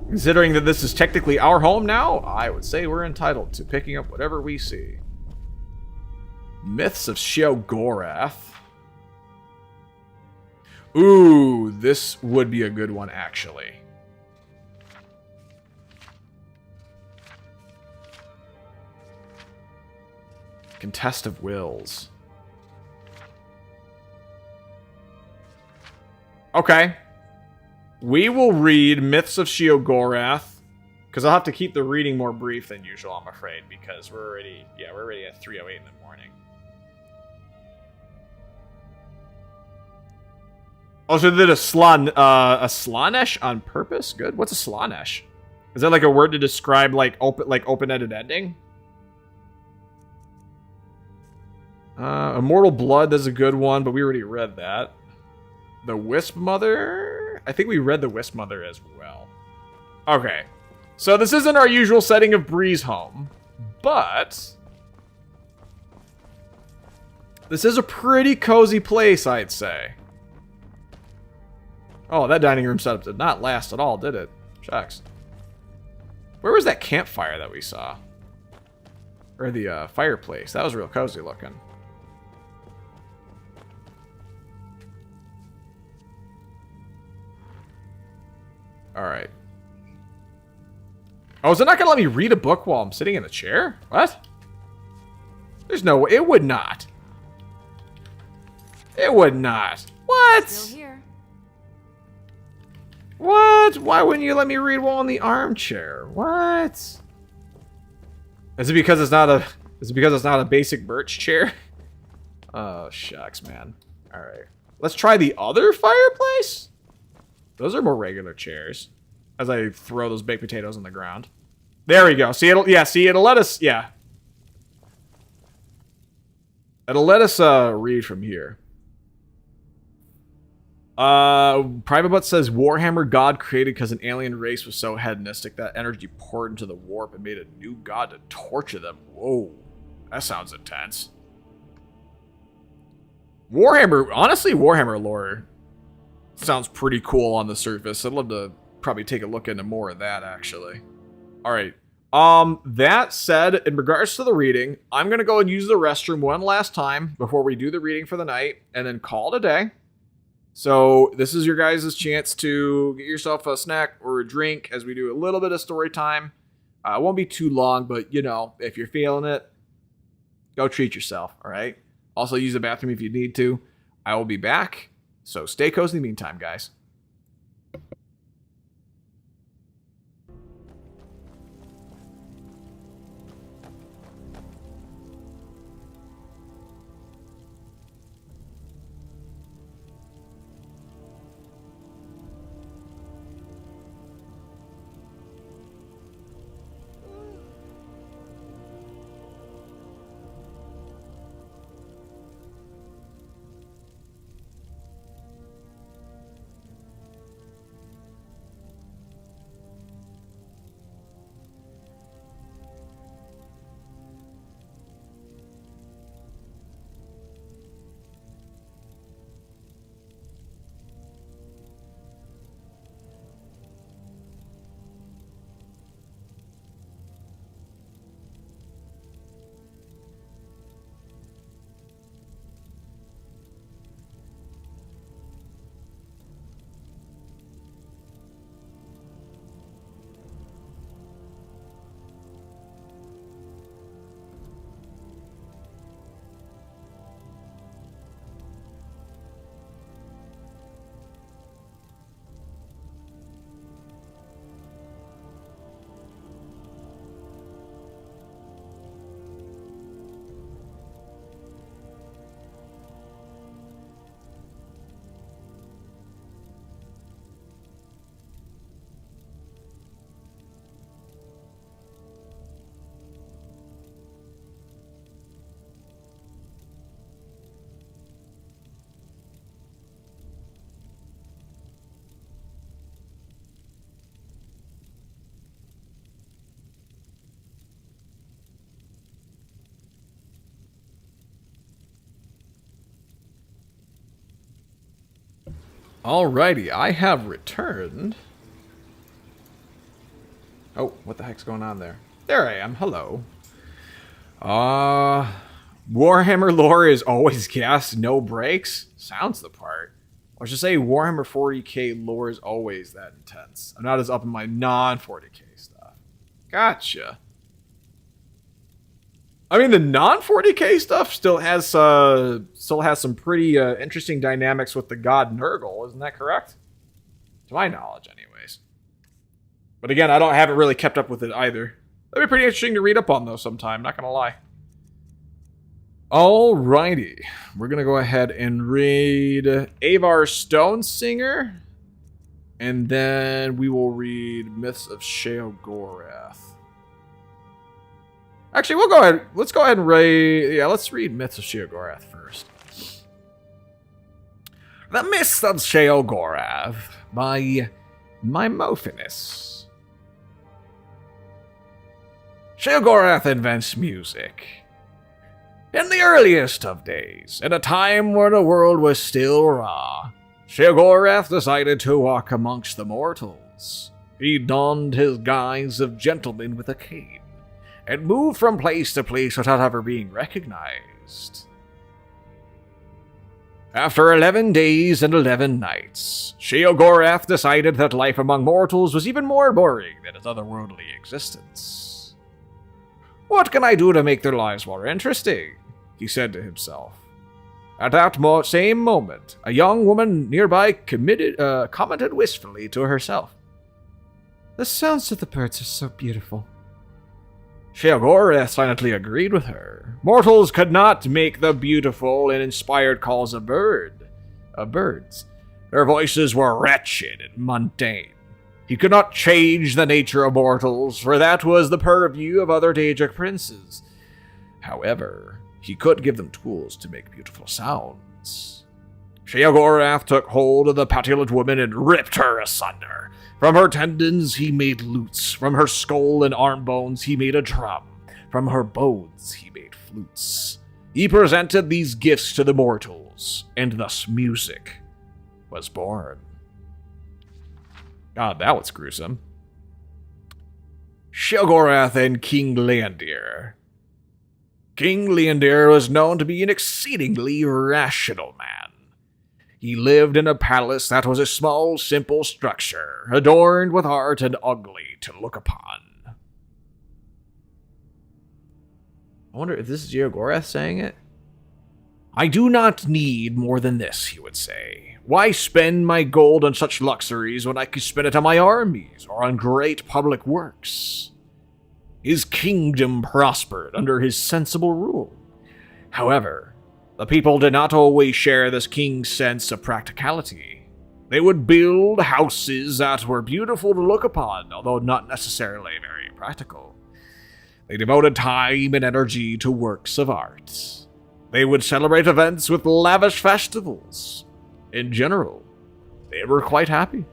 Considering that this is technically our home now, I would say we're entitled to picking up whatever we see. Myths of Sheogorath. Ooh, this would be a good one, actually. Contest of Wills. Okay. We will read Myths of Sheogorath, because I'll have to keep the reading more brief than usual, I'm afraid, because we're already at 3:08 in the morning. Also, did a Slaanesh on purpose? Good. What's a Slaanesh? Is that like a word to describe like open-ended ending? Immortal Blood, that's a good one, but we already read that. The Wisp Mother? I think we read the Wisp Mother as well. Okay. So this isn't our usual setting of Breeze Home, but this is a pretty cozy place, I'd say. Oh, that dining room setup did not last at all, did it? Shucks. Where was that campfire that we saw? Or the fireplace? That was real cozy looking. Alright. Oh, is it not going to let me read a book while I'm sitting in a chair? What? There's no way. It would not. It would not. What? Still here. What? Why wouldn't you let me read while in the armchair? What? Is it because it's not a basic birch chair? Oh, shucks, man. Alright. Let's try the other fireplace? Those are more regular chairs. As I throw those baked potatoes on the ground. There we go. See, it'll let us, yeah. It'll let us read from here. Private Butt says Warhammer God created because an alien race was so hedonistic that energy poured into the warp and made a new god to torture them. Whoa, that sounds intense. Warhammer, honestly, Warhammer lore sounds pretty cool on the surface. I'd love to probably take a look into more of that, actually. All right. That said, in regards to the reading, I'm going to go and use the restroom one last time before we do the reading for the night and then call it a day. So this is your guys' chance to get yourself a snack or a drink as we do a little bit of story time. It won't be too long, but you know, if you're feeling it, go treat yourself. All right. Also use the bathroom if you need to. I will be back. So stay cozy in the meantime, guys. Alrighty, I have returned. Oh, what the heck's going on there? There I am, hello. Warhammer lore is always gas, no breaks? Sounds the part. Or should say Warhammer 40k lore is always that intense. I'm not as up in my non-40k stuff. Gotcha. I mean, the non-40k stuff still has some pretty interesting dynamics with the god Nurgle, isn't that correct? To my knowledge, anyways. But again, I haven't really kept up with it either. That'd be pretty interesting to read up on, though, sometime, not gonna lie. Alrighty. We're gonna go ahead and read Avar Stonesinger. And then we will read Myths of Sheogorath. Actually, we'll go ahead. Let's go ahead and read. Yeah, let's read Myths of Sheogorath first. The Myths of Sheogorath by Mimophanes. Sheogorath invents music. In the earliest of days, in a time where the world was still raw, Sheogorath decided to walk amongst the mortals. He donned his guise of gentleman with a cane, and moved from place to place without ever being recognized. After 11 days and 11 nights, Sheogorath decided that life among mortals was even more boring than his otherworldly existence. What can I do to make their lives more interesting? He said to himself. At that same moment, a young woman nearby commented wistfully to herself. The sounds of the birds are so beautiful. Sheogorath silently agreed with her. Mortals could not make the beautiful and inspired calls of birds. Their voices were wretched and mundane. He could not change the nature of mortals, for that was the purview of other Daedric princes. However, he could give them tools to make beautiful sounds. Sheogorath took hold of the petulant woman and ripped her asunder. From her tendons he made lutes. From her skull and arm bones he made a drum. From her bones he made flutes. He presented these gifts to the mortals, and thus music was born. God, that was gruesome. Sheogorath and King Leondir. King Leondir was known to be an exceedingly rational man. He lived in a palace that was a small, simple structure, adorned with art and ugly to look upon. I wonder if this is Sheogorath saying it? I do not need more than this, he would say. Why spend my gold on such luxuries when I could spend it on my armies or on great public works? His kingdom prospered under his sensible rule. However, the people did not always share this king's sense of practicality. They would build houses that were beautiful to look upon, although not necessarily very practical. They devoted time and energy to works of art. They would celebrate events with lavish festivals. In general, they were quite happy.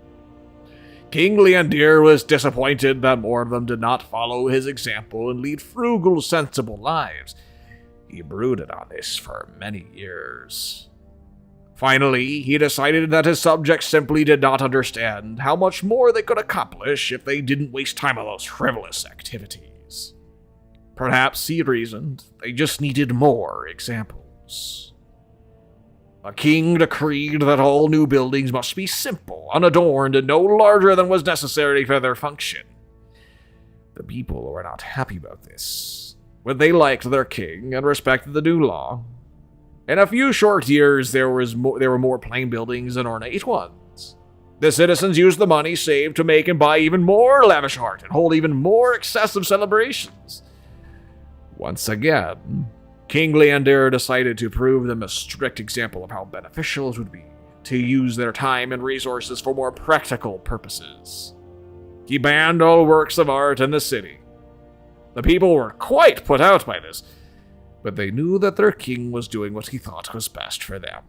King Leondir was disappointed that more of them did not follow his example and lead frugal, sensible lives. He brooded on this for many years. Finally, he decided that his subjects simply did not understand how much more they could accomplish if they didn't waste time on those frivolous activities. Perhaps, he reasoned, they just needed more examples. The king decreed that all new buildings must be simple, unadorned, and no larger than was necessary for their function. The people were not happy about this, but they liked their king and respected the new law. In a few short years, there were more plain buildings than ornate ones. The citizens used the money saved to make and buy even more lavish art and hold even more excessive celebrations. Once again, King Leondir decided to prove them a strict example of how beneficial it would be to use their time and resources for more practical purposes. He banned all works of art in the city. The people were quite put out by this, but they knew that their king was doing what he thought was best for them.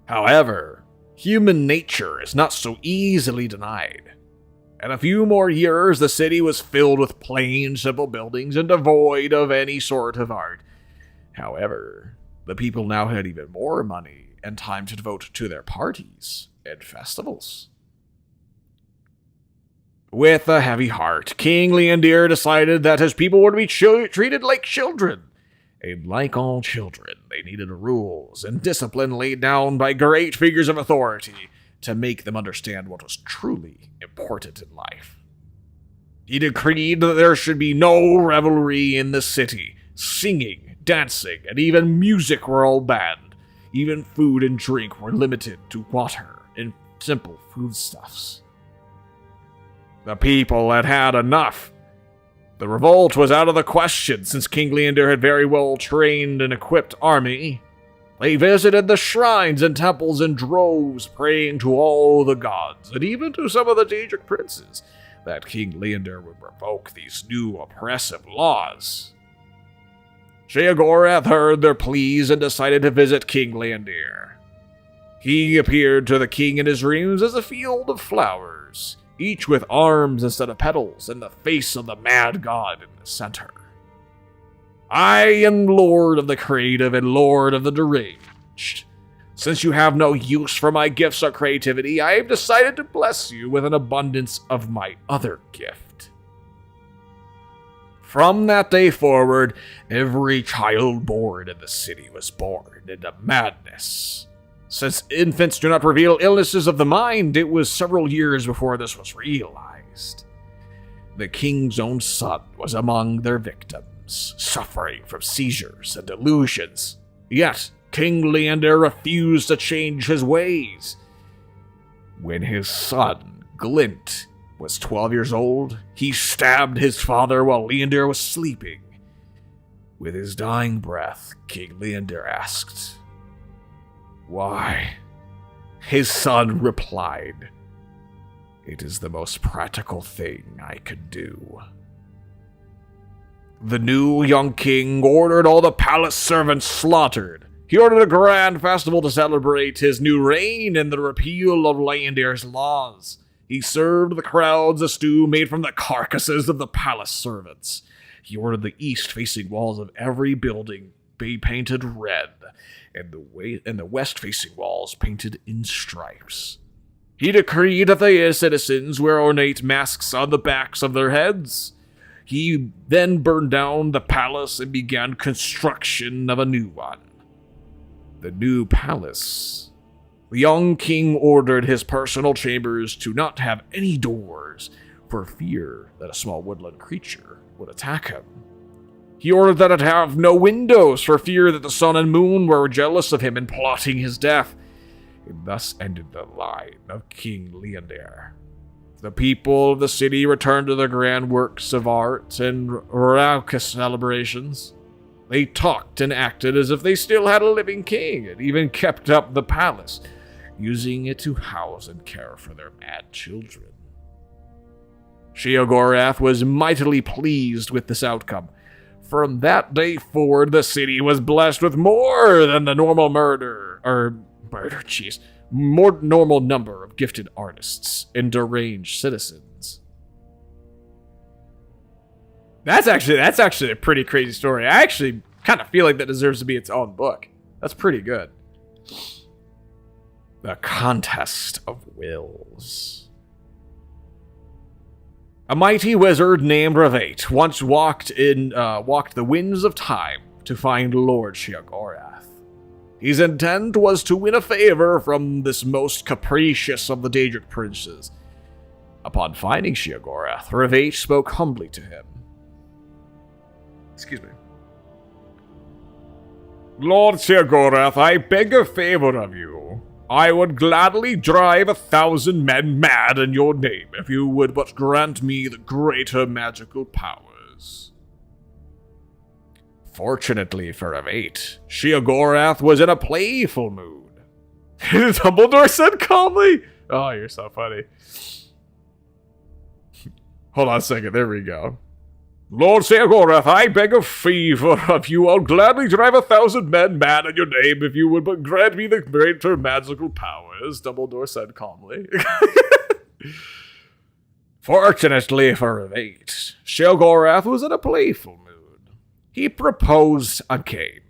However, human nature is not so easily denied. In a few more years, the city was filled with plain, simple buildings and devoid of any sort of art. However, the people now had even more money and time to devote to their parties and festivals. With a heavy heart, King Leondir decided that his people were to be treated like children. And like all children, they needed rules and discipline laid down by great figures of authority to make them understand what was truly important in life. He decreed that there should be no revelry in the city. Singing, dancing, and even music were all banned. Even food and drink were limited to water and simple foodstuffs. The people had had enough. The revolt was out of the question since King Leondir had very well trained and equipped army. They visited the shrines and temples in droves, praying to all the gods, and even to some of the Daedric princes, that King Leondir would revoke these new oppressive laws. Sheogorath heard their pleas and decided to visit King Leondir. He appeared to the king in his dreams as a field of flowers, each with arms instead of petals, and the face of the mad god in the center. I am Lord of the Creative and Lord of the Deranged. Since you have no use for my gifts or creativity, I have decided to bless you with an abundance of my other gift. From that day forward, every child born in the city was born into madness. Since infants do not reveal illnesses of the mind, it was several years before this was realized. The king's own son was among their victims, suffering from seizures and delusions. Yet, King Leondir refused to change his ways. When his son, Glint, was 12 years old, he stabbed his father while Leondir was sleeping. With his dying breath, King Leondir asked, "Why?" His son replied, "It is the most practical thing I could do." The new young king ordered all the palace servants slaughtered, He ordered a grand festival to celebrate his new reign and the repeal of Leyendair's laws. He served the crowds a stew made from the carcasses of the palace servants. He ordered the east-facing walls of every building be painted red, and the west-facing walls painted in stripes. He decreed that the citizens wear ornate masks on the backs of their heads. He then burned down the palace and began construction of a new one. The new palace. The young king ordered his personal chambers to not have any doors, for fear that a small woodland creature would attack him. He ordered that it have no windows, for fear that the sun and moon were jealous of him and plotting his death. And thus ended the line of King Leyendair. The people of the city returned to their grand works of art and raucous celebrations. They talked and acted as if they still had a living king, and even kept up the palace, using it to house and care for their mad children. Sheogorath was mightily pleased with this outcome. From that day forward, the city was blessed with more than the normal more normal number of gifted artists and deranged citizens. That's actually a pretty crazy story. I actually kind of feel like that deserves to be its own book. That's pretty good. The Contest of Wills. A mighty wizard named Ravate once walked the winds of time to find Lord Sheogorath. His intent was to win a favor from this most capricious of the Daedric princes. Upon finding Sheogorath, Ravate spoke humbly to him. Excuse me. Lord Sheogorath, I beg a favor of you. I would gladly drive 1,000 men mad in your name if you would but grant me the greater magical powers. Fortunately for Ravate, Sheogorath was in a playful mood. Dumbledore said calmly. Oh, you're so funny. Hold on a second, there we go. Lord Sheogorath, I beg a favor of you. I'll gladly drive 1,000 men mad in your name if you would but grant me the greater magical powers, Dumbledore said calmly. Fortunately for Ravate, Sheogorath was in a playful mood. He proposed a game.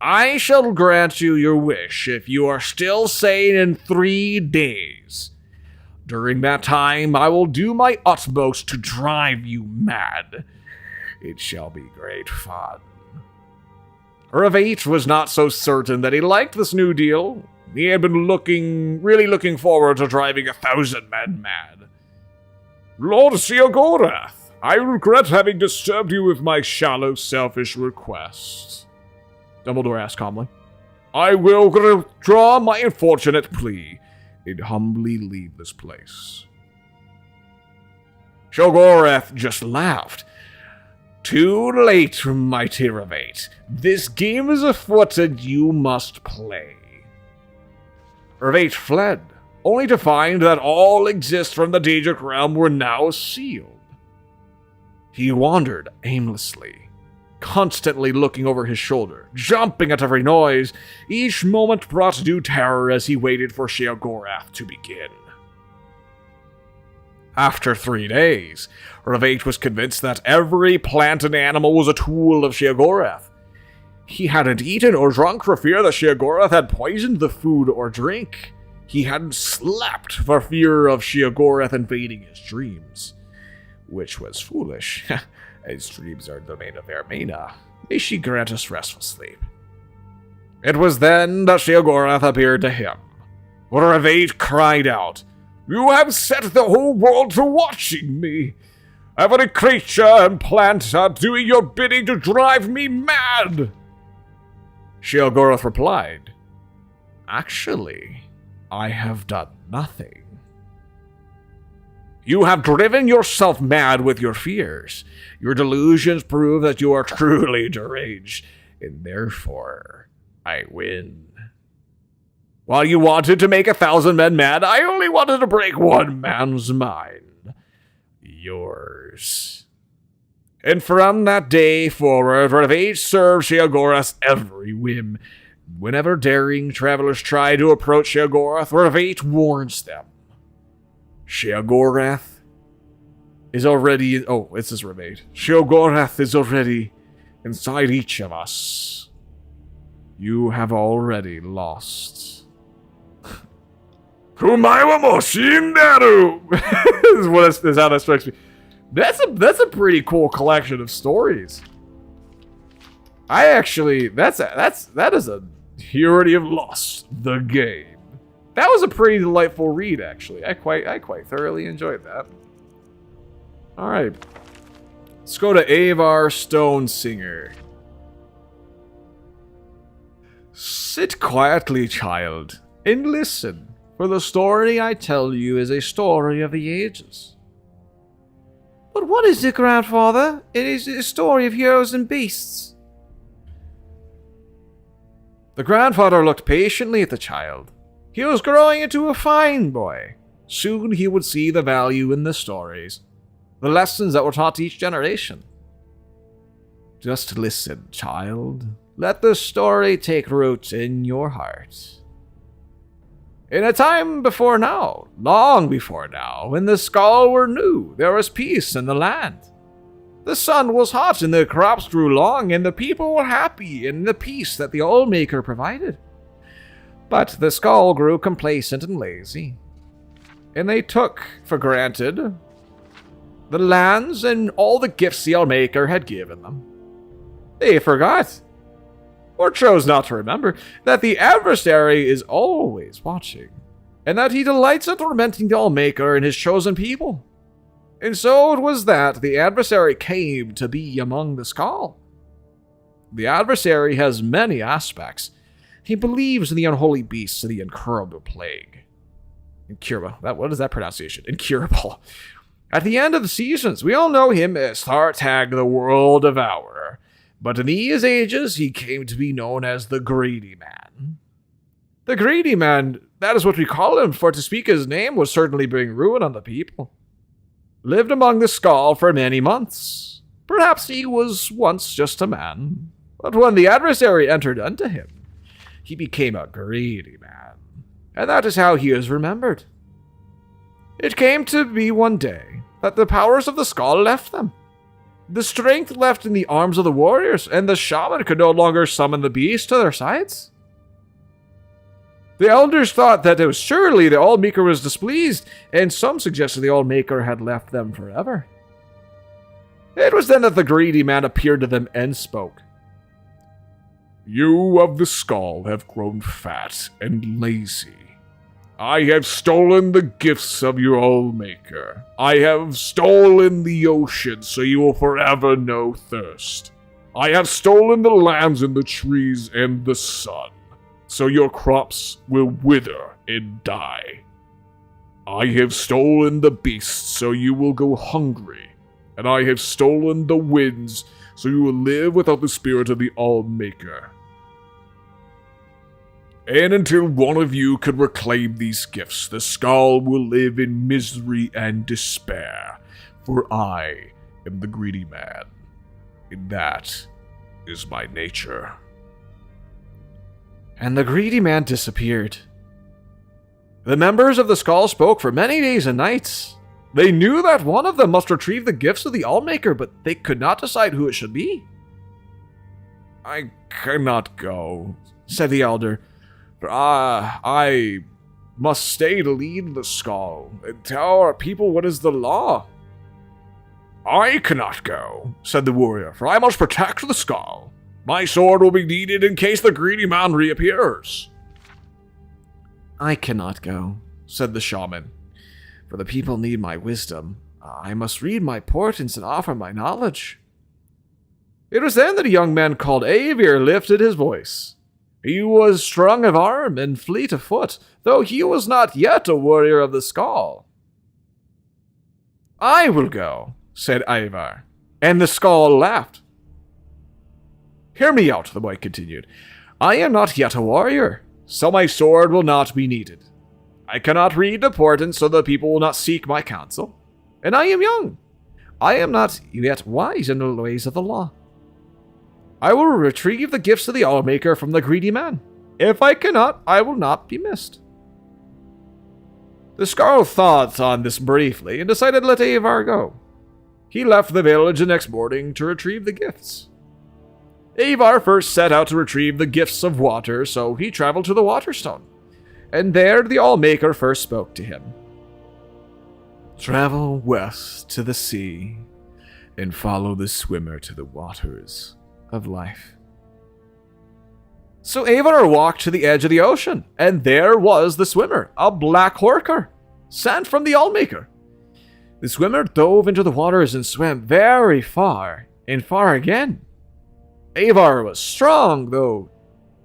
I shall grant you your wish if you are still sane in 3 days. During that time, I will do my utmost to drive you mad. It shall be great fun. Ravate was not so certain that he liked this new deal. He had been really looking forward to driving 1,000 men mad. Lord Sheogorath, I regret having disturbed you with my shallow, selfish request. Dumbledore asked calmly. I will withdraw my unfortunate plea and humbly leave this place. Sheogorath just laughed. Too late, mighty Ravate. This game is afoot and you must play. Ravate fled, only to find that all exists from the Daedric realm were now sealed. He wandered aimlessly, constantly looking over his shoulder, jumping at every noise. Each moment brought new terror as he waited for Sheogorath to begin. After 3 days, Ravate was convinced that every plant and animal was a tool of Sheogorath. He hadn't eaten or drunk for fear that Sheogorath had poisoned the food or drink. He hadn't slept for fear of Sheogorath invading his dreams. Which was foolish, as dreams are the domain of Ermina. May she grant us restful sleep. It was then that Sheogorath appeared to him. Ravate cried out, You have set the whole world to watching me. Every creature and plant are doing your bidding to drive me mad. Sheogorath replied, Actually, I have done nothing. You have driven yourself mad with your fears. Your delusions prove that you are truly deranged, and therefore, I win. While you wanted to make 1,000 men mad, I only wanted to break one man's mind. Yours. And from that day forward, Ravate served Sheogorath's every whim, Whenever daring travelers try to approach Sheogorath, Ravate warns them. Sheogorath is already... Oh, this is Ravate. Sheogorath is already inside each of us. You have already lost. Kumaiwa mo shinderu! is how that strikes me. That's a pretty cool collection of stories. I actually... That is a... You already have lost the game. That was a pretty delightful read, actually. I quite thoroughly enjoyed that. Alright. Let's go to Avar Stonesinger. Sit quietly, child, and listen, for the story I tell you is a story of the ages. But what is it, grandfather? It is a story of heroes and beasts. The grandfather looked patiently at the child. He was growing into a fine boy. Soon he would see the value in the stories, the lessons that were taught to each generation. Just listen, child. Let the story take root in your heart. In a time before now, long before now, when the Skull were new, there was peace in the land. The sun was hot and the crops grew long, and the people were happy in the peace that the Allmaker provided. But the Skull grew complacent and lazy, and they took for granted the lands and all the gifts the Allmaker had given them. They forgot, or chose not to remember, that the adversary is always watching, and that he delights in tormenting the Allmaker and his chosen people. And so it was that the adversary came to be among the Skull. The adversary has many aspects. He believes in the unholy beasts and the incurable plague. Incurable. What is that pronunciation? Incurable. At the end of the seasons, we all know him as Thartag the World Devourer. But in these ages, he came to be known as the Greedy Man. The Greedy Man, that is what we call him, for to speak his name would certainly bring ruin on the people. Lived among the Skull for many months. Perhaps he was once just a man, but when the adversary entered unto him, he became a greedy man, and that is how he is remembered. It came to be one day that the powers of the Skull left them. The strength left in the arms of the warriors, and the shaman could no longer summon the beast to their sides. The elders thought that it was surely the Allmaker was displeased, and some suggested the Allmaker had left them forever. It was then that the Greedy Man appeared to them and spoke. You of the Skull have grown fat and lazy. I have stolen the gifts of your Allmaker. I have stolen the ocean so you will forever know thirst. I have stolen the lands and the trees and the sun, so your crops will wither and die. I have stolen the beasts so you will go hungry, and I have stolen the winds so you will live without the spirit of the Allmaker. And until one of you could reclaim these gifts, the Skull will live in misery and despair, for I am the Greedy Man, and that is my nature. And the Greedy Man disappeared. The members of the Skull spoke for many days and nights. They knew that one of them must retrieve the gifts of the Allmaker, but they could not decide who it should be. I cannot go, said the elder. For I must stay to lead the Skull and tell our people what is the law. I cannot go, said the warrior, for I must protect the Skull. My sword will be needed in case the Greedy Man reappears. I cannot go, said the shaman, for the people need my wisdom. I must read my portents and offer my knowledge. It was then that a young man called Avir lifted his voice. He was strong of arm and fleet of foot, though he was not yet a warrior of the Skull. I will go, said Ivar, and the Skull laughed. Hear me out, the boy continued. I am not yet a warrior, so my sword will not be needed. I cannot read the portents, so the people will not seek my counsel. And I am young. I am not yet wise in the ways of the law. I will retrieve the gifts of the Allmaker from the Greedy Man, If I cannot, I will not be missed. The Scarl thought on this briefly and decided to let Avar go. He left the village the next morning to retrieve the gifts. Avar first set out to retrieve the gifts of water, so he traveled to the Waterstone. And there the Allmaker first spoke to him. Travel west to the sea and follow the swimmer to the waters of life. So Avar walked to the edge of the ocean, and there was the swimmer, a black horker, sent from the Allmaker. The swimmer dove into the waters and swam very far, and far again. Avar was strong though,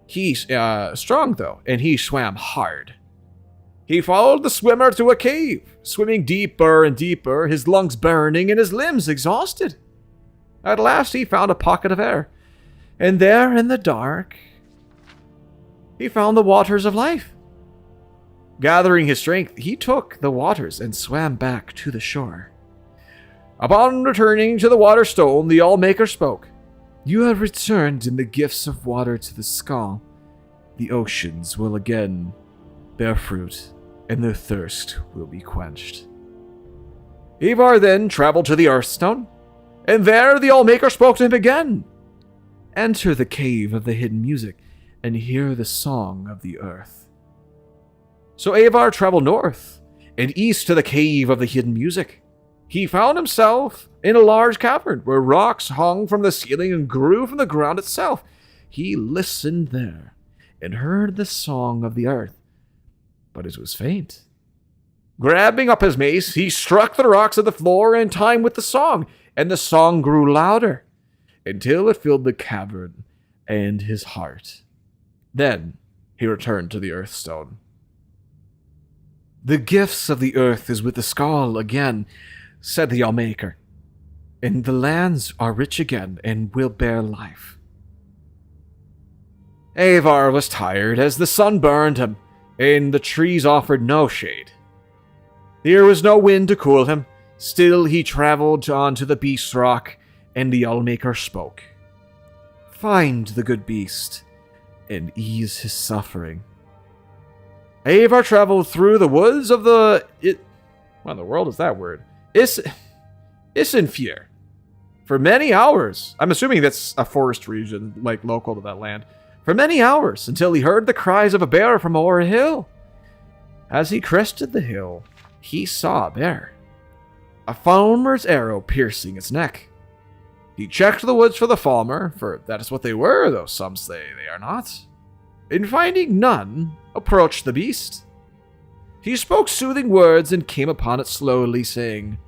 and he swam hard. He followed the swimmer to a cave, swimming deeper and deeper, his lungs burning and his limbs exhausted. At last he found a pocket of air, and there in the dark, he found the waters of life. Gathering his strength, he took the waters and swam back to the shore. Upon returning to the Waterstone, the Allmaker spoke. You have returned in the gifts of water to the skull. The oceans will again bear fruit, and their thirst will be quenched. Avar then traveled to the Earthstone, and there the Allmaker spoke to him again. Enter the cave of the hidden music, and hear the song of the earth. So Avar traveled north and east to the cave of the hidden music. He found himself in a large cavern where rocks hung from the ceiling and grew from the ground itself. He listened there and heard the song of the earth, but it was faint. Grabbing up his mace, he struck the rocks of the floor in time with the song, and the song grew louder until it filled the cavern and his heart. Then he returned to the Earthstone. The gifts of the earth is with the skull again, said the Allmaker, and the lands are rich again and will bear life. Avar was tired as the sun burned him, and the trees offered no shade. There was no wind to cool him. Still he traveled on to the beast rock, and the Allmaker spoke. Find the good beast and ease his suffering. Avar traveled through the woods of what in the world is that word? Isenfjord. For many hours. I'm assuming that's a forest region, like local to that land. For many hours, until he heard the cries of a bear from over a hill. As he crested the hill, he saw a bear. A falmer's arrow piercing its neck. He checked the woods for the falmer, for that is what they were, though some say they are not. And finding none, approached the beast. He spoke soothing words and came upon it slowly, saying,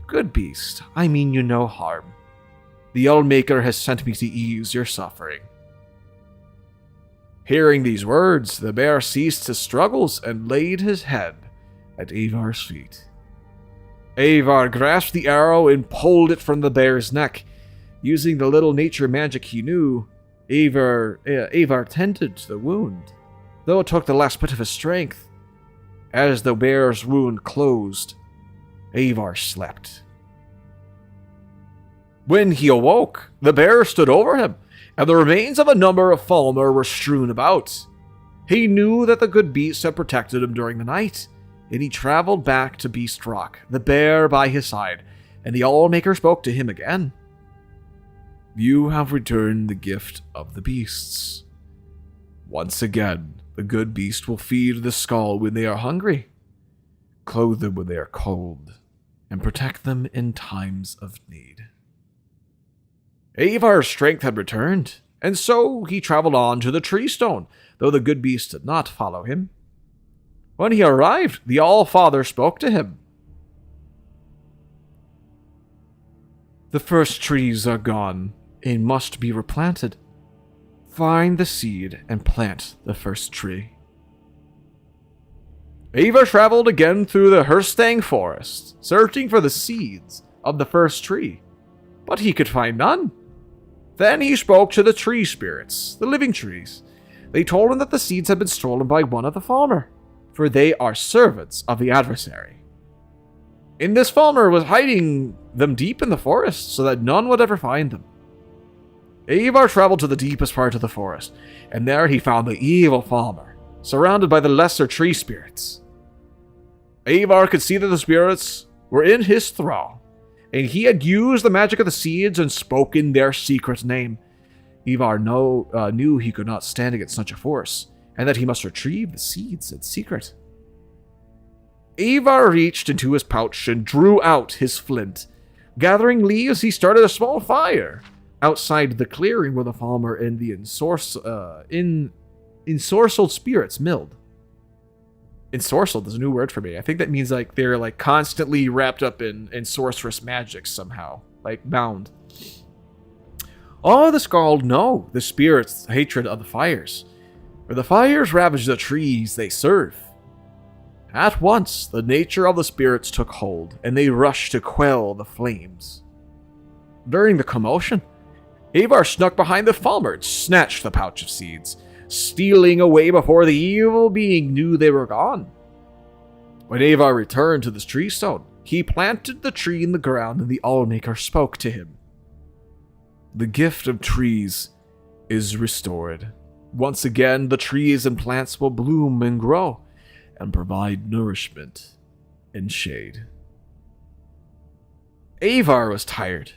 Good beast, I mean you no harm. The Allmaker has sent me to ease your suffering. Hearing these words, the bear ceased his struggles and laid his head at Avar's feet. Avar grasped the arrow and pulled it from the bear's neck. Using the little nature magic he knew, Avar tended to the wound, though it took the last bit of his strength. As the bear's wound closed, Avar slept. When he awoke, the bear stood over him, and the remains of a number of falmer were strewn about. He knew that the good beast had protected him during the night, and he traveled back to Beast Rock, the bear by his side, and the Allmaker spoke to him again. You have returned the gift of the beasts. Once again, the good beast will feed the skull when they are hungry, clothe them when they are cold, and protect them in times of need. Avar's strength had returned, and so he traveled on to the tree stone, though the good beast did not follow him. When he arrived, the All-Father spoke to him. The first trees are gone and must be replanted. Find the seed and plant the first tree. Avar traveled again through the Herstang forest, searching for the seeds of the first tree, but he could find none. Then he spoke to the tree spirits, the living trees. They told him that the seeds had been stolen by one of the falmer, for they are servants of the adversary. And this falmer was hiding them deep in the forest so that none would ever find them. Ivar traveled to the deepest part of the forest, and there he found the evil farmer, surrounded by the lesser tree spirits. Ivar could see that the spirits were in his thrall, and he had used the magic of the seeds and spoken their secret name. Ivar knew he could not stand against such a force, and that he must retrieve the seeds in secret. Ivar reached into his pouch and drew out his flint. Gathering leaves, he started a small fire outside the clearing where the farmer and the ensorcelled spirits milled. Ensorcelled is a new word for me. I think that means like they're like constantly wrapped up in sorceress magic somehow, like bound. All the Skald know the spirits' hatred of the fires, for the fires ravage the trees they serve. At once, the nature of the spirits took hold, and they rushed to quell the flames. During the commotion, Ivar snuck behind the farmer and snatched the pouch of seeds, stealing away before the evil being knew they were gone. When Ivar returned to the tree stone, he planted the tree in the ground, and the Allmaker spoke to him. The gift of trees is restored. Once again, the trees and plants will bloom and grow, and provide nourishment and shade. Ivar was tired,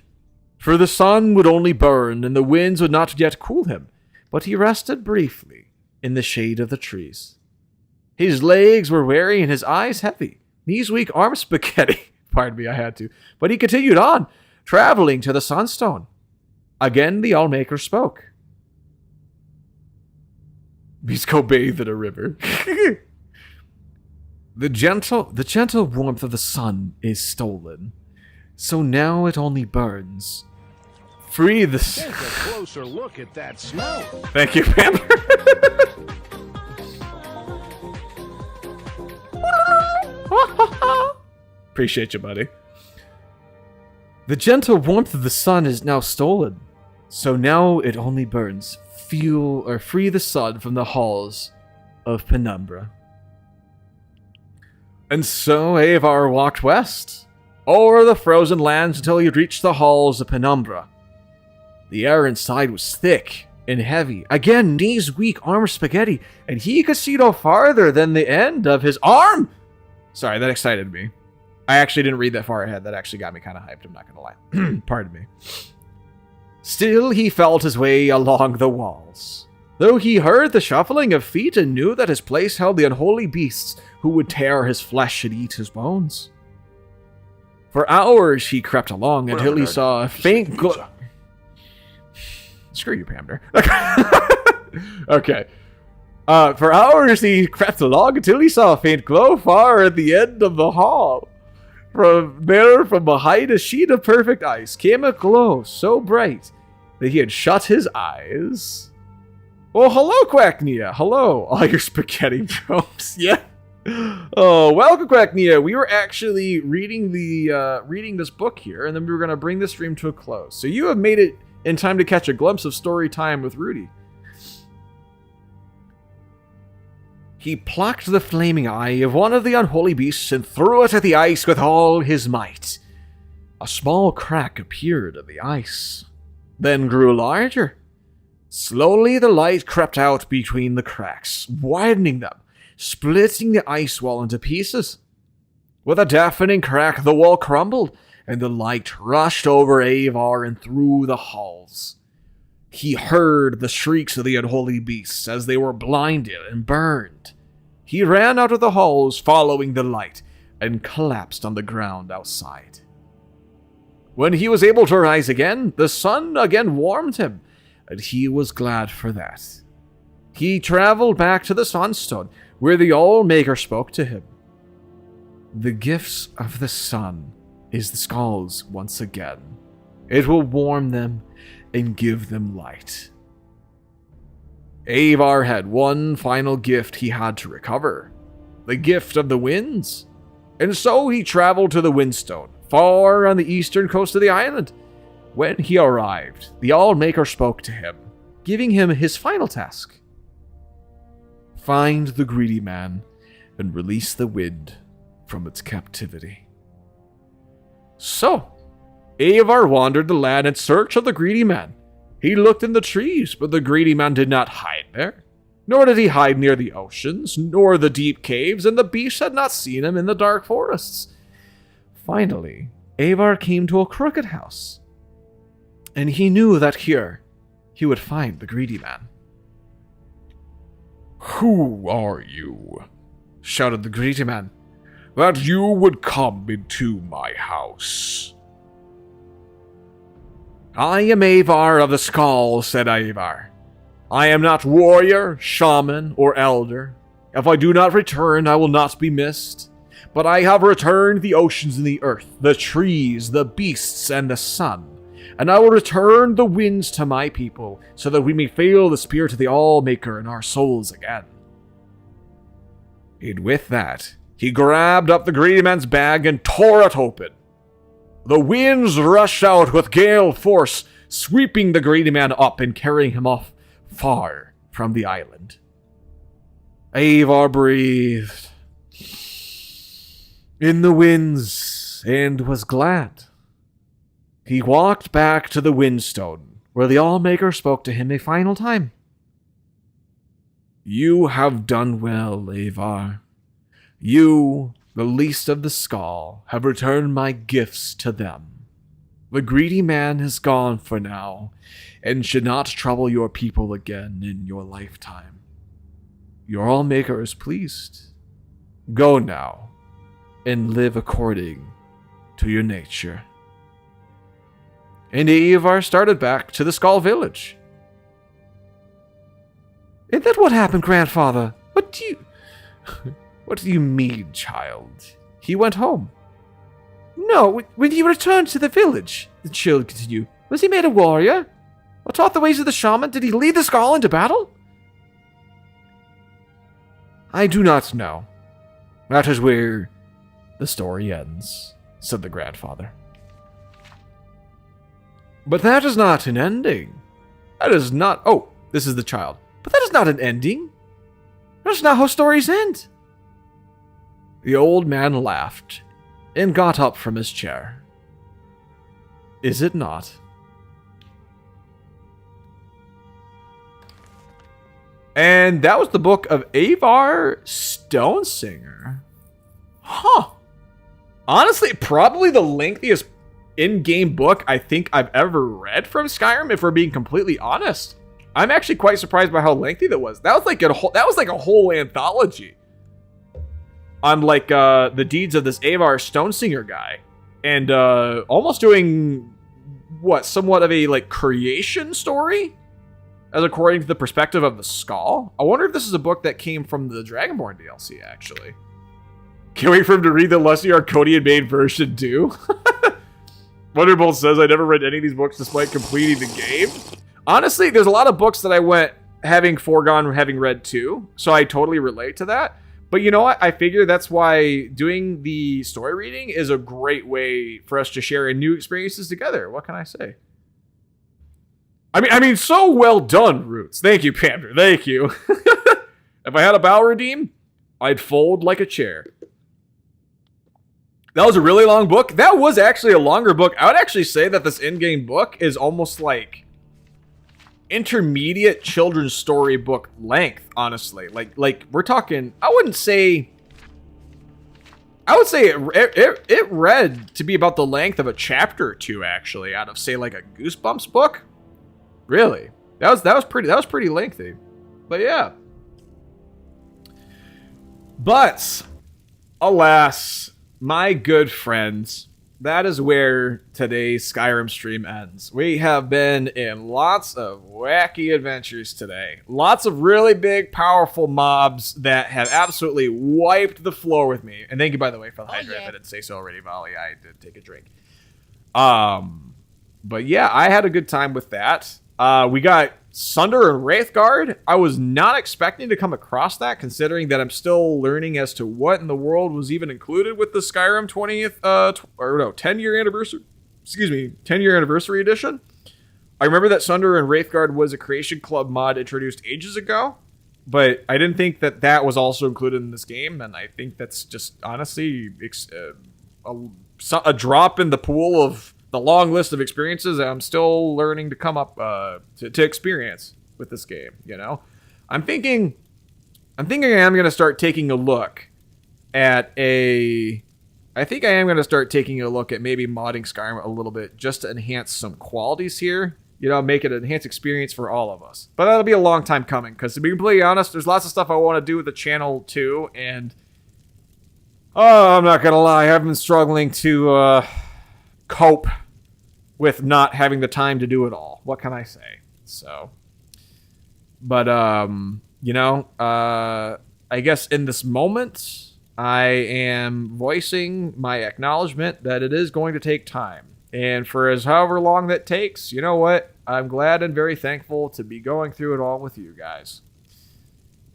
for the sun would only burn and the winds would not yet cool him, but he rested briefly in the shade of the trees. His legs were weary and his eyes heavy, knees weak, arms spaghetti. Pardon me, I had to. But he continued on, traveling to the Sunstone. Again, the Allmaker spoke. Please go bathe in a river. The gentle warmth of the sun is stolen, so now it only burns. Free the... Take a closer look at that snow. Thank you, Pamper. Appreciate you, buddy. The gentle warmth of the sun is now stolen, so now it only burns. Free the sun from the halls of penumbra. And so Ivar walked west, over the frozen lands until he reached the halls of penumbra. The air inside was thick and heavy. Again, knees weak, arms spaghetti, and he could see no farther than the end of his arm. Sorry, that excited me. I actually didn't read that far ahead. That actually got me kind of hyped, I'm not going to lie. Pardon me. Still, he felt his way along the walls. Though he heard the shuffling of feet and knew that his place held the unholy beasts who would tear his flesh and eat his bones. For hours he crept along until he saw a faint glow. Screw you, Pamper. Okay. For hours he crept along until he saw a faint glow far at the end of the hall. From behind a sheet of perfect ice, came a glow so bright that he had shut his eyes. Oh, hello, Quacknia. Hello, all your spaghetti jokes. Yeah. Oh, welcome, Quacknia. We were actually reading this book here, and then we were going to bring the stream to a close. So you have made it in time to catch a glimpse of story time with Rooty. He plucked the flaming eye of one of the unholy beasts and threw it at the ice with all his might. A small crack appeared in the ice, then grew larger. Slowly the light crept out between the cracks, widening them, splitting the ice wall into pieces. With a deafening crack, the wall crumbled, and the light rushed over Ivar and through the halls. He heard the shrieks of the unholy beasts as they were blinded and burned. He ran out of the halls following the light and collapsed on the ground outside. When he was able to rise again, the sun again warmed him, and he was glad for that. He traveled back to the Sunstone, where the Allmaker spoke to him. The gifts of the sun is the skulls once again. It will warm them and give them light. Ivar had one final gift he had to recover, the gift of the winds. And so he traveled to the Windstone, far on the eastern coast of the island. When he arrived, the Allmaker spoke to him, giving him his final task. Find the greedy man and release the wind from its captivity. So, Ivar wandered the land in search of the greedy man. He looked in the trees, but the greedy man did not hide there. Nor did he hide near the oceans, nor the deep caves, and the beasts had not seen him in the dark forests. Finally, Avar came to a crooked house, and he knew that here he would find the greedy man. "Who are you?" shouted the greedy man, "that you would come into my house?" "I am Avar of the Skull," said Avar. "I am not warrior, shaman, or elder. If I do not return, I will not be missed. But I have returned the oceans and the earth, the trees, the beasts, and the sun. And I will return the winds to my people, so that we may feel the spirit of the All-Maker in our souls again." And with that, he grabbed up the greedy man's bag and tore it open. The winds rushed out with gale force, sweeping the greedy man up and carrying him off far from the island. Avar breathed in the winds and was glad. He walked back to the Windstone, where the All-Maker spoke to him a final time. "You have done well, Avar. You, the least of the Skull, have returned my gifts to them. The greedy man is gone for now, and should not trouble your people again in your lifetime. Your All-Maker is pleased. Go now, and live according to your nature." And Avar started back to the Skull Village. "Is that what happened, grandfather? What do you mean, child?" "He went home." "No, when he returned to the village," the child continued, "was he made a warrior? Or taught the ways of the shaman? Did he lead the Skull into battle?" "I do not know. That is where the story ends," said the grandfather. "But that is not an ending. That is not..." "Oh, this is the child. But that is not an ending. That's not how stories end." The old man laughed and got up from his chair. "Is it not?" And that was the book of Avar Stonesinger. Huh. Honestly, probably the lengthiest in-game book I think I've ever read from Skyrim, if we're being completely honest. I'm actually quite surprised by how lengthy that was. That was like a whole anthology on like the deeds of this Avar Stonesinger guy, and almost doing somewhat of a like creation story, as according to the perspective of the Skull. I wonder if this is a book that came from the Dragonborn DLC, actually. Can't wait for him to read the Lusty Arcodian made version too. Wonderbolt says, "I never read any of these books despite completing the game." Honestly, there's a lot of books that I went having foregone having read too, so I totally relate to that. But you know what? I figure that's why doing the story reading is a great way for us to share new experiences together. What can I say? I mean, so well done, Roots. Thank you, Pander. Thank you. If I had a bow redeem, I'd fold like a chair. That was a really long book. That was actually a longer book. I would actually say that this in-game book is almost like intermediate children's story book length, honestly. Like we're talking, I would say it read to be about the length of a chapter or two, actually, out of say like a Goosebumps book. Really, that was pretty lengthy, but yeah. But alas, my good friends, that is where today's Skyrim stream ends. We have been in lots of wacky adventures today. Lots of really big, powerful mobs that have absolutely wiped the floor with me. And thank you, by the way, for the hydrate. If I didn't say so already, Volley. I did take a drink. But yeah, I had a good time with that. We got Sunder and Wraithguard. I was not expecting to come across that, considering that I'm still learning as to what in the world was even included with the Skyrim 10-year anniversary. 10-year anniversary edition. I remember that Sunder and Wraithguard was a Creation Club mod introduced ages ago, but I didn't think that that was also included in this game, and I think that's just honestly a drop in the pool of the long list of experiences that I'm still learning to come up to experience with this game. You know, I'm thinking I'm going to start taking a look at a. I think I am going to start taking a look at maybe modding Skyrim a little bit just to enhance some qualities here. You know, make it an enhanced experience for all of us. But that'll be a long time coming, because to be completely honest, there's lots of stuff I want to do with the channel too, and I'm not going to lie, I've been struggling to cope with not having the time to do it all. What can I say? So, but, you know, I guess in this moment, I am voicing my acknowledgement that it is going to take time. And for as however long that takes, you know what? I'm glad and very thankful to be going through it all with you guys.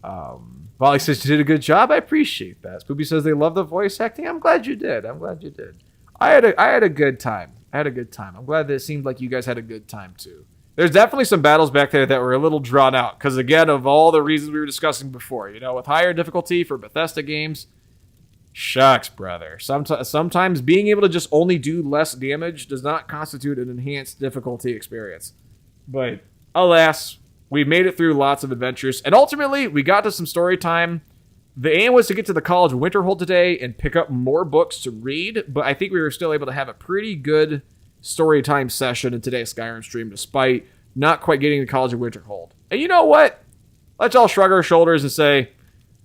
Volley says you did a good job. I appreciate that. Spoopy says they love the voice acting. I'm glad you did. I had a good time. I'm glad that it seemed like you guys had a good time too. There's definitely some battles back there that were a little drawn out. Because again, of all the reasons we were discussing before, you know, with higher difficulty for Bethesda games, shucks, brother. Sometimes being able to just only do less damage does not constitute an enhanced difficulty experience. But alas, we made it through lots of adventures. And ultimately, we got to some story time. The aim was to get to the College Winterhold today and pick up more books to read. But I think we were still able to have a pretty good story time session in today's Skyrim stream, despite not quite getting the College of Winterhold. And you know what? Let's all shrug our shoulders and say,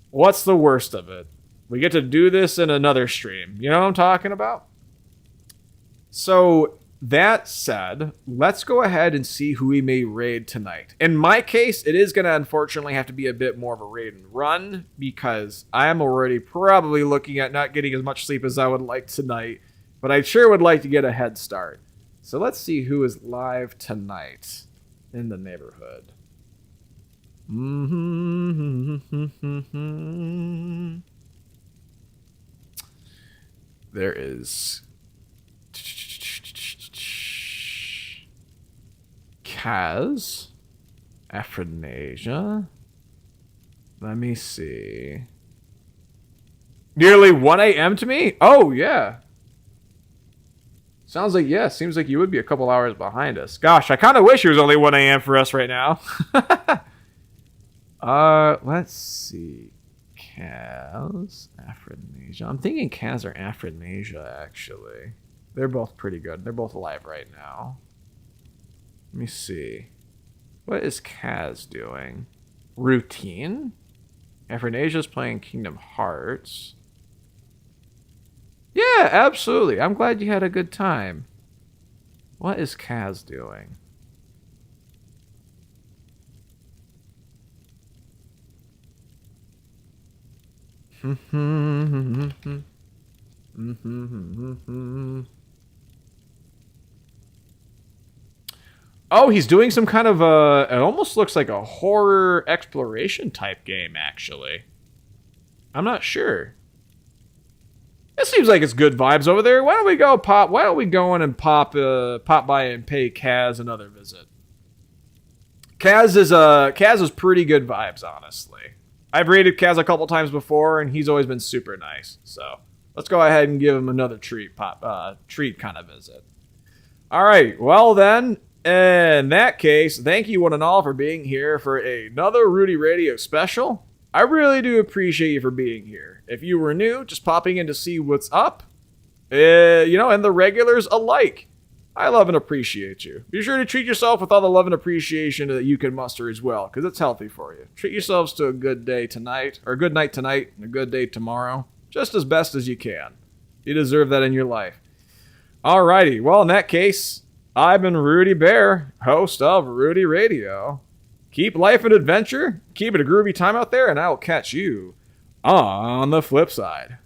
what's the worst of it? We get to do this in another stream. You know what I'm talking about? So, that said, let's go ahead and see who we may raid tonight. In my case, it is going to unfortunately have to be a bit more of a raid and run, because I am already probably looking at not getting as much sleep as I would like tonight, but I sure would like to get a head start. So let's see who is live tonight in the neighborhood. There is Kaz, Aphronasia. Let me see. Nearly 1 a.m. to me? Oh, yeah. Sounds like, yeah, seems like you would be a couple hours behind us. Gosh, I kind of wish it was only 1 a.m. for us right now. Let's see. Kaz, Aphronasia. I'm thinking Kaz or Aphronasia, actually. They're both pretty good. They're both alive right now. Let me see. What is Kaz doing? Routine? Aphronasia's playing Kingdom Hearts. Yeah, absolutely. I'm glad you had a good time. What is Kaz doing? Oh, he's doing some kind of it almost looks like a horror exploration type game, actually. I'm not sure. It seems like it's good vibes over there. Why don't we go in and pop by and pay Kaz another visit? Kaz is pretty good vibes, honestly. I've raided Kaz a couple times before, and he's always been super nice. So let's go ahead and give him another treat kind of visit. All right. Well then, in that case, thank you one and all for being here for another Rootyradio special. I really do appreciate you for being here. If you were new, just popping in to see what's up, you know, and the regulars alike, I love and appreciate you. Be sure to treat yourself with all the love and appreciation that you can muster as well, because it's healthy for you. Treat yourselves to a good day tonight, or a good night tonight, and a good day tomorrow, just as best as you can. You deserve that in your life. Alrighty, well, in that case, I've been Rooty Bear, host of Rootyradio. Keep life an adventure, keep it a groovy time out there, and I'll catch you on the flip side.